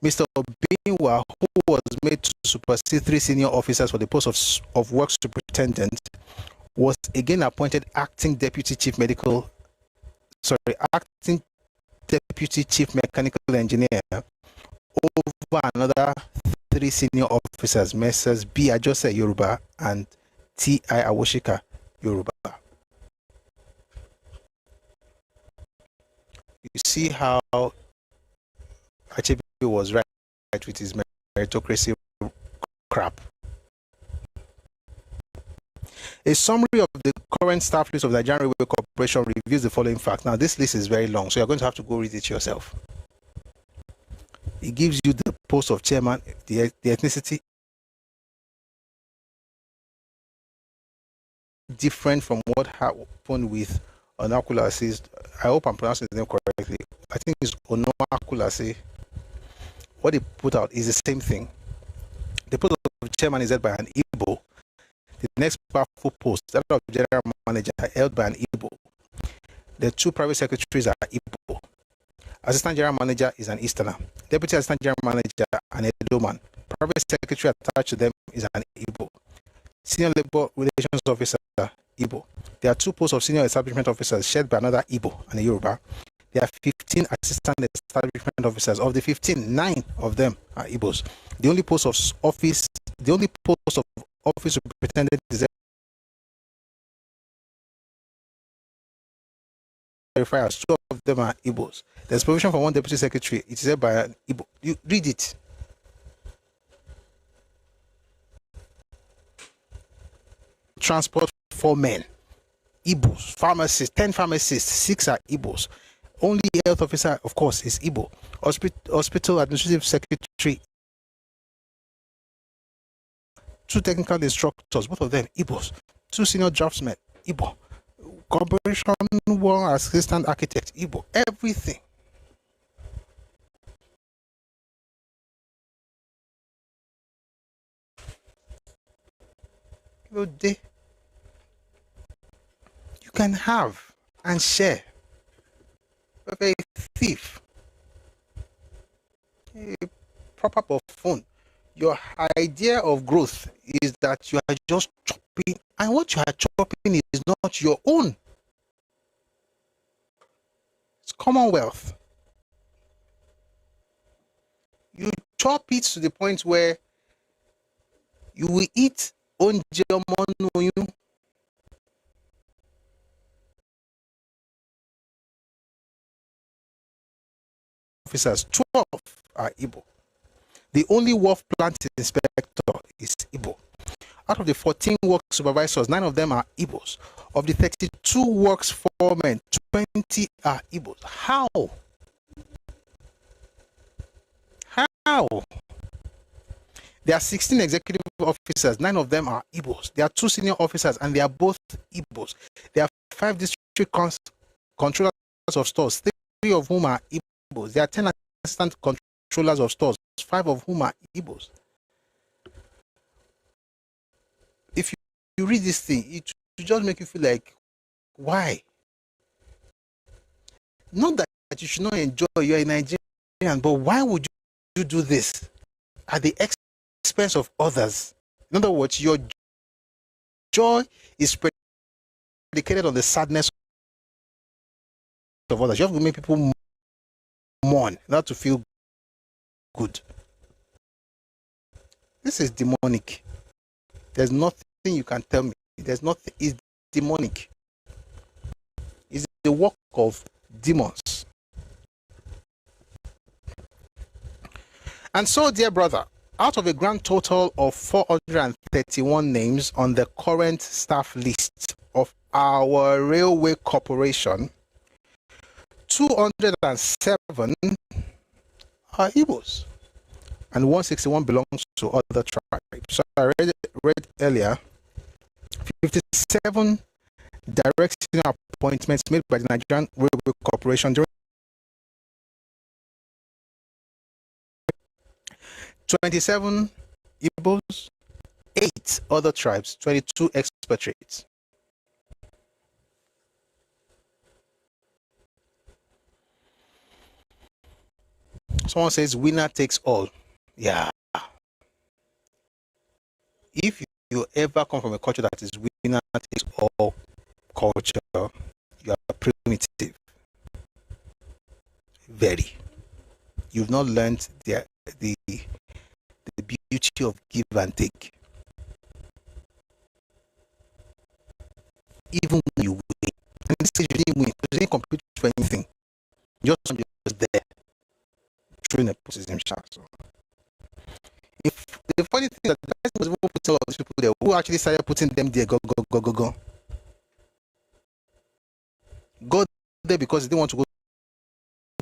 Mr. Obinwa, who was made to supersede 3 senior officers for the post of works superintendent, was again appointed acting deputy chief mechanical engineer over another 3 senior officers, Messrs. B. Ajose Yoruba and T. I. Awoshika Yoruba. You see how Achebe was right with his meritocracy crap. A summary of the current staff list of the Nigerian Railway Corporation reviews the following facts. Now, this list is very long, so you're going to have to go read it yourself. It gives you the post of chairman, the ethnicity, different from what happened with Onakulasi. I hope I'm pronouncing his name correctly. I think it's Onakulasi. What they put out is the same thing. The post of chairman is held by an Igbo. The next powerful post, that of general manager, held by an Igbo. The 2 private secretaries are Igbo. Assistant general manager is an Easterner. Deputy assistant general manager, an Edoman. Private secretary attached to them is an Igbo. Senior labor relations officer, Igbo. There are 2 posts of senior establishment officers shared by another Igbo and a Yoruba. There are 15 assistant establishment officers. Of the 15, 9 of them are Igbos. The only post of office superintendent is verifiers. 2 of them are Igbos. There's provision for 1 deputy secretary. It is held by an Igbo. You read it. Transport 4 men. Igbos. Pharmacists, 10 pharmacists, 6 are Igbos. Only health officer, of course, is Igbo. Hospital administrative secretary, 2 technical instructors, both of them Igbos. 2 senior draftsmen, Igbo. Corporation 1 assistant architect, Igbo. Everything. You can have and share. A thief, a proper buffoon. Your idea of growth is that you are just chopping, and what you are chopping is not your own. It's commonwealth. You chop it to the point where you will eat onjeomonuyu. Officers, 12 are Igbo. The only wharf plant inspector is Igbo. Out of the 14 work supervisors, 9 of them are Igbos. Of the 32 works foremen, 20 are Igbos. How? How? There are 16 executive officers, 9 of them are Igbos. There are 2 senior officers, and they are both Igbos. There are 5 district controllers of stores, 3 of whom are Igbos. There are 10 assistant controllers of stores, 5 of whom are Igbos. If you read this thing, it will just make you feel like, why? Not that you should not enjoy, you're a Nigerian, but why would you do this at the expense of others? In other words, your joy is predicated on the sadness of others. You have to make people mourn, not to feel good. This is demonic. There's nothing you can tell me. There's nothing. It's demonic. It's the work of demons. And so, dear brother, out of a grand total of 431 names on the current staff list of our railway corporation, 207 are Igbos, and 161 belongs to other tribes. So I read earlier, 57 direct senior appointments made by the Nigerian Railway Corporation during 27 Igbos, 8 other tribes, 22 expatriates. Someone says winner takes all. Yeah. If you ever come from a culture that is winner takes all culture, you are primitive. Very. You've not learned the beauty of give and take. Even when you win, and this stage you didn't win, you didn't compete for anything. Just there. Through Nepotism. So if the funny thing that the person was even putting all of these people there, who actually started putting them there, go there because they didn't want to go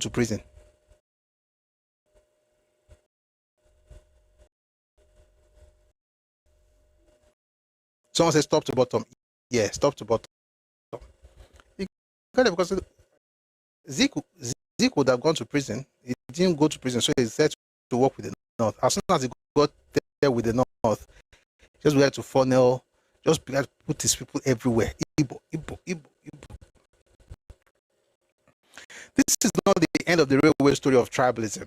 to prison. Someone says top to bottom. Yeah, top to bottom. He got it because Zeke would have gone to prison. He didn't go to prison, so he said to work with the North. As soon as he got there with the North, just began to funnel, just began to put his people everywhere. Igbo. This is not the end of the railway story of tribalism.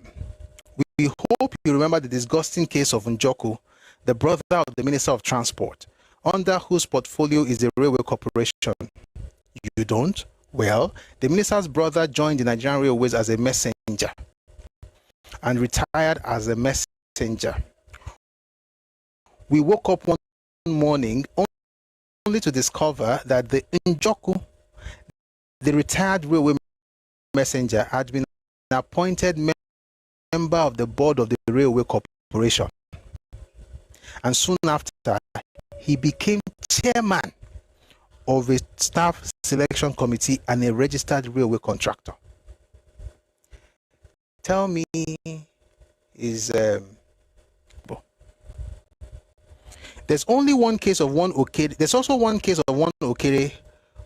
We hope you remember the disgusting case of Njoku, the brother of the Minister of Transport, under whose portfolio is the Railway Corporation. You don't? Well, the minister's brother joined the Nigerian Railways as a messenger and retired as a messenger. We woke up one morning only to discover that the Njoku, the retired railway messenger, had been appointed member of the board of the Railway Corporation. And soon after, he became chairman of a staff selection committee and a registered railway contractor. Tell me, there's only one case of one Okere. There's also one case of one Okere,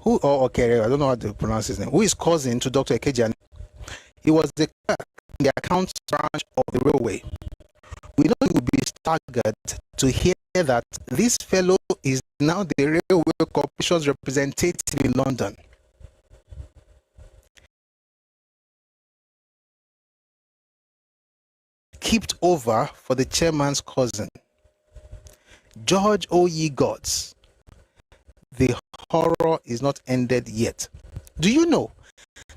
Okere, I don't know how to pronounce his name, who is cousin to Dr. Ekejiani. He was the clerk in the accounts branch of the railway. We know you will be staggered to hear that this fellow is now the Railway Corporation's representative in London. Kept over for the chairman's cousin. George O. Ye Gods. The horror is not ended yet. Do you know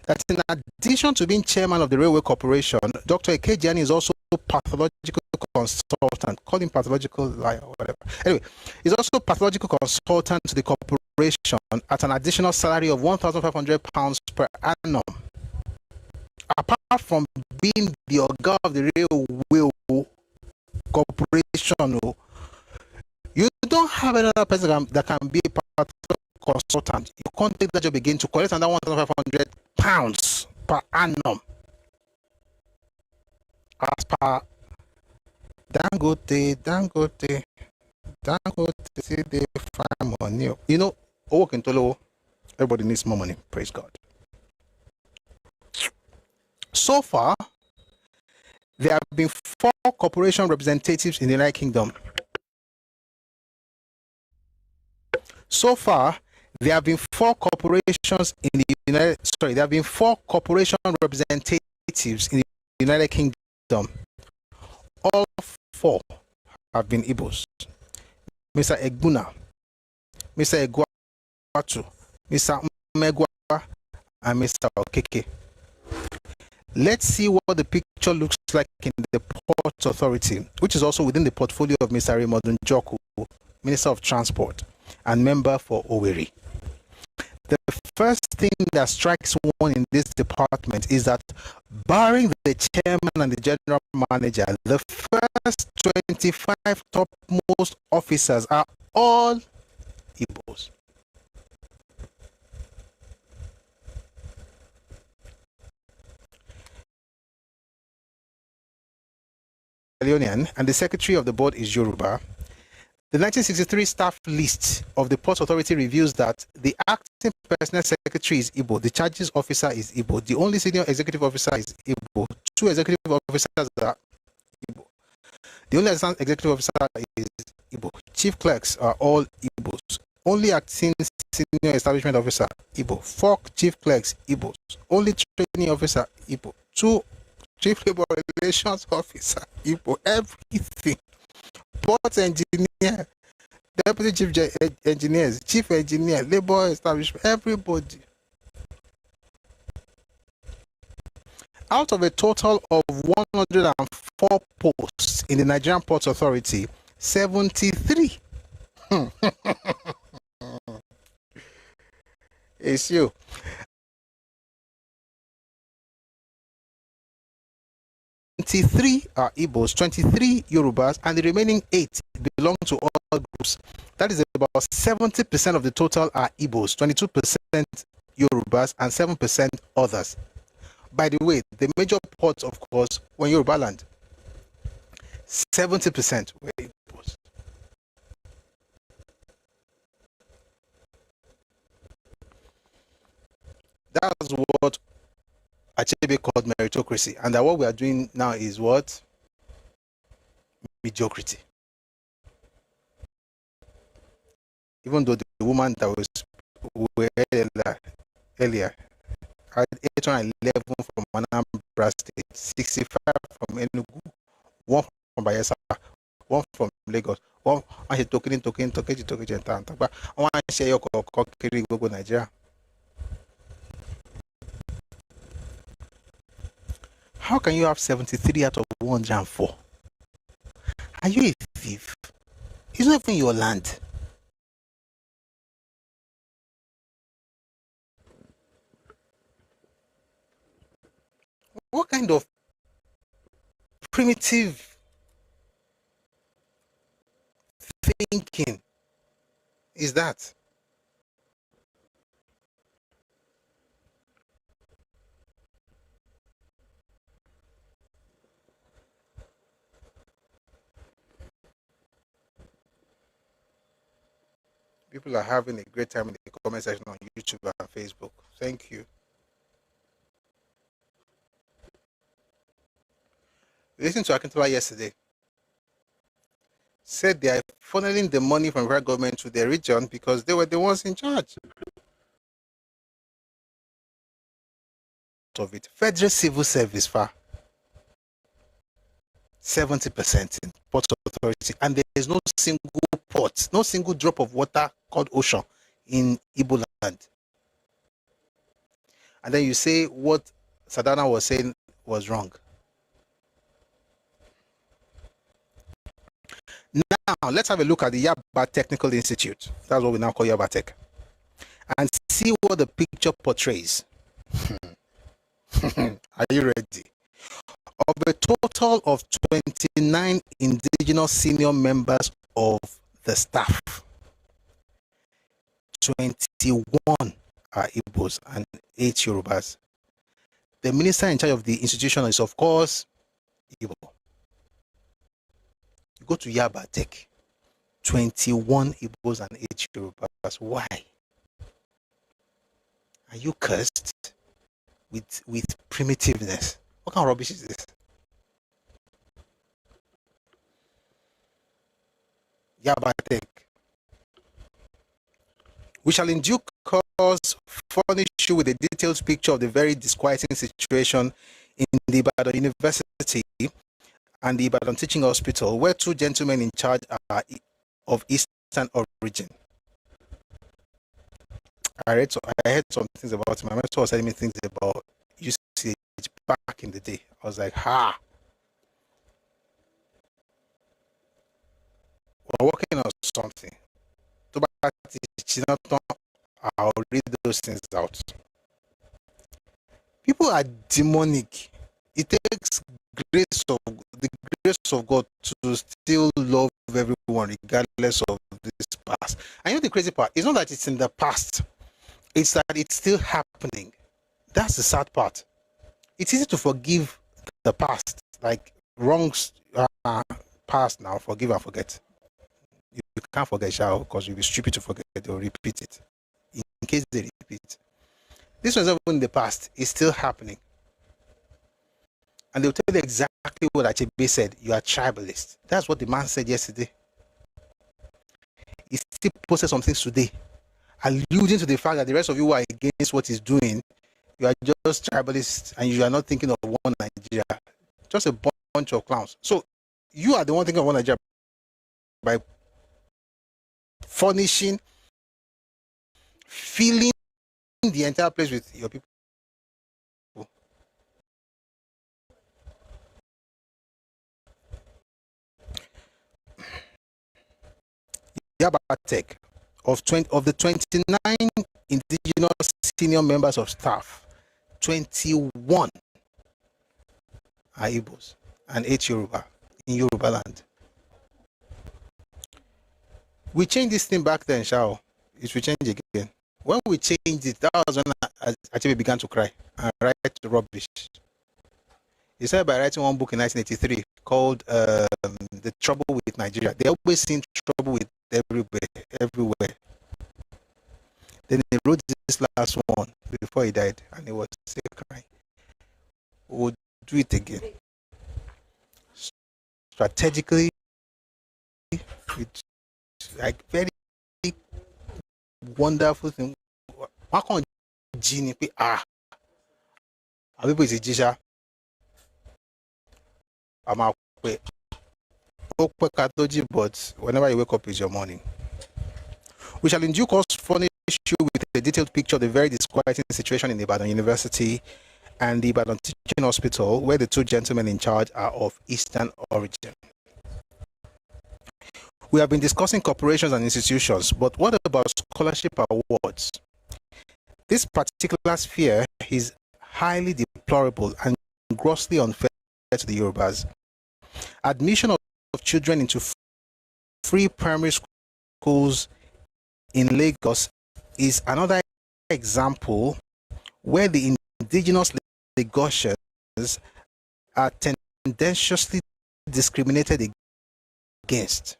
that in addition to being chairman of the Railway Corporation, Dr. Ekejiani is also pathological consultant, call him pathological liar or whatever. Anyway, he's also pathological consultant to the corporation at an additional salary of £1,500 per annum. Apart from being the Oga of the railway, corporation. Oh. You don't have another person that can be a part consultant. You can't take that job again to collect another £1,500 per annum. As per Dangote, see they find money. You know, everybody needs more money. Praise God. So far, there have been 4 corporation representatives in the United Kingdom. So far, there have been 4 corporations in the there have been 4 corporation representatives in the United Kingdom. All 4 have been Igbos. Mr. Egbuna, Mr. Egwatu, Mr. Megwa, and Mr. Okeke. Let's see what the picture looks like in the Port Authority, which is also within the portfolio of Mr. Raymond Njoku, Minister of Transport and member for Owerri. The first thing that strikes one in this department is that, barring the chairman and the general manager, the first 25 topmost officers are all Igbos. And the secretary of the board is Yoruba. The 1963 staff list of the Port Authority reveals that the acting personnel secretary is Igbo, the charges officer is Igbo, the only senior executive officer is Igbo, 2 executive officers are Igbo, the only assistant executive officer is Igbo, chief clerks are all Igbos, only acting senior establishment officer Igbo, 4 chief clerks Igbos, only training officer Igbo, 2 chief labor relations officer Igbo, everything. Port engineer, deputy chief engineers, chief engineer, labor establishment, everybody. Out of a total of 104 posts in the Nigerian Ports Authority, 73. It's you. Three are Igbos, 23 Yorubas, and the remaining 8 belong to all groups. That is about 70% of the total are Igbos, 22% Yorubas, and 7% others. By the way, the major ports, of course, were Yorubaland. 70% were Igbos. That's what Achebe called meritocracy, and that what we are doing now is what? Mediocrity. Even though the woman that was earlier had 811 from Anambra State, 65 from Enugu, 1 from Bayelsa, 1 from Lagos, 1 talking Nigeria. How can you have 73 out of 104? Are you a thief? It's not even your land. What kind of primitive thinking is that? People are having a great time in the comment section on YouTube and Facebook. Thank you. Listening to Akintola yesterday. Said they are funneling the money from the federal government to their region because they were the ones in charge of it. Federal Civil Service, far 70% in Port Authority, and there is no single port, no single drop of water called ocean in Igbo land. And then you say what Sadana was saying was wrong. Now, let's have a look at the Yaba Technical Institute. That's what we now call Yaba Tech. And see what the picture portrays. Are you ready? Of a total of 29 indigenous senior members of the staff, 21 are Igbos and 8 Yorubas. The minister in charge of the institution is, of course, Igbo. You go to Yaba Tech, 21 Igbos and 8 Yorubas. Why? Are you cursed with primitiveness? What kind of rubbish is this? Yaba Tech. We shall in due course furnish you with a detailed picture of the very disquieting situation in the Ibadan University and the Ibadan Teaching Hospital, where 2 gentlemen in charge are of Eastern origin. I heard some things about him. My mentor was telling me things about UCH back in the day. I was like, ha! We're working on something. I'll read those things out. People are demonic. It takes the grace of God to still love everyone regardless of this past. I know the crazy part. It's not that it's in the past. It's that it's still happening. That's the sad part. It's easy to forgive the past, like wrongs past now, forgive and forget. You can't forget, shall, because you'll be stupid to forget or repeat it. In case they repeat. This was even in the past. It's still happening. And they'll tell you exactly what Achebe said. You are tribalist. That's what the man said yesterday. He still posted some things today, alluding to the fact that the rest of you who are against what he's doing, you are just tribalists and you are not thinking of one Nigeria. Just a bunch of clowns. So you are the one thinking of one Nigeria by furnishing, filling the entire place with your people. Yaba Tech, of the 29 indigenous senior members of staff, 21 are Igbos and 8 Yoruba in Yorubaland. We changed this thing back then, shall it will change again. When we changed it, that was when I actually began to cry and write rubbish. He started by writing one book in 1983 called The Trouble with Nigeria. They always seem trouble with everywhere. Then he wrote this last one before he died, and he was still crying. We'll do it again. Strategically, with like very wonderful thing. Why can't Genie be people is a Jisha? I'm out. But whenever you wake up is your morning. We shall in due course furnish you with a detailed picture of the very disquieting situation in the Ibadan University and the Ibadan Teaching Hospital, where the 2 gentlemen in charge are of Eastern origin. We have been discussing corporations and institutions, but what about scholarship awards? This particular sphere is highly deplorable and grossly unfair to the Yorubas. Admission of children into free primary schools in Lagos is another example where the indigenous Lagosians are tendentiously discriminated against.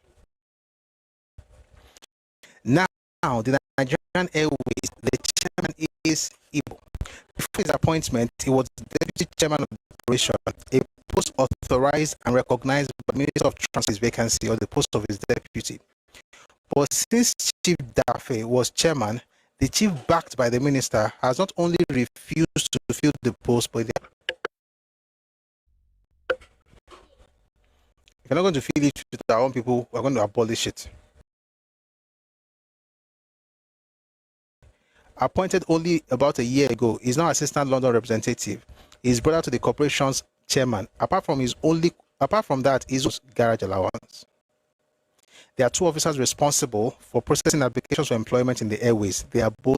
Now, the Nigerian Airways, the chairman is Igbo. Before his appointment, he was the deputy chairman of the operation, a post authorized and recognized by the Minister of Transport's vacancy or the post of his deputy. But since Chief Dafe was chairman, the chief backed by the minister has not only refused to fill the post, but if you're not going to fill it with our own people, we're going to abolish it. Appointed only about a year ago, is now assistant London representative. He is brother to the corporation's chairman. Apart from that, is garage allowance. There are 2 officers responsible for processing applications for employment in the airways. They are both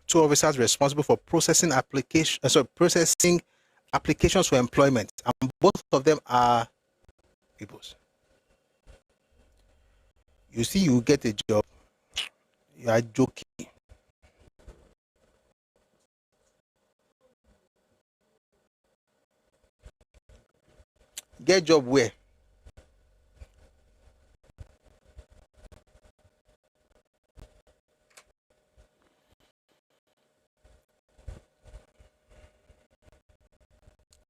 2 officers responsible for processing applications for employment, and both of them are Igbos. You see, you get a job, you are joking. Get job where?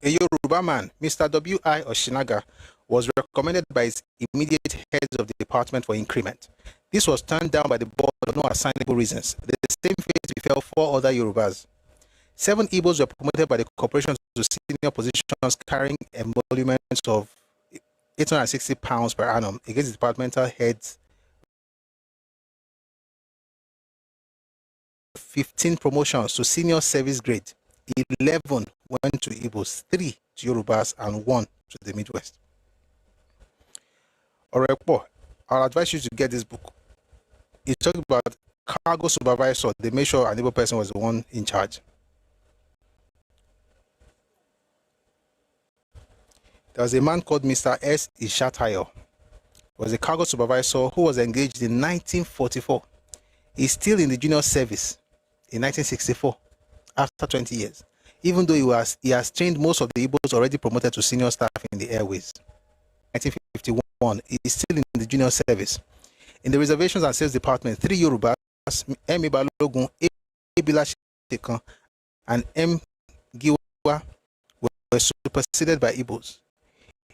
A Yoruba man, Mr. W.I. Oshinaga, was recommended by his immediate heads of the department for increment. This was turned down by the board for no assignable reasons. The same fate befell 4 other Yorubas. 7 Igbos were promoted by the corporation to senior positions carrying emoluments of £860 per annum against the departmental heads. 15 promotions to senior service grade. 11 went to Igbos, 3 to Yorubas, and 1 to the Midwest. Orekpo, I'll advise you to get this book. It talks about cargo supervisor. They made sure an Igbo person was the one in charge. There was a man called Mr. S. Ishatayo. He was a cargo supervisor who was engaged in 1944. He's still in the junior service in 1964, after 20 years, even though he has trained most of the Igbos already promoted to senior staff in the airways. 1951, he is still in the junior service. In the reservations and sales department, 3 Yorubas, M. Balogun, A. Bilashekan, and M. Giwa were superseded by Igbos.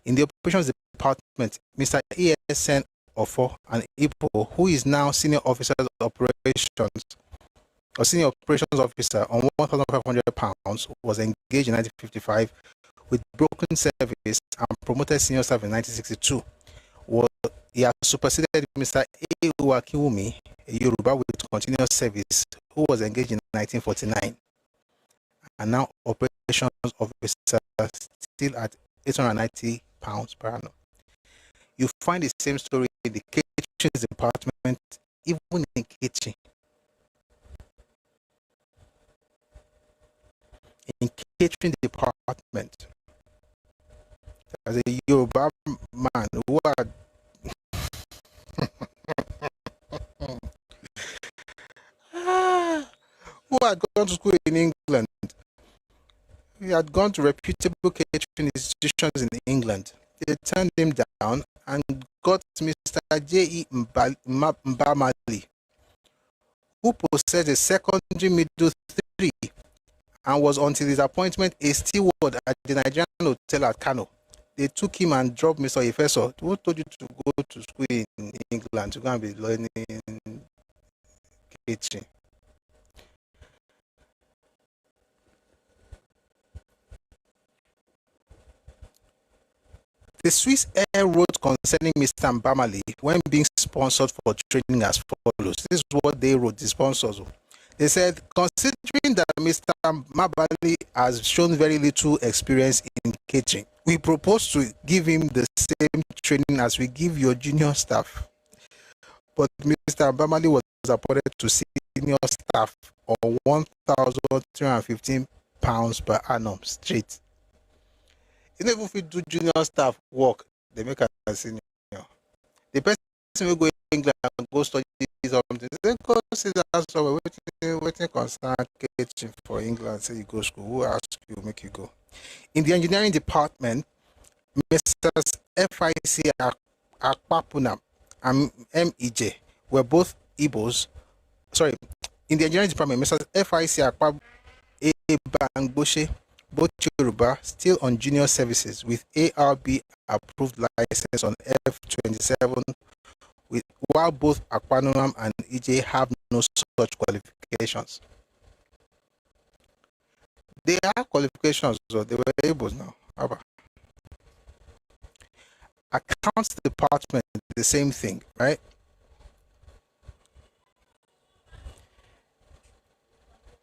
In the operations department, Mr. E.S.N. Ofo, an Igbo, who is now senior officer of operations or senior operations officer on £1,500, was engaged in 1955 with broken service and promoted senior staff in 1962. He has superseded Mr. A. Uwakiwumi, a Yoruba with continuous service, who was engaged in 1949, and now operations officer still at £890 per annum. You find the same story in the kitchen department, even in kitchen. In catering department, as a Yoruba man who had who had gone to school in England. He had gone to reputable catering institutions in England. They turned him down and got Mr. J.E. Mbamali, who possessed a secondary middle 3 and was until his appointment a steward at the Nigerian hotel at Kano. They took him and dropped Mr. Ifeso. Who told you to go to school in England to go and be learning catering? The Swiss Air wrote concerning Mr. Mbamali when being sponsored for training as follows. This is what they wrote, the sponsors. They said, considering that Mr. Mbamali has shown very little experience in catering, we propose to give him the same training as we give your junior staff. But Mr. Mbamali was appointed to senior staff on £1,315 per annum straight. Even if we do junior staff work, they make a senior. The person will go to England and go study something. They go see that somewhere waiting concern catering for England. Say you go to school. Who asked you make you go? In the engineering department, Mrs. FIC Akpapuna and MEJ were both Igbos. Sorry, in the engineering department, Mrs. FIC Akpapuna, both Yoruba, still on junior services with ARB approved license on F27, while both Akpanunam and EJ have no such qualifications. They have qualifications, so they were able now. Accounts department, the same thing, right?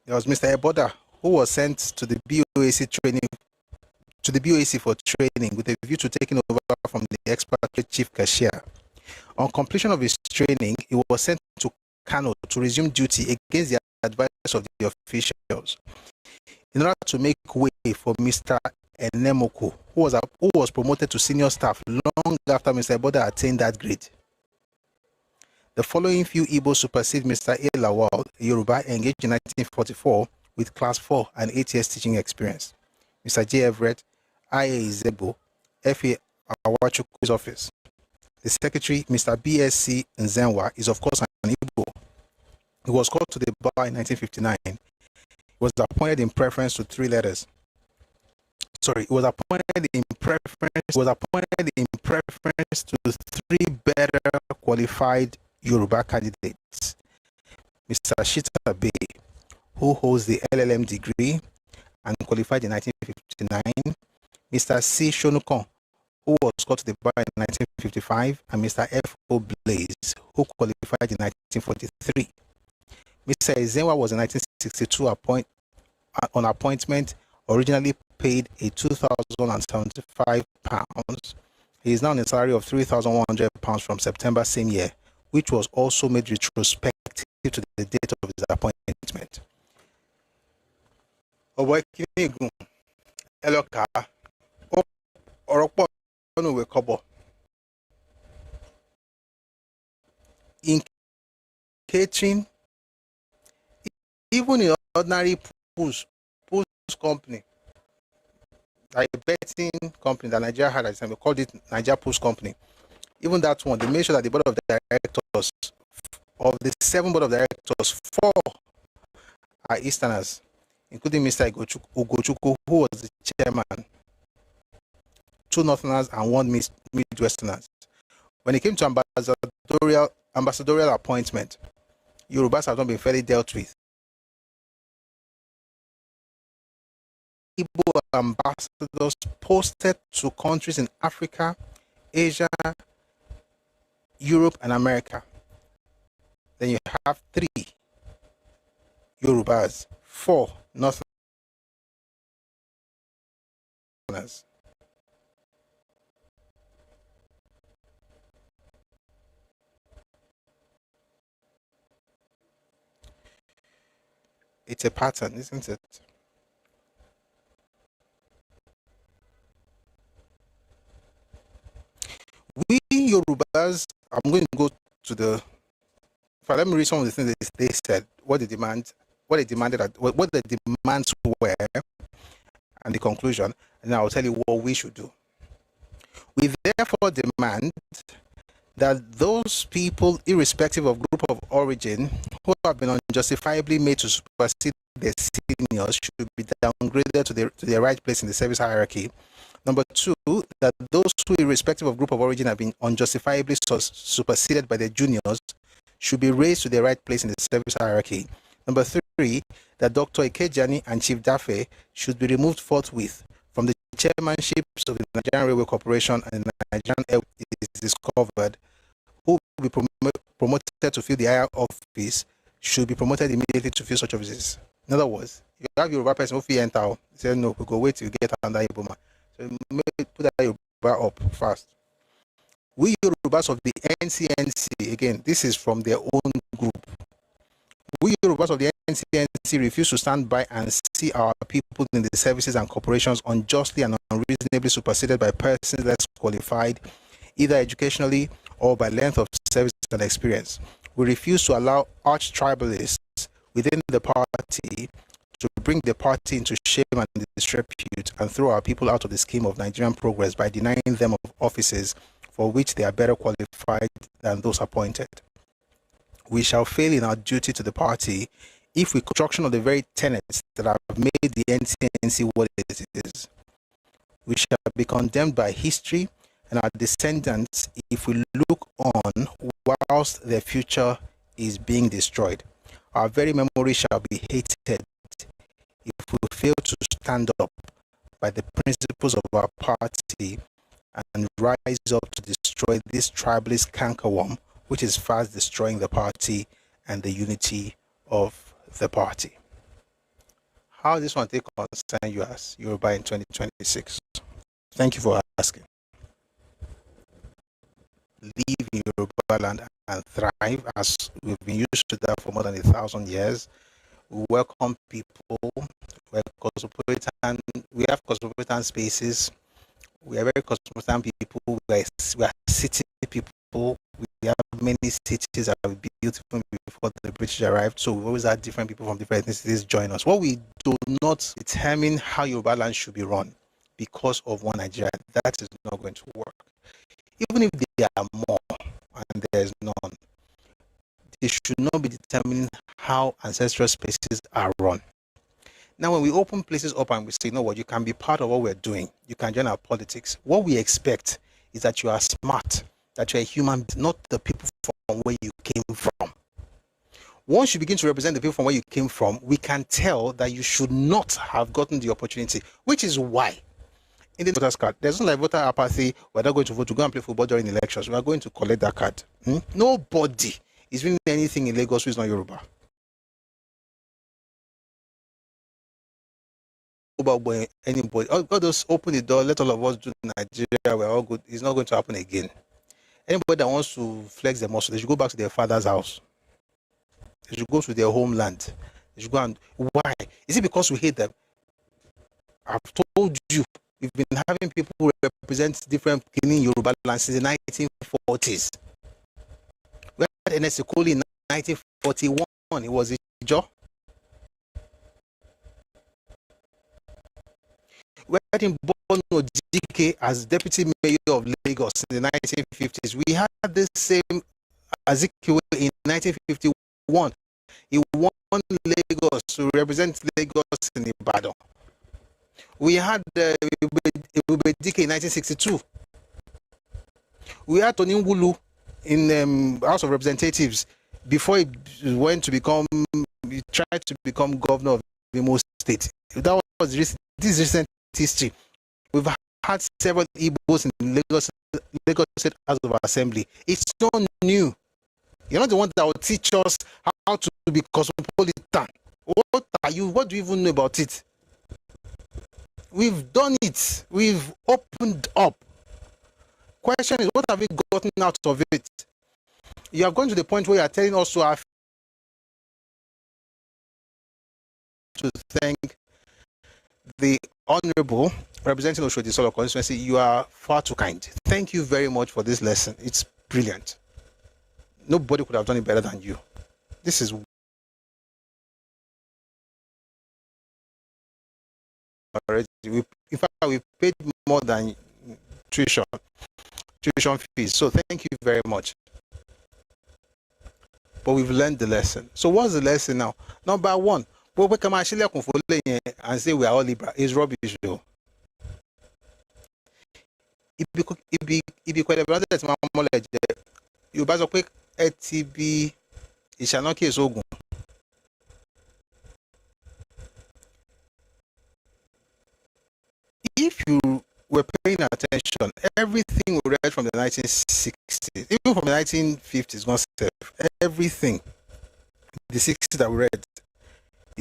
There was Mr. Eboda, who was sent to the BOAC for training with a view to taking over from the expatriate chief cashier. On completion of his training, he was sent to Kano to resume duty against the advice of the officials. in order to make way for Mr. Enemoko, who was promoted to senior staff long after Mr. Eboda attained that grade. The following few Igbos supersede Mr. A. Lawal, a Yoruba, engaged in 1944 with Class 4 and 8 years teaching experience. Mr. J. Everett, I.A. Izebo, F.A. Awachukwu's office. The secretary, Mr. B.S.C. Nzenwa, is of course an Igbo. He was called to the bar in 1959. He was appointed in preference to 3 letters. Sorry, he was appointed in preference to 3 better qualified Yoruba candidates. Mr. Shita Bey, who holds the LLM degree and qualified in 1959, Mr. C. Shonukon, who was called to the bar in 1955, and Mr. F. O. Blaze, who qualified in 1943. Mr. Ezenwa was in 1962 on appointment, originally paid a £2,075. He is now on a salary of £3,100 from September same year, which was also made retrospective to the date of his appointment. In catering, even in ordinary pools company, like a betting company that Nigeria had at the time, we called it Nigeria Pools Company. Even that one, they made sure that the board of directors, of the 7 board of directors, 4 are Easterners, including Mr. Ugochukwu, who was the chairman, 2 Northerners and 1 Midwesterners. When it came to ambassadorial appointment, Yorubas have not been fairly dealt with. Igbo ambassadors posted to countries in Africa, Asia, Europe, and America. Then you have 3 Yorubas, 4 Northerners. It's a pattern, isn't it? We Yorubas, I'm going to go to the. Let me read some of the things they said. What the demands were, and the conclusion, and then I'll tell you what we should do. We therefore demand that those people, irrespective of group of origin, who have been unjustifiably made to supersede their seniors, should be downgraded to their right place in the service hierarchy. Number 2, that those who, irrespective of group of origin, have been unjustifiably superseded by their juniors, should be raised to their right place in the service hierarchy. Number 3, that Dr. Ikejani and Chief Dafe should be removed forthwith from the chairmanships of the Nigerian Railway Corporation and the Nigerian Airways is discovered. Who will be promoted to fill the higher office should be promoted immediately to fill such offices. In other words, you have Yoruba person who enter, say no, we go wait till you get under Iboma. So put that Yoruba up fast. We Yorubas of the NCNC, again, this is from their own group. We Yorubas of the NCNC refuse to stand by and see our people in the services and corporations unjustly and unreasonably superseded by persons less qualified, either educationally or by length of service and experience. We refuse to allow arch-tribalists within the party to bring the party into shame and disrepute and throw our people out of the scheme of Nigerian progress by denying them of offices for which they are better qualified than those appointed. We shall fail in our duty to the party if we construction of the very tenets that have made the NCNC what it is. We shall be condemned by history and our descendants if we look on whilst their future is being destroyed. Our very memory shall be hated if we fail to stand up by the principles of our party and rise up to destroy this tribalist cankerworm which is fast destroying the party and the unity of the party. How this one take concern you as Yoruba in 2026? Thank you for asking. Live in Yorubaland and thrive as we've been used to that for more than 1,000 years. We welcome people. We have cosmopolitan spaces. We are very cosmopolitan people. We are city people. We have many cities that were built before the British arrived. So we always had different people from different ethnicities join us. What we do not determine how Yorubaland should be run because of one Nigeria. That is not going to work. Even if there are more and there is none, it should not be determining how ancestral spaces are run. Now, when we open places up and we say, you know what, you can be part of what we're doing, you can join our politics, what we expect is that you are smart, that you're a human, not the people from where you came from. Once you begin to represent the people from where you came from, we can tell that you should not have gotten the opportunity, which is why in the voters card, there's no like voter apathy, we're not going to vote to go and play football during elections. We are going to collect that card. Nobody is winning anything in Lagos who is not Yoruba. Anybody, all those open the door, let all of us do Nigeria, we're all good. It's not going to happen again. Anybody that wants to flex their muscle, they should go back to their father's house. They should go to their homeland. They should go and why? Is it because we hate them? I've told you, we've been having people who represent different beginning Yorubaland since the 1940s. We had N.S. Ekoli in 1941. It was Ijo. We had in Bono decay as deputy mayor of Lagos in the 1950s. We had the same Azikiwe in 1951. He won Lagos to represent Lagos in Ibadan. We had decay in 1962. We had Tony Ngulu in House of Representatives before he tried to become governor of Imo State. That was this recent history. We've had several Igbos in Lagos State House of Assembly. It's not new. You're not the one that will teach us how to be cosmopolitan. What do you even know about it? We've done it. We've opened up. Question is, what have we gotten out of it? You have gone to the point where you are telling us to thank the Honorable representing Oshodi Isolo constituency. You are far too kind. Thank you very much for this lesson. It's brilliant. Nobody could have done it better than you. This is already. In fact, we paid more than tuition fees. So thank you very much. But we've learned the lesson. So what's the lesson now? Number one, we come actually and say we are all Libra. It's rubbish though. If you could have that knowledge, you better quick ATB Ishanoki is Ogun. If you were paying attention, everything we read from the 1960s, even from the 1950s, gone safe. Everything, the 60s that we read,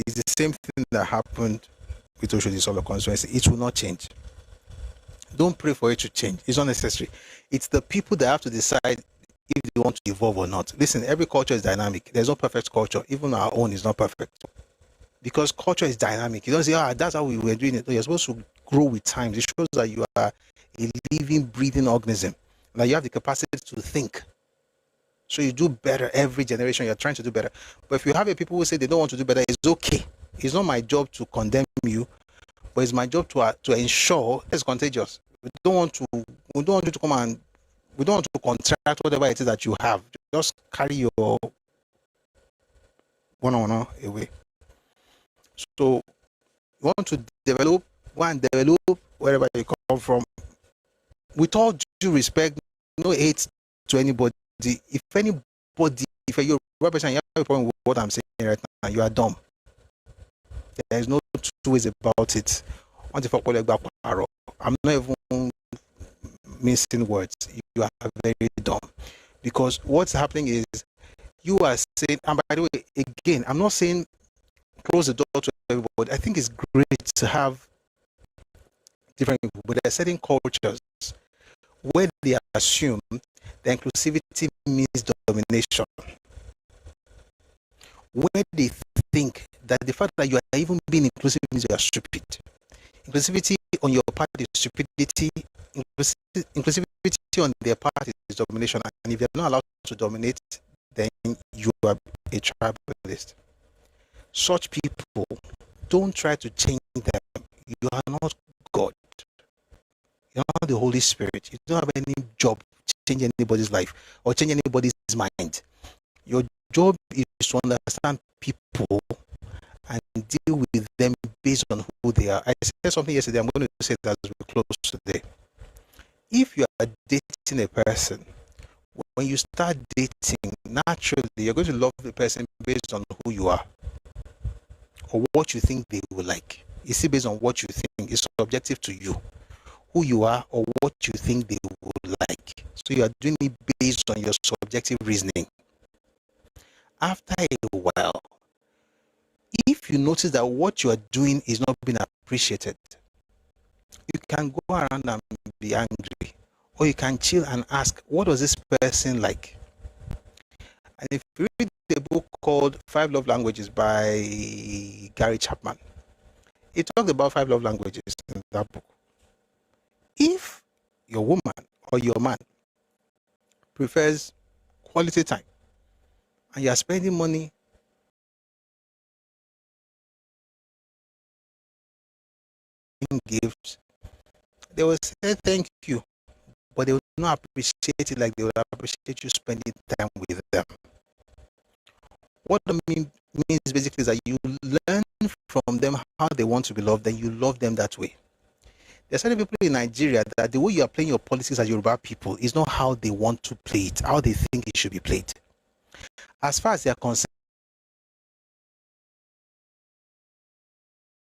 is the same thing that happened with Oshodi Isolo constituency. It will not change. Don't pray for it to change. It's not necessary. It's the people that have to decide if they want to evolve or not. Listen, every culture is dynamic. There's no perfect culture. Even our own is not perfect. Because culture is dynamic. You don't say, that's how we were doing it. No, you're supposed to grow with time. It shows that you are a living, breathing organism. That you have the capacity to think. So you do better every generation. You're trying to do better. But if you have people who say they don't want to do better, it's okay. It's not my job to condemn you, but it's my job to ensure it's contagious. We don't want you to come and we don't want to contract whatever it is that you have. Just carry your one-on-one away. So you want to develop wherever you come from. With all due respect, no hate to anybody. If you're a person, you have a problem with what I'm saying right now, you are dumb. There is no two ways about it. I'm not even missing words. You are very dumb. Because what's happening is you are saying, and by the way, again, I'm not saying close the door to everybody. I think it's great to have different people, but there are certain cultures where they assume the inclusivity means domination. Where they think that the fact that you are even being inclusive means you are stupid. Inclusivity on your part is stupidity. Inclusivity on their part is domination. And if you're not allowed to dominate, then you are a tribalist. Such people, don't try to change them. You are not God. You're not the Holy Spirit. You don't have any job to change anybody's life or change anybody's mind. Your job is to understand people and deal with them based on who they are. I said something yesterday, I'm going to say that as we close today. If you are dating a person, when you start dating, naturally, you're going to love the person based on who you are or what you think they will like. It's still based on what you think. It's subjective to you, who you are or what you think they would like. So you are doing it based on your subjective reasoning. After a while, if you notice that what you are doing is not being appreciated, you can go around and be angry, or you can chill and ask, what was this person like? And if you read the book called 5 Love Languages by Gary Chapman, he talked about 5 love languages in that book. If your woman or your man prefers quality time and you are spending money in gifts, they will say thank you, but they will not appreciate it like they will appreciate you spending time with them. What I means basically is that you learn from them how they want to be loved, then you love them that way. There are certain people in Nigeria that the way you are playing your politics as Yoruba people is not how they want to play it, how they think it should be played. As far as they are concerned,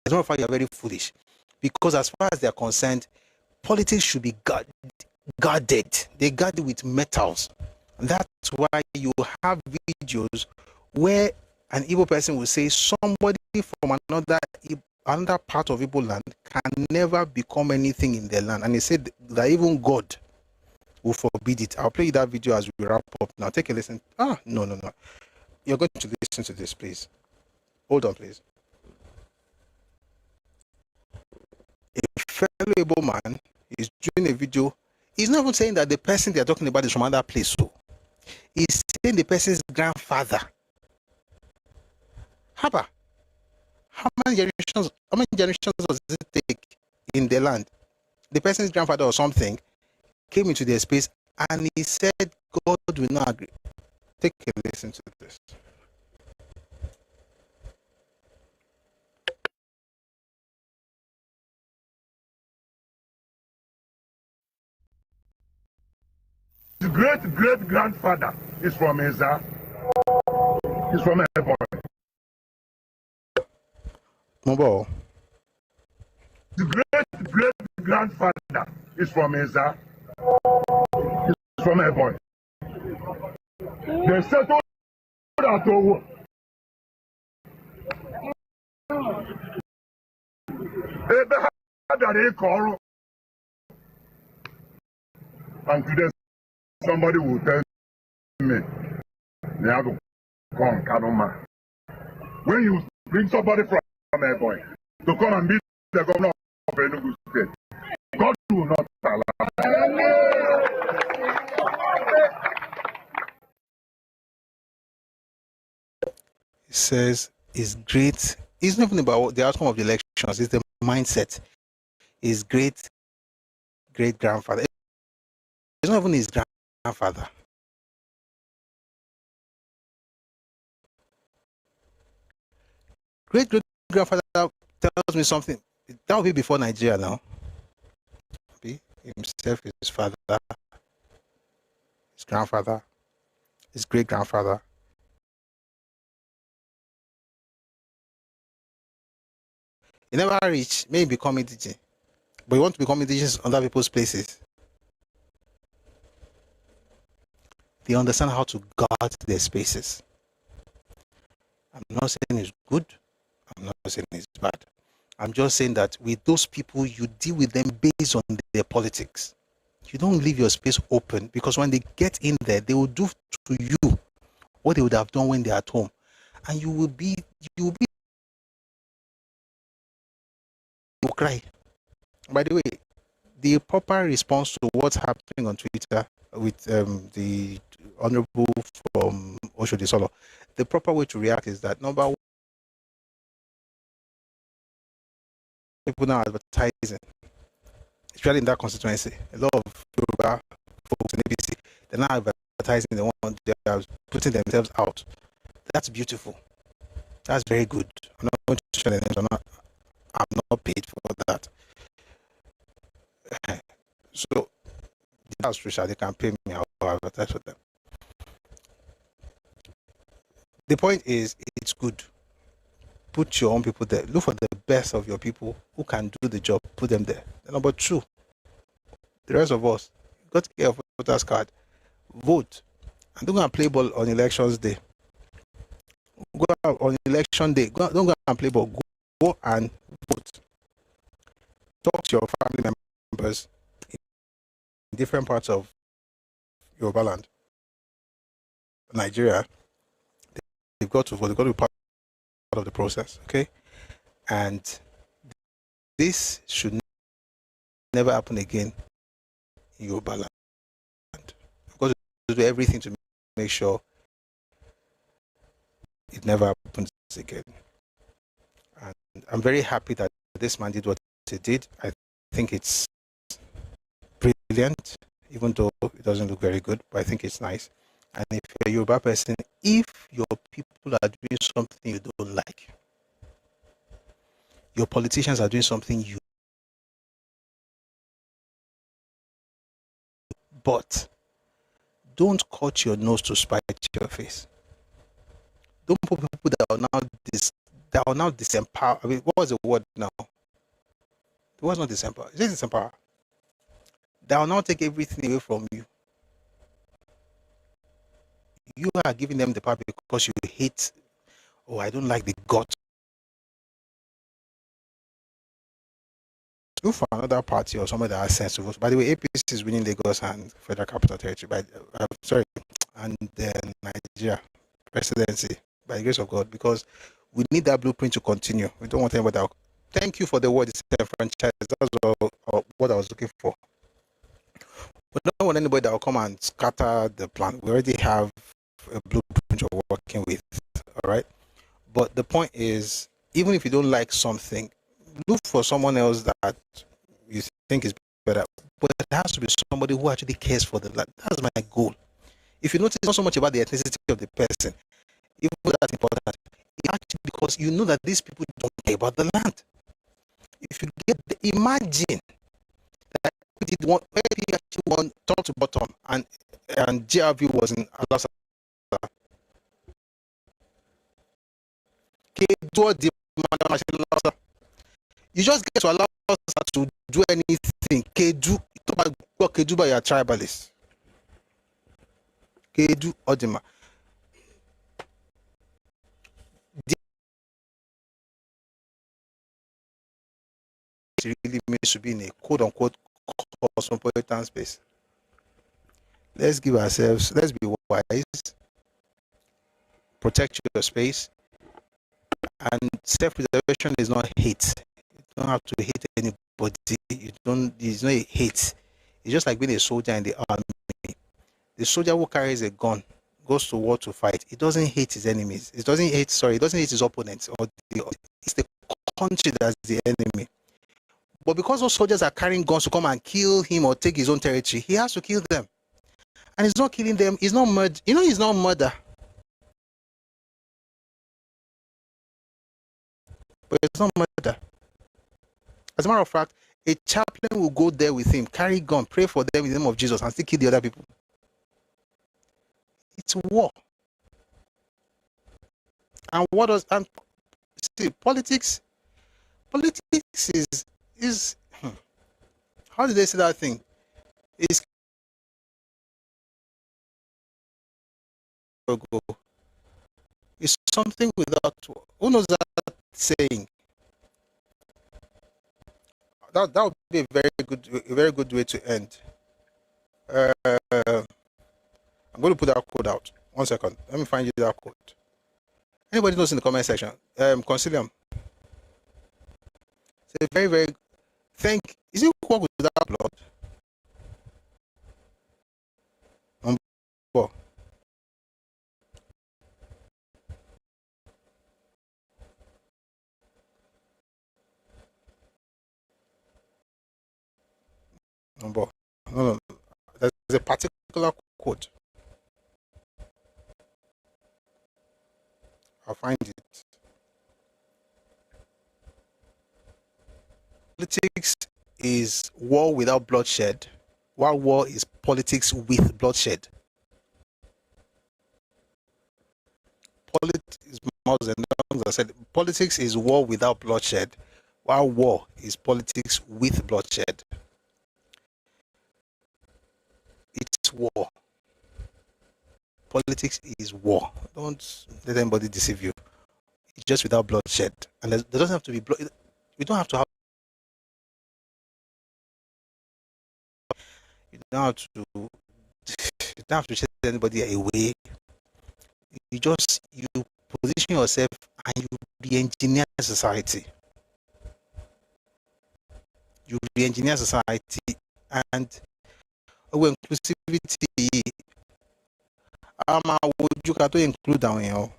as a matter of fact, you are very foolish. Because as far as they are concerned, politics should be guarded. They guard it with metals. And that's why you have videos where an Igbo person will say somebody from another part of Igbo land can never become anything in their land. And he said that even God will forbid it. I'll play you that video as we wrap up. Now take a listen. No. You're going to listen to this, please. Hold on, please. A fellow Igbo man is doing a video. He's not even saying that the person they're talking about is from another place. So he's saying the person's grandfather. Haba, how many generations does it take in the land? The person's grandfather or something came into their space and he said God will not agree. Take a listen to this. His great-great-grandfather is from Eza. He's from Ebonyi. Mobile. The great-great-grandfather is from Eza. He's from Ebonyi. They settled at Owo. And today somebody will tell me, when you bring somebody from Ebonyi to come and meet the governor of Enugu State, God will not allow. He says it's great. It's not even about the outcome of the elections, it's the mindset. His great-grandfather. It's not even his grandfather. Great-great-grandfather tells me something. That will be before Nigeria now. Himself, his father, his grandfather, his great-grandfather. He never reached, maybe become indigenous. But you want to become indigenous on other people's places. They understand how to guard their spaces. I'm not saying it's good. I'm not saying it's bad. I'm just saying that with those people, you deal with them based on their politics. You don't leave your space open, because when they get in there, they will do to you what they would have done when they're at home. And you will be cry. By the way, the proper response to what's happening on Twitter with the honorable from Oshodi Isolo, the proper way to react is that number one, people now advertising, especially in that constituency, a lot of Yoruba folks in ABC, they're now advertising, they are putting themselves out. That's beautiful. That's very good. I'm not going to share the names. I'm not paid for that. So that's true. They can pay me. I'll advertise for them. The point is, it's good. Put your own people there. Look for the best of your people who can do the job. Put them there. Number two, the rest of us, got to get a voter's card. Vote. And don't go and play ball on elections day. Go out on election day. Don't go and play ball. Go and vote. Talk to your family members in different parts of Yorubaland, Nigeria. They've got to vote. They've got to be part of the process, okay? And this should never happen again in Yorubaland. We've got to do everything to make sure it never happens again. And I'm very happy that this man did what he did. I think it's brilliant, even though it doesn't look very good, but I think it's nice. And if you're a Yoruba person, if your people are doing something you don't like, your politicians are doing something you, but don't cut your nose to spite your face. Don't put people that are now disempower. I mean, what was the word now? It was not disempower. It's just disempower. That will now take everything away from you. You are giving them the power because you hate, oh, I don't like the guts. Look for another party or somebody that has sense to vote. By the way, APC is winning Lagos and Federal Capital Territory. And then Nigeria presidency by the grace of God, because we need that blueprint to continue. We don't want anybody else. Thank you for the word, franchise. That's what I was looking for. We don't want anybody that will come and scatter the plan. We already have a blueprint you're working with, all right? But the point is, even if you don't like something, look for someone else that you think is better. But it has to be somebody who actually cares for the land. That's my goal. If you notice, it's not so much about the ethnicity of the person, even though that's important, it's actually because you know that these people don't care about the land. If you imagine that we actually won top to bottom, and GRV was in Alasa. You just get to allow us to do anything. Kedu by your tribalist. Kedu Odima. It really means to be in a quote-unquote cosmopolitan space. Let's be wise, protect your space, and self-preservation is not hate. You don't have to hate anybody. It's not a hate. It's just like being a soldier in the army. The soldier who carries a gun goes to war to fight. He doesn't hate his enemies. He doesn't hate his opponents. It's the country that's the enemy. But because those soldiers are carrying guns to come and kill him or take his own territory, he has to kill them. And he's not killing them. He's not murder. He's not murder. But it's not murder. As a matter of fact, a chaplain will go there with him, carry gun, pray for them in the name of Jesus, and still kill the other people. It's war. And politics is how did they say that thing? It's something without, who knows that saying? That would be a very good way to end. I'm going to put that code out. 1 second. Let me find you that code. Anybody knows in the comment section? Concilium. It's a very Is it work without blood? No, no. There's a particular quote. I'll find it. Politics is war without bloodshed, while war is politics with bloodshed. Politics is war without bloodshed, while war is politics with bloodshed. It's war. Politics is war. Don't let anybody deceive you. It's just without bloodshed, and there doesn't have to be blood. We don't have to have. You don't have to. You don't have to chase anybody away. You position yourself and you re-engineer society. You re-engineer society and inclusivity. Would you to include down here?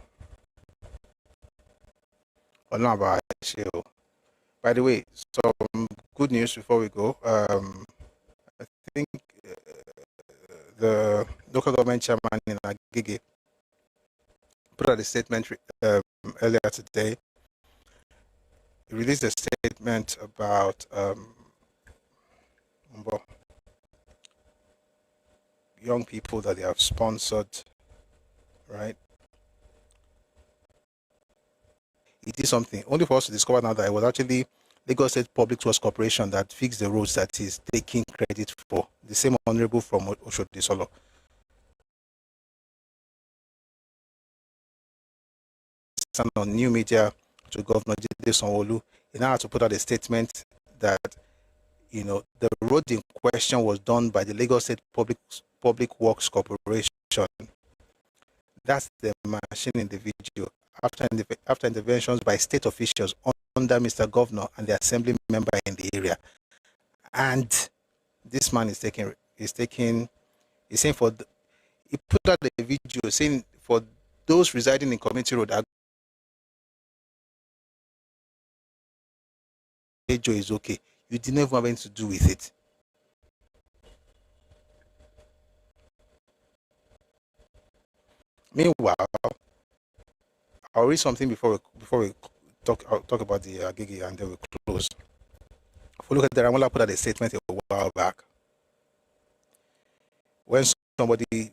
By the way, some good news before we go. I think the local government chairman in Agege put out a statement earlier today. He released a statement about young people that they have sponsored, right? He did something only for us to discover now that it was actually Lagos State Public Works Corporation that fixed the roads that is taking credit for. The same honorable from Oshodi, Isolo. On new media to Governor Jide Sanwo-Olu, he now had to put out a statement that the road in question was done by the Lagos State Public Works Corporation. That's the machine in the video. After interventions by state officials under Mr. Governor and the assembly member in the area, and this man is saying he put out a video saying for those residing in Community Road, is okay. You didn't have anything to do with it. Meanwhile, I'll read something before we talk about the Agege and then we close. If we look at the Ramola put out a statement a while back when somebody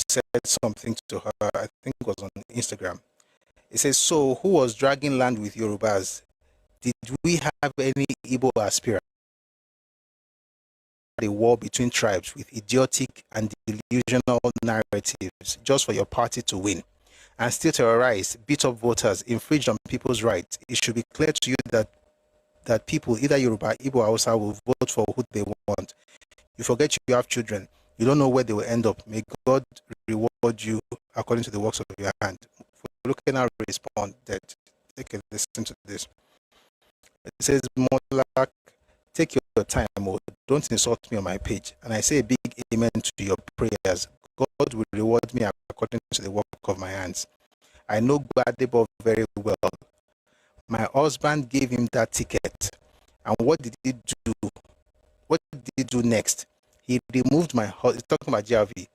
said something to her. I think it was on Instagram. It says, "So who was dragging land with Yorubas? Did we have any Igbo aspirant? A war between tribes with idiotic and delusional narratives just for your party to win, and still terrorize, beat up voters, infringe on people's rights. It should be clear to you that people, either Yoruba, Igbo, Hausa, will vote for who they want. You forget you have children. You don't know where they will end up. May God reward you according to the works of your hand." Look at our respond that. Take a listen to this. It says, "Molak, take your time, don't insult me on my page. And I say a big amen to your prayers. God will reward me according to the work of my hands. I know Gbadebo very well. My husband gave him that ticket. And what did he do? What did he do next? He removed my husband." Talking about GRV.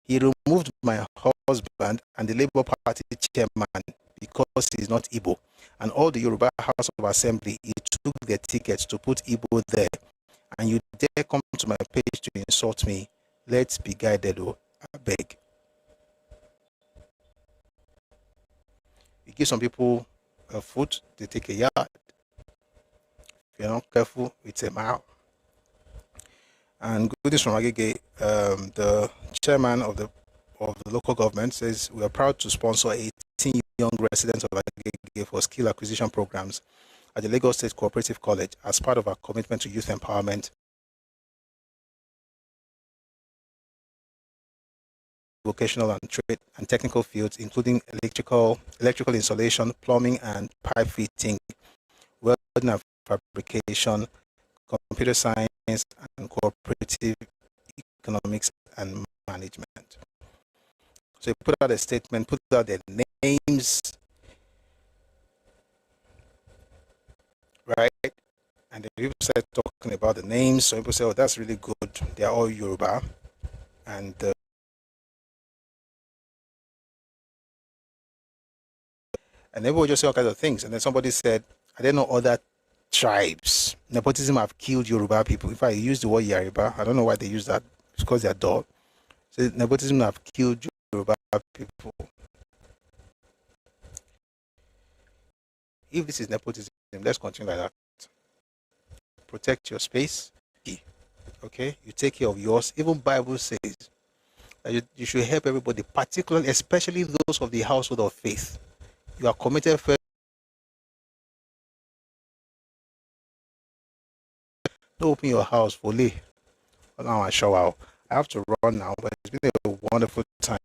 "He removed my husband and the Labour Party chairman because he's not Igbo. And all the Yoruba House of Assembly, he took their tickets to put Igbo there. And you dare come to my page to insult me? Let's be guided, I beg." You give some people a foot, they take a yard. If you're not careful, it's a mile. And good news from Agege, the chairman of the local government says, "We are proud to sponsor 18 young residents of Agege for skill acquisition programs at the Lagos State Cooperative College as part of our commitment to youth empowerment, vocational and trade and technical fields, including electrical installation, plumbing and pipe fitting, welding and fabrication, computer science, and cooperative economics and management. So you put out a statement, put out their names, right? And then people start talking about the names. So people say, oh, that's really good. They're all Yoruba. And everyone just say all kinds of things. And then somebody said, I didn't know other tribes. Nepotism have killed Yoruba people. If I use the word Yoruba, I don't know why they use that. It's because they're dull. So nepotism have killed Yoruba people. If this is nepotism, let's continue like that. Protect your space. Okay? You take care of yours. Even Bible says that you should help everybody, particularly, especially those of the household of faith. You are committed first. Don't open your house fully. Now I show out. I have to run now, but it's been a wonderful time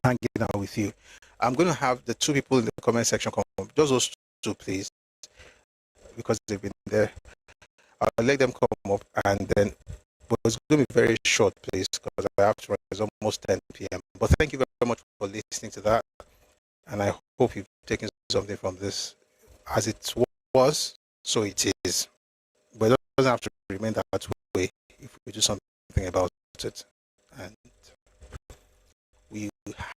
hanging out with you. I'm going to have the two people in the comment section come up. Just those two, please, because they've been there. I'll let them come up, and then it's going to be very short, please, because I have to run. It's almost 10 p.m. But thank you very much for listening to that, and I hope you've taken something from this. As it was, so it is. But it doesn't have to remain that way if we do something about it. And we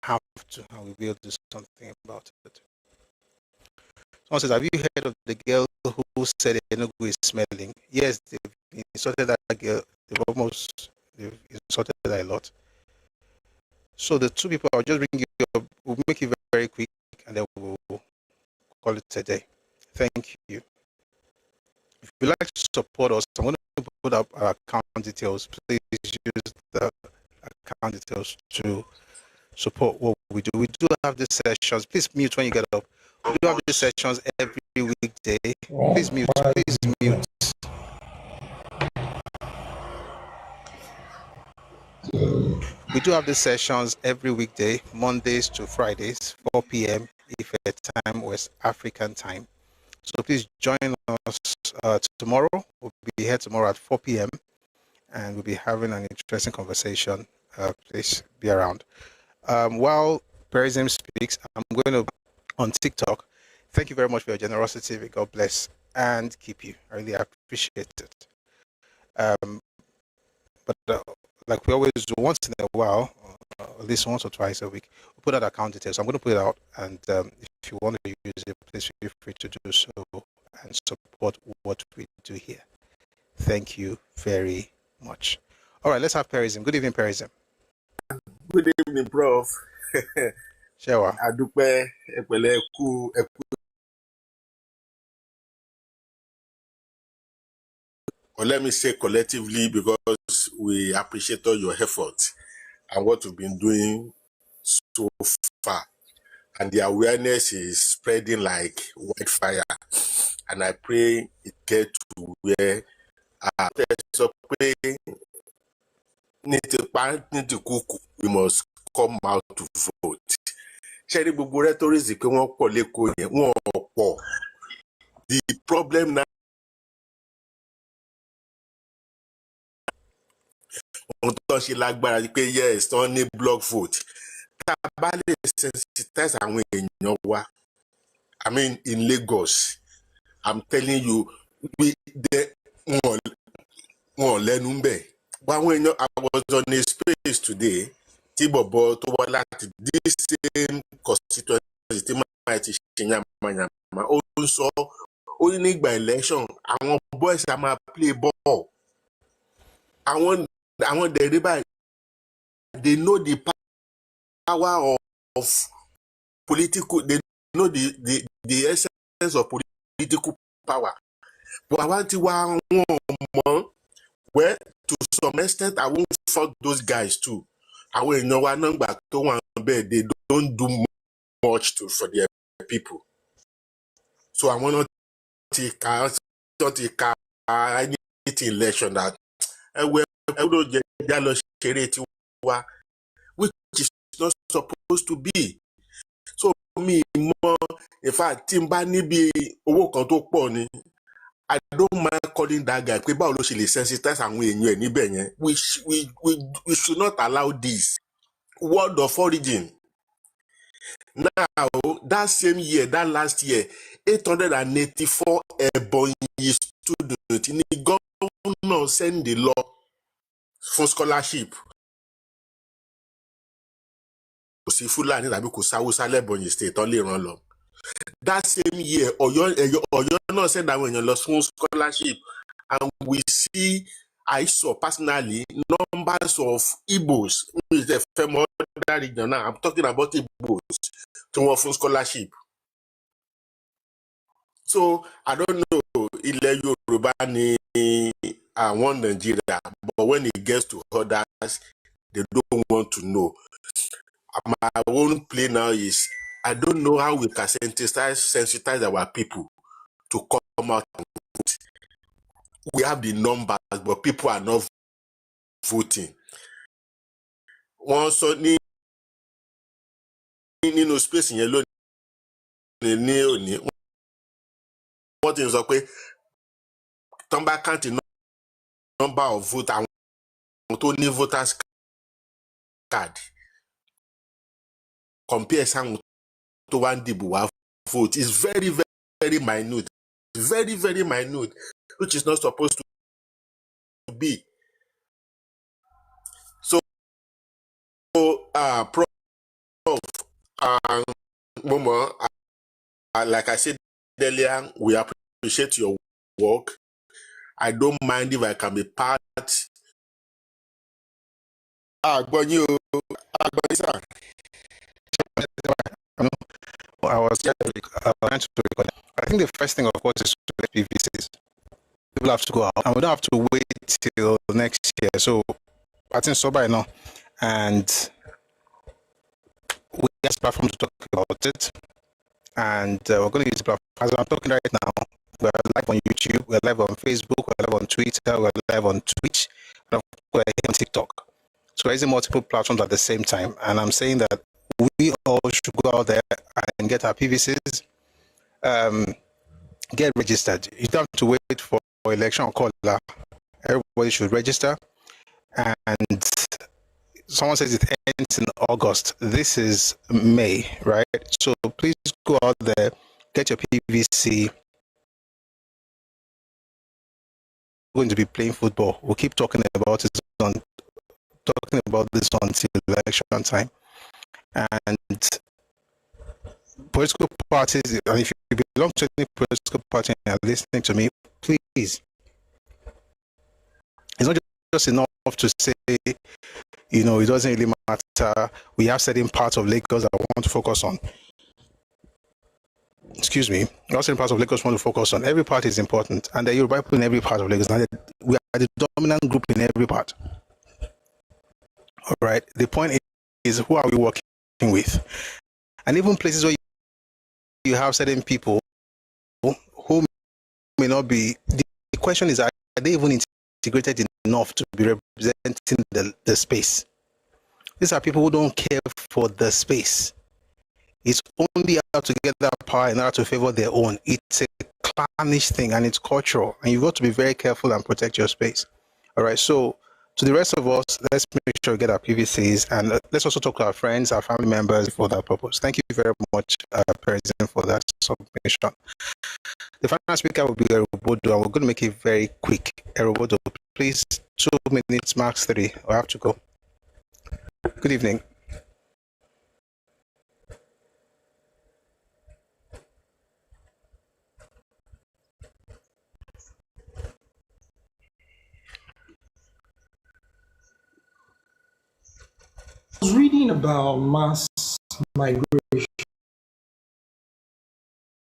have to, and we will do something about it. Someone says, have you heard of the girl who said Enugu is smelling? Yes, they've insulted that girl. They've insulted her a lot. So the two people, I'll just bring you up. We'll make it very quick, and then we'll call it a day. Thank you. If you'd like to support us, I'm going to put up our account details. Please use the account details to support what we do. We do have these sessions. Please mute when you get up. We do have these sessions every weekday. Please mute. Please mute. We do have these sessions every weekday, Mondays to Fridays, 4 p.m. Ife time, West African time. So please join us tomorrow. We'll be here tomorrow at 4 p.m. and we'll be having an interesting conversation. Please be around. While Perism speaks, I'm going to on TikTok. Thank you very much for your generosity. May God bless and keep you. I really appreciate it. But like we always do, once in a while, at least once or twice a week, we put out account details. So I'm going to put it out, and if you want to use it, please feel free to do so and support what we do here. Thank you very much. All right, let's have Perism. Good evening, Perism. Good evening, Prof. Shewa. Adupe, or let me say collectively, because we appreciate all your efforts and what you've been doing so far. And the awareness is spreading like wildfire. And I pray it gets to where we must come out to vote. The problem now yes, only block vote. I mean, in Lagos, I'm telling you, but when I was on a space today, this same constituency also only by election, I want boys to play ball. I want the they know the power of political, they know the essence of political power. But I want to one more where to some extent I won't fuck those guys too. I will know one number to one bed, they don't do much for their people. So I want to take anything election that which is not supposed to be. So me more, in fact, Timba ni bi owo kan to po ni. I don't mind calling that guy. Pé báwo ló ṣe lè sensitize àwọn èèyàn ẹ̀ níbẹ̀ yẹn. We should not allow this. Word of origin. Now, that same year, that last year, 884 Ebonyi students in the governor send the law for scholarship. Kò sí Fúlàní tàbí kò sáwúsá l'Ebonyi state tán lè ràn lọ. That same year, Ọ̀yọ́ náà send àwọn èèyàn lọ fún scholarship, and we see, I saw personally numbers of Igbos in the famous region. Now I'm talking about Igbos to want full scholarship. So I don't know ilẹ̀ Yorùbá ni àwọn Nigeria, but when it gets to others, they don't want to know. My own play now is I don't know how we can sensitize our people to come out and vote. We have the numbers, but people are not voting. Wọ́n sọ nínú space yẹn lónìí ní òní wọ́n ti sọ pé tán bá count the number of votes àwọn tó ní voters card compare sáwọn tó wá ń dìbò wá vote is very very minute, very very minute, which is not supposed to be. So Prof, Momo, like I said earlier, we appreciate your work. I don't mind if I can be part. I was trying to record. I think the first thing, of course, is to let PVCs. People have to go out, and we don't have to wait till next year. So I think so by now, and we have a platform to talk about it, and we're going to use the platform. As I'm talking right now, we're live on YouTube, we're live on Facebook, we're live on Twitter, we're live on Twitch, and we're on TikTok. So we're using multiple platforms at the same time, and I'm saying that we all should go out there and get our PVCs, get registered. You don't have to wait for election caller. Everybody should register. And someone says it ends in August. This is May, right? So please go out there, get your PVC. We're going to be playing football. We'll keep talking about this until election time. And political parties, and if you belong to any political party and are listening to me, please, it's not just enough to say, you know, it doesn't really matter. We have certain parts of Lagos that I want to focus on. Excuse me. We have certain parts of Lagos we want to focus on. Every part is important, and the Yoruba people in every part of Lagos. We are the dominant group in every part. All right. The point is, who are we working with? And even places where you have certain people who may not be, the question is, are they even integrated enough to be representing the space? These are people who don't care for the space. It's only how to get that power in order to favor their own. It's a clannish thing, and it's cultural, and you've got to be very careful and protect your space. All right, so to the rest of us, let's make sure we get our PVCs, and let's also talk to our friends, our family members for that purpose. Thank you very much, President, for that submission. The final speaker will be Erobodo, and we're going to make it very quick. Erobodo, please, 2 minutes, max 3. I have to go. Good evening. I was reading about mass migration.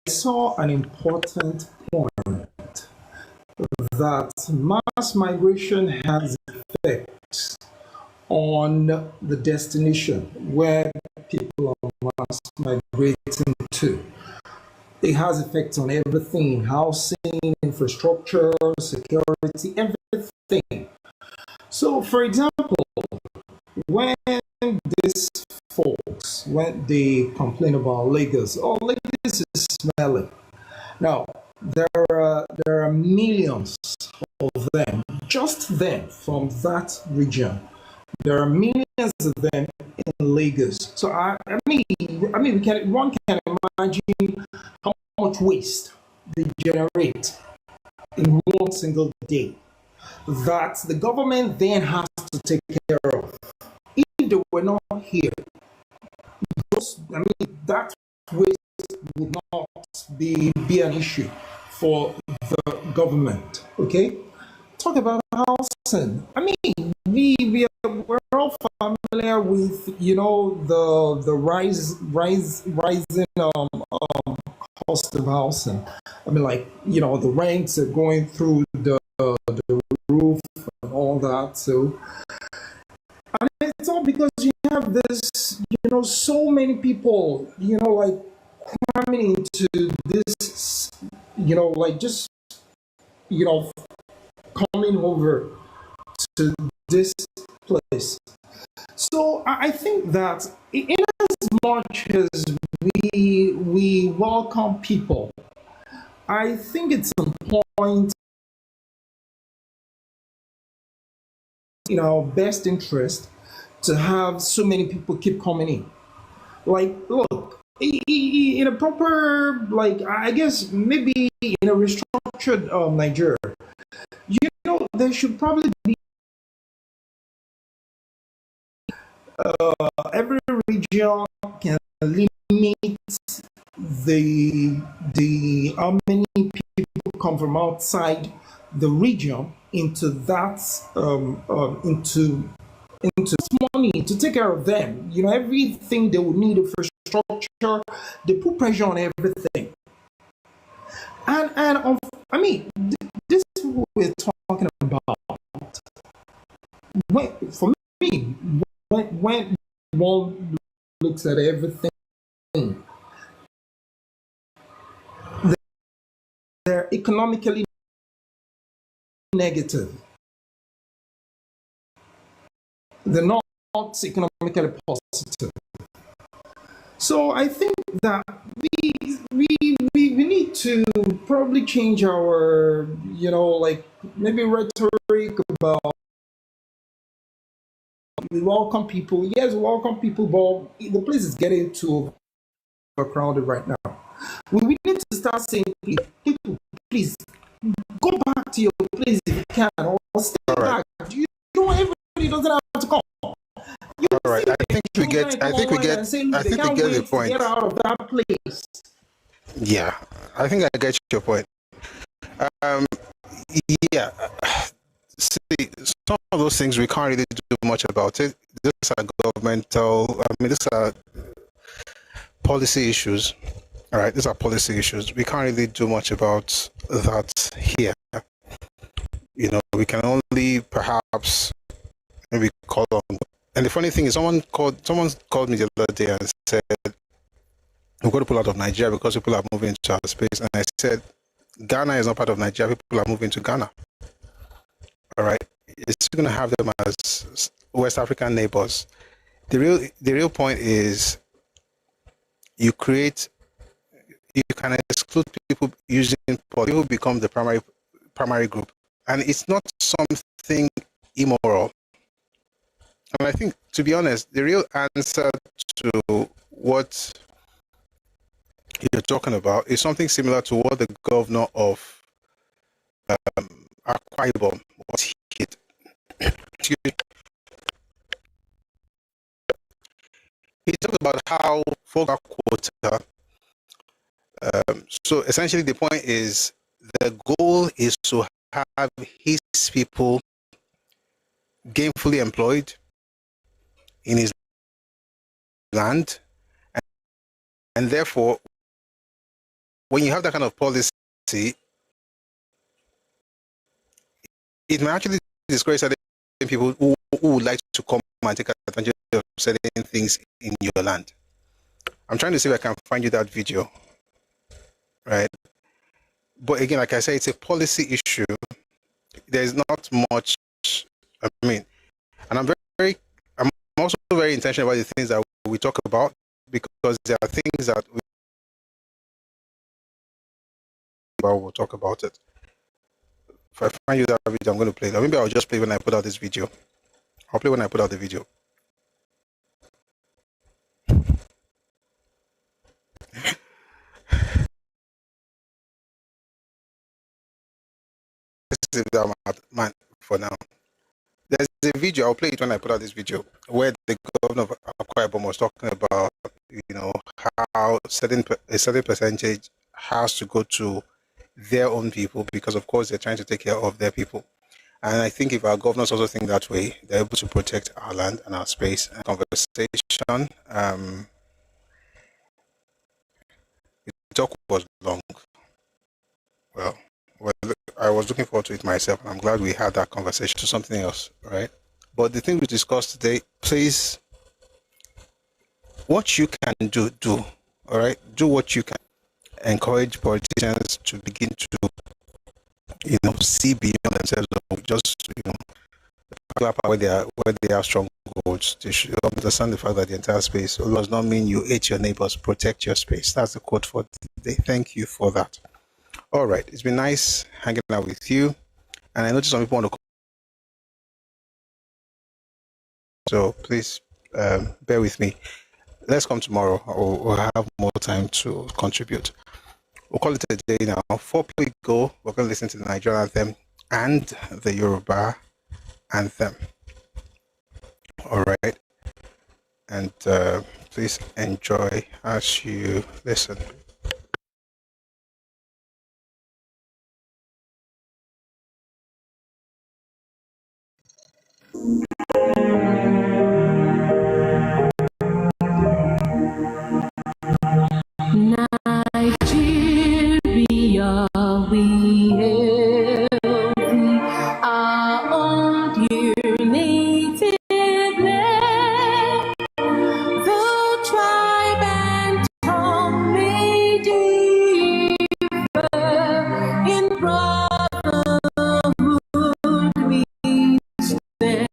I saw an important point that mass migration has effects on the destination where people are mass migrating to. It has effects on everything: housing, infrastructure, security, everything. So, for example, when these folks, when they complain about Lagos, oh, Lagos is smelling. Now, there are millions of them, just them from that region. There are millions of them in Lagos. So one can imagine how much waste they generate in one single day that the government then has to take care of. If they were not here, that waste would not be an issue for the government. Okay, talk about housing. We're all familiar with the rising cost of housing. The rents are going through the roof and all that. So it's all because you have this, so many people, cramming into this, coming over to this place. So I think that in as much as we welcome people, I think it's important in our best interest to have so many people keep coming in. Look, in a proper, I guess maybe in a restructured Nigeria, there should probably be every region can limit the how many people come from outside the region into that into money to take care of them. Everything they would need, infrastructure, they put pressure on everything. And this is what we're talking about. For me, when one looks at everything, they're economically negative. They're not economically positive. So I think that we need to probably change our, maybe rhetoric about we welcome people. Yes, we welcome people, but the place is getting too overcrowded right now. We need to start saying, people, please go back to your place if you can, or stay back. Everybody doesn't have to come. All right, I think we get the point. Get out of that place. Yeah, I think I get your point. Yeah, see, some of those things we can't really do much about it. These are governmental. These are policy issues. All right, these are policy issues. We can't really do much about that here. We can only perhaps maybe call on. And the funny thing is, someone called me the other day and said, we've got to pull out of Nigeria because people are moving into our space. And I said, Ghana is not part of Nigeria. People are moving to Ghana. All right. It's still going to have them as West African neighbors. The real point is you can exclude people using people become the primary group. And it's not something immoral. And I think, to be honest, the real answer to what you're talking about is something similar to what the governor of Akwa Ibom was hit. He talked about how folks are quota. So essentially, the point is the goal is to have his people gainfully employed in his land, and therefore, when you have that kind of policy, it may actually discourage certain people who would like to come and take advantage of certain things in your land. I'm trying to see if I can find you that video, right? But again, like I said, it's a policy issue. There's not much. And I'm also very intentional about the things that we talk about, because there are things that we'll talk about it. If I find you that video, I'm going to play it. Or maybe I'll just play when I put out this video. I'll play when I put out the video. This is that man for now. There's a video, I'll play it when I put out this video, where the governor of Akwa Ibom was talking about, how a certain percentage has to go to their own people, because of course they're trying to take care of their people. And I think if our governors also think that way, they're able to protect our land and our space. And conversation, the talk was long. Well, I was looking forward to it myself, and I'm glad we had that conversation to something else, right? But the thing we discussed today, please, what you can do, all right? Do what you can. Encourage politicians to begin to, see beyond themselves, or just, where they are strongholds. They should understand the fact that the entire space does not mean you hate your neighbors. Protect your space. That's the quote for today. Thank you for that. All right, it's been nice hanging out with you, and I noticed some people want to. So please bear with me. Let's come tomorrow. We'll have more time to contribute. We'll call it a day now. 4 people go. We're going to listen to the Nigerian anthem and the Yoruba anthem. All right. And please enjoy as you listen. Nigeria, we hail thee, our own dear native land. Though tribe and tongue may differ, in brotherhood we stand.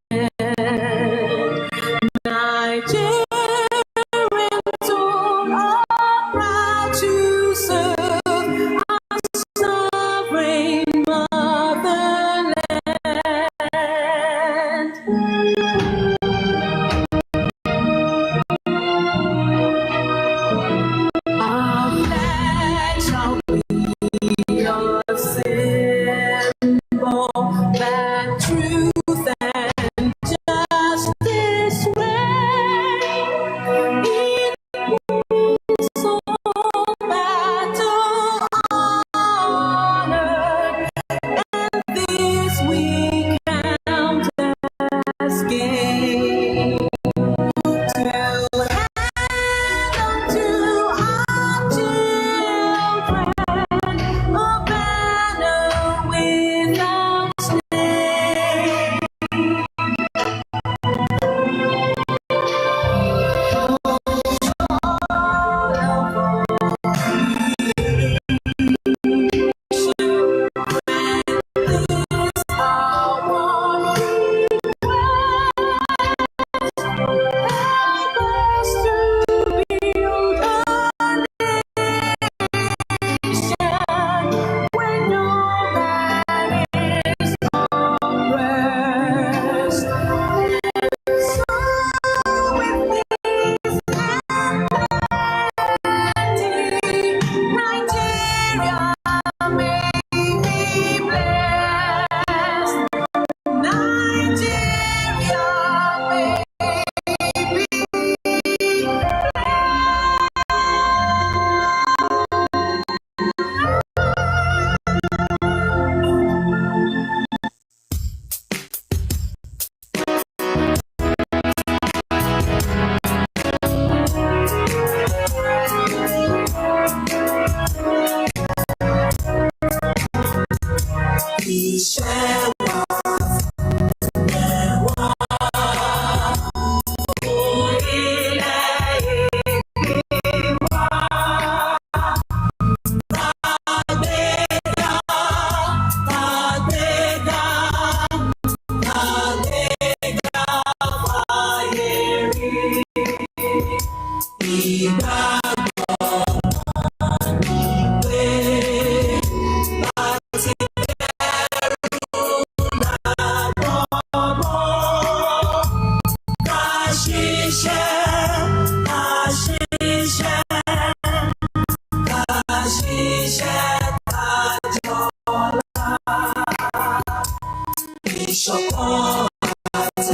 Àwa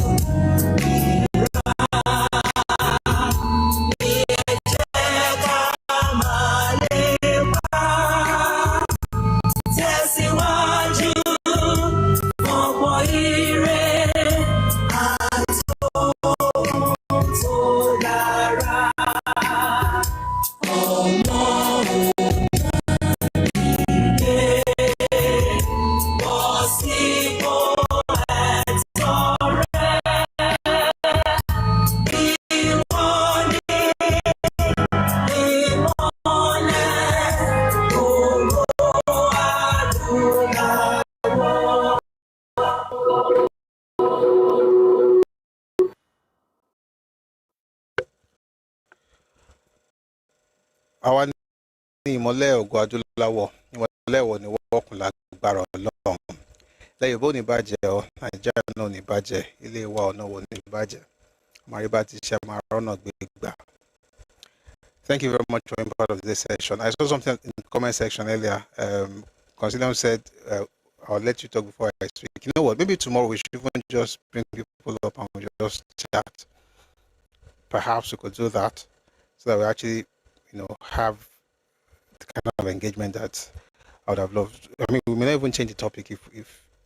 ní ìmọ́lẹ̀ ògo adúláwọ̀, ìmọ́lẹ̀ ẹ̀wọ̀ ni wọ́pọ̀ lágbára Ọlọ́run. Ilẹ̀ Yorùbá ò ní bàjẹ́ o, Nàìjíríà náà ò ní bàjẹ́, ilé wa ọ̀nà wo ní bàjẹ́. Màríbá ti ṣe máa rọ́nà gbégbà. Thank you very much for being part of this session. I saw something in the comment section earlier. Consider said, I'll let you talk before I speak. You know what? Maybe tomorrow we should even just bring people up and we just chat. Perhaps we could do that so that we actually, have the kind of engagement that I would have loved. I mean, we may not even change the topic if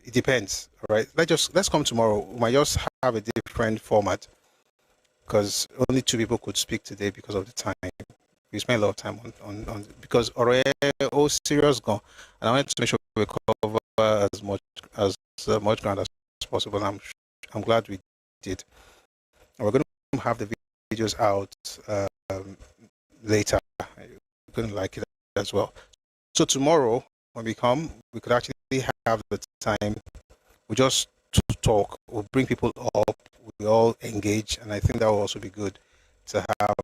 it depends. All right, let's come tomorrow. We might just have a different format because only 2 people could speak today because of the time. We spent a lot of time on because already all serious gone, and I wanted to make sure we cover as much ground as possible. I'm glad we did. And we're going to have the videos out later. You're going to like it as well. So tomorrow when we come, we could actually have the time. We just talk. We'll bring people up. We all engage, and I think that will also be good to have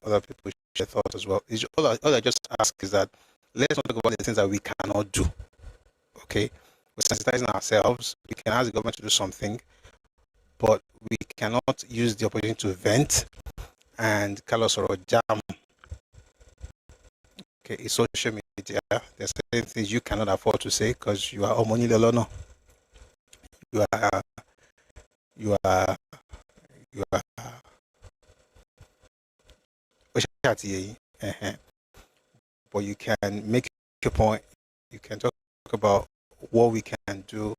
other people share thoughts as well. All I just ask is that let's not talk about the things that we cannot do. Okay, we're sensitizing ourselves. We can ask the government to do something, but we cannot use the opportunity to vent and Carlos or jam. Okay, it's social media. There's certain things you cannot afford to say because you are Omoni Lolono. You are but you can make your point. You can talk about what we can do